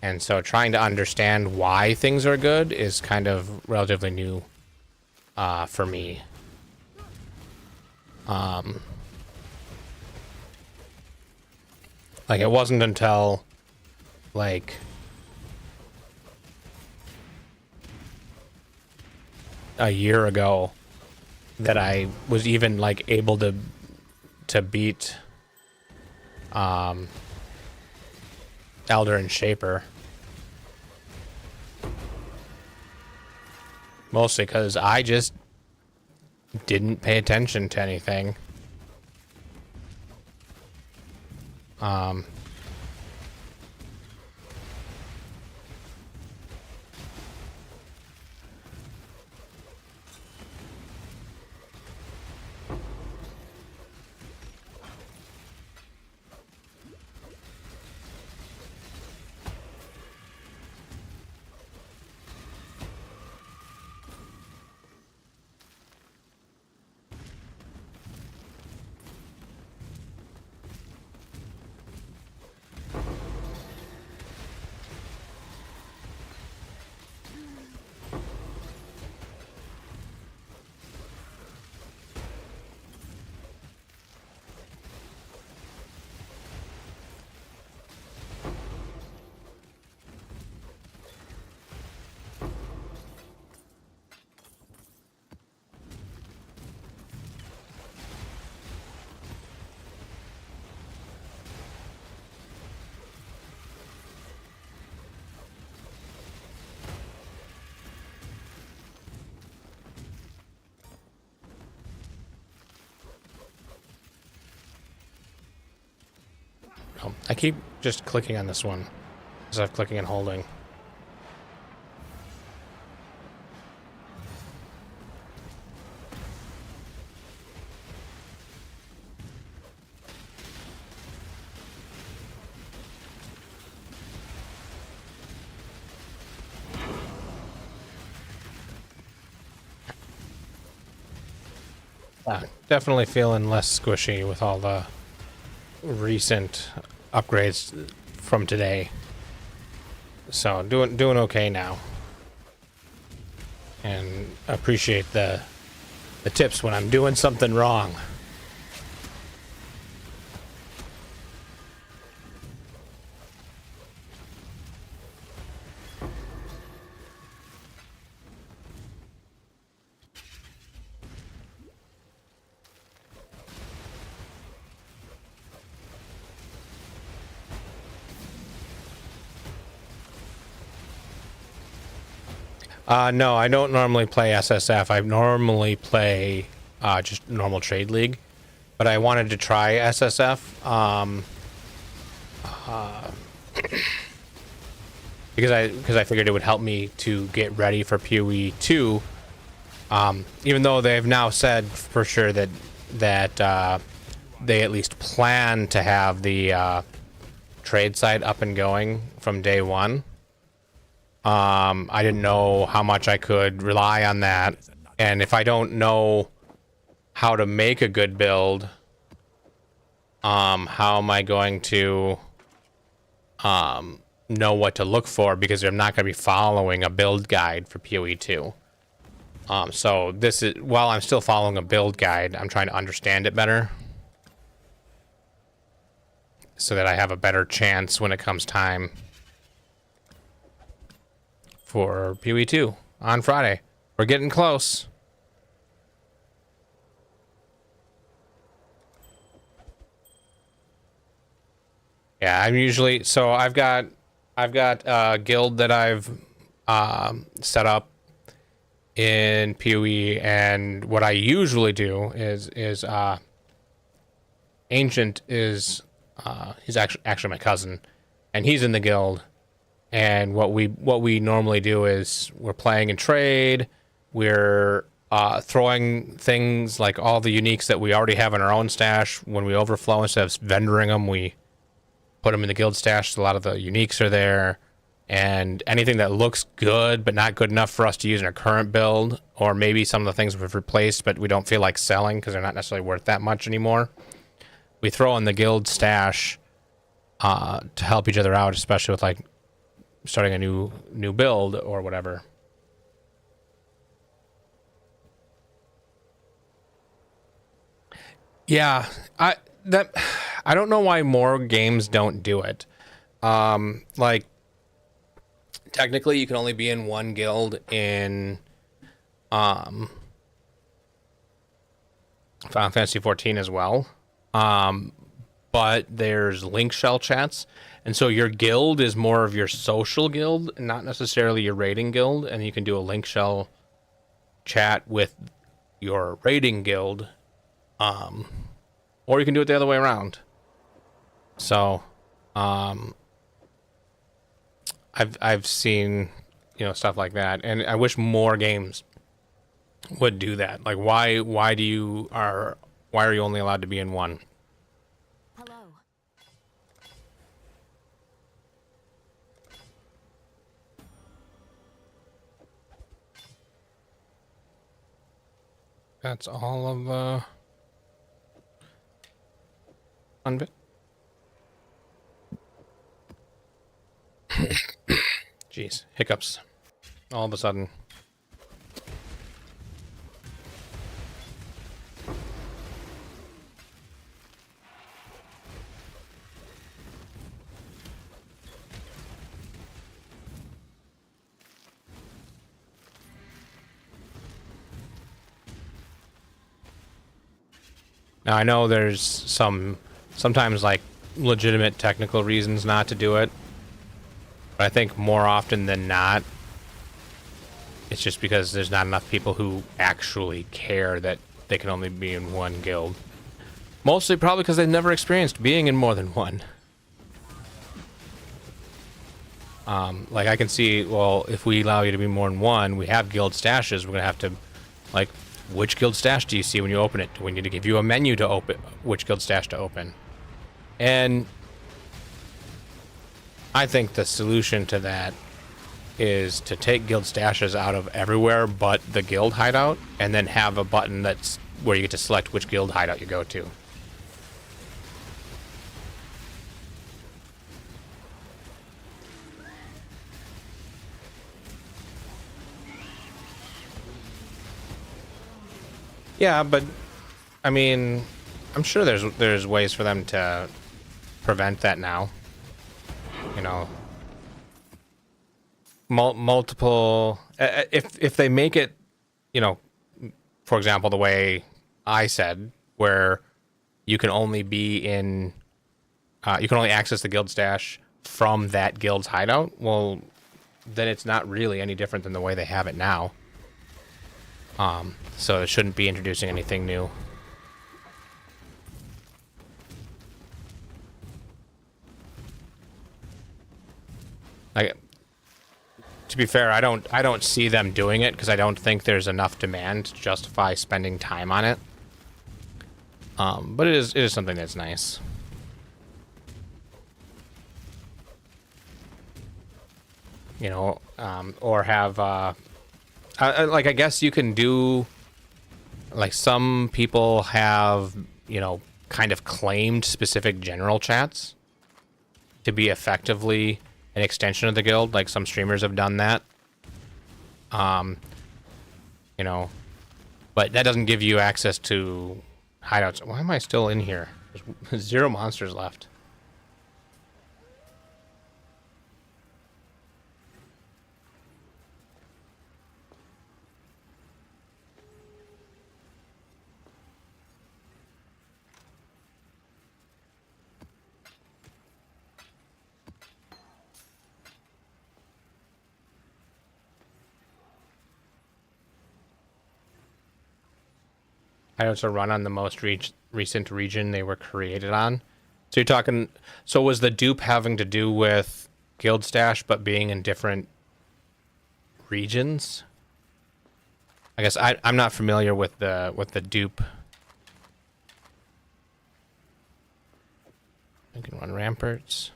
And so trying to understand why things are good is kind of relatively new for me. Like, it wasn't until, like, a year ago that I was even, like, able to beat, Elder and Shaper. Mostly because I just didn't pay attention to anything. Oh, I keep just clicking on this one instead of clicking and holding. Definitely feeling less squishy with all the recent upgrades from today. So doing okay now. And appreciate the tips when I'm doing something wrong. No, I don't normally play SSF. I normally play just normal Trade League, but I wanted to try SSF because I figured it would help me to get ready for PoE 2. Even though they've now said for sure that they at least plan to have the trade site up and going from day one. I didn't know how much I could rely on that, and if I don't know how to make a good build, how am I going to know what to look for, because I'm not going to be following a build guide for PoE 2. So this is, while I'm still following a build guide, I'm trying to understand it better so that I have a better chance when it comes time for PoE 2 on Friday. We're getting close. Yeah, I'm usually so I've got a guild that I've set up in PoE, and what I usually do is Ancient is he's actually my cousin, and he's in the guild. And what we normally do is we're playing in trade, we're throwing things like all the uniques that we already have in our own stash. When we overflow, instead of vendoring them, we put them in the guild stash. So a lot of the uniques are there, and anything that looks good but not good enough for us to use in our current build, or maybe some of the things we've replaced but we don't feel like selling because they're not necessarily worth that much anymore, we throw in the guild stash to help each other out, especially with like starting a new build or whatever. Yeah, I don't know why more games don't do it. Like technically you can only be in one guild in Final Fantasy 14 as well. But there's link shell chats, and so your guild is more of your social guild, not necessarily your raiding guild, and you can do a link shell chat with your raiding guild, or you can do it the other way around. So I've seen, you know, stuff like that, and I wish more games would do that. Like why are you only allowed to be in one? That's all of the fun bit. Jeez, hiccups. All of a sudden. Now I know there's sometimes like legitimate technical reasons not to do it, but I think more often than not, it's just because there's not enough people who actually care that they can only be in one guild. Mostly probably because they've never experienced being in more than one. Like I can see, well, if we allow you to be more than one, we have guild stashes, we're gonna have to, like, which guild stash do you see when you open it? Do we need to give you a menu to open which guild stash to open? And I think the solution to that is to take guild stashes out of everywhere but the guild hideout, and then have a button that's where you get to select which guild hideout you go to. Yeah, but I mean, I'm sure there's ways for them to prevent that now. You know, multiple. If they make it, you know, for example, the way I said, where you can only be in, you can only access the guild stash from that guild's hideout. Well, then it's not really any different than the way they have it now. So it shouldn't be introducing anything new. Like, to be fair, I don't see them doing it because I don't think there's enough demand to justify spending time on it. But it is something that's nice. You know, or have like, I guess you can do, like, some people have, you know, kind of claimed specific general chats to be effectively an extension of the guild. Like, some streamers have done that. You know, but that doesn't give you access to hideouts. Why am I still in here? There's 0 monsters left. items to run on the most recent region they were created on. So you're talking. So was the dupe having to do with guild stash, but being in different regions? I guess I'm not familiar with the dupe. I can run ramparts.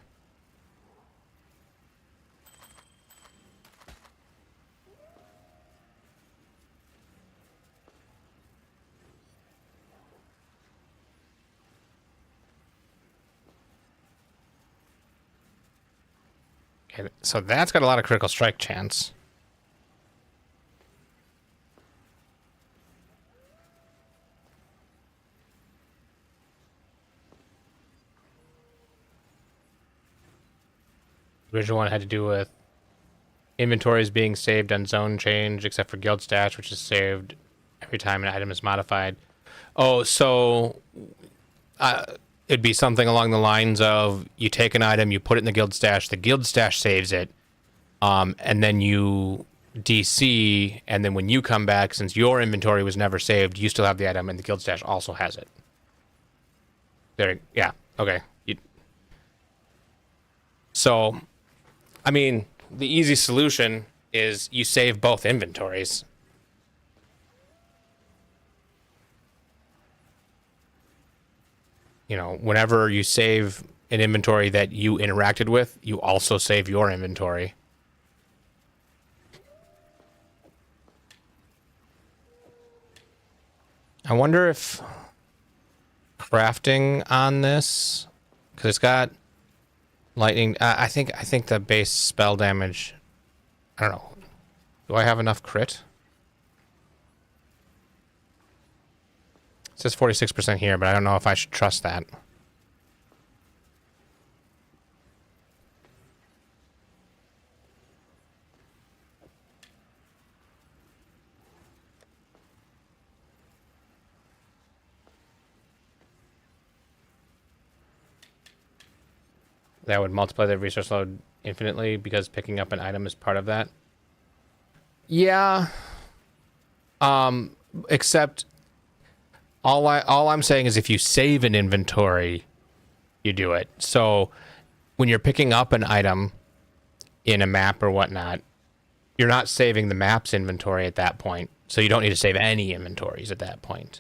Okay, so that's got a lot of critical strike chance. The original one had to do with inventories being saved on zone change, except for guild stash, which is saved every time an item is modified. Oh, so it'd be something along the lines of you take an item, you put it in the guild stash saves it, and then you DC, and then when you come back, since your inventory was never saved, you still have the item, and the guild stash also has it. There, yeah, okay. So, I mean, the easy solution is you save both inventories. You know, whenever you save an inventory that you interacted with, you also save your inventory. I wonder if crafting on this, because it's got lightning. I think the base spell damage. I don't know. Do I have enough crit? It says 46% here, but I don't know if I should trust that. That would multiply the resource load infinitely because picking up an item is part of that. Yeah. Except all I'm saying is if you save an inventory, you do it. So when you're picking up an item in a map or whatnot, you're not saving the map's inventory at that point. So you don't need to save any inventories at that point.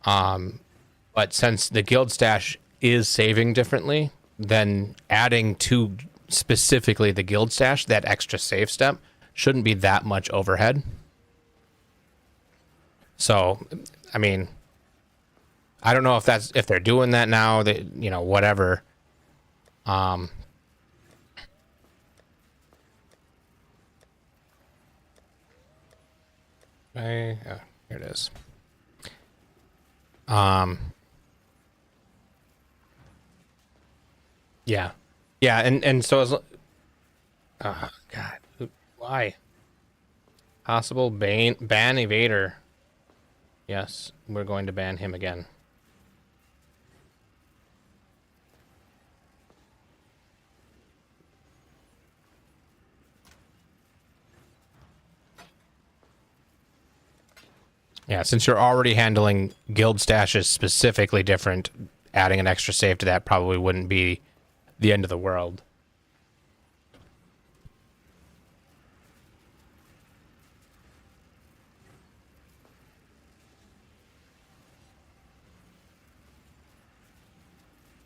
But since the guild stash is saving differently, then adding to specifically the guild stash, that extra save step, shouldn't be that much overhead. So, I mean, I don't know if they're doing that now, that, you know, whatever. Okay, here it is. Yeah. Yeah, and so as oh god, why? Possible ban evader. Yes, we're going to ban him again. Yeah, since you're already handling guild stashes specifically different, adding an extra save to that probably wouldn't be the end of the world.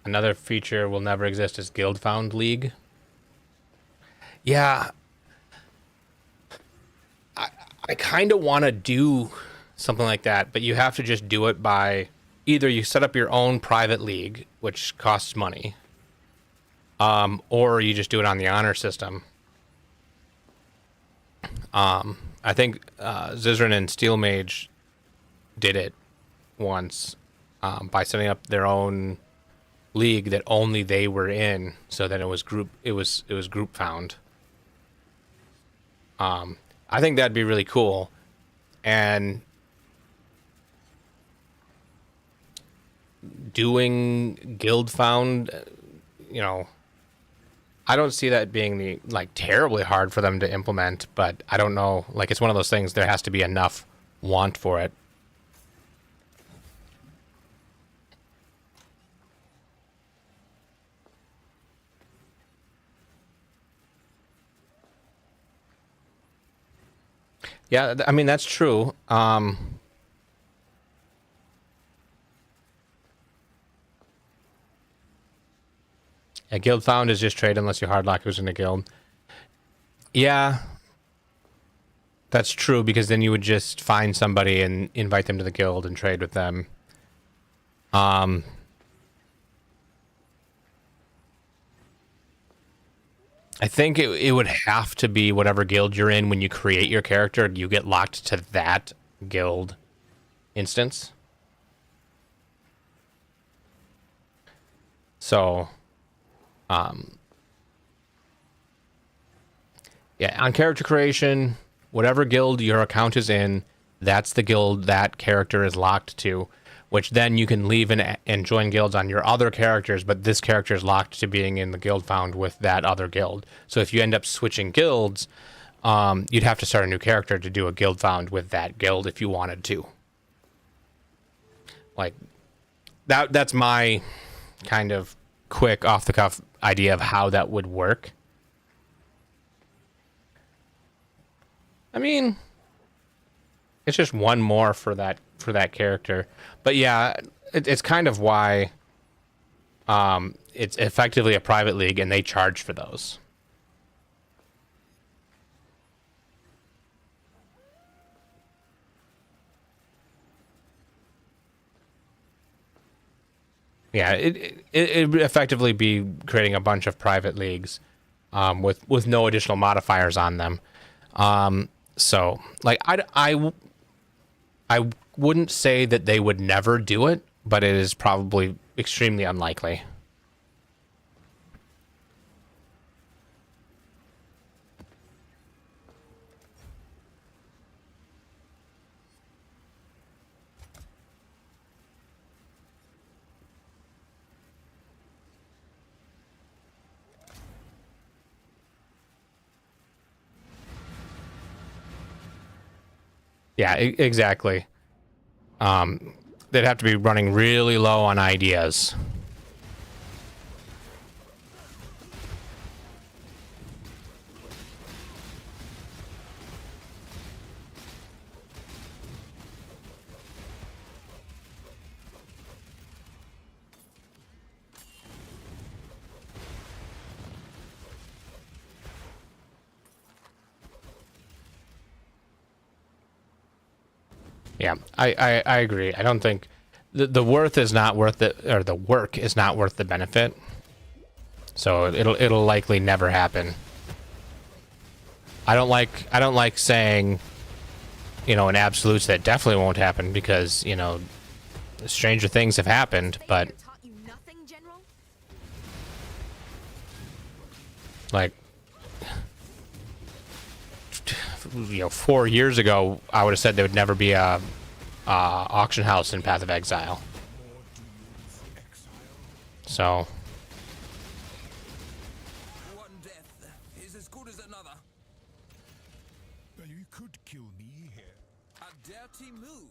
Another feature will never exist is Guild Found League. Yeah. I kind of want to do something like that, but you have to just do it by either you set up your own private league, which costs money, or you just do it on the honor system. I think Zizran and Steel Mage did it once by setting up their own league that only they were in, so that it was group found. I think that'd be really cool, and doing guild found, you know, I don't see that being terribly hard for them to implement, but I don't know, like, it's one of those things, there has to be enough want for it. Yeah, I mean, that's true. A guild found is just trade unless you hardlock who's in a guild. Yeah, that's true, because then you would just find somebody and invite them to the guild and trade with them. I think it would have to be whatever guild you're in when you create your character. You get locked to that guild instance. So, yeah, on character creation, whatever guild your account is in, that's the guild that character is locked to, which then you can leave and join guilds on your other characters, but this character is locked to being in the guild found with that other guild. So if you end up switching guilds, you'd have to start a new character to do a guild found with that guild if you wanted to. Like, that's my kind of quick off-the-cuff idea of how that would work. I mean, it's just one more for that character. But yeah, it's kind of why it's effectively a private league and they charge for those. Yeah, it'd effectively be creating a bunch of private leagues with no additional modifiers on them. So, like, I wouldn't say that they would never do it, but it is probably extremely unlikely. Yeah, exactly. They'd have to be running really low on ideas. Yeah, I agree. I don't think the worth is not worth it, or the work is not worth the benefit. So it'll likely never happen. I don't like saying, you know, in absolutes that definitely won't happen, because, you know, stranger things have happened, but like, you know, 4 years ago, I would have said there would never be a auction house in Path of Exile. So, One death is as good as another. Well, you could kill me here. A dirty move,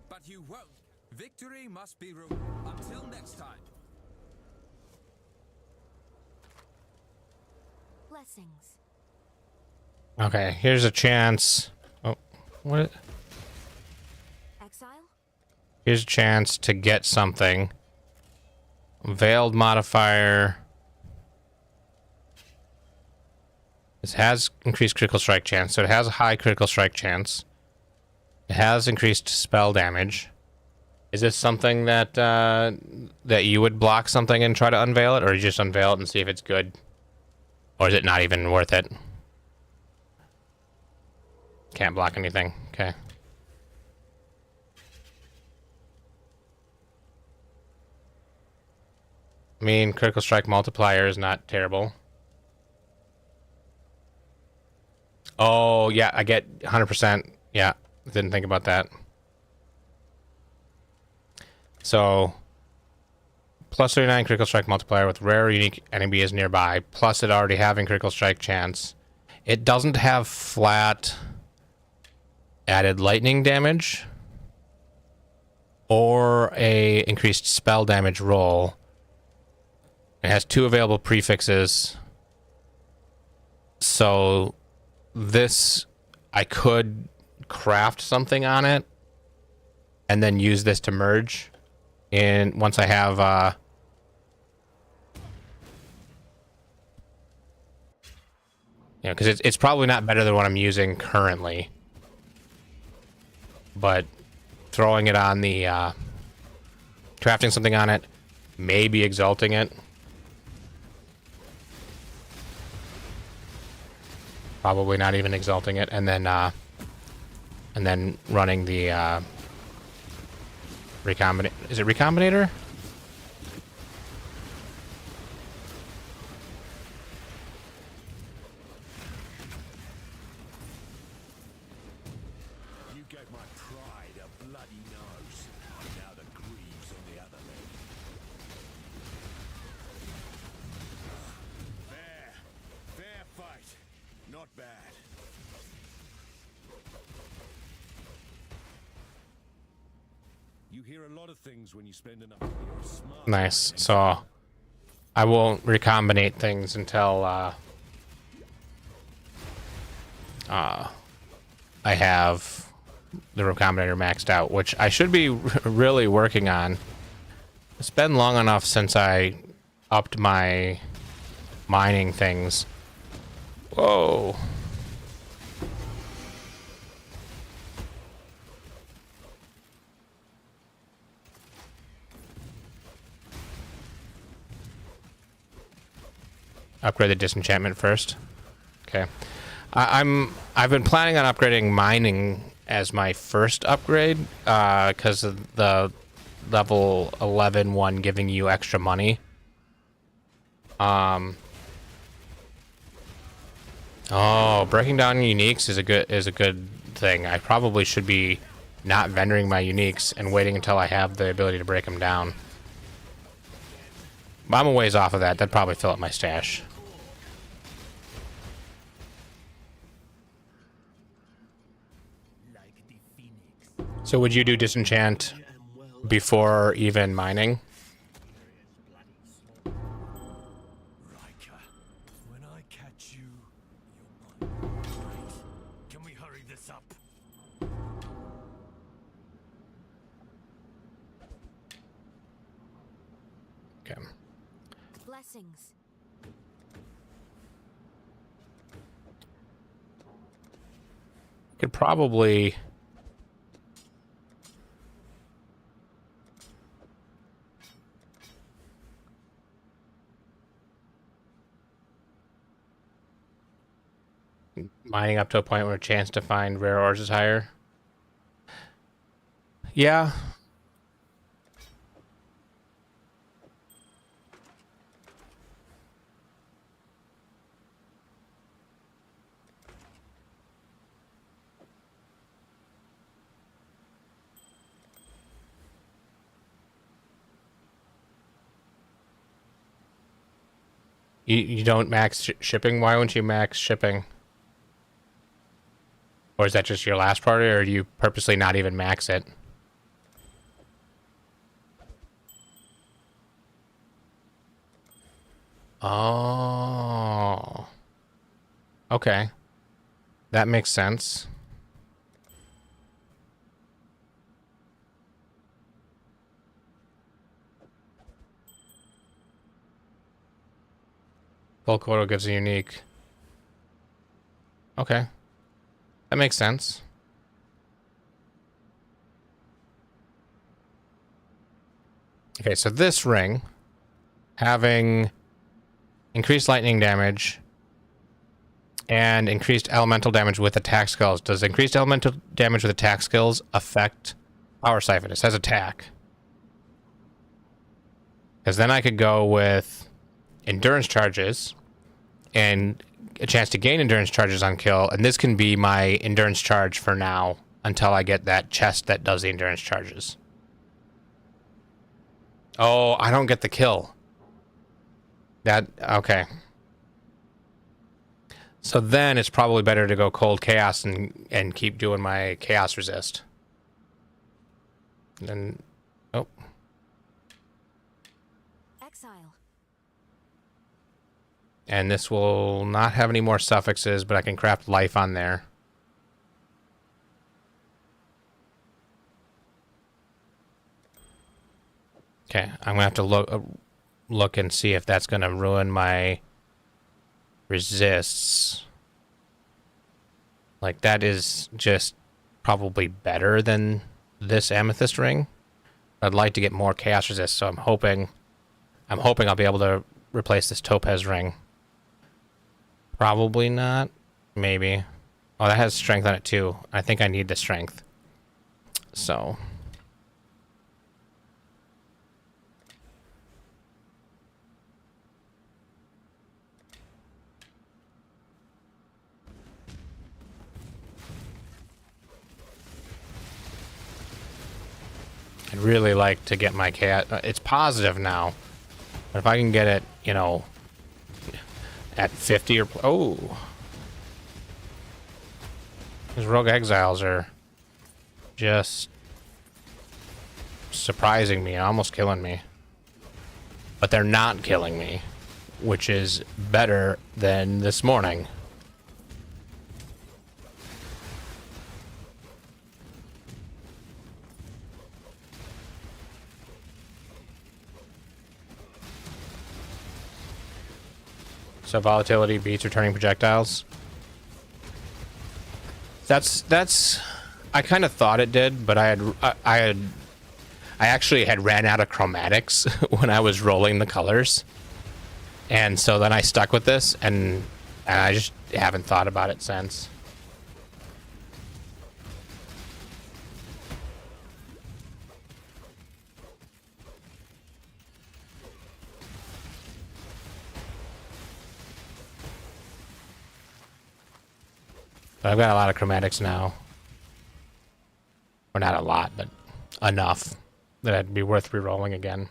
but you won't. Victory must be until next time. Blessings. okay, here's a chance. Oh, what? Exile? Here's a chance to get something. Veiled modifier. This has increased critical strike chance, so it has a high critical strike chance. It has increased spell damage. Is this something that that you would block something and try to unveil it, or you just unveil it and see if it's good? Or is it not even worth it? Can't block anything. Okay. I mean, critical strike multiplier is not terrible. Oh, yeah, I get 100%. Yeah, didn't think about that. So, plus 39 critical strike multiplier with rare or unique enemies nearby, plus it already having critical strike chance. It doesn't have flat added lightning damage or a increased spell damage roll. It has 2 available prefixes. So this I could craft something on it and then use this to merge in once I have you know, because it's probably not better than what I'm using currently, but throwing it on the crafting something on it, maybe exalting it, probably not even exalting it, and then running the recombinate. Is it recombinator? You gave my pride a bloody nose. Now the greaves on the other leg. Fair fight. Not bad. You hear a lot of things when you spend enough. You're smart. Nice. So I won't recombinate things until I have the recombinator maxed out, which I should be really working on. It's been long enough since I upped my mining things. Whoa. Upgrade the disenchantment first. Okay. I've been planning on upgrading mining as my first upgrade because of the level 11 one giving you extra money. Oh, breaking down uniques is a good thing. I probably should be not vendoring my uniques and waiting until I have the ability to break them down. But I'm a ways off of that. That'd probably fill up my stash. So would you do disenchant before even mining? When I catch you, you're mine. Right. Can we hurry this up? Okay. Blessings. Could probably mining up to a point where a chance to find rare ores is higher. Yeah. You don't max shipping? Why wouldn't you max shipping? Or is that just your last party, or do you purposely not even max it? Oh. Okay. That makes sense. Bulk auto gives a unique. Okay. That makes sense. Okay, so this ring, having increased lightning damage and increased elemental damage with attack skills. Does increased elemental damage with attack skills affect Power Siphon? It says attack. Because then I could go with endurance charges and a chance to gain endurance charges on kill, and this can be my endurance charge for now until I get that chest that does the endurance charges. Oh, I don't get the kill. That, okay. So then it's probably better to go cold chaos and keep doing my chaos resist. And then, oh. Exile. And this will not have any more suffixes, but I can craft life on there. Okay, I'm gonna have to look and see if that's gonna ruin my resists. Like that is just probably better than this amethyst ring. I'd like to get more chaos resist, so I'm hoping I'll be able to replace this topaz ring. Probably not. Maybe. Oh, that has strength on it too. I think I need the strength. So. I'd really like to get my cat. It's positive now. But if I can get it, you know, at 50 or... Oh. These rogue exiles are just surprising me, almost killing me. But they're not killing me, which is better than this morning. So volatility beats returning projectiles. That's I kind of thought it did, but I actually had ran out of chromatics when I was rolling the colors. And so then I stuck with this and I just haven't thought about it since. But I've got a lot of chromatics now. Or not a lot, but enough that it'd be worth re-rolling again.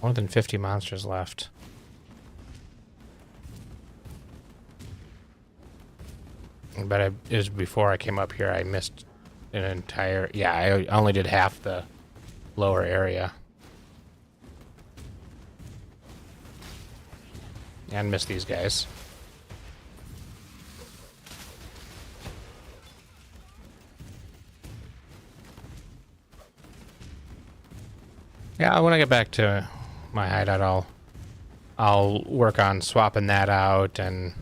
More than 50 monsters left. But it was before I came up here. I missed an entire... Yeah, I only did half the lower area. And missed these guys. Yeah, when I get back to my hideout, I'll work on swapping that out, and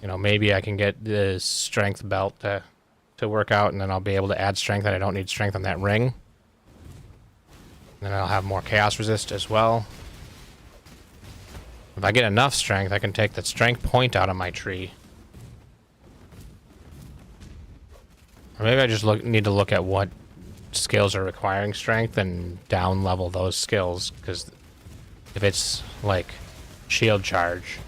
you know, maybe I can get the strength belt to work out, and then I'll be able to add strength, and I don't need strength on that ring. And then I'll have more chaos resist as well. If I get enough strength, I can take the strength point out of my tree. Or maybe I just need to look at what skills are requiring strength and down level those skills, because if it's like shield charge,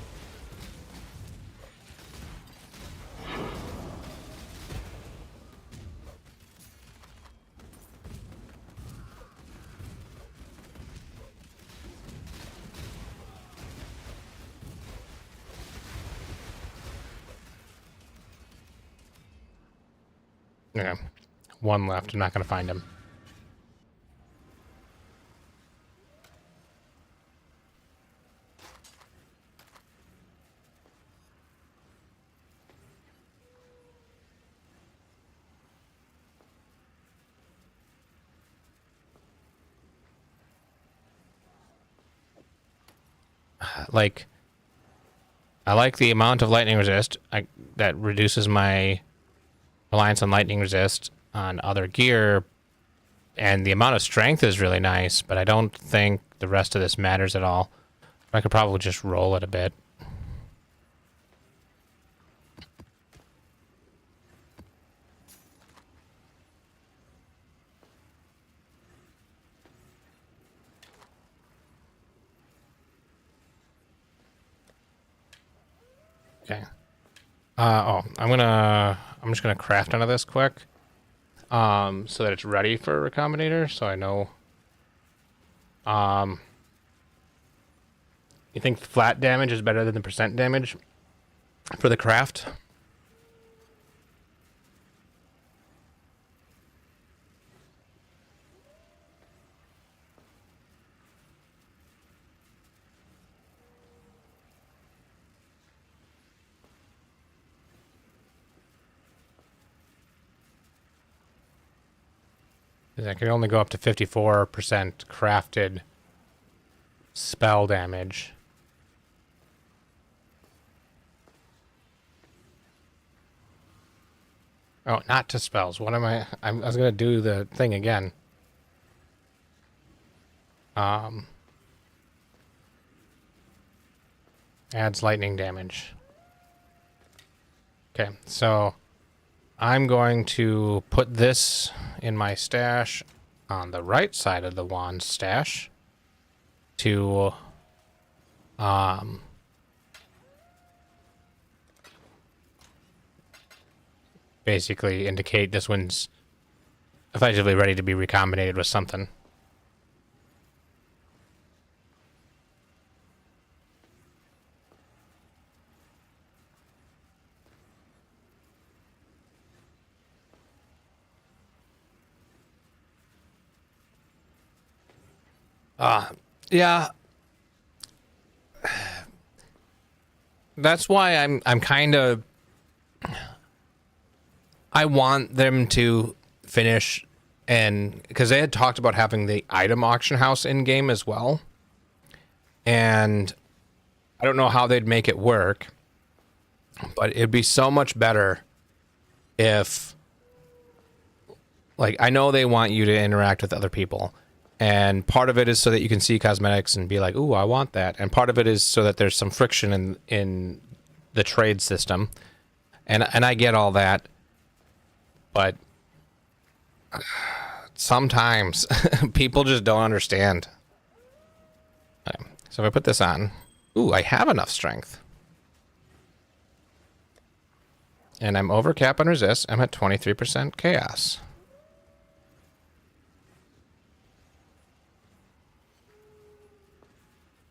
yeah, one left. I'm not going to find him. Like, I like the amount of lightning resist. That reduces my reliance on lightning resist on other gear, and the amount of strength is really nice, but I don't think the rest of this matters at all. I could probably just roll it a bit. Okay. I'm just gonna craft out of this quick, so that it's ready for Recombinator, so I know. You think flat damage is better than the percent damage for the craft? I can only go up to 54% crafted spell damage. Oh, not to spells. What am I was going to do the thing again. Adds lightning damage. Okay, so I'm going to put this in my stash on the right side of the wand stash to basically indicate this one's effectively ready to be recombinated with something. Yeah. That's why I'm kind of, I want them to finish, and because they had talked about having the item auction house in game as well, and I don't know how they'd make it work, but it'd be so much better if, like, I know they want you to interact with other people, and part of it is so that you can see cosmetics and be like, ooh, I want that. And part of it is so that there's some friction in the trade system. And I get all that. But sometimes people just don't understand. Okay, so if I put this on, ooh, I have enough strength. And I'm over cap on resist. I'm at 23% chaos.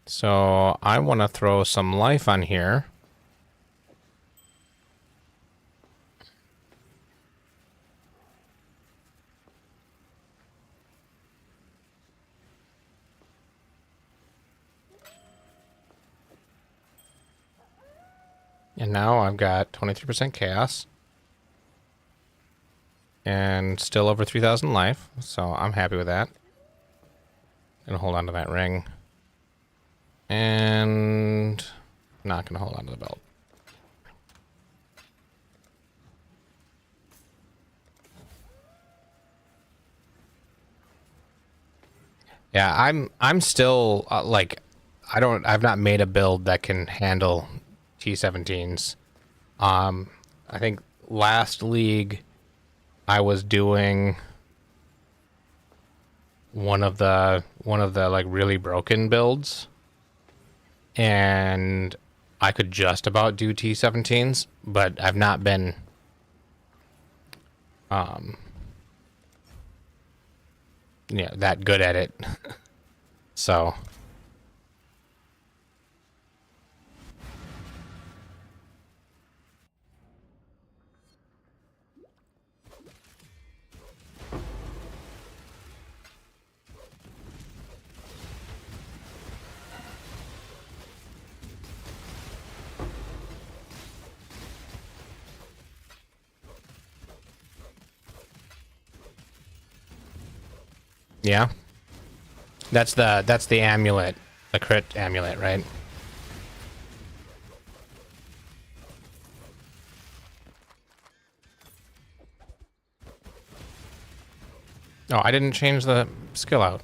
So I want to throw some life on here. And now I've got 23% chaos. And still over 3,000 life. So I'm happy with that. Gonna hold on to that ring. And not gonna hold on to the belt. Yeah, I'm still like, I've not made a build that can handle T17s. I think last league I was doing one of the like really broken builds, and I could just about do T17s, but I've not been yeah, that good at it. So yeah. That's the amulet, the crit amulet, right? Oh, I didn't change the skill out.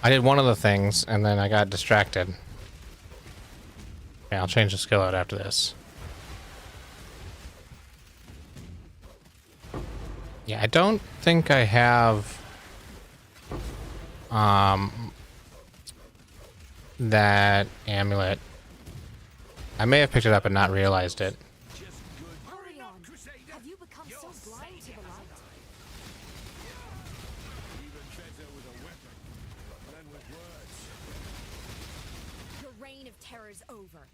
I did one of the things and then I got distracted. Yeah, I'll change the skill out after this. Yeah, I don't think I have that amulet. I may have picked it up and not realized it. Hurry on. Have you become so blind to the light? Your reign of terror's over.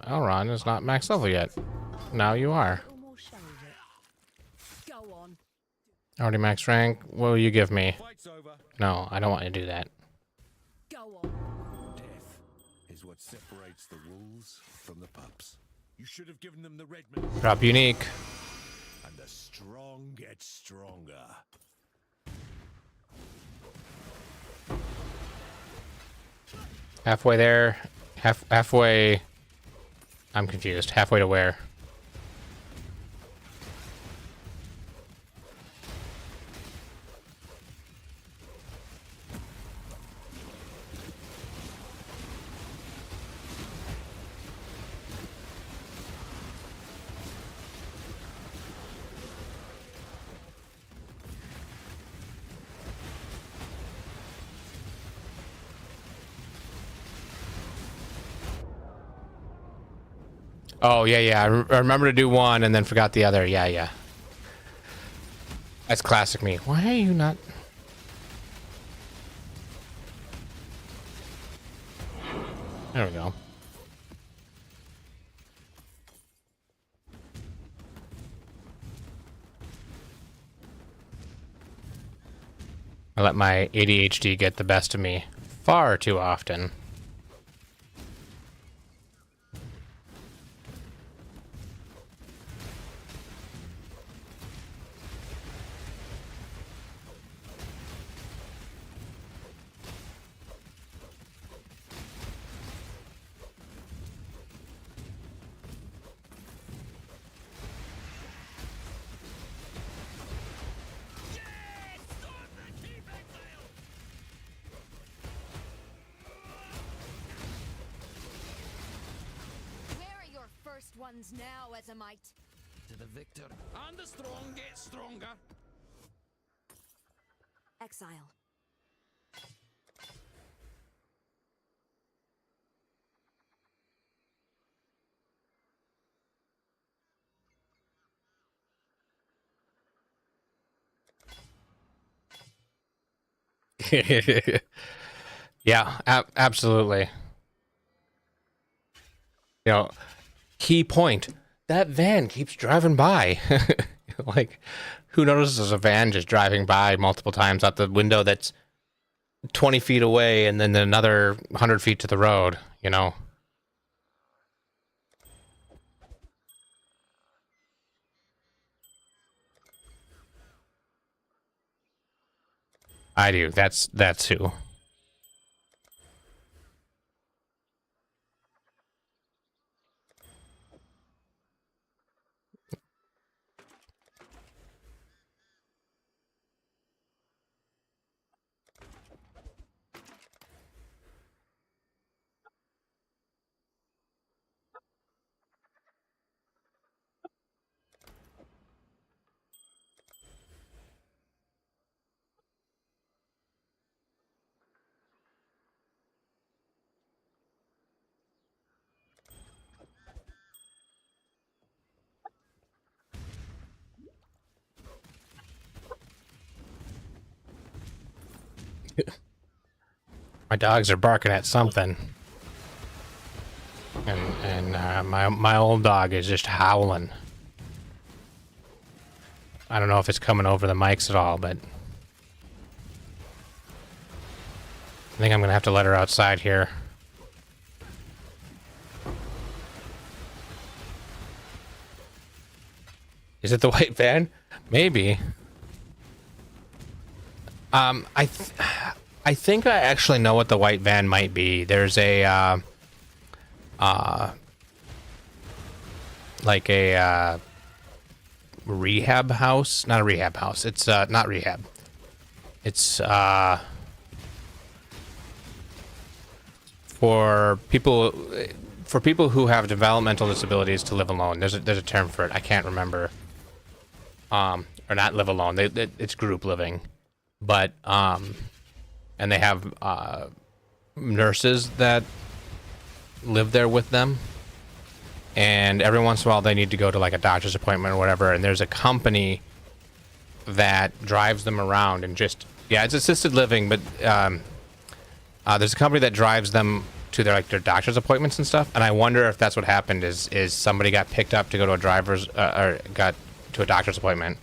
Elrond is not max level yet. Now you are. Go on. Already max rank. What will you give me? No, I don't want you to do that. Go on. Death is what separates the wolves from the pups. You should have given them the red Drop unique. and the strong Halfway there. Halfway. I'm confused. Halfway to where? Oh, yeah. I remember to do one and then forgot the other. Yeah. That's classic me. Why are you not... There we go. I let my ADHD get the best of me far too often. Ones now, as a might. To the victor, and the strong get stronger. Exile. Yeah, absolutely. You know, key point. That van keeps driving by. Like, who notices a van just driving by multiple times out the window that's 20 feet away and then another 100 feet to the road, you know? I do. That's who. My dogs are barking at something. And my old dog is just howling. I don't know if it's coming over the mics at all, but I think I'm gonna have to let her outside here. Is it the white van? Maybe. I think I actually know what the white van might be. There's a like a rehab house. Not a rehab house. It's not rehab. It's for people who have developmental disabilities to live alone. There's a term for it. I can't remember. Or not live alone. It's group living, but and they have nurses that live there with them, and every once in a while they need to go to like a doctor's appointment or whatever, and there's a company that drives them around and just, yeah, it's assisted living, but there's a company that drives them to their doctor's appointments and stuff, and I wonder if that's what happened is somebody got picked up to go to a or got to a doctor's appointment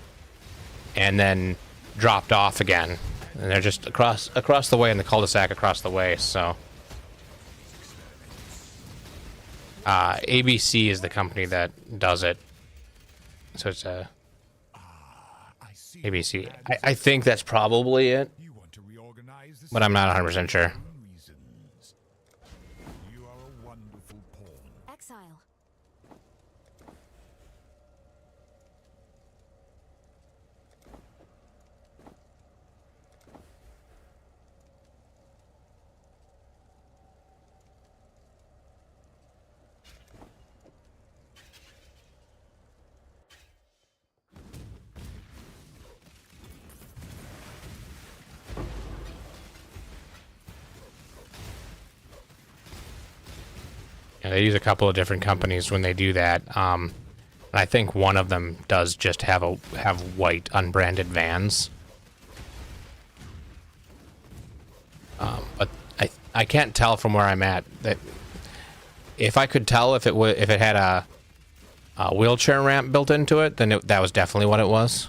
and then dropped off again, and they're just across the way in the cul-de-sac across the way. So ABC is the company that does it, so it's a ABC. I think that's probably it, but I'm not 100% sure. And they use a couple of different companies when they do that. And I think one of them does just have white unbranded vans. But I can't tell from where I'm at that if I could tell if it had a wheelchair ramp built into it, then that was definitely what it was.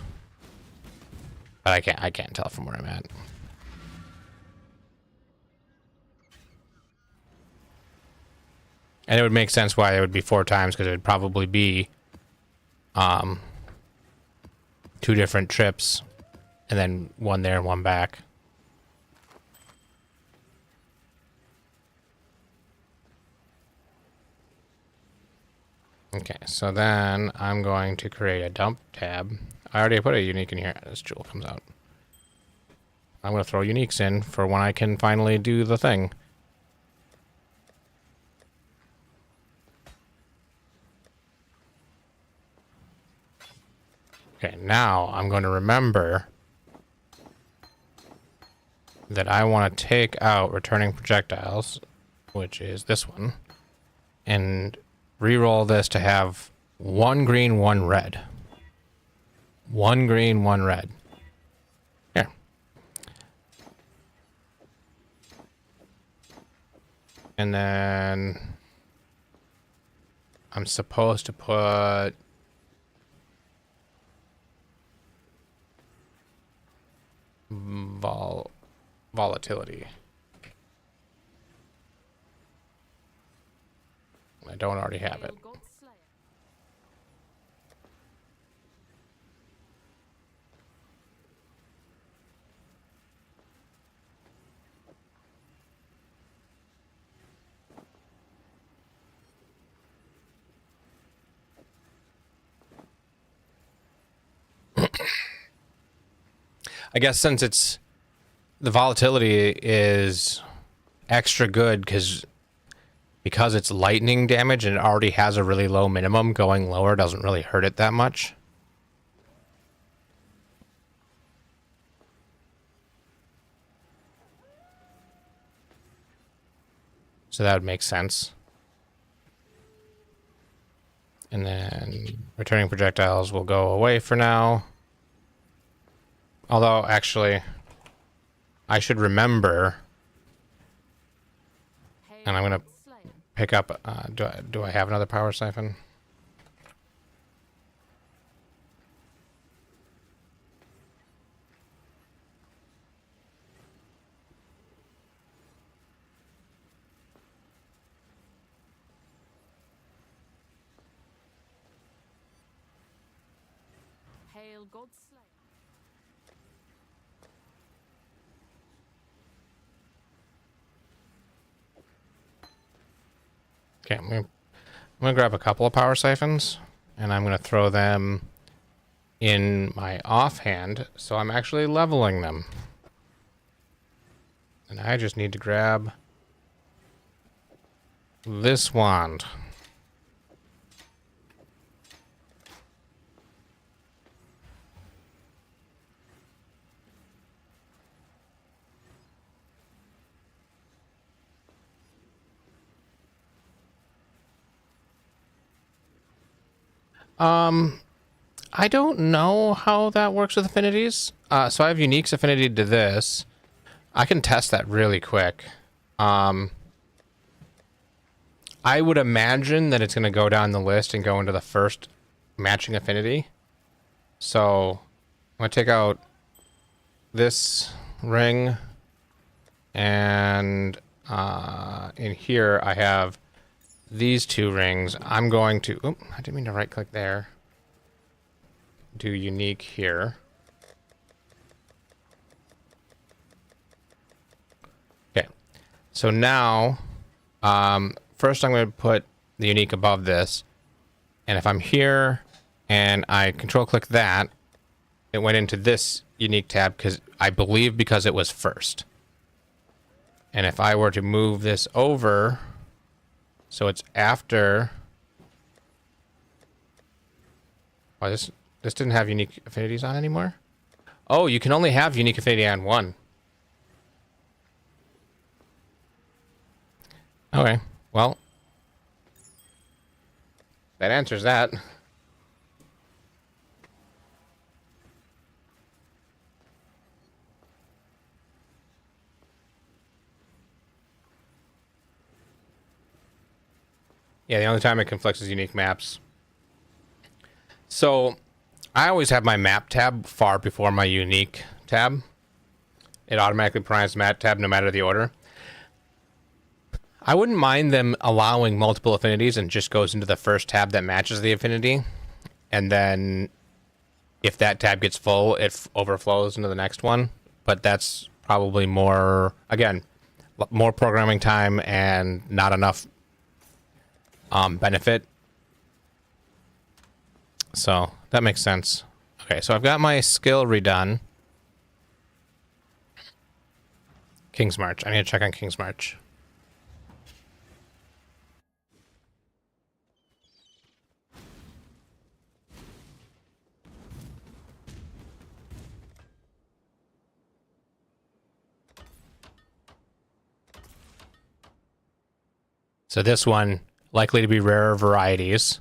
But I can't tell from where I'm at. And it would make sense why it would be 4 times, because it would probably be 2 different trips, and then 1 there and 1 back. Okay, so then I'm going to create a dump tab. I already put a unique in here. This jewel comes out. I'm going to throw uniques in for when I can finally do the thing. Okay, now I'm going to remember that I want to take out returning projectiles, which is this one, and re-roll this to have 1 green, 1 red. 1 green, 1 red. Here. And then I'm supposed to put volatility. I don't already have it. I guess since the volatility is extra good because it's lightning damage and it already has a really low minimum, going lower doesn't really hurt it that much. So that would make sense. And then returning projectiles will go away for now. Although, actually, I should remember, and I'm going to pick up, do I have another power siphon? Hail God's Slayer. Okay, I'm gonna grab a couple of power siphons, and I'm gonna throw them in my offhand, so I'm actually leveling them. And I just need to grab this wand. I don't know how that works with affinities. So I have Unique's affinity to this. I can test that really quick. I would imagine that it's going to go down the list and go into the first matching affinity. So I'm going to take out this ring, and in here I have these 2 rings. I'm going to, oh, I didn't mean to right click there. Do unique here. Okay, so now first I'm going to put the unique above this, and if I'm here and I control click that, it went into this unique tab because I believe because it was first. And if I were to move this over so it's after, oh, this didn't have unique affinities on anymore. Oh, you can only have unique affinity on 1. Okay, well, That answers that. Yeah, the only time it conflicts is unique maps. So, I always have my map tab far before my unique tab. It automatically primes map tab no matter the order. I wouldn't mind them allowing multiple affinities and just goes into the first tab that matches the affinity. And then if that tab gets full, it overflows into the next one. But that's probably more, again, more programming time and not enough benefit. So that makes sense. Okay, so I've got my skill redone. King's March. I need to check on King's March. So this one, likely to be rarer varieties.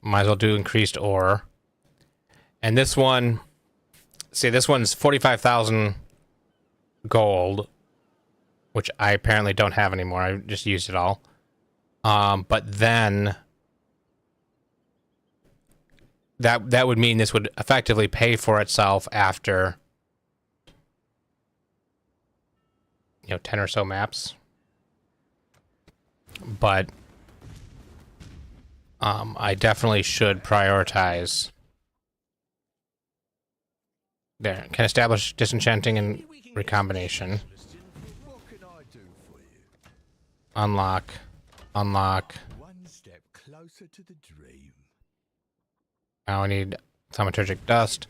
Might as well do increased ore. And this one, see, this one's 45,000 gold, which I apparently don't have anymore. I just used it all. But then that would mean this would effectively pay for itself after, 10 or so maps. But I definitely should prioritize. There, can establish disenchanting and recombination. Unlock. Unlock. One step closer to the dream. Now I need thaumaturgic dust.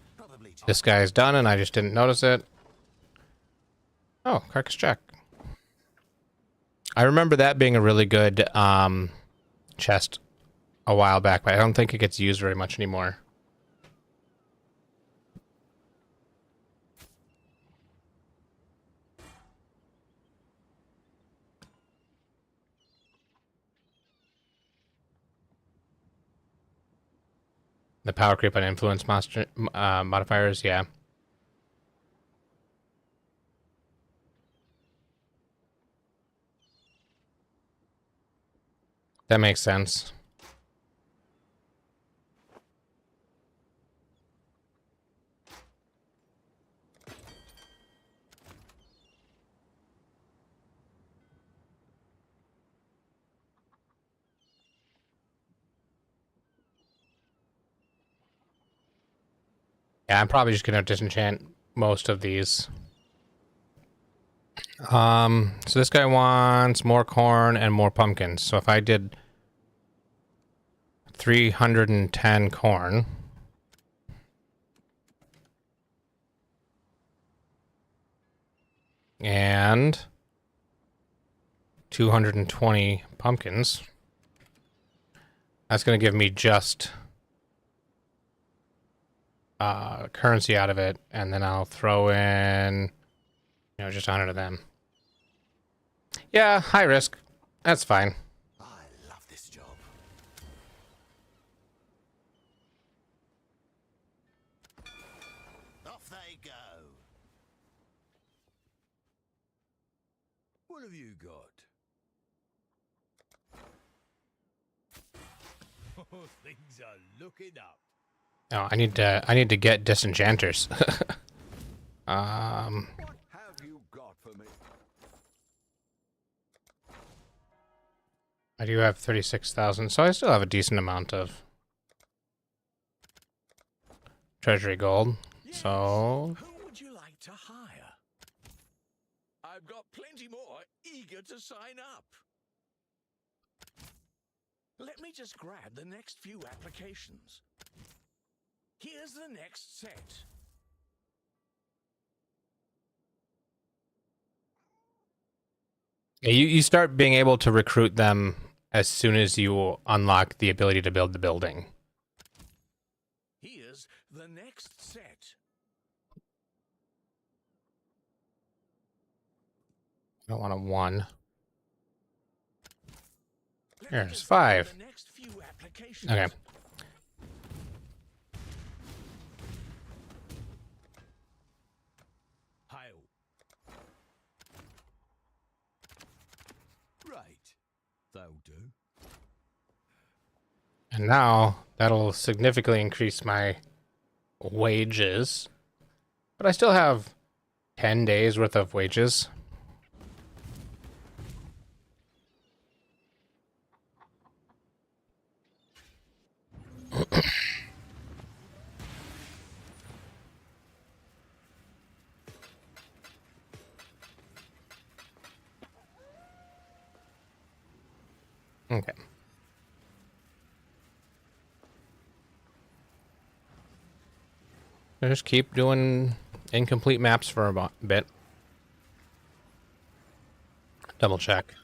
This guy's done and I just didn't notice it. Oh, carcass check. I remember that being a really good chest a while back, but I don't think it gets used very much anymore. The power creep on influence monster modifiers, yeah. That makes sense. Yeah, I'm probably just gonna disenchant most of these. So this guy wants more corn and more pumpkins. So if I did 310 corn. And 220 pumpkins. That's going to give me just currency out of it, and then I'll throw in, just 100 of them. Yeah, high risk. That's fine. I love this job. Off they go. What have you got? Oh, things are looking up. Oh, I need to get disenchanters. What have you got for me? I do have 36,000, so I still have a decent amount of treasury gold. Yes. So Who would you like to hire? I've got plenty more eager to sign up. Let me just grab the next few applications. Here's the next set. yeah, you start being able to recruit them as soon as you unlock the ability to build the building. Here's the next set. I don't want a 1. There's 5. Okay. Hail. Right. That'll do. And now that'll significantly increase my wages. But I still have 10 days worth of wages. Okay. Just keep doing incomplete maps for a bit. Double check.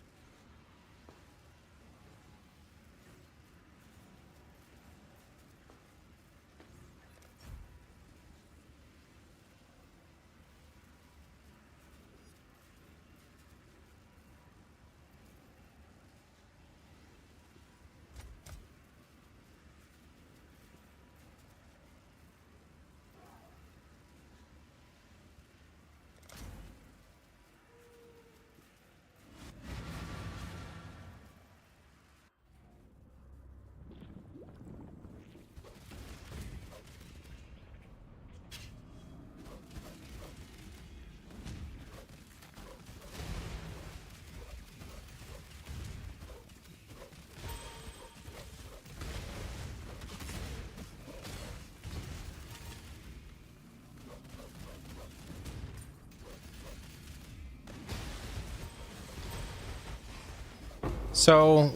So,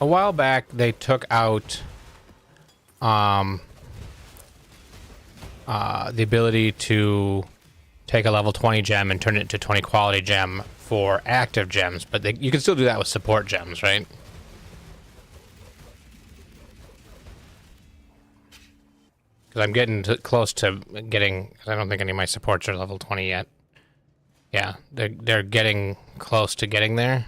a while back, they took out the ability to take a level 20 gem and turn it into 20 quality gem for active gems, but you can still do that with support gems, right? Because I'm getting close to getting. I don't think any of my supports are level 20 yet. Yeah, they're getting close to getting there.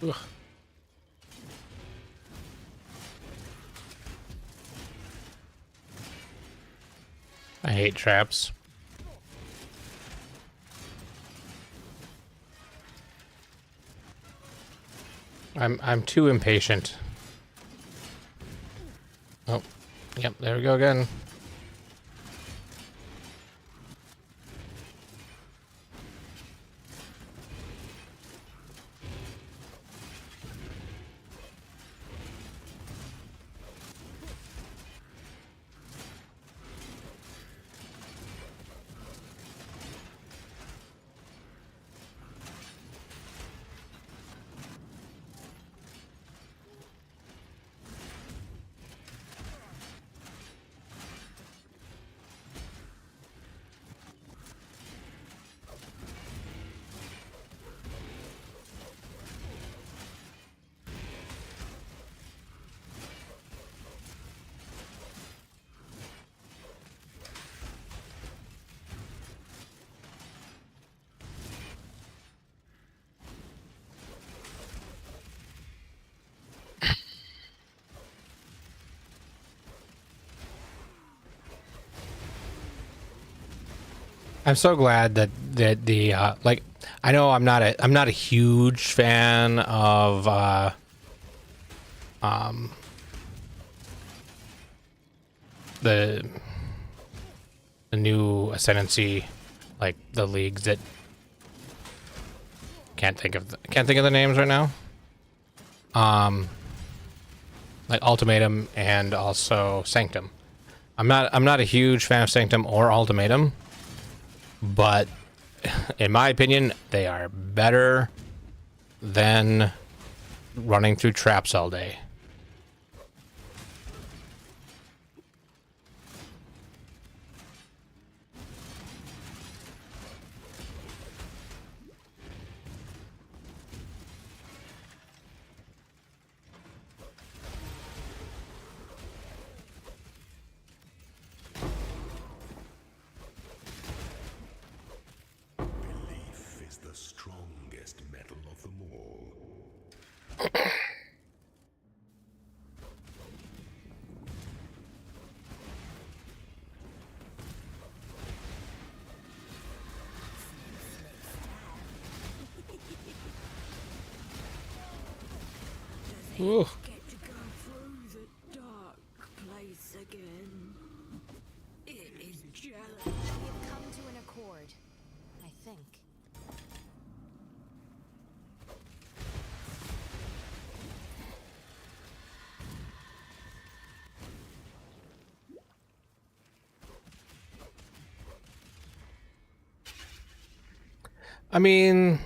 Ugh. I hate traps. I'm too impatient. Oh, yep, there we go again. I'm so glad that the like, I know I'm not a huge fan of the new ascendancy, like the leagues that can't think of the names right now. Like Ultimatum and also Sanctum. I'm not a huge fan of Sanctum or Ultimatum, but in my opinion, they are better than running through traps all day. Belief is the strongest metal of them all. Ooh. Get to go through the dark place again. It is jealous. We have come to an accord, I think. I mean,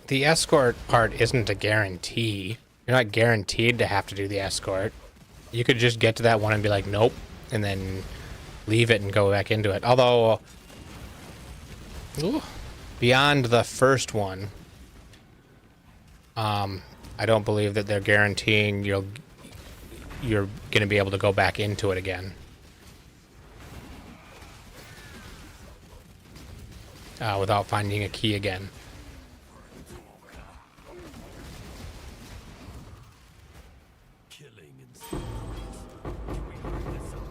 the escort part isn't a guarantee. You're not guaranteed to have to do the escort. You could just get to that one and be like, nope, and then leave it and go back into it. Although, beyond the first one, I don't believe that they're guaranteeing you're going to be able to go back into it again. Without finding a key again. Killing and can we wrap this up?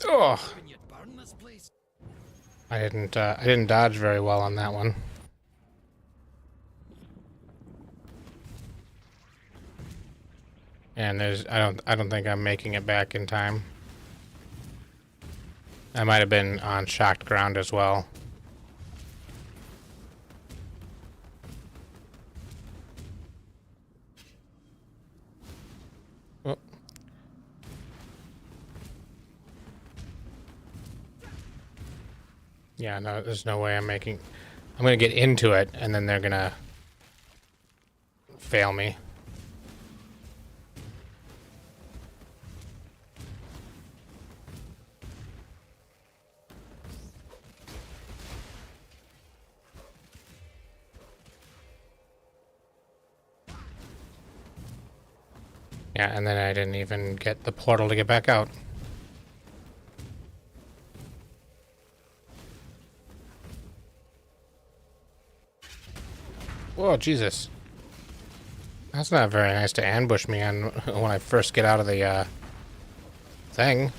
Oh, I didn't dodge very well on that one. And I don't think I'm making it back in time. I might have been on shocked ground as well. Oh. Yeah, no, there's no way I'm gonna get into it and then they're gonna fail me. Yeah, and then I didn't even get the portal to get back out. Whoa, Jesus. That's not very nice to ambush me on when I first get out of the thing.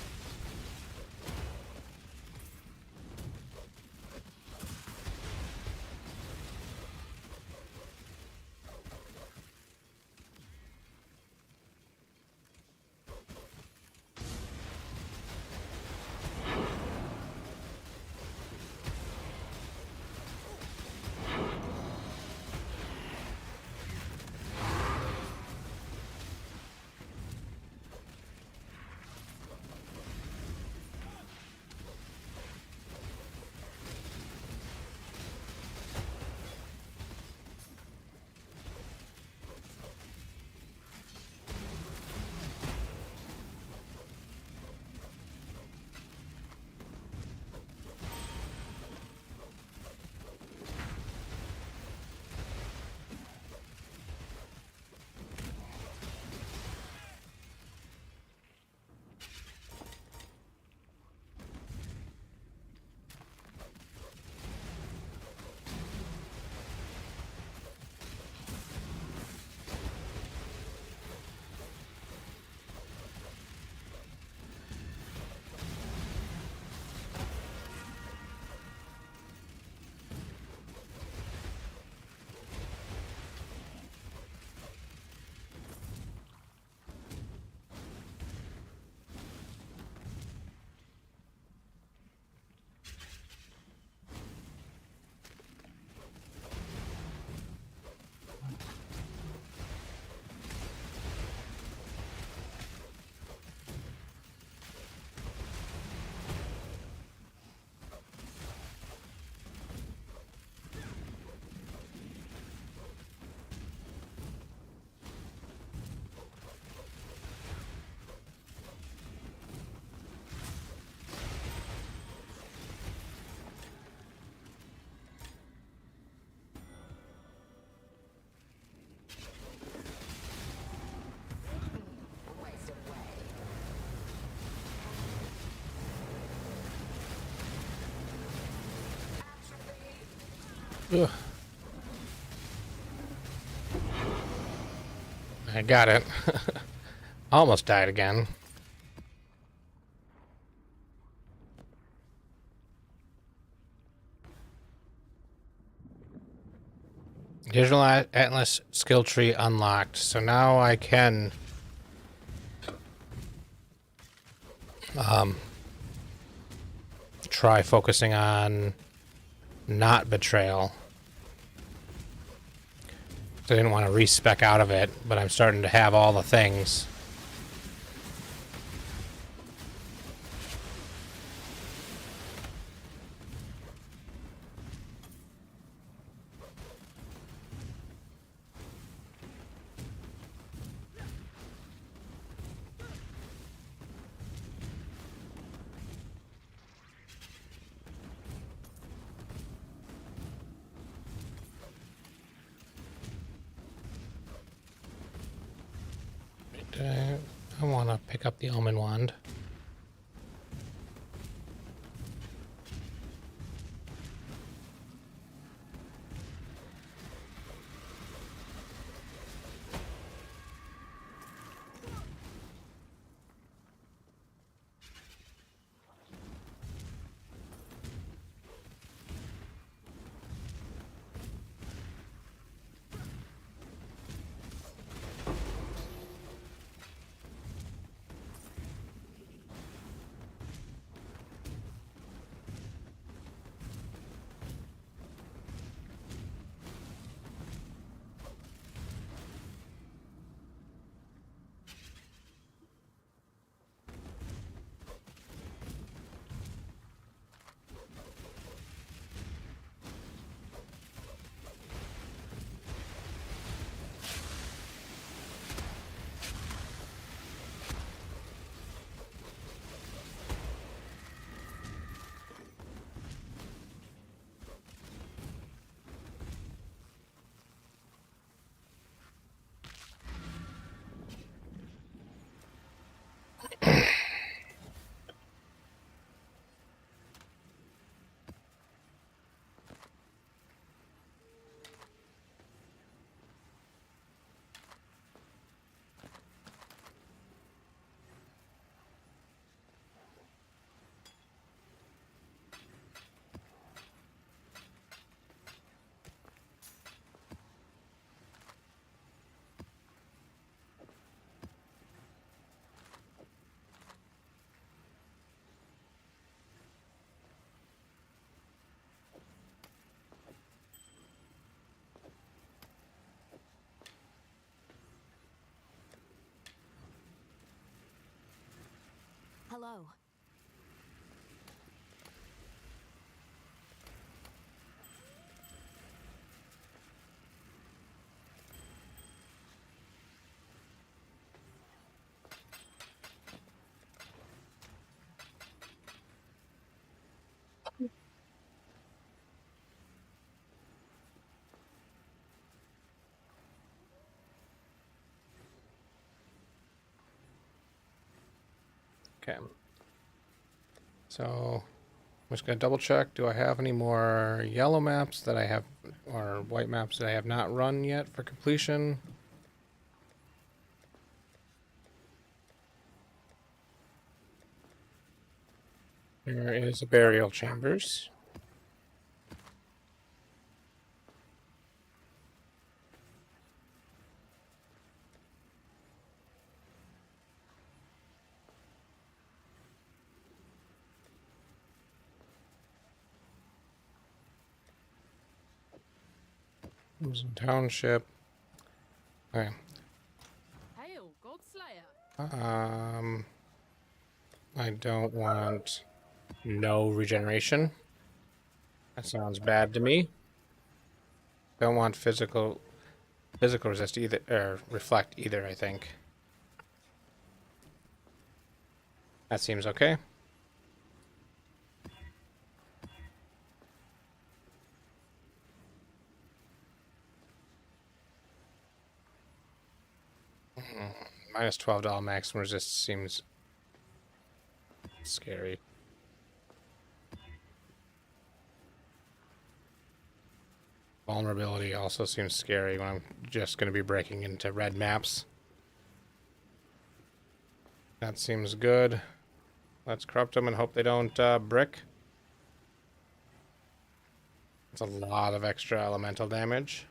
Ugh. I got it. Almost died again. Digital Atlas skill tree unlocked. So now I can try focusing on not betrayal. So I didn't want to respec out of it, but I'm starting to have all the things. I want to pick up the Omen Wand. Hello. Okay. So I'm just gonna double check. Do I have any more yellow maps that I have, or white maps that I have not run yet for completion? There is a burial chambers. Township. Okay. Hail, Godslayer. I don't want no regeneration. That sounds bad to me. Don't want physical resist either, or reflect either, I think. That seems okay. Minus 12 to all maximum resist seems scary. Vulnerability also seems scary when I'm just going to be breaking into red maps. That seems good. Let's corrupt them and hope they don't brick. It's a lot of extra elemental damage.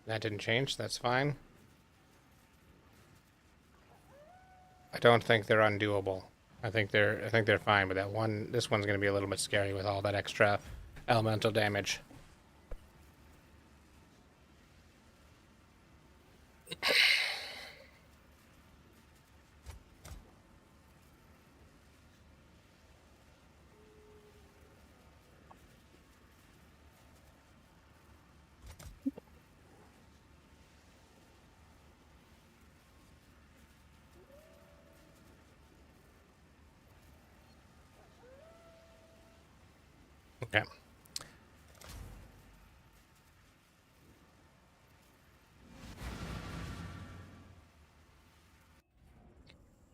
That didn't change, that's fine. I don't think they're undoable. I think they're fine, but this one's gonna be a little bit scary with all that extra elemental damage. Okay.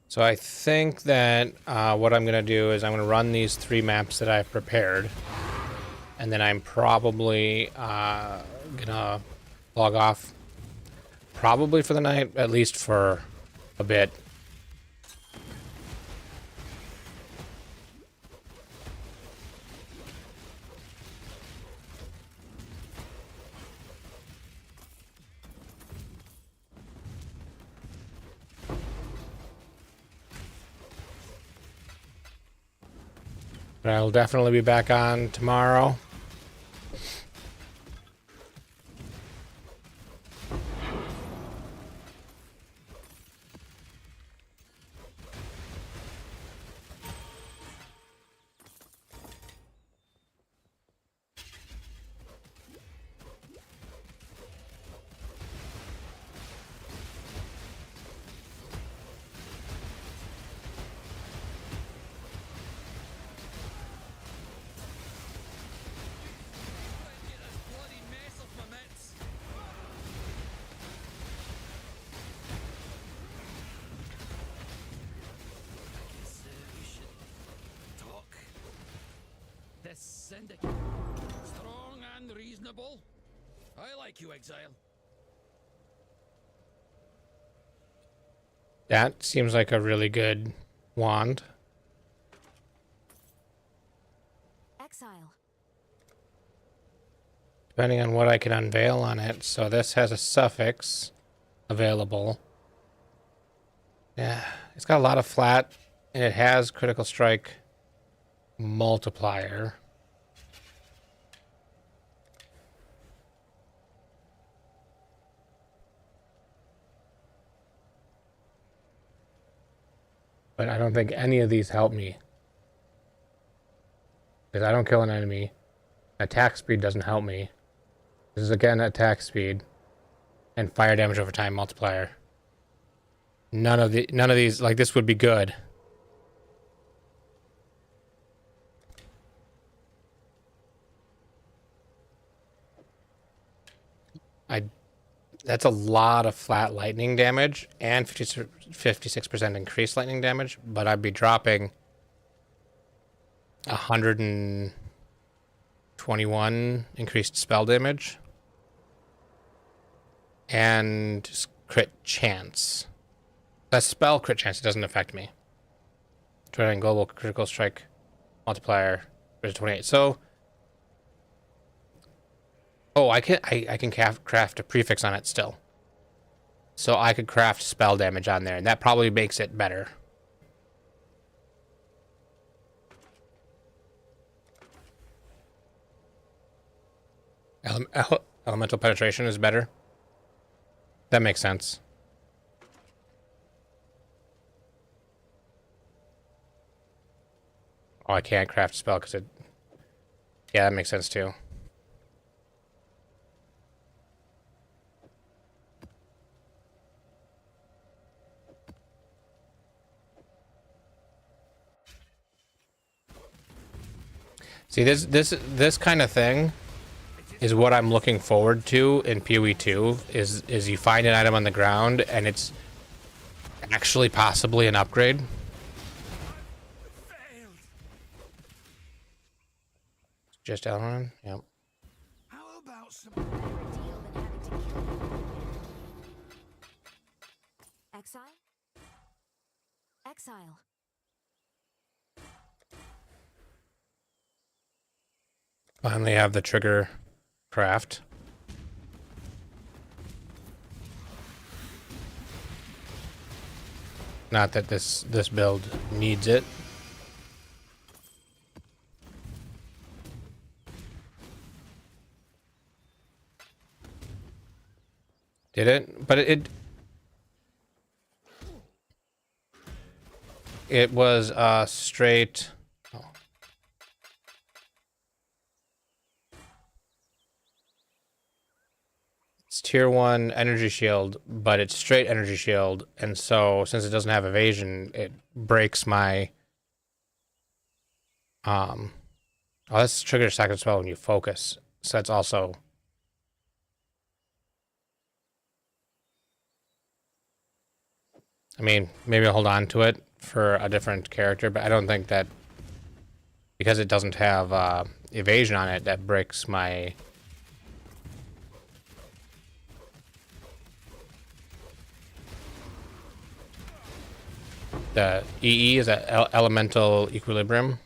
So I think that what I'm going to do is I'm going to run these 3 maps that I've prepared. And then I'm probably going to log off probably for the night, at least for a bit. But I'll definitely be back on tomorrow. The syndicate. Strong and reasonable. I like you, Exile. That seems like a really good wand. Exile. Depending on what I can unveil on it. So this has a suffix available. Yeah, it's got a lot of flat, and it has critical strike multiplier. But I don't think any of these help me. Because I don't kill an enemy. Attack speed doesn't help me. This is again attack speed. And fire damage over time multiplier. None of these, like, this would be good. That's a lot of flat lightning damage and 56% increased lightning damage, but I'd be dropping 121 increased spell damage and crit chance. That's spell crit chance, it doesn't affect me. Triggering global critical strike multiplier is 28. So I can craft a prefix on it still. So I could craft spell damage on there, and that probably makes it better. Elemental penetration is better. That makes sense. Oh, I can't craft a spell because it... Yeah, that makes sense too. See, this kind of thing is what I'm looking forward to in PoE 2, is you find an item on the ground and it's actually possibly an upgrade. Just Elrond? Yep. How about some Better deal than having to kill you. Exile? Exile. Finally have the trigger craft. Not that this build needs it. Did it? But it was straight. Oh. It's tier 1 energy shield, but it's straight energy shield, and so since it doesn't have evasion, it breaks my oh, that's trigger second spell when you focus. So that's also I mean, maybe I'll hold on to it for a different character, but I don't think that because it doesn't have evasion on it, that breaks my the EE is that elemental equilibrium.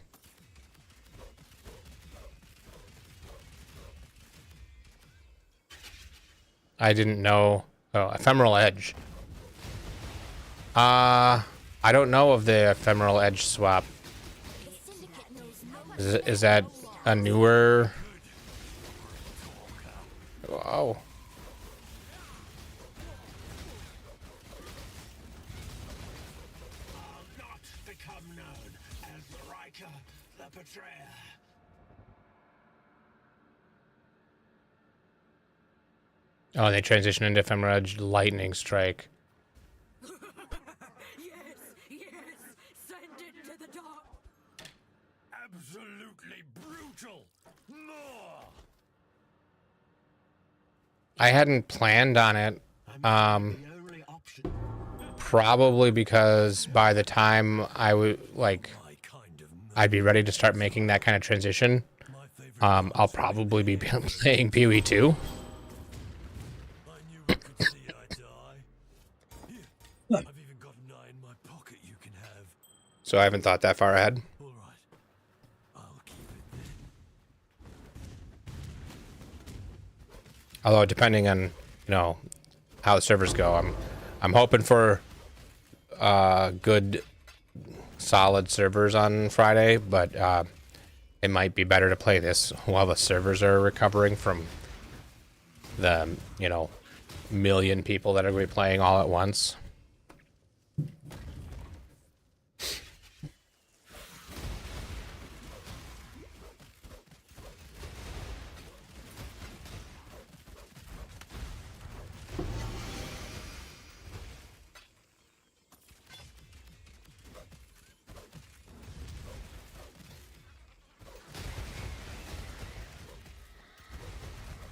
I didn't know. Oh, ephemeral edge. I don't know of the ephemeral edge swap. Is that a newer? Oh. Not become known as Riker the Betrayer. Oh, they transition into ephemeral edge lightning strike. Send it to the dark. absolutely brutal? More. I hadn't planned on it. Probably because by the time I would I'd be ready to start making that kind of transition. I'll probably be playing PoE 2. So I haven't thought that far ahead. Although depending on, how the servers go, I'm hoping for good solid servers on Friday, but it might be better to play this while the servers are recovering from the, million people that are going to be playing all at once.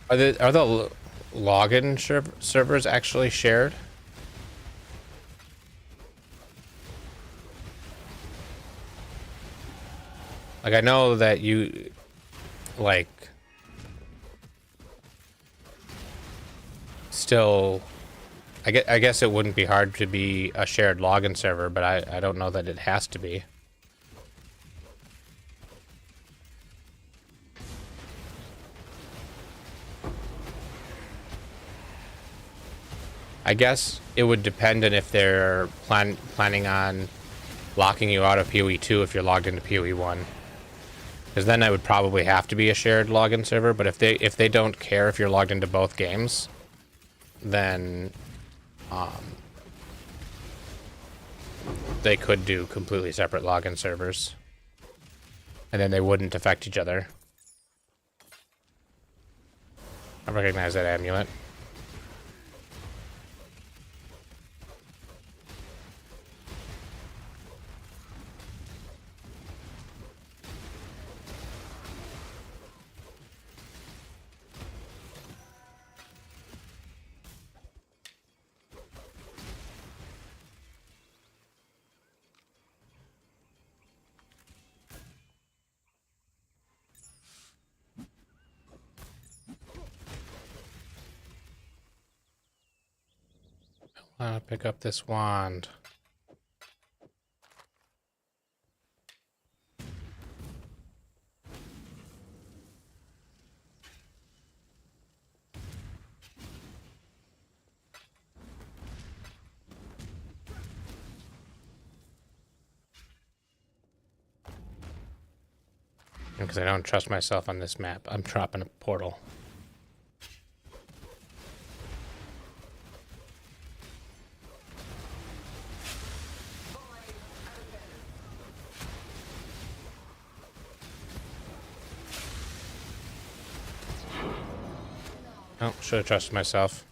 Are the login servers actually shared? Like, I know that you, still, I guess it wouldn't be hard to be a shared login server, but I don't know that it has to be. I guess it would depend on if they're planning on locking you out of PoE 2 if you're logged into PoE 1. Because then that would probably have to be a shared login server, but if they don't care if you're logged into both games, then they could do completely separate login servers. And then they wouldn't affect each other. I recognize that amulet. Pick up this wand. Because I don't trust myself on this map, I'm dropping a portal. Oh, should have trusted myself.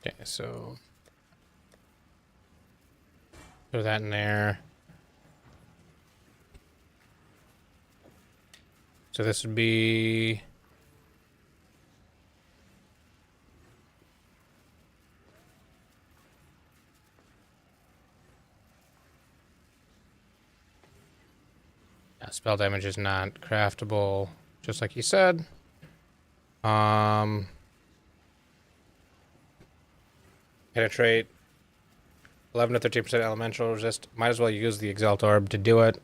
Okay, so throw that in there. So this would be spell damage is not craftable, just like you said. Penetrate 11 to 13% elemental resist. Might as well use the Exalt Orb to do it.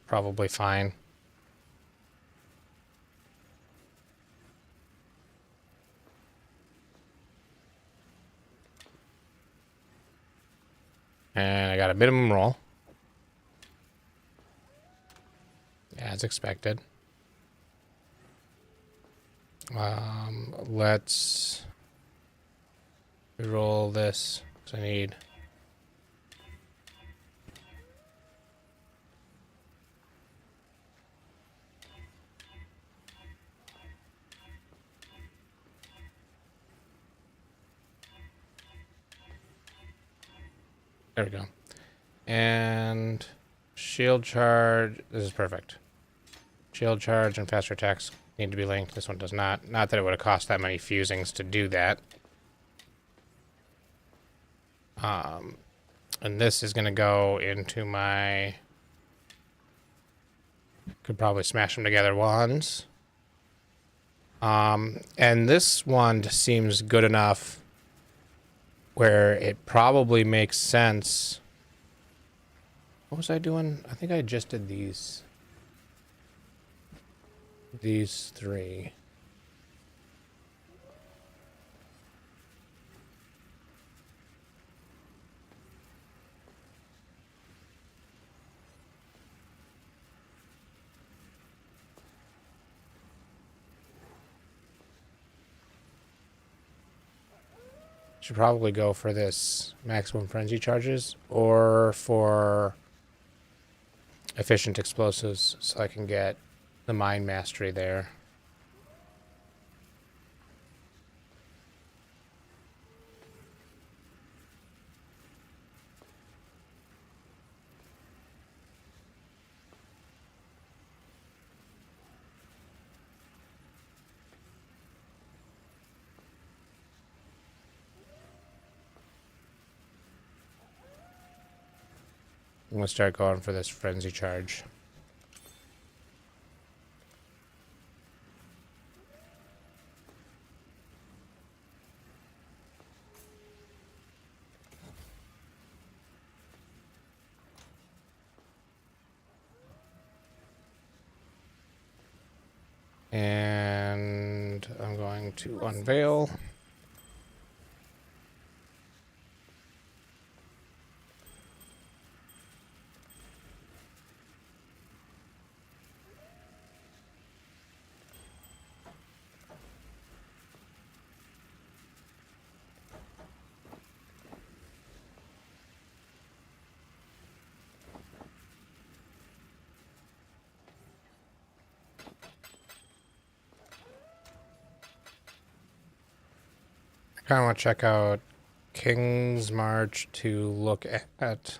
Probably fine. And I got a minimum roll. As expected. Let's roll this because I need. There we go. And shield charge. This is perfect. Shield charge and faster attacks need to be linked. This one does not. Not that it would have cost that many fusings to do that. And this is going to go into my... Could probably smash them together wands. And this wand seems good enough where it probably makes sense. What was I doing? I think I just did these. These three. Should probably go for this maximum frenzy charges or for efficient explosives so I can get the mind mastery there. I'm gonna start going for this frenzy charge. going to unveil. I kind of want to check out King's March to look at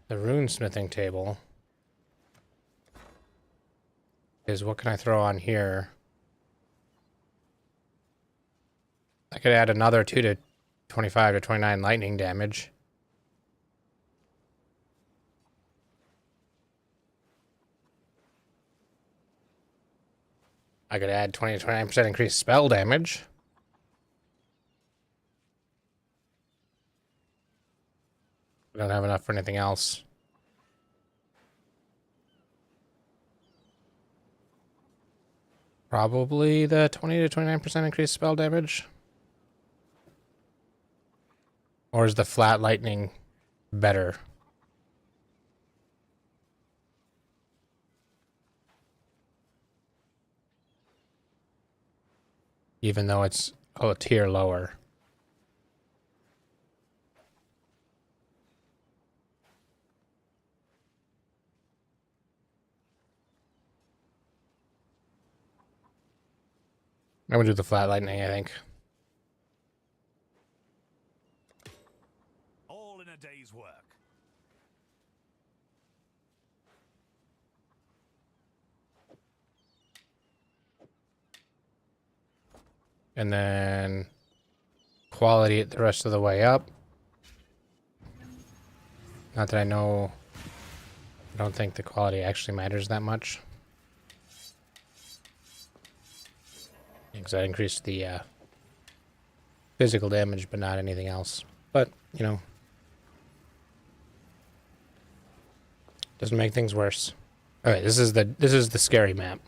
the runesmithing table. Is what can I throw on here? I could add another 2 to 25 to 29 lightning damage. I could add 20 to 29% increased spell damage. I don't have enough for anything else. Probably the 20 to 29% increased spell damage. Or is the flat lightning better? Even though it's a tier lower. I'm gonna do the flat lightning, I think. All in a day's work. And then quality it the rest of the way up. Not that I know, I don't think the quality actually matters that much. Because I increased the physical damage, but not anything else. But, you know, doesn't make things worse. Alright, this is the scary map.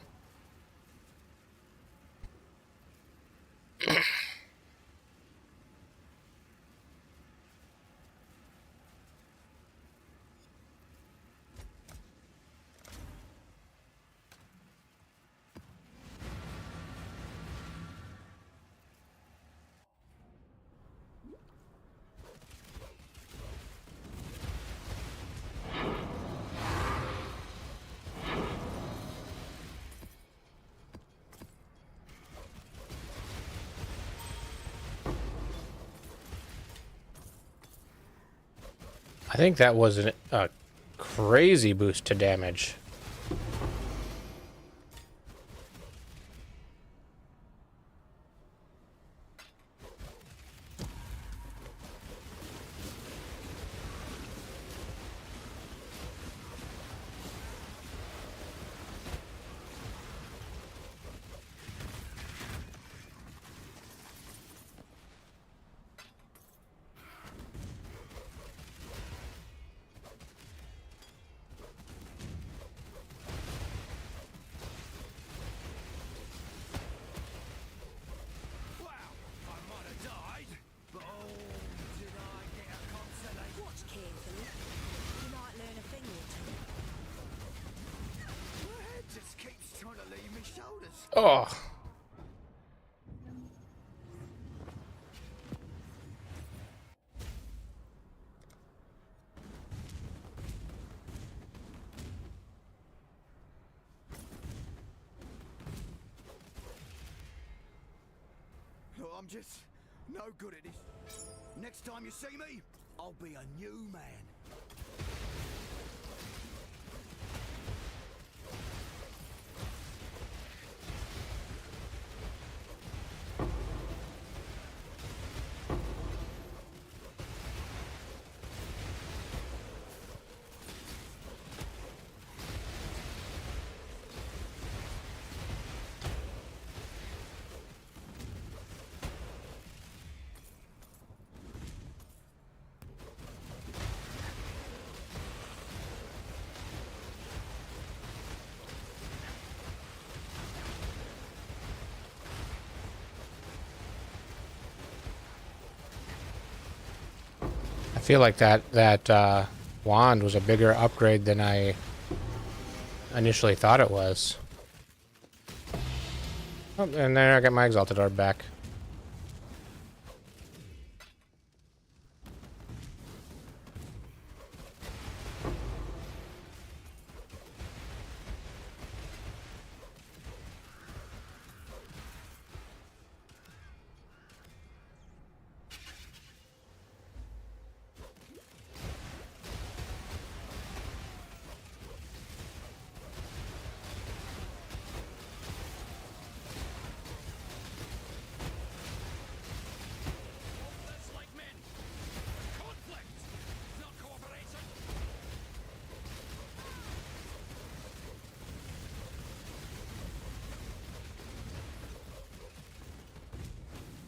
I think that was a crazy boost to damage. Oh. Look, I'm just no good at this. Next time you see me, I'll be a new man. feel like that wand was a bigger upgrade than I initially thought it was. Oh, and there I got my Exalted Orb back.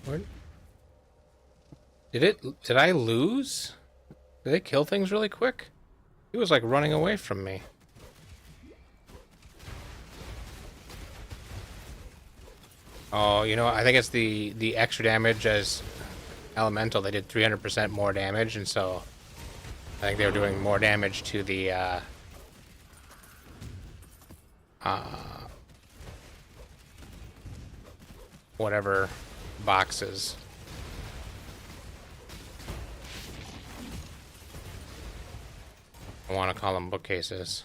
What? Did I lose? Did they kill things really quick? He was like running away from me. Oh, you know, I think it's the extra damage as elemental. They did 300% more damage, and so I think they were doing more damage to the whatever boxes. I want to call them bookcases.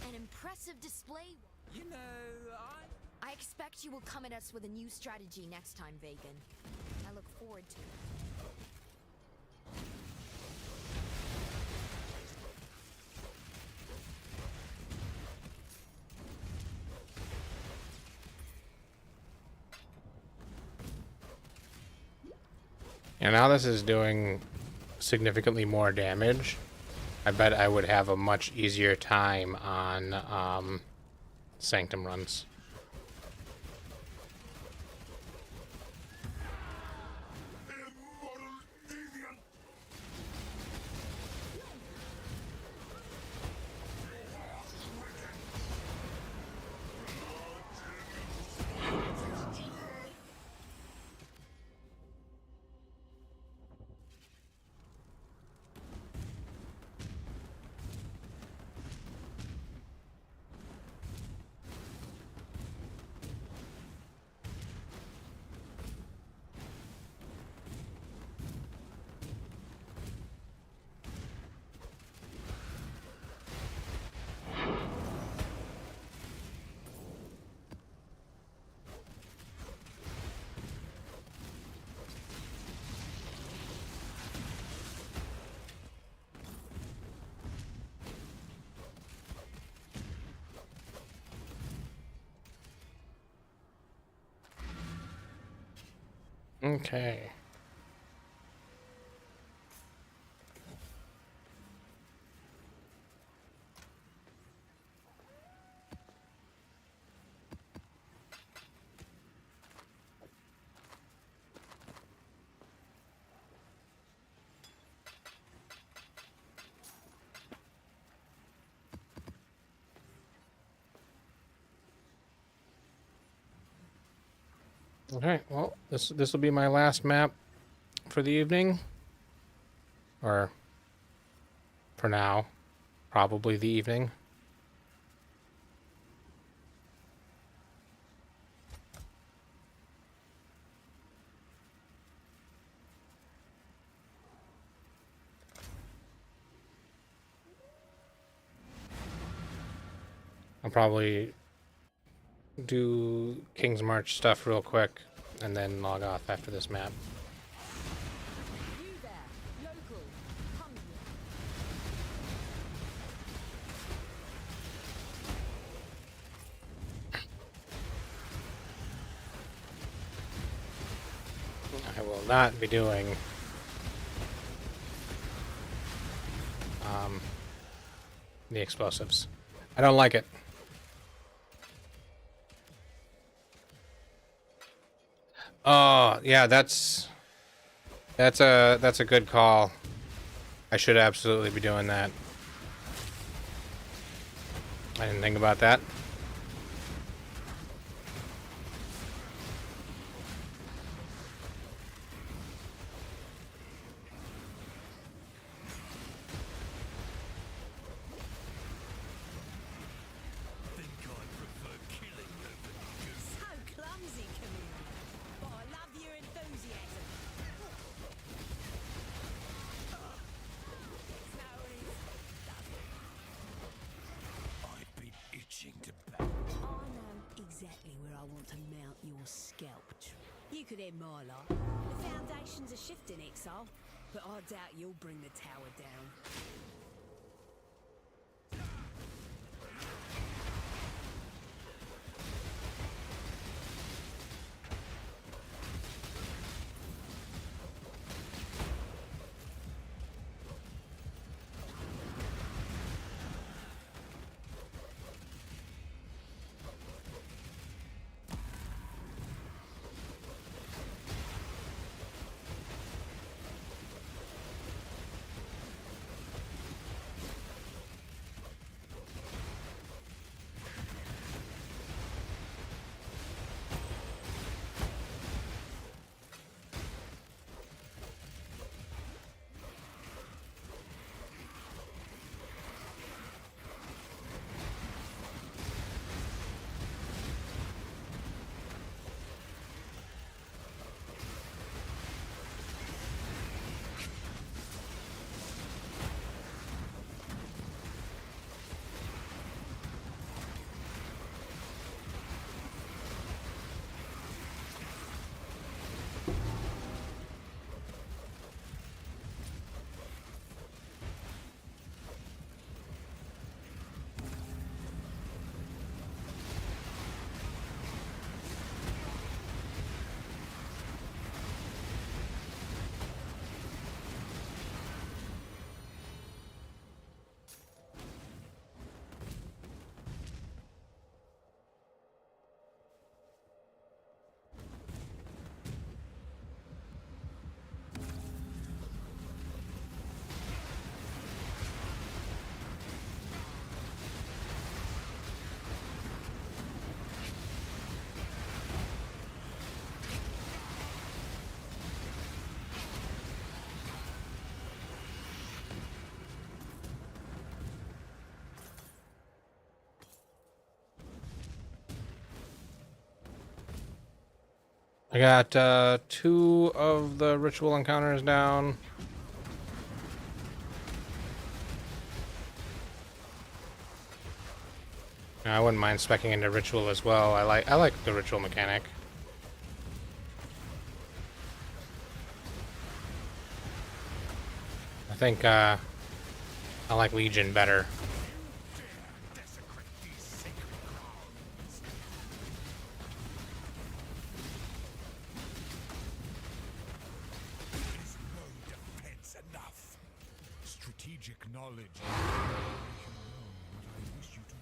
An impressive display. You know, I expect you will come at us with a new strategy next time, Vegan. I look forward to it. And now this is doing significantly more damage. I bet I would have a much easier time on Sanctum runs. Okay. Okay, well, this will be my last map for the evening. Or for now, probably the evening. I'll probably do King's March stuff real quick and then log off after this map. You there, local, come here. I will not be doing the explosives. I don't like it. Oh, yeah, that's a good call. I should absolutely be doing that. I didn't think about that. So clumsy, Camille. But I love your enthusiasm. I've been itching to back. I know exactly where I want to mount your scalp. You could end my life. The foundations are shifting, Exile, but I doubt you'll bring the tower down. I got 2 of the ritual encounters down. I wouldn't mind speccing into ritual as well. I like the ritual mechanic. I think I like Legion better. Strategic knowledge. You know what I wish you to know.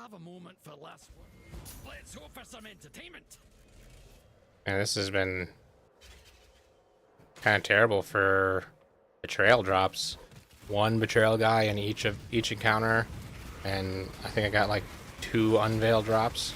have a moment for last word. Let's hope for some entertainment. And this has been kind of terrible for betrayal drops. One betrayal guy in each encounter, and I think I got like 2 unveil drops.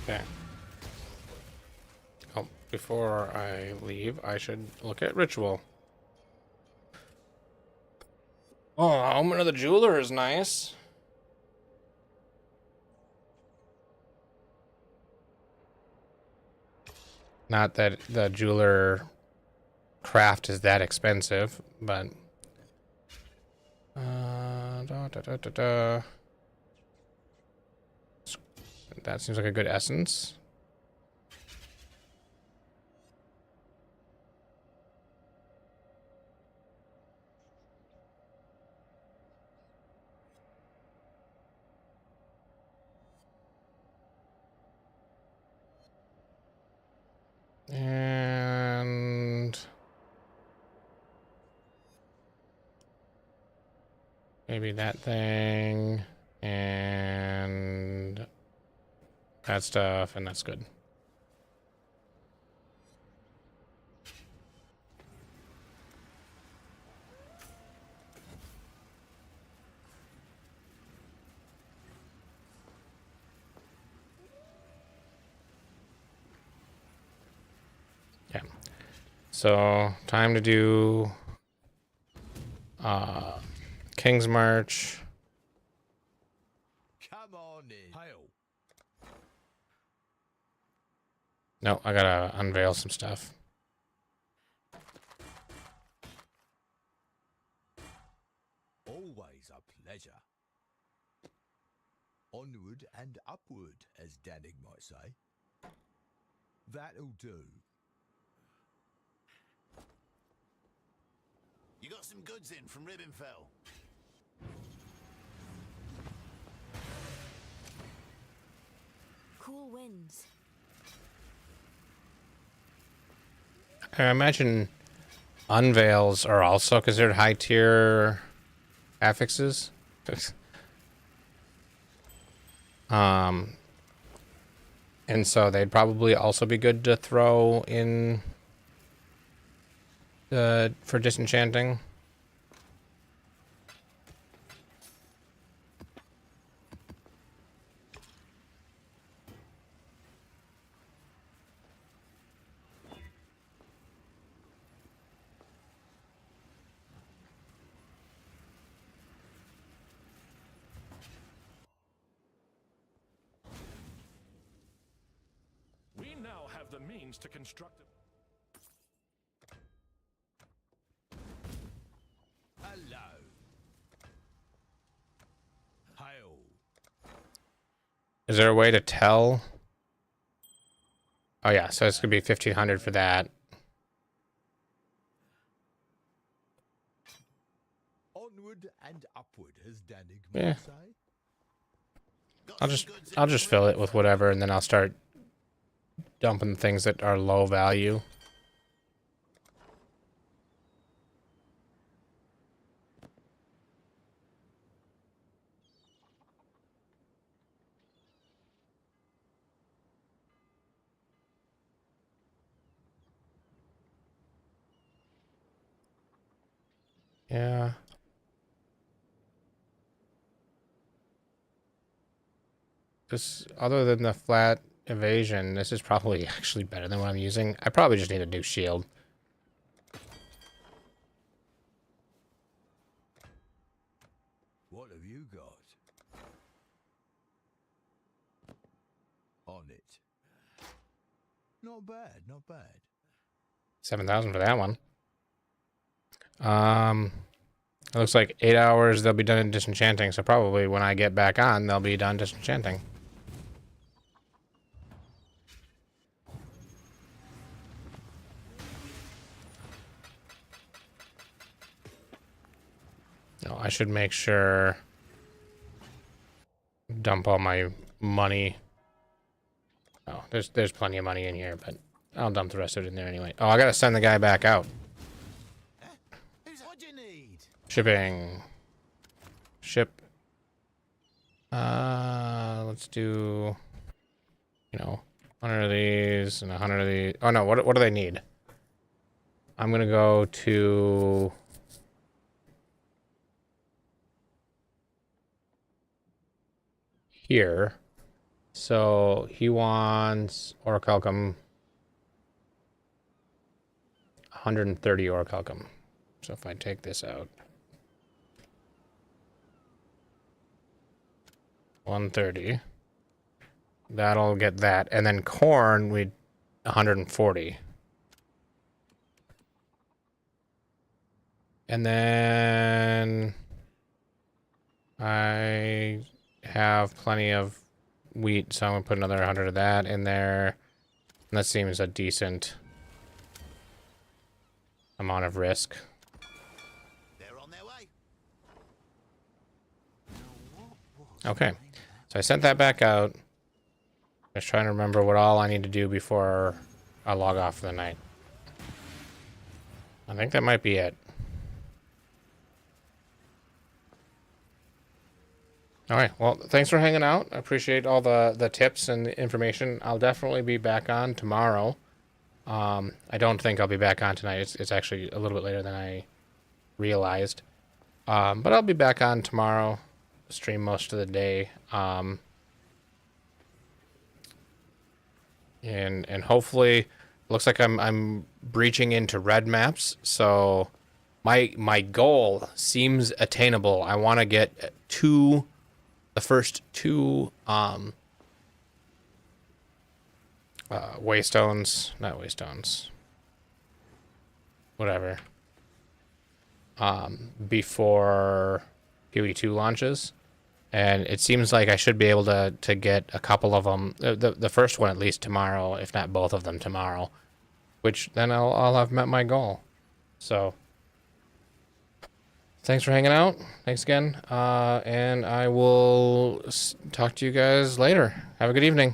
Okay. Oh, before I leave, I should look at ritual. Oh, Omen of the Jeweler is nice. Not that the jeweler craft is that expensive, but that seems like a good essence. And maybe that thing and that stuff, and that's good. Yeah. So time to do King's March. Come on in. Hail. No, I gotta unveil some stuff. Always a pleasure. Onward and upward, as Danig might say. That'll do. You got some goods in from Ribbenfell. Cool winds. I imagine unveils are also considered high tier affixes. And so they'd probably also be good to throw in for disenchanting. We now have the means to construct Hello. Hail. Is there a way to tell? Oh yeah, so it's gonna be 1,500 for that. Onward and upward, as Danig Yeah. might say. I'll just fill it with whatever, and then I'll start dumping things that are low value. Yeah. This, other than the flat evasion, this is probably actually better than what I'm using. I probably just need a new shield. What have you got? On it. Not bad, not bad. 7,000 for that one. It looks like 8 hours they'll be done in disenchanting, so probably when I get back on, they'll be done disenchanting. No, I should make sure... dump all my money. Oh, there's plenty of money in here, but I'll dump the rest of it in there anyway. Oh, I gotta send the guy back out. What do you need? Shipping. Ship. Let's do, 100 of these and 100 of these. Oh no, what do they need? I'm gonna go to here. So he wants orichalcum, 130 orichalcum. So if I take this out, 130, that'll get that. And then corn, 140. And then I have plenty of wheat, so I'm gonna put another 100 of that in there. And that seems a decent amount of risk. They're on their way. Okay, so I sent that back out. Just trying to remember what all I need to do before I log off for the night. I think that might be it. All right, well, thanks for hanging out. I appreciate all the tips and the information. I'll definitely be back on tomorrow. I don't think I'll be back on tonight. It's actually a little bit later than I realized. But I'll be back on tomorrow. Stream most of the day. And hopefully, looks like I'm breaching into red maps. So my goal seems attainable. I want to get the first two waystones, not waystones, whatever, before PoE2 launches. And it seems like I should be able to get a couple of them, the first one at least tomorrow, if not both of them tomorrow, which then I'll have met my goal. So thanks for hanging out. Thanks again. And I will talk to you guys later. Have a good evening.